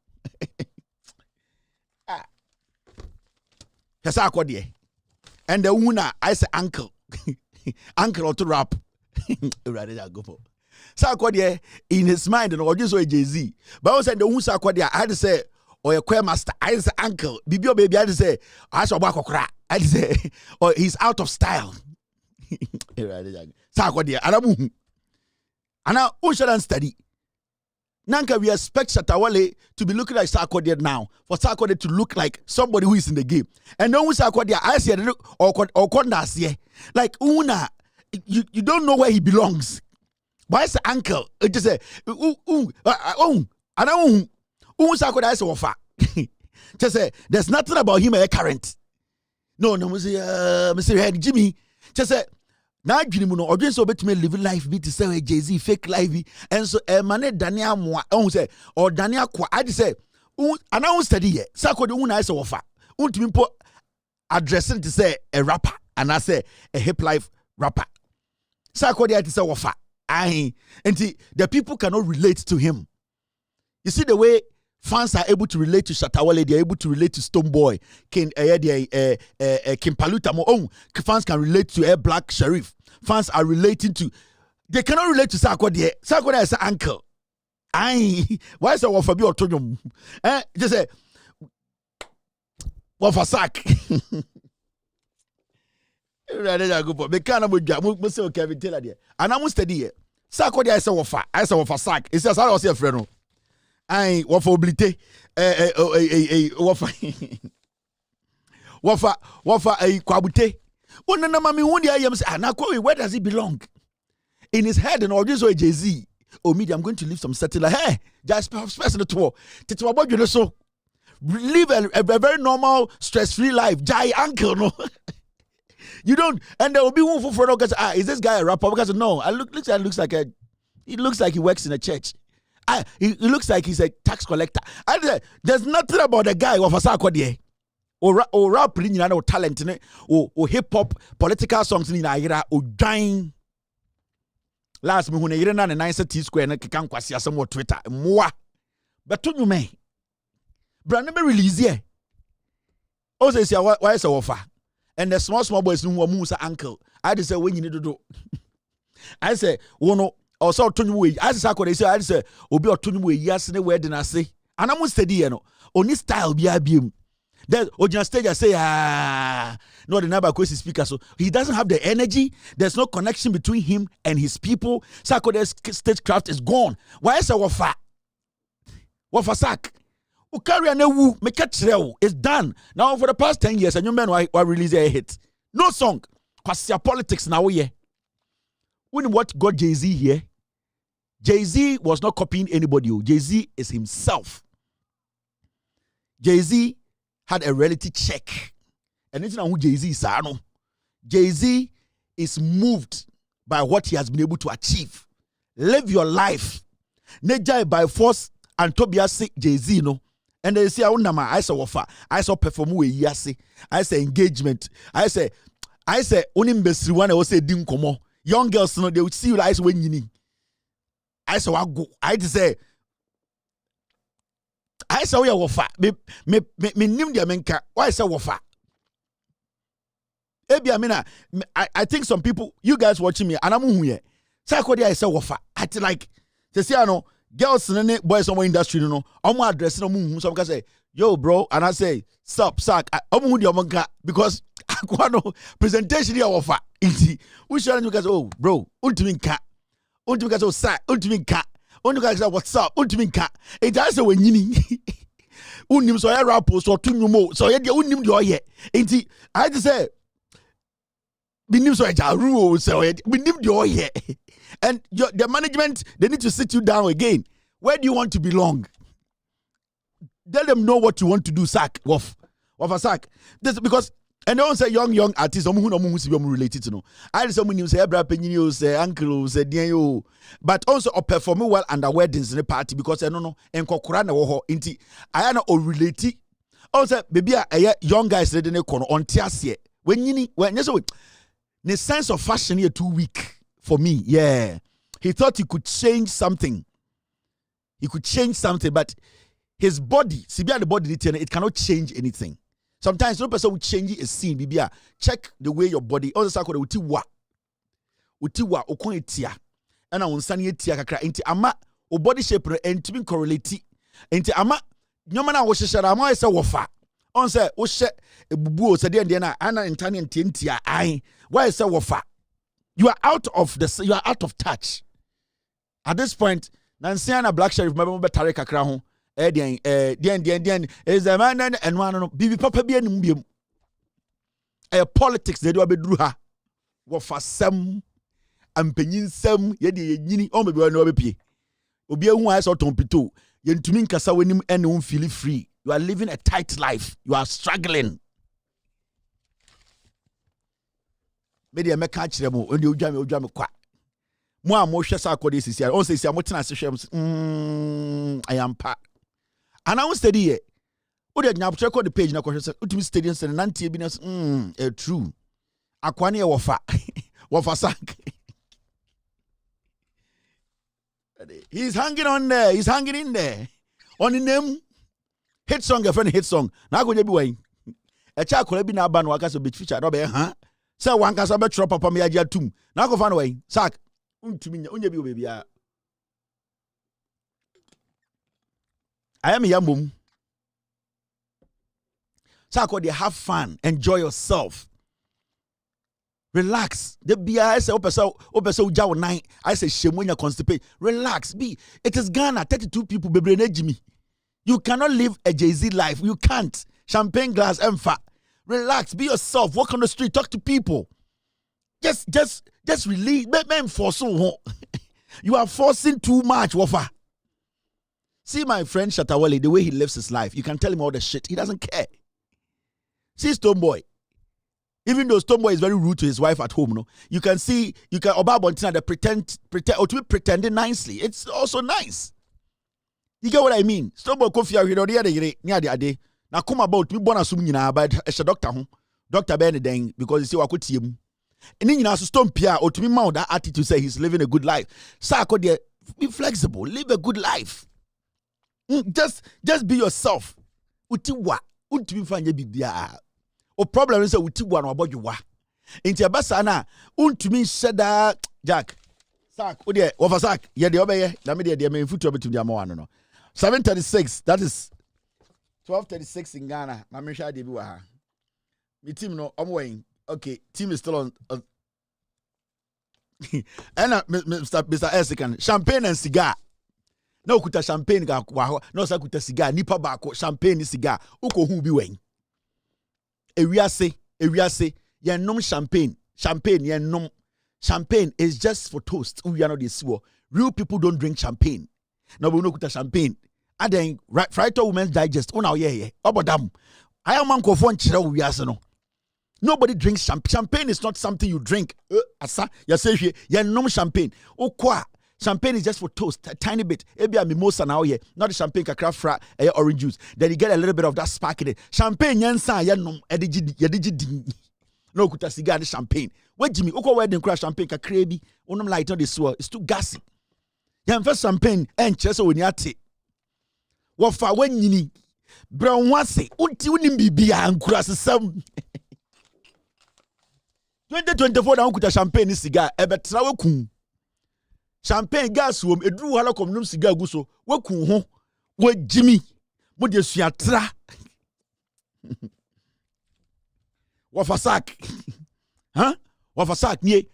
Yes, I got there. And the una I say uncle to rap. Ready to go for. So I got there in his mind and or just so Jay-Z. But I was saying the una I got there. I had to say or a choir master. I say uncle. Bibi baby. I had to say I saw back crack. I had to say or he's out of style. Ready to go. So I got there. And I shouldn't study. Nanka, we expect Shatawale to be looking like Sarkodie now, for Sarkodie to look like somebody who is in the game. And then with Sarkodie, I see or Kondas, like Una, you don't know where he belongs. Why is uncle? It just say, Sarkodie is offer. Just say, there's nothing about him current. no Mr. Head Jimmy just say na adwene mu no odwen so betime live life be to say Jay-Z fake life and so mane Daniel mo on say or Daniel kwa I say ana won study here sakode won na say wofa untimi po addressing to say a rapper and I say a hip life rapper sakode I say wofa and the people cannot relate to him. You see the way fans are able to relate to Shatawale, they are able to relate to Stonebwoy, Kim Paluta. Fans can relate to a Black Sheriff. Fans are relating to. They cannot relate to Sarkodie. Sarkodie is an uncle. Why is that one for me or Tonyum? Just say, what for sack? Me can't go job. Must say Kevin Taylor there. And I'm study here. Sarkodie is a wafa. I say wafa sack. It's just I was your friend. Wafa oblite wafa kwabute wona na mami won dia yam say anakwa where does he belong in his head and all this way Jay-Z media I'm going to leave some settle hey just person to tete wabodwene so live a very normal stress-free life jai uncle no you don't and there will be one for no is this guy a rapper because no looks like he works in a church. He looks like he's a tax collector. There's nothing about the guy of Asakode or rap or talent or hip hop political songs in Nigeria or dying. Last me when I ran a nice T square and can kwasi some more Twitter moi. But to you me, brand never release here. Also say why is a offer and the small boys who Musa uncle. I just say when you need to do. I say no. Also Tonywe as Sakode say I say obi Tonywe yasne wedding ase and I'm steady no oni style bia biem then on stage I say no the number question speaker so he doesn't have the energy, there's no connection between him and his people. Sakode's stagecraft is gone. Why is a wafa sack o carry an ewu make it it's done now. For the past 10 years and you men why release a hit no song cause your politics now yeah. When what got Jay-Z here, Jay-Z was not copying anybody. Jay-Z is himself. Jay-Z had a reality check. And it's not who Jay-Z is. Jay-Z is moved by what he has been able to achieve. Live your life. Neja by force and Tobias say Jay-Z no. And they say, I saw offer. I saw perform with Yasi. I say engagement. I say, only mbesri one I say dim komo. Young girls, they would see you eyes when you need. I saw I go. I say, I saw your wafa. Me nim dia menka. Why say wafa? Ebi amina. I think some people, you guys watching me, and I'm here. Say I say wafa. I like they say I know girls and boys in industry, you know. I'm addressing them. Some guys say, yo, bro, and I say, sup, sack. I'm menka because I want presentation here wafa. We shall you guys, oh, bro, ultiminka. Ultiminka, so sack, ultiminka. Ultiminka, what's up? Ultiminka. It does when you unim so ya post or two more. So ya unim do ye. Inti, I just say, binim so ya rule, so binim do ye. And the management, they need to sit you down again. Where do you want to belong? Tell them know what you want to do, sack, of a sack. This because. And they don't say young artists, who related to no. I just someone say Ebra Penino, say uncle, say Diano, but also performing well under weddings in the party because I don't know and Kokurana woho inti. I am or related. Also, baby, a young guys ready in a corner on Tiasie. When you the sense of fashion here too weak for me. Yeah, he thought he could change something. He could change something, but his body, see, the body, it cannot change anything. Sometimes no person will change a scene. Bibia, check the way your body. Also, sako de utiwa okon etia. Ena unsani etia kakra. Enti ama o body shape no entimi correlate. Enti ama nyoma na wo hyehyara ama ese wofa. On say wo hye ebubu o sede ende na ana entane entia ai. Why say wofa? You are out of touch. At this point, Nansiana Black Sheriff mabembe tare kakra ho. Dien is a man and one bibi papa bi anum biem politics they do abedru ha wo fa sam ampanyin sam ye de nyini o mebi no obepie obi ehu aso tompito ye ntumi nkasa wanim ene un feel free. You are living a tight life, you are struggling. At this point, Nansiana Black Sheriff mabembe tare kakra ho. Dien is a man and one no bibi papa bi anum biem politics they do abedru ha wo fa sam ampanyin sam ye de nyini o mebi no obepie obi ehu aso tompito ye ntumi nkasa wanim ene un feel free. You are living a tight life, you are struggling. media me catch them on the ujam kwa. Mo mo hwe sa akode sisi. On sisi mo tena se hwem. I am pa. And I won't study here. Ode nyap check the page na ko hwe se utimi study se nantie bi na true. Akwane e wofa. Wofa sak. He's hanging on there. He's hanging in there. On the name hit song, a friend hit song. Now go be way. A child could be now ban workers a bit feature. No be so one can sabe trop papa me aja tum. Now go find away. Sak. Untimi unye bi baby. I am a young boom. Sak they have fun. Enjoy yourself. Relax. The BI say opesa uja 9. I say shame when you're constipated. Relax. It is Ghana. 32 people bebre na Jimmy. You cannot live a Jay-Z life. You can't. Champagne glass emfa. Relax. Be yourself. Walk on the street. Talk to people. Just release. Men force so. You are forcing too much, Wafa. See my friend Shatawale, the way he lives his life. You can tell him all the shit. He doesn't care. See Stoneboy. Even though Stoneboy is very rude to his wife at home, no, you can Oba Bontina they pretend or to be pretending nicely. It's also nice. You get what I mean? Stoneboy Kofi near the ade. Now come about me born assume nyina but a doctor home. Dr. Ben because you see what could him. And then you know Stone Pia or to me mount that attitude say he's living a good life. Sako there, be flexible, live a good life. Just be yourself. Utiwa, untimi fanye bibia. O problem is utiwa no about you wa. Inti abasa na untimi sheda Jack. Sak, ode over sak. Ye de obeye, na me de me futu obetum de amwa no. 7:36. That is 12:36 in Ghana. Na me hwa de bi wa ha. Me team no omwen. Okay, team is still on. And Mr. Esikan, champagne and cigar. No kuta champagne ga kwa no sa kuta cigar nipa ba ko champagne cigar uko hu bi wen. Ewiase ye nom champagne ye nom champagne is just for toast. We are not this war. Real people don't drink champagne. No we no kuta champagne. And then Friday Women's Digest una ye obodam. I am uncle for nchira wiase no. Nobody drinks champagne. Champagne is not something you drink. Asa ya say ye nom champagne. Okwa champagne is just for toast, a tiny bit. Maybe a mimosa now here, not a champagne kakra orange juice. Then you get a little bit of that spark in it. Champagne yansa ya nom edigi no kuta cigar the champagne. What Jimmy? Oko wedding crash champagne kakra bi. Unum light on the swirl. It's too gassy. Yan first champagne and chesa when yate. Wafa when yini. Brown wase unti unim bibia ankura sesam. 2024 na kuta champagne cigar ebetra wekum. Champagne gas wom edru hala komnum cigar gu so wakun ho wa Jimmy mo de suatra wafasak wafasak nie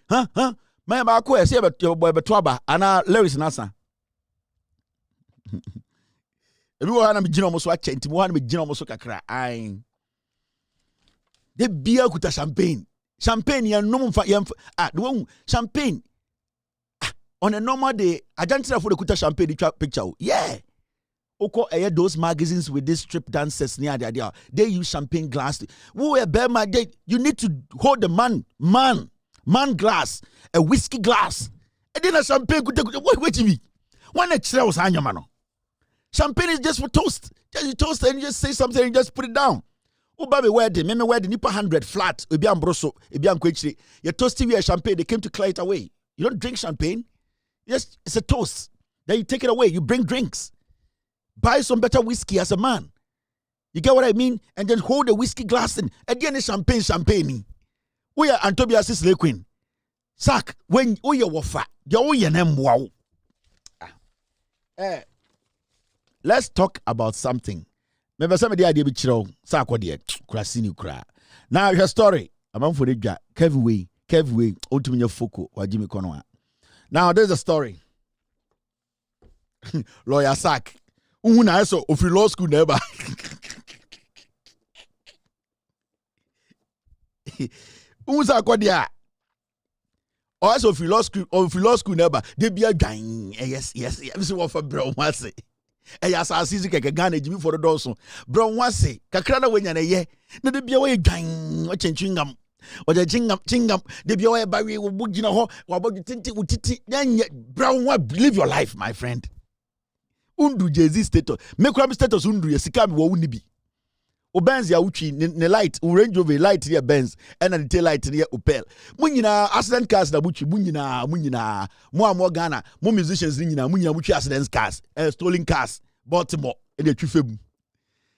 ma ba ko ese beto aba ana Lewis nasa ebi wo hana me gina mo so achenti mo hana me gina mo so kakra ai de bia kuta champagne ya nom fa the one champagne. On a normal day, I don't see for the kuta champagne picture. Yeah. Oko those magazines with these strip dancers near the idea. They use champagne glass. You need to hold the man glass, a whiskey glass. And then a champagne wait to me. One extra was on your man. Champagne is just for toast. Just you toast and you just say something and just put it down. Oh, baby, wedding, nipa 100 flat. Ebiam broso, ebiam kwechiri. You're toasting with champagne. They came to clear it away. You don't drink champagne. Yes, it's a toast. Then you take it away. You bring drinks. Buy some better whiskey as a man. You get what I mean? And then hold the whiskey glass in. Again, it's champagne. We are Antobias' Lake Queen. Sak, when you wafa, you're name wow. Let's talk about something. Remember somebody idea be chiro. Sak what dear krasini kra. Now your story. I'm for the Kevway, Otuminya Foko, or Jimmy Konoa. Now there's a story. Lawyer Sack. Una so of law school never. Unsa kwadia. Also of law school never. They be a gang. Yes. This is for bro wase. Yes, I see the Ghana Jimmy for the Dawson. Bro wase. Kakrana when ye. No, they be away gang. What changing them. Oja chingam de bi o ba we wo gina ho wa bo tinti utiti brown one live your life my friend. Undu Jay-Z status. Me kura status undu ye sika me wo wuni bi. O Benz ya uchi ne light, o Range Rover light ya Benz, and the tail light ya Opel. Munyina accident cars na buchi, munyina, mo Ghana, mo musicians munyina buchi accident cars, stolen cars, Baltimore, and the chufem.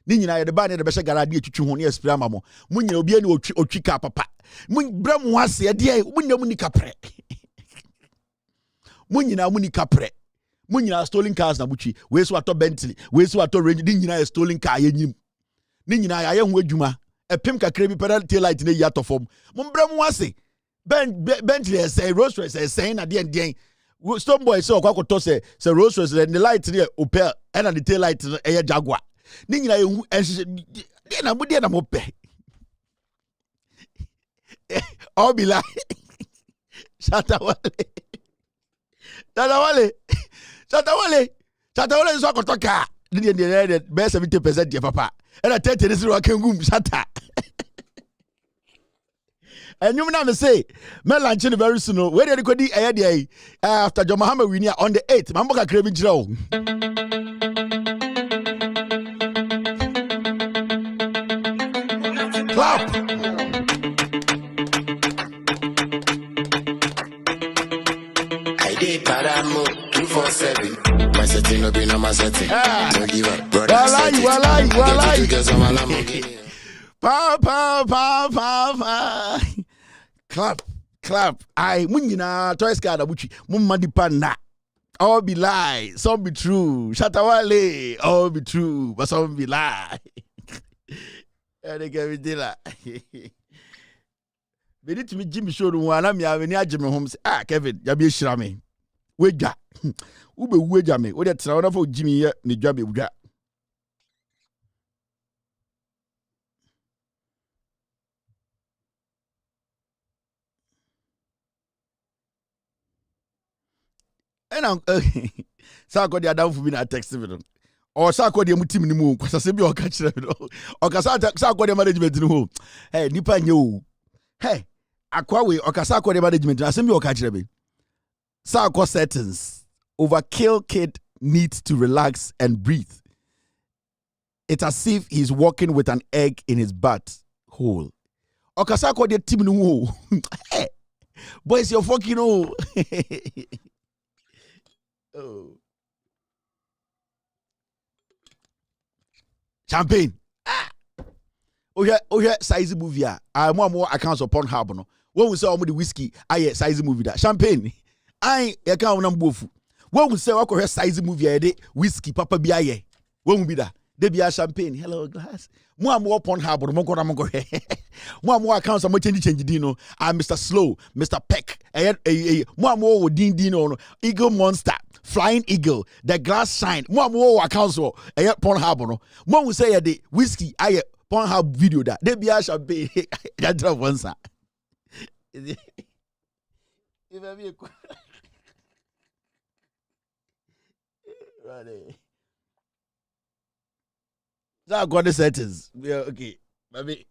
Ninyina ya de ba ne de besha garage chuchu ho ne espira mamo. Munyina obi ani otwi ka papa. Bram wase ya de munyina munika pre. Munyina munika pre. Munyina stolen cars na buchi, we so ato Bentley, we so ato Range, ninyina stolen car yenyim. Ni nyina ya ye ho adwuma epem kakra bi pedal tail light na yi atofom mombra mu ase Bentley say Rolls Royce say na de Stone Boy say okwakoto say Rolls Royce the light na Opel and the tail light na Jaguar ni nyina ye hu de na mo pe all be like Shatawale so akoto ka the best 70% de papa and I tell you this is what can go shatter. And you know me say, me launching very soon. Where did you go? The after John Muhammad we near on the 8th. Mamboka craving draw. Clap. I did paramo 247. My setting no be no my setting. No give up, brother. Walai. Pa. Clap. I munyina toys card abuchi. Mumma di panda. All be lie, some be true. Shatawale, all be true, but some be lie. They get me dealer. They need to meet Jimmy show one. I'm ya Jimmy Holmes. Kevin, ya be shrame. Weja. Ube weja me. Ode traona for Jimmy here ni jabe uja. And I'm Sako the Adam for me na text me. Or Sako the mutim ni mu kwasa se bi o ka kire me. O ka Sako the management ni ho. Hey, nipa nyo. Hey, akwa we o ka Sako the management na se bi o ka kire me. Sako settings. Overkill kid needs to relax and breathe. It's as if he's walking with an egg in his butt hole. Okasako de team no. Hey, boys, you're fucking oh. Oh. Champagne. Oh yeah, size movie. More accounts upon Pornhub no. When we say the whiskey, size movie that. Champagne. I can't number bofu. When we say we size movie whiskey papa bi aye. When we be that. They be a champagne. Hello glass. More Pornhub no more accounts am change dino. Mr. Slow, Mr. Peck. More din Eagle Monster, Flying Eagle, the glass shine. More accounts Pornhub no. More we say the whiskey aye Pornhub video that. They be a champagne. That drop one sir. Right. So I got the settings. Yeah, okay. Maybe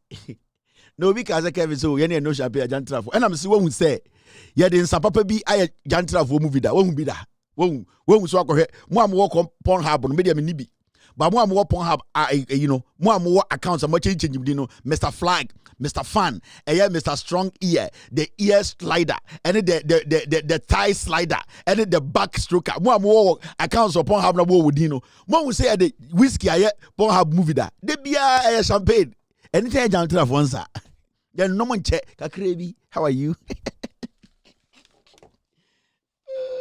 no because I Kevin so you no champagne jantra for. And I'm see when we say yeah the papa bi aye jantra for movie that. When be that. When so akọ mo am work on Pornhub no media me ni bi. But mo am work Pornhub you know, mo am work accounts am change you know, Mr. Flag, Mr. Fan, Mr. Strong Ear, the ear slider, and the thigh slider, and the back stroker. Mo am work accounts on Pornhub na wo wodi no. Mo we say the whiskey aye Pornhub movie that. They be a champagne. Anything down to one sir. Then no one check. Kakrebi, how are you?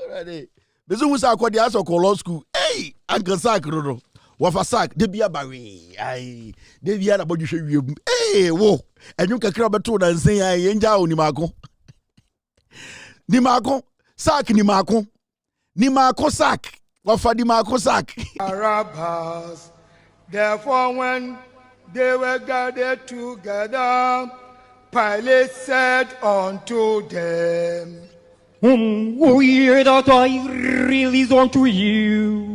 Ready. Bezu musa akwa dia so law school. Hey, Uncle Sack no. Wafa Sack, de bia bawe. Ai, de bia na bodu hwe wiem. Hey, wo. Enyu kakra beto na nsen ai yenja oni mako. Ni mako, Sack ni mako. Ni mako Sack. Wafa di mako Sack. Arabas. Therefore when they were gathered together, Pilate said unto them, Who hear that I release unto you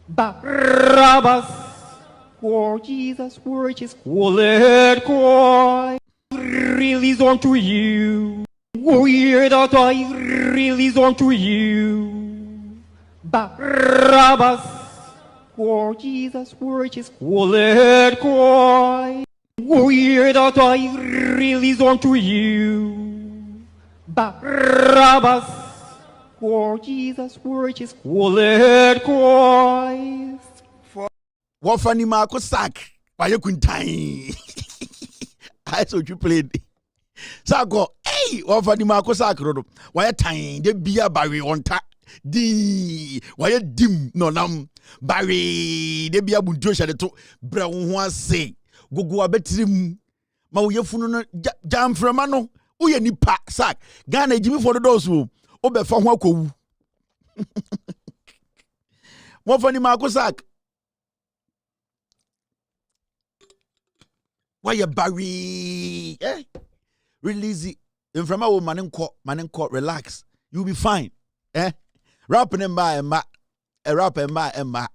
Barabbas, for Jesus' word is holy Christ. release unto you. Oh, hear that I release unto you. Barabbas, for Jesus' word is let cry. Oh, hear that I release unto you. Barabbas, for Jesus' word is let cry. Wafani Marco sack. Why you couldn't time? I saw you played. Sako, hey, Wafani Marco sack. Why a time? The beer barry on tap. Di why a dim no nam barry the beer bunjosha the to brown one say go abetrim ma we funu jam fremano uye nipa sack Ghana Jimmy for the doors who obefa ho akowu Wafani Marco sack. Why you bury? Release it. In from our man and court, relax. You'll be fine. Rapping and by a rap and by Emma.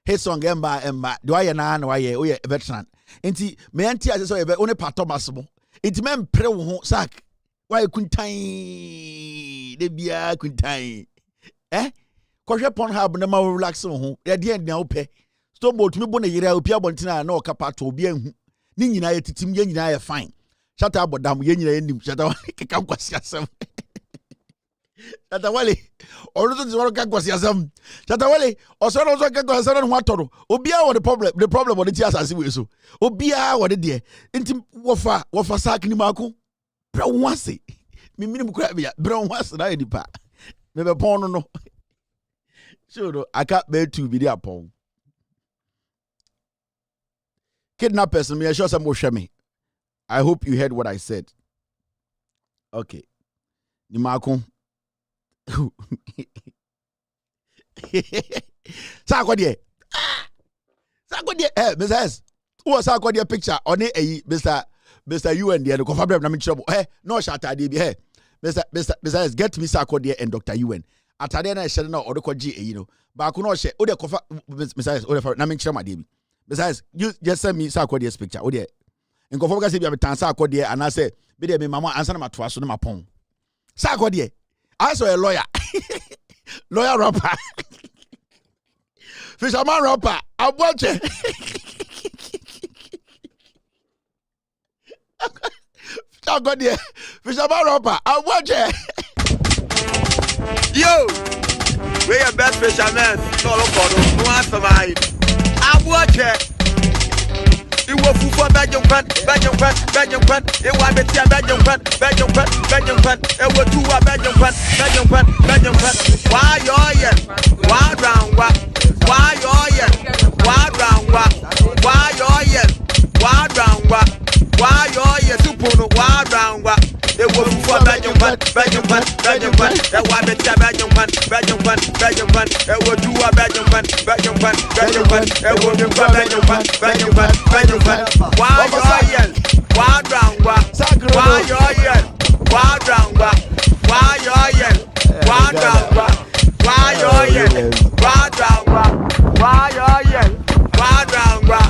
His song and by Emma. Do I know why you a veteran? Inti me anti as so only part of possible. It's men pre sack. Why you couldn't time? The beer couldn't time. Cause upon have no more relax on the end now pay. Stop boat me bonnet year, Pia Bontina, no capato bien. Ni nyina ye titim ye nyina ye fine shata abodam ye nyina ye nim shata wale keka kwasi asem shata wale orozo ti woro ka kwasi asem shata wale osoro so ka kwasi asem no atoro obia wo the problem wo the ti asase we so obia wo de de nti wofa sak ni mako bra wonse mi minim kura bia bra wonse na edi pa me be pon no so aka be tu bi dia pon Kidnappers, me sure some more me. I hope you heard what I said. Okay. Nimako. Sakodie. Sakodie. Mr. S. Who was Sakodie picture on it? Mr. UN there. The confirm na me trouble. No shata dey be. Mr. S. Get me Sakodie and Dr. UN. Atade na share na odoko G you know. Ba ko no share. O de confirm Mr. S. O de na me trouble dey be. Besides, you just send me Sarkodie's picture. Oh, dear. And go for say you have a tan Sarkodie, and I say, be there, mama, answer my twice on my pong. Sarkodie. I saw a lawyer. Lawyer rapper. Fisherman rapper. I watch it. Sarkodie. Fisherman rapper. I watch it. Yo! We are best fishermen. No, no answer my. I watch it. You will for Belgium fan. It was a Belgium fan. It was two Belgium fan. Why you why round what? Why you why round what? Why you why round what? Why you Supuno why round what? It was for Belgium fan. It was a Belgium fan. It was two Belgium fan. It was two Belgium fan. Why you why round what? Why you why round what? Why you why round what? Why you why round what? Why you why round what?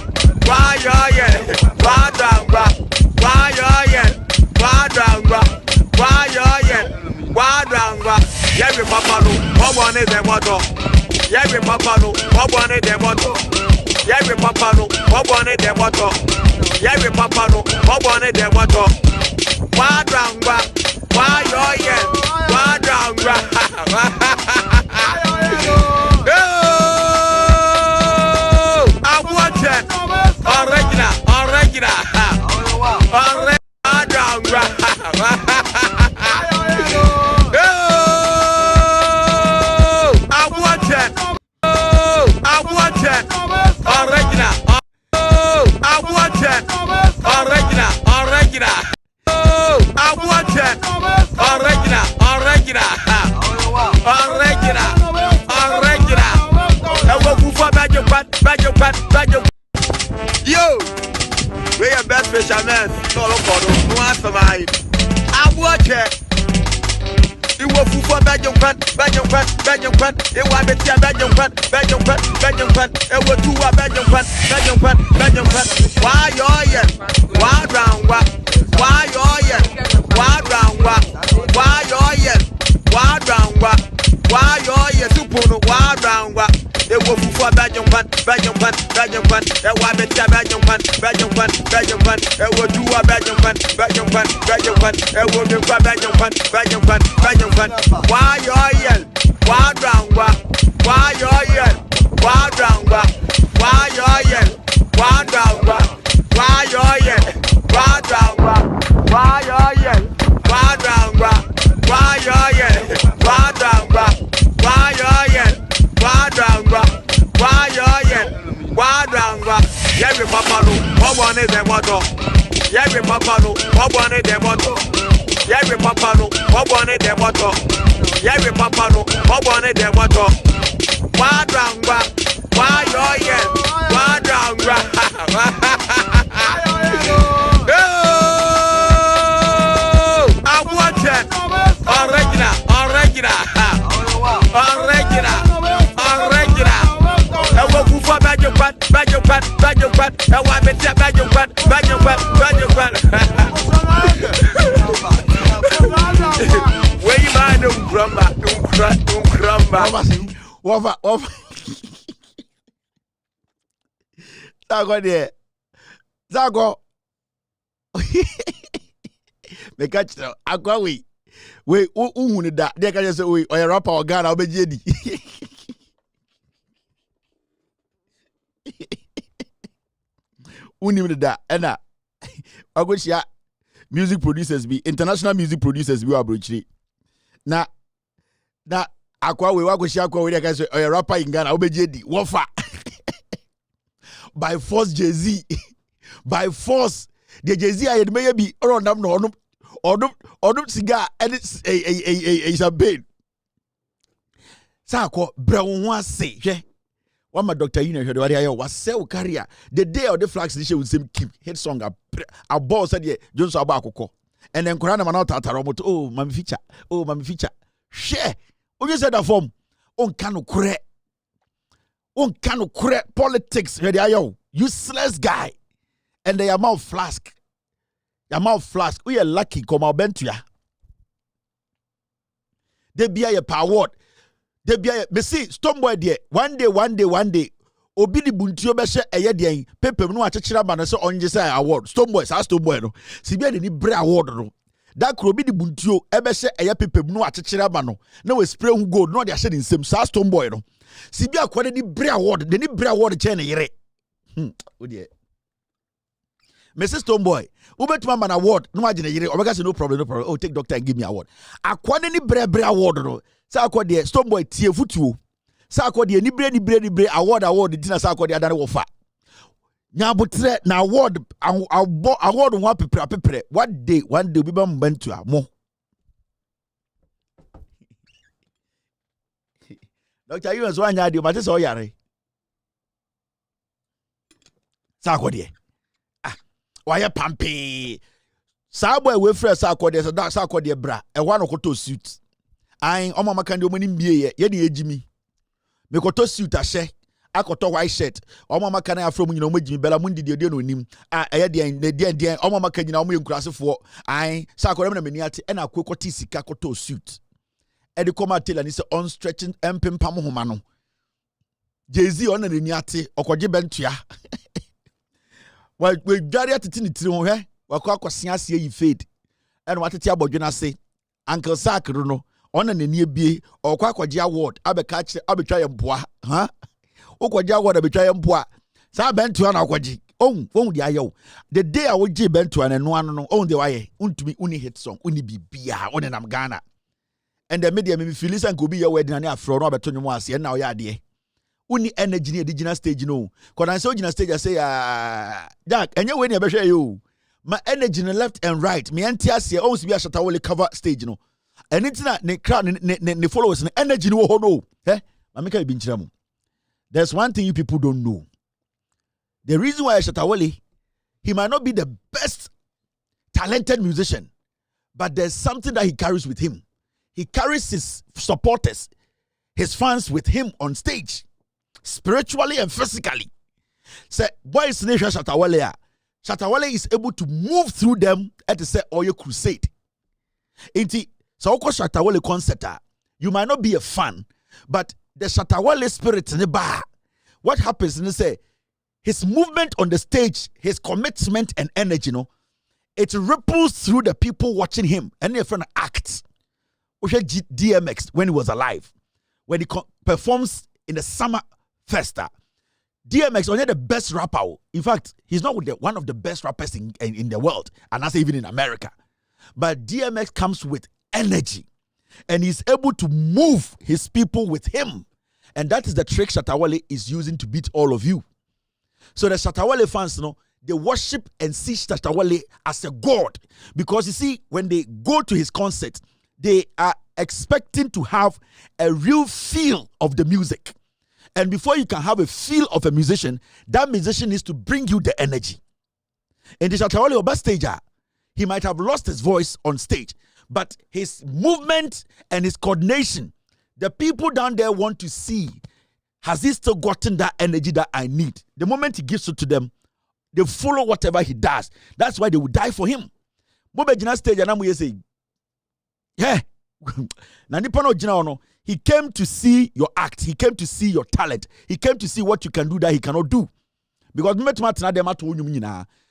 Why you why round what? Why you why round what? Why you why round what? Every papa no, what one is the motto? Every papa no, what one is the motto? Every papa no, what one is the motto? Every papa no, what one is the motto? Why round what? Why you why round what? I watch it. Original. Yo, we are best fishermen. No, no answer my. I watch it. You will for Belgium fan. It was a Belgium fan. It was two Belgium fan. Why you why round what? Why you e wo du wa bajum kwan e wo me kwa bajum kwan wa yo yel wa drangwa wa yo yel wa drangwa wa yo yel wa drangwa wa yo yel wa drangwa wa yo yel wa drangwa wa yo yel wa drangwa wa yo yel wa drangwa wa yo yel wa drangwa yewe papa no obo ne de moto yewe papa no obo ne de moto yewe papa no obo ne de moto yewe papa no obo ne de moto wa drangwa wa yo yel wa drangwa Wafa. Zago there. Zago. Me catch now. Agwa we uhunu da. They can say we oya rapper or Ghana obejedi. Unim da. Ena. Agwa shia music producers be international music producers be abrochiri. Na akwa we wa shia akwa we they can say oya rapper in Ghana obejedi. Wafa. By force Jay-Z. By force. The Jay-Z I may be around them no odum cigar and it's a champagne. Sako brown one say, yeah. One my doctor, you know, was sell career. The day of the flags this with same keep hit song a boss said, yeah, Jones Abako. And then Korana Manota Taromoto, oh, Mammy feature. Share. What you said that form? On cano correct. On cano correct politics, ready, yo, useless guy. And they are mouth flask. Your mouth flask. We are lucky, come out bentia. They be a power word. They be a see, Stoneboy there. One day. Obi di buntio be share eye dey pepe no achechira ba no se onje say award Stoneboy no si bia ni bre award no that kro obi di buntio e be share eye pepe no achechira ba no na we spray hu gold no dey share nsem Stoneboy no si bia kwade ni bre award de ni bre award che ne yere odi Mrs. Stoneboy, ubetuma man award no agene yere obeka say no problem oh take doctor and give me award akwade ni bre award no sa akwade Stoneboy tie futuo sa akwade ni bre award dina sa akwade adane wo fa nyabotre na award ho pepre one day obi ba mbantu amo Doctor you so anya de ma say o yare sa akwade why pampe Sabo we fresh akode so that akode bra e wa no koto suit an o mama kan de omani mbie ye de ejimi me koto suit ahye akoto white shirt o mama kan afro mu nyina o magimi bela mu ndidi de no nim eye de o mama kan nyina o yenkurasefo an sa akode me na mani ate e na akokoti sika koto suit e de koma tailor ni se on stretching empempam homa no Jay-Z on na ni ate okoje bentua we dware atete ni tiri ho hwe wakwa kwasea ase yi fade and watete abodwena se Uncle Sakro no ona nani ebie okwa akwaje award abeka kire abetwa yempoa ha okwaje award abetwa yempoa sa bentu na akwaje ohun di ayewo the day I would bentu na no ano no ohun de waye untumi uni hit song uni bibia one nam Ghana and the media me feel listen ko bi ye wedding na afro no abeto nwom ase na oya ade uni energy ni digina stage no kodan se ogina stage say Jack enye we ni ebehwe yo ma energy no left and right me entiase o si bi ashata wole cover stage no anything na ne crowd ne followers ne energy no ho no ma make bi nchira mu. There's one thing you people don't know. The reason why Ashata Wole, he might not be the best talented musician, but there's something that he carries with him. He carries his supporters, his fans with him on stage, spiritually and physically. Say, why is Ashata Wole? Ashata Wole is able to move through them at the say Oyo crusade. Inti so Ashata Wole concert, you might not be a fan, but the Ashata Wole spirit in the bar. What happens in say his movement on the stage, his commitment and energy, it ripples through the people watching him. And if an act, DMX when he was alive, when he performs in the summer festa, DMX only the best rapper. In fact, he's not one of the best rappers in the world, and that's even in America. But DMX comes with energy, and he's able to move his people with him. And that is the trick Shatta Wale is using to beat all of you. So the Shatta Wale fans, they worship and see Shatta Wale as a god. Because you see, when they go to his concert, they are expecting to have a real feel of the music. And before you can have a feel of a musician, that musician needs to bring you the energy. In the Shatta Wale Oba stage, he might have lost his voice on stage, but his movement and his coordination, the people down there want to see, has he still gotten that energy that I need? The moment he gives it to them, they follow whatever he does. That's why they will die for him. Stage and say, yeah. He came to see your act. He came to see your talent. He came to see what you can do that he cannot do. Because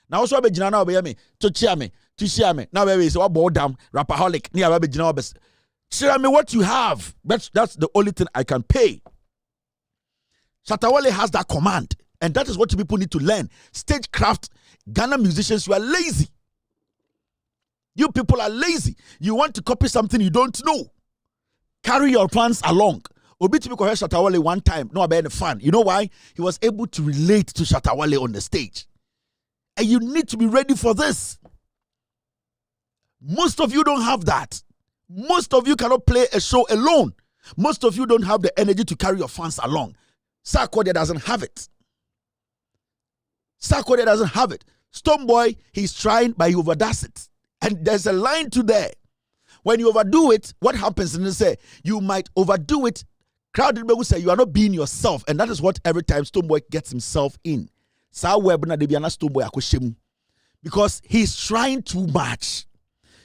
now also be jina na be me to cheer me now be say what dam rapaholic near be jina be share me what you have. That's the only thing I can pay. Shatta Wale has that command, and that is what you people need to learn. Stagecraft, Ghana musicians, you are lazy. You people are lazy. You want to copy something you don't know. Carry your fans along. Obi to be Shatta Wale one time, no about any fan. You know why? He was able to relate to Shatta Wale on the stage. And you need to be ready for this. Most of you don't have that. Most of you cannot play a show alone. Most of you don't have the energy to carry your fans along. Sarkodie doesn't have it. Sarkodie doesn't have it. Stonebwoy, he's trying, but he overdoes it. And there's a line to there. When you overdo it, what happens? And they say, you might overdo it. Crowd will say, you are not being yourself. And that is what every time Stonebwoy gets himself in. Because he's trying too much.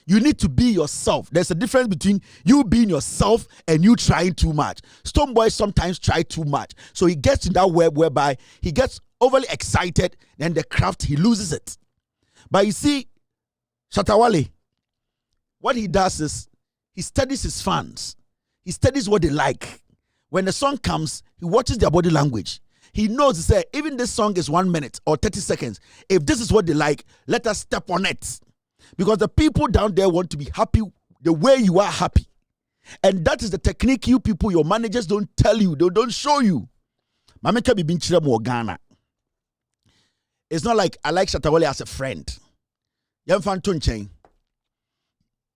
You need to be yourself. There's a difference between you being yourself and you trying too much. Stonebwoy sometimes try too much. So he gets in that web whereby he gets overly excited, then the craft, he loses it. But you see, Shatta Wale, what he does is he studies his fans. He studies what they like. When the song comes, he watches their body language. He knows to say, even this song is 1 minute or 30 seconds. If this is what they like, let us step on it. Because the people down there want to be happy the way you are happy. And that is the technique you people, your managers don't tell you, they don't show you. It's not like I like Shatta Wale as a friend.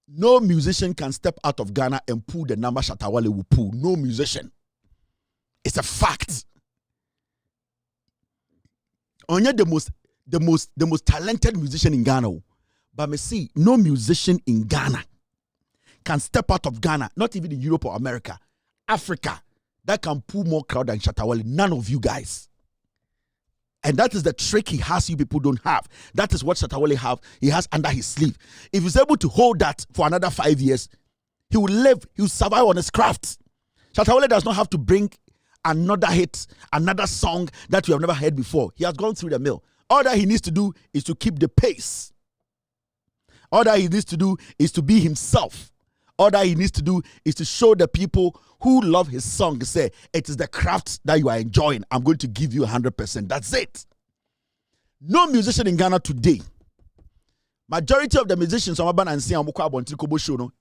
No musician can step out of Ghana and pull the number Shatta Wale will pull. No musician. It's a fact. Only the most talented musician in Ghana. But me see, no musician in Ghana can step out of Ghana, not even in Europe or America, Africa, that can pull more crowd than Shatta Wale. None of you guys. And that is the trick he has you people don't have. That is what Shatta Wale he has under his sleeve. If he's able to hold that for another 5 years, he will survive on his craft. Shatta Wale does not have to bring another hit, another song that you have never heard before. He has gone through the mill. All that he needs to do is to keep the pace. All that he needs to do is to be himself. All that he needs to do is to show the people who love his song, say, it is the craft that you are enjoying. I'm going to give you 100%. That's it. No musician in Ghana today, majority of the musicians,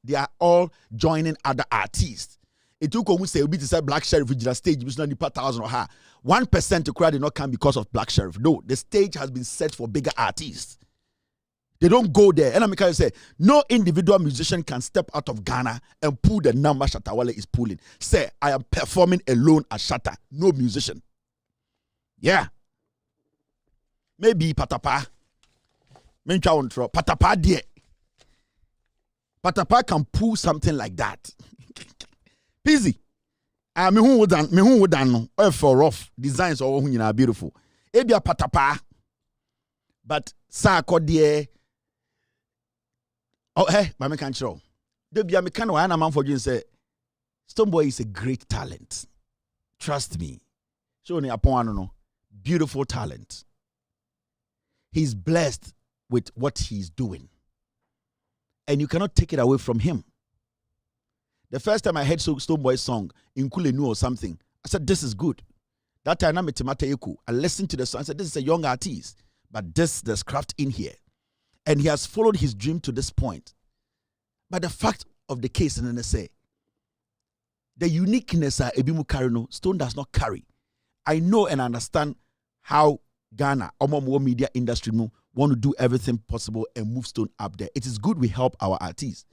they are all joining other artists. It took say to say Black Sheriff Vigila stage, which is not 1,000 or her. 1% to crowd did not come because of Black Sheriff. No, the stage has been set for bigger artists. They don't go there. And I say, no individual musician can step out of Ghana and pull the number Shatta Wale is pulling. Say, I am performing alone at Shatta. No musician. Yeah. Maybe Patapa. Patapa dear. Patapa can pull something like that. Easy. Me who would done for rough designs or who are beautiful. Ebia Patapa. But Sarkodie. Oh, hey, Mama can't show. The be a mechanical and a man for you say, Stonebwoy is a great talent. Trust me. Show me upon no. beautiful talent. He's blessed with what he's doing. And you cannot take it away from him. The first time I heard Stonebwoy's song, Inkulenu or something, I said, this is good. That time I listened to the song, I said, this is a young artist, but there's craft in here. And he has followed his dream to this point. But the fact of the case, and then I say, the uniqueness Ebimu carry no, Stone does not carry. I know and understand how Ghana, Omomo media industry, want to do everything possible and move Stone up there. It is good we help our artists.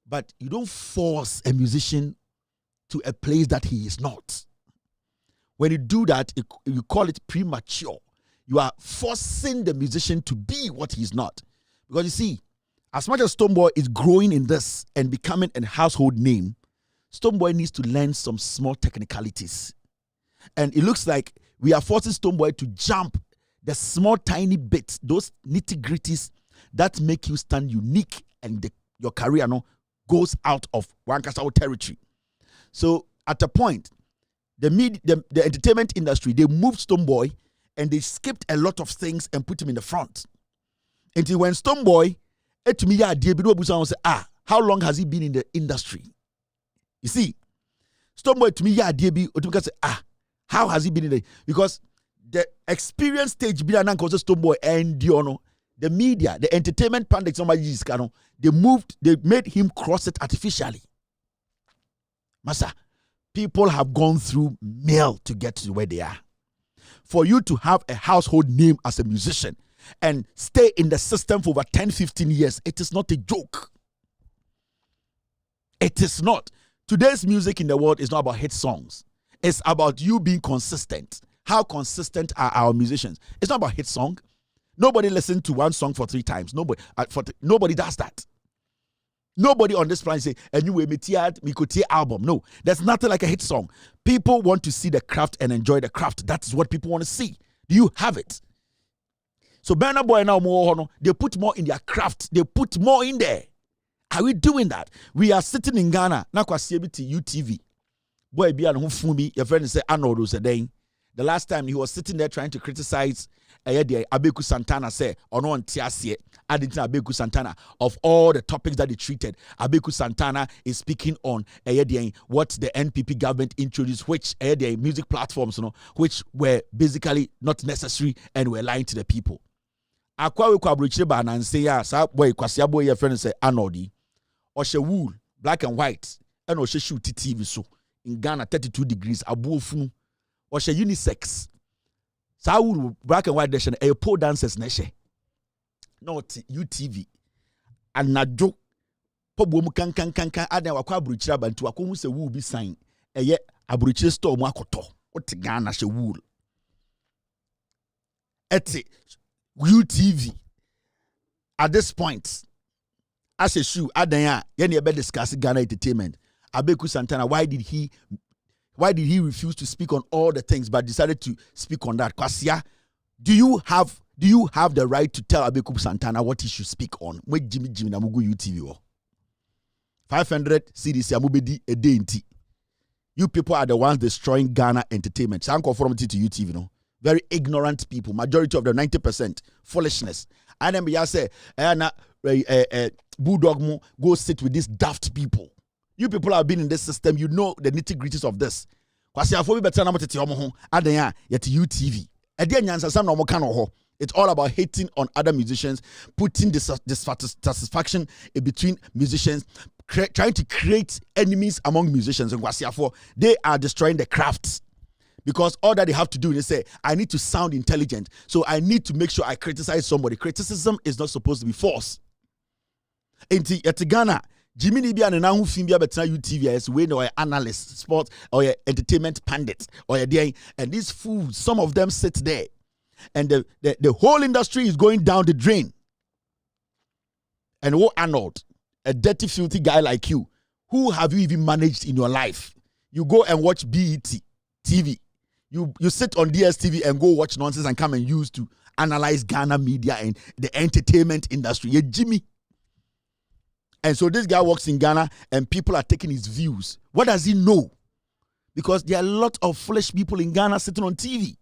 But you don't force a musician to a place that he is not. When you do that, you call it premature. You are forcing the musician to be what he's not. Because you see, as much as Stonebwoy is growing in this and becoming a household name, Stonebwoy needs to learn some small technicalities. And it looks like we are forcing Stonebwoy to jump the small tiny bits, those nitty-gritties that make you stand unique and your career goes out of Wankasao territory. So at a point, the entertainment industry, they moved Stonebwoy and they skipped a lot of things and put him in the front. Until when Stonebwoy, how long has he been in the industry? You see, Stonebwoy to me, how has he been in the, because the experience stage Stonebwoy and the media, the entertainment pundits, they made him cross it artificially. Masa, people have gone through mail to get to where they are. For you to have a household name as a musician and stay in the system for over 10, 15 years, it is not a joke. It is not. Today's music in the world is not about hit songs. It's about you being consistent. How consistent are our musicians? It's not about hit song. Nobody listens to one song for 3 times. Nobody does that. Nobody on this planet say, anyway, Mikotie album. No, there's nothing like a hit song. People want to see the craft and enjoy the craft. That's what people want to see. Do you have it? So Burna Boy now, they put more in their craft. They put more in there. Are we doing that? We are sitting in Ghana. Now, UTV. Boy, be an Fumi. Your friend say, Arnold was a day. The last time he was sitting there trying to criticize Abeku Santana, say, Ono Ntiasie, Adintina Abeku Santana, of all the topics that he treated, Abeku Santana is speaking on what the NPP government introduced, which music platforms, which were basically not necessary and were lying to the people. Akwa we kwabuchire ba nan say ya sa boy kwasia boy your friend say Anodi, or she wool, black and white, and or she shoot TV so in Ghana 32 degrees, abuofunu, or she unisex. Saul black and white nation a pole dancers nation. Not UTV. And Najo Pobu kan adan wakwa abruchira bantu wakohu se wool bi sign. Eye abruchire store mu akoto. What Ghana she wool. Eti UTV at this point as a shoe adan ya ye be discuss Ghana entertainment. Abeku Santana, why did he refuse to speak on all the things but decided to speak on that? Kwasia, do you have the right to tell Abeku Santana what he should speak on? Make Jimmy na mugu UTV 500 CDC amubedi a day inti. You people are the ones destroying Ghana entertainment. Some conformity to UTV, no? Very ignorant people. Majority of them, 90%, foolishness. And then we say, Bulldog mo go sit with these daft people. You people have been in this system. You know the nitty-gritties of this. It's all about hating on other musicians, putting dissatisfaction between musicians, trying to create enemies among musicians. And they are destroying the crafts. Because all that they have to do is say, I need to sound intelligent. So I need to make sure I criticize somebody. Criticism is not supposed to be forced. In Ghana, Jimmy Nibia and now Fimbia Betna UTV as way or analyst, sports or entertainment pundits or and these fools, some of them sit there. And the whole industry is going down the drain. And oh Arnold, a dirty, filthy guy like you, who have you even managed in your life? You go and watch BET TV. You sit on DSTV and go watch nonsense and come and use to analyze Ghana media and the entertainment industry. Yeah, Jimmy. And so this guy works in Ghana and people are taking his views. What does he know? Because there are a lot of foolish people in Ghana sitting on TV.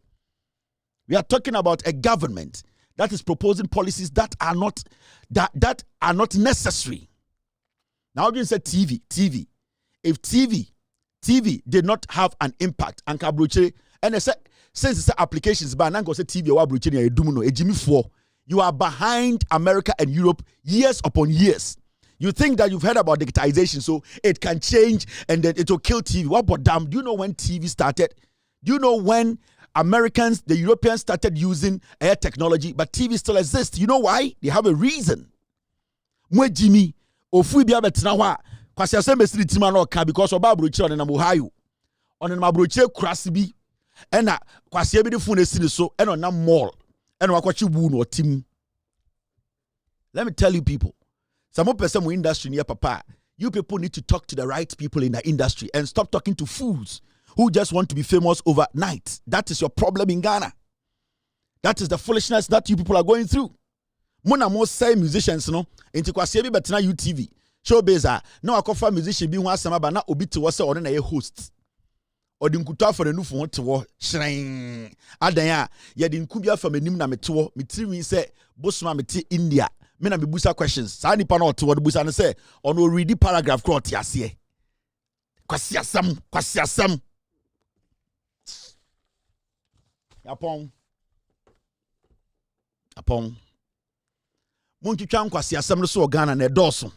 We are talking about a government that is proposing policies that are not necessary. Now you say TV. If TV did not have an impact, and kabruche, and since it's applications, but nango say TV or abruche ni edumuno ejimi for. You are behind America and Europe years upon years. You think that you've heard about digitization, so it can change and then it will kill TV. What but damn? Do you know when TV started? Do you know when Americans, the Europeans started using air technology, but TV still exists? You know why? They have a reason. Mwe Jimmy, ofu bia betina hwa, kwasi asem siri tima no ka because oba abrochi on na Ohio. On na abrochi krasi bi, ena kwasi bi de phone esini so, ena na mall. And team. Let me tell you people, some person in industry near papa, you people need to talk to the right people in the industry and stop talking to fools who just want to be famous overnight. That is your problem in Ghana. That is the foolishness that you people are going through. Mona most say musicians, no, into kwasiebi betina UTV. Showbiz no akofa musician bi ho asema ba na obi te wo se one na ye host. Odinkuta for the new for to war shrine. Adanya, ye the inkubia from a nim na meto, mitri say, Bosma meti India. Mena be busa questions. Sani pano to what busa and say, on no read the paragraph crot yasie. Kwasiasam. Yapon. Munchucham kwasiasam no so Ghana na doso.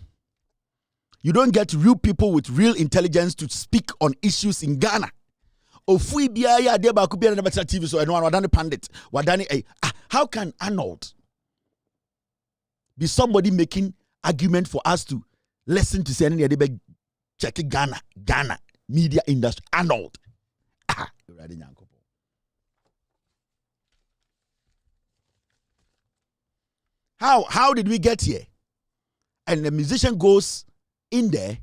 You don't get real people with real intelligence to speak on issues in Ghana. Ofui biya ya de ba ku biya na better TV so eno wadani pandit wadani how can Arnold be somebody making argument for us to listen to say any de check Ghana media industry? Arnold how did we get here? And the musician goes in there,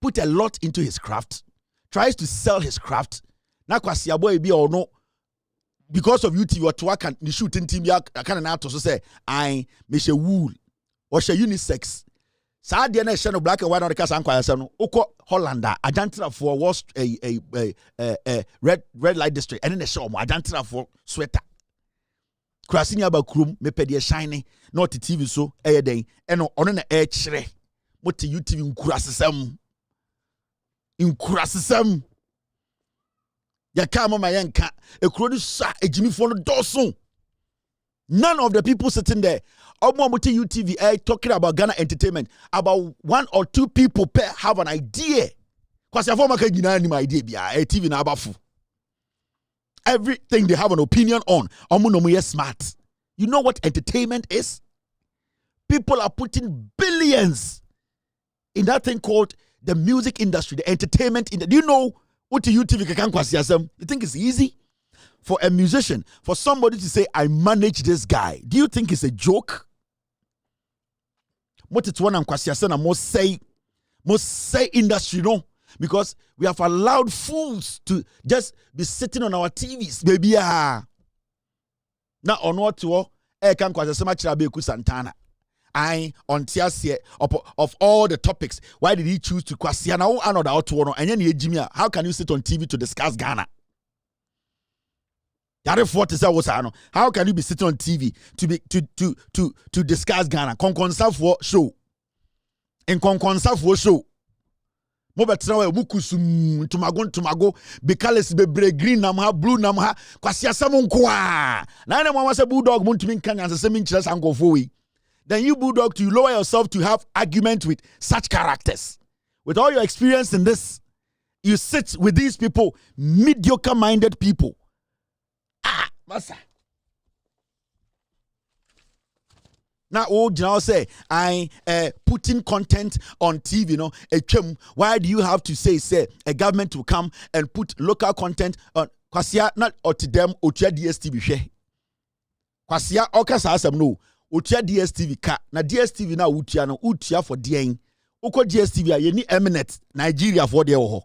put a lot into his craft, tries to sell his craft. Na kwasi aboy bi or no, because of UTV or to work and the shooting team ya kind of to say I me wool or she unisex. Sa de na she no black and white on the kasa ankwaya se no ukọ Hollander ajantra for was a red light district and then show mo ajantra for sweater. Krasi ni abakrum me pede shine not TV so den eno ono na kire moti UTV nkurasesam ya kama mayenka ekuro sa ejimi fo no doso. None of the people sitting there moti UTV talking about Ghana entertainment, about one or two people have an idea. Kwasi afọ maka nyina ni idea bia TV na abafu. Everything they have an opinion on. Omo smart. You know what entertainment is? People are putting billions in that thing called the music industry, the entertainment industry. Do you know what UTV can kwasi asem? You think it's easy for a musician, for somebody to say, I manage this guy? Do you think it's a joke? What it's one and kwasi asem most say industry, no? Because we have allowed fools to just be sitting on our TVs, baby. Now on what to can kwasi asem achirabeku Santana. I on tiasie of all the topics, why did he choose to kwasi na another auto and then Jimmy? How can you sit on TV to discuss Ghana? How can you be sitting on TV to discuss Ghana? Konkonsa for show. In konkonsa for show. Mo betra we mukusum tumago because bebre green namha blue namha kwasi asem nko a. Na na mo say bulldog muntumi nkan ansem nkyere sankofo we. Then you bulldog to lower yourself to have argument with such characters. With all your experience in this, you sit with these people, mediocre-minded people. Massa. Now, now say I putting content on TV, you know. Why do you have to say a government will come and put local content on? Kwasia not or to them utia DSTV share. Kwasia okasa asem no. Utia DSTV ka na DSTV na utia for DN. Uko DSTV ye ni Mnet Nigeria for de ho.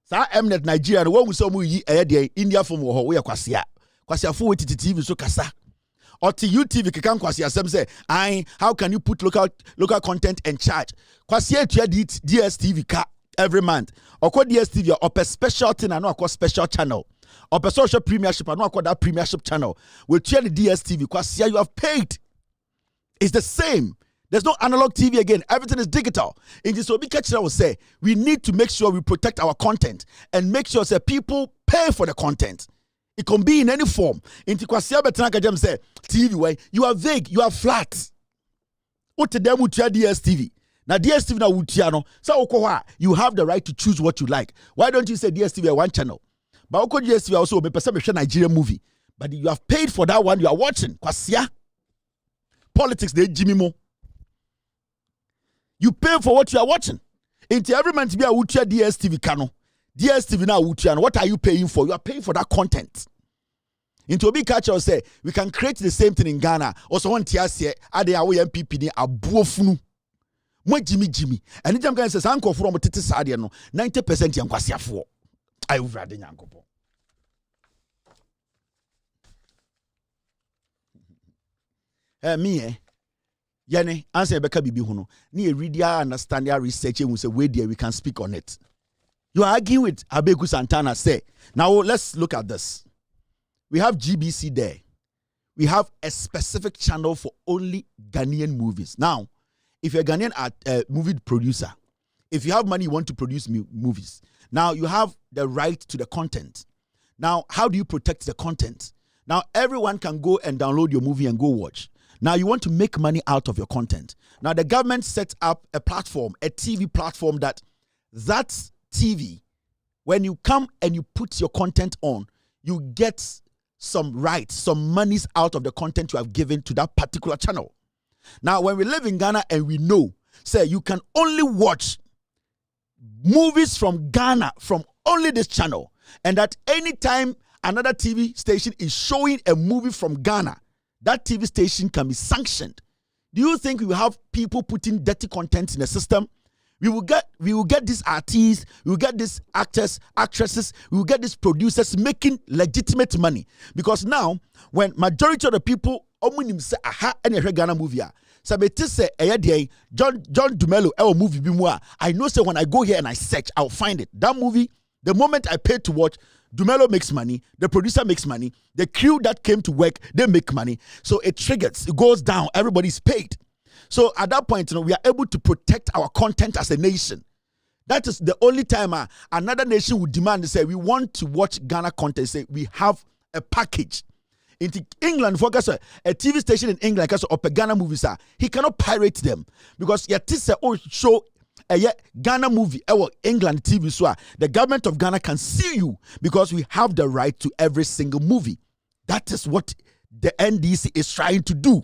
Sa Mnet Nigeria no wo so mu yi de India from ho we kwasia. Kwasia for TV so kasa. Oti UTV kekan kwasia asem say how can you put local content and charge? Kwasia utia DSTV ka every month. Oko DSTV or special thing and no special channel. Or social premiership, I know that premiership channel. We'll share the DSTV because here you have paid. It's the same. There's no analog TV again. Everything is digital. In this Obi Ketchera will say, we need to make sure we protect our content and make sure that people pay for the content. It can be in any form. In Tikwasia Betanaka say, TV way, you are vague, you are flat. What to them with your DSTV? Now DSTV now Utiano. So you have the right to choose what you like. Why don't you say DSTV one channel? But DSTV also be a Nigerian movie. But you have paid for that one you are watching. Kwasia. Politics, they Jimmy Mo. You pay for what you are watching. Into every man to be a Utia DSTV channel. DSTV now Utiano. What are you paying for? You are paying for that content. Into a big catcher say we can create the same thing in Ghana. Also one TSC ade awo MPP ni abuofunu. Mo Jimmy. Anytime can say sanko from tete sade no 90% yankwasiafo. I would rather yankopo. Me Yane answer beka bibi huno. Ni read understand ya research and we say wait there we can speak on it. You are arguing with Abeku Santana say. Now let's look at this. We have GBC there. We have a specific channel for only Ghanaian movies. Now, if you're a Ghanaian movie producer, if you have money, you want to produce movies. Now, you have the right to the content. Now, how do you protect the content? Now, everyone can go and download your movie and go watch. Now, you want to make money out of your content. Now, the government sets up a platform, a TV platform that TV, when you come and you put your content on, you get some rights, some monies out of the content you have given to that particular channel. Now, when we live in Ghana and we know, say, you can only watch movies from Ghana from only this channel, and that anytime another TV station is showing a movie from Ghana, that TV station can be sanctioned. Do you think we will have people putting dirty content in the system? We will get these artists, we will get these actors, actresses, we will get these producers making legitimate money. Because now, when majority of the people say aha any Ghana movie, sabeti say John Dumelo movie bimwa. I know say when I go here and I search, I'll find it. That movie, the moment I pay to watch, Dumelo makes money, the producer makes money, the crew that came to work, they make money. So it triggers, it goes down, everybody's paid. So at that point, we are able to protect our content as a nation. That is the only time another nation would demand to say, we want to watch Ghana content. Say, we have a package. In England, for a TV station in England, or Ghana movies, he cannot pirate them. Because show a Ghana movie, England TV, so the government of Ghana can sue you because we have the right to every single movie. That is what the NDC is trying to do.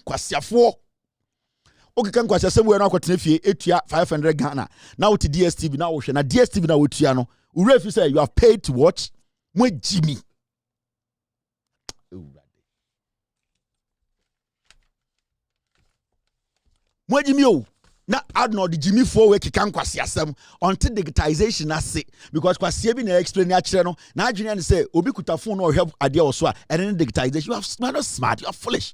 Okay, can kwase sem we na kwatena fie etua 500 Ghana. Now to DSTV now na DSTV na wotua no. Ure if you say you have paid to watch mo Jimmy. Mo Jimmy o. Na add no the Jimmy for we keka kwase asem until digitization na se because kwase bi na explain ya kire no. Na adwene say obi kuta phone no help ade oso a and then digitization you are smart, you are foolish.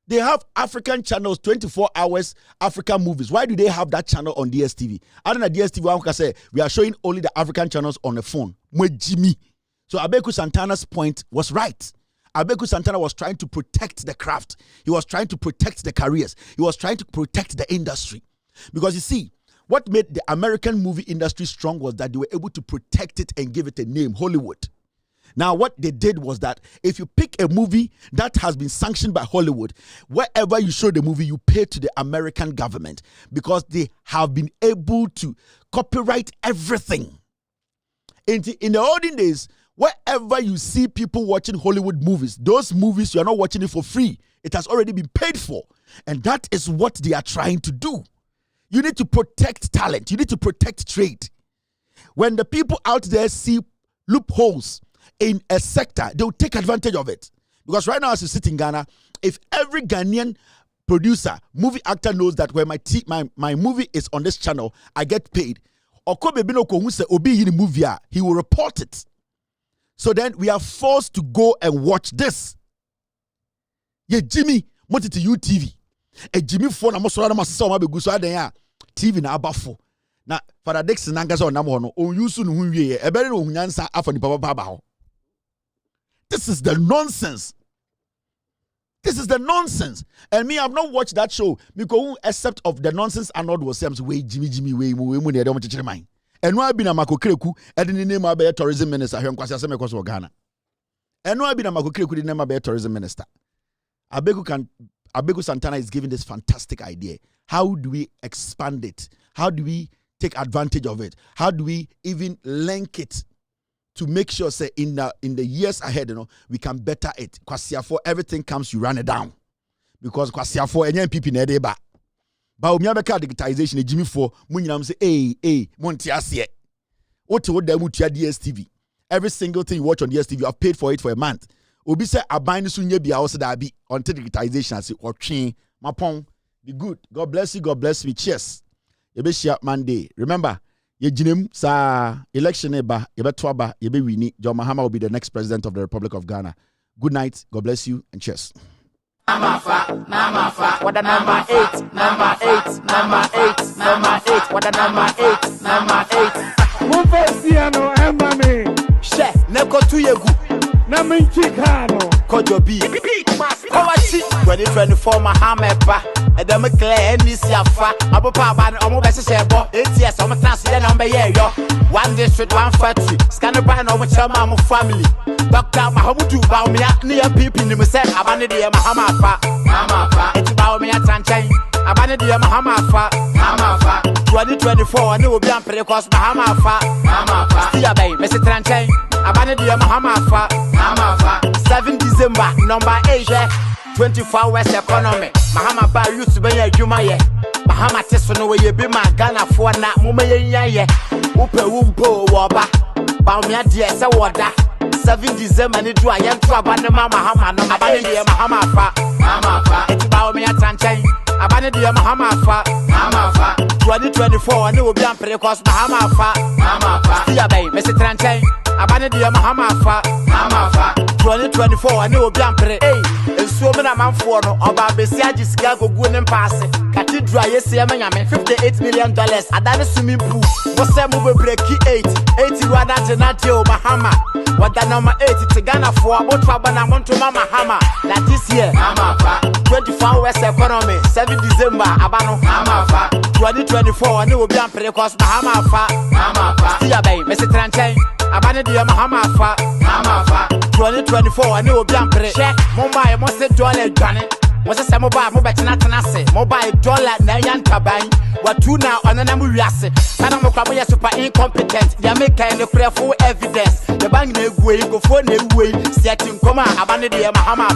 They have African channels, 24 hours African movies. Why do they have that channel on DSTV? I don't know, DSTV, I can say, we are showing only the African channels on the phone. Jimmy. So Abeku Santana's point was right. Abeku Santana was trying to protect the craft. He was trying to protect the careers. He was trying to protect the industry. Because you see, what made the American movie industry strong was that they were able to protect it and give it a name, Hollywood. Now, what they did was that if you pick a movie that has been sanctioned by Hollywood, wherever you show the movie, you pay to the American government because they have been able to copyright everything. In the olden days, wherever you see people watching Hollywood movies, those movies, you are not watching it for free. It has already been paid for. And that is what they are trying to do. You need to protect talent. You need to protect trade. When the people out there see loopholes in a sector, they will take advantage of it. Because right now, as you sit in Ghana, if every Ghanaian producer, movie actor knows that when my movie is on this channel, I get paid, he will report it. So then we are forced to go and watch this. Yeah, Jimmy, what is UTV? A Jimmy phone na mo so na mo sesa o ma begu so adan a TV na abafo. Na Father Dixon nangasa o nam ho no on use no hu wie e bere no hunyansa afa ni papa ba ho. This is the nonsense. This is the nonsense. And me, I've not watched that show because except of the nonsense Arnold was saying, way Jimmy, way mu ne don't chichire mine. And no I been a makokreku, and the name of a tourism minister here in Kwasi Ghana. And no I been a makokreku, the name of a tourism minister. Abegu Santana is giving this fantastic idea. How do we expand it? How do we take advantage of it? How do we even link it to make sure, say, in the years ahead, we can better it? Kwasiafo, everything comes, you run it down. Because Kwasiafo, any people na deba. Bawumia beka digitization, Jimmy for, munyam say, hey, montiasie. What them mutia DSTV. Every single thing you watch on DSTV, you have paid for it for a month. Obi say, abayni sunye bi also da bi until digitization. I say, watching, mapong, be good. God bless you, God bless me. Cheers. Ebe share Monday. Remember, ye jinem sa election eba, ebe twaba, ebe wini. John Mahama will be the next president of the Republic of Ghana. Good night. God bless you and cheers. Number 8, what the number 8, number 8, number 8, number 8, what the number 8, number 8. Mufesiano Embame, She, Neko Tuyegu, Naminchikano, Kojo B, Kawachi, 2024 Mahameba, and then McClare, Nisiafa, Abu Paban, Omo Sebo, 8 years, I'm a transfer number yo. 1 district, 1 factory, Scanner Brand, over Chama family. Dr. Mahamudu Bawumia, near people in the Mesen, Abanadia Mahama, it's Bawumia Tanchain, Abanadia Mahama, 2024, and it will be on Pentecost Mahama, Still Bay, Mr. Tanchain, Abanadia Mahama, 7 December, number 8, 24 West Economy, Mahama Ba used to be a Jumaye, Mahama Tesson, where you be my Ghana for na Mumaya, Upe Wumpo, Waba, Bawumia, dear, so water. 7 December, ni do I am to abandon Mahama, no Abanadia Mahama, it's Bawumia Tanchain, Abanadia Mahama, 2024, and it will be on Pentecost Mahama, Still Bay, Mr. Tanchain, Abanadia Mahama, 2024, and it will be on Pentecost. And so many man for no, about Besiaji Chicago, good and pass it. Cathedral, yes, $58 million. I done a swimming pool. What's that move break 81 at Natio Mahama? What the number 8 to Ghana for about trouble and I want to Mama Hammer. That this year, 24 West Economy, 7 December, Abano, 2024, and it will be on Pentecost Mahama, Still Bay, Mr. Tranchain, Abanadia Mahama, 2024, and it will be on Pentecost. Mumbai, $1 Johnny. Was a mobile mobile dollar Nayan Tabine. What two now on an amuriase? Sanamokabaya super incompetent. They make kind of prayer for evidence. The bank no way, go for no way. Setting coma, Abanadia Mahama,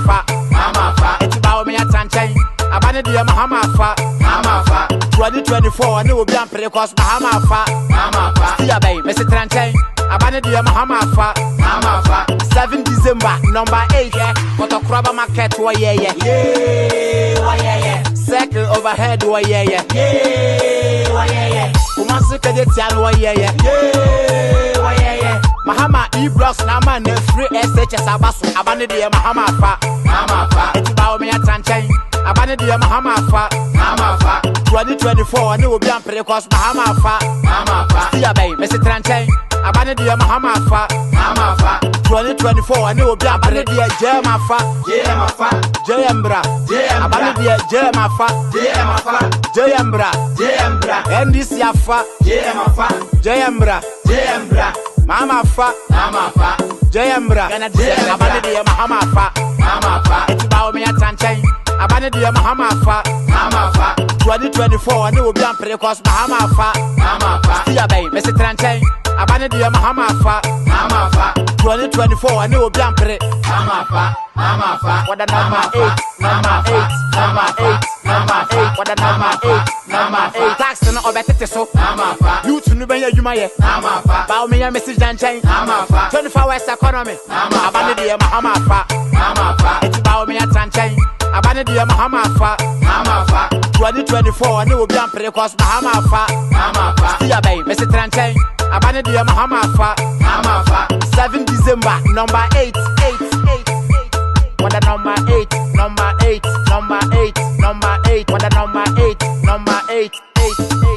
it's Bawumia Tanchain, Abanadia Mahama, 2024, and it will be on Pentecost Mahama, Still Bay, Mr. Tranchain, Abanadia Mahama, 7 December, number 8, what a crab market, Circle overhead, Kumasuka de Tiano, Mahama E-Blocks, Naman, free SHS Abasu, Abanadia Mahama, it's Bawumia Tanchain, Abanadia Mahama, 2024, and it will be on Pentecost Mahama, Still Bay, Mr. Tranchain, Abanadia Mahama, 2024, and it will be on Abanadia Jemafa, Jembra, Abanadia Jemafa, Jembra, and this Yafa, Jembra, Mama Fa, Jembra, Abanadia Mahama, it's Bawumia Tanchain, Abanadia Mahama, 2024, and it will be on Pentecost Mahama, Still Bay, Mr. Tranchain, Abanadia Mahama, 2024, and it will be on Pentecost. What the number 8, number 8, number 8, number 8, what the number 8, number 8. Tax and all better so. You to Nubaya Jumaye, Bawumia Message Tanchain, 24 West Economy, Abanadia Mahama, it's Bawumia Tanchain, Abanadia Mahama, 2024, and it will be on Pentecost Mahama, Still Bay, Mr. Tranchain, Abanadia Mahama, 7 December, number 8, 8. What the number 8, number 8, number 8, number 8. What the number 8, 8, 8.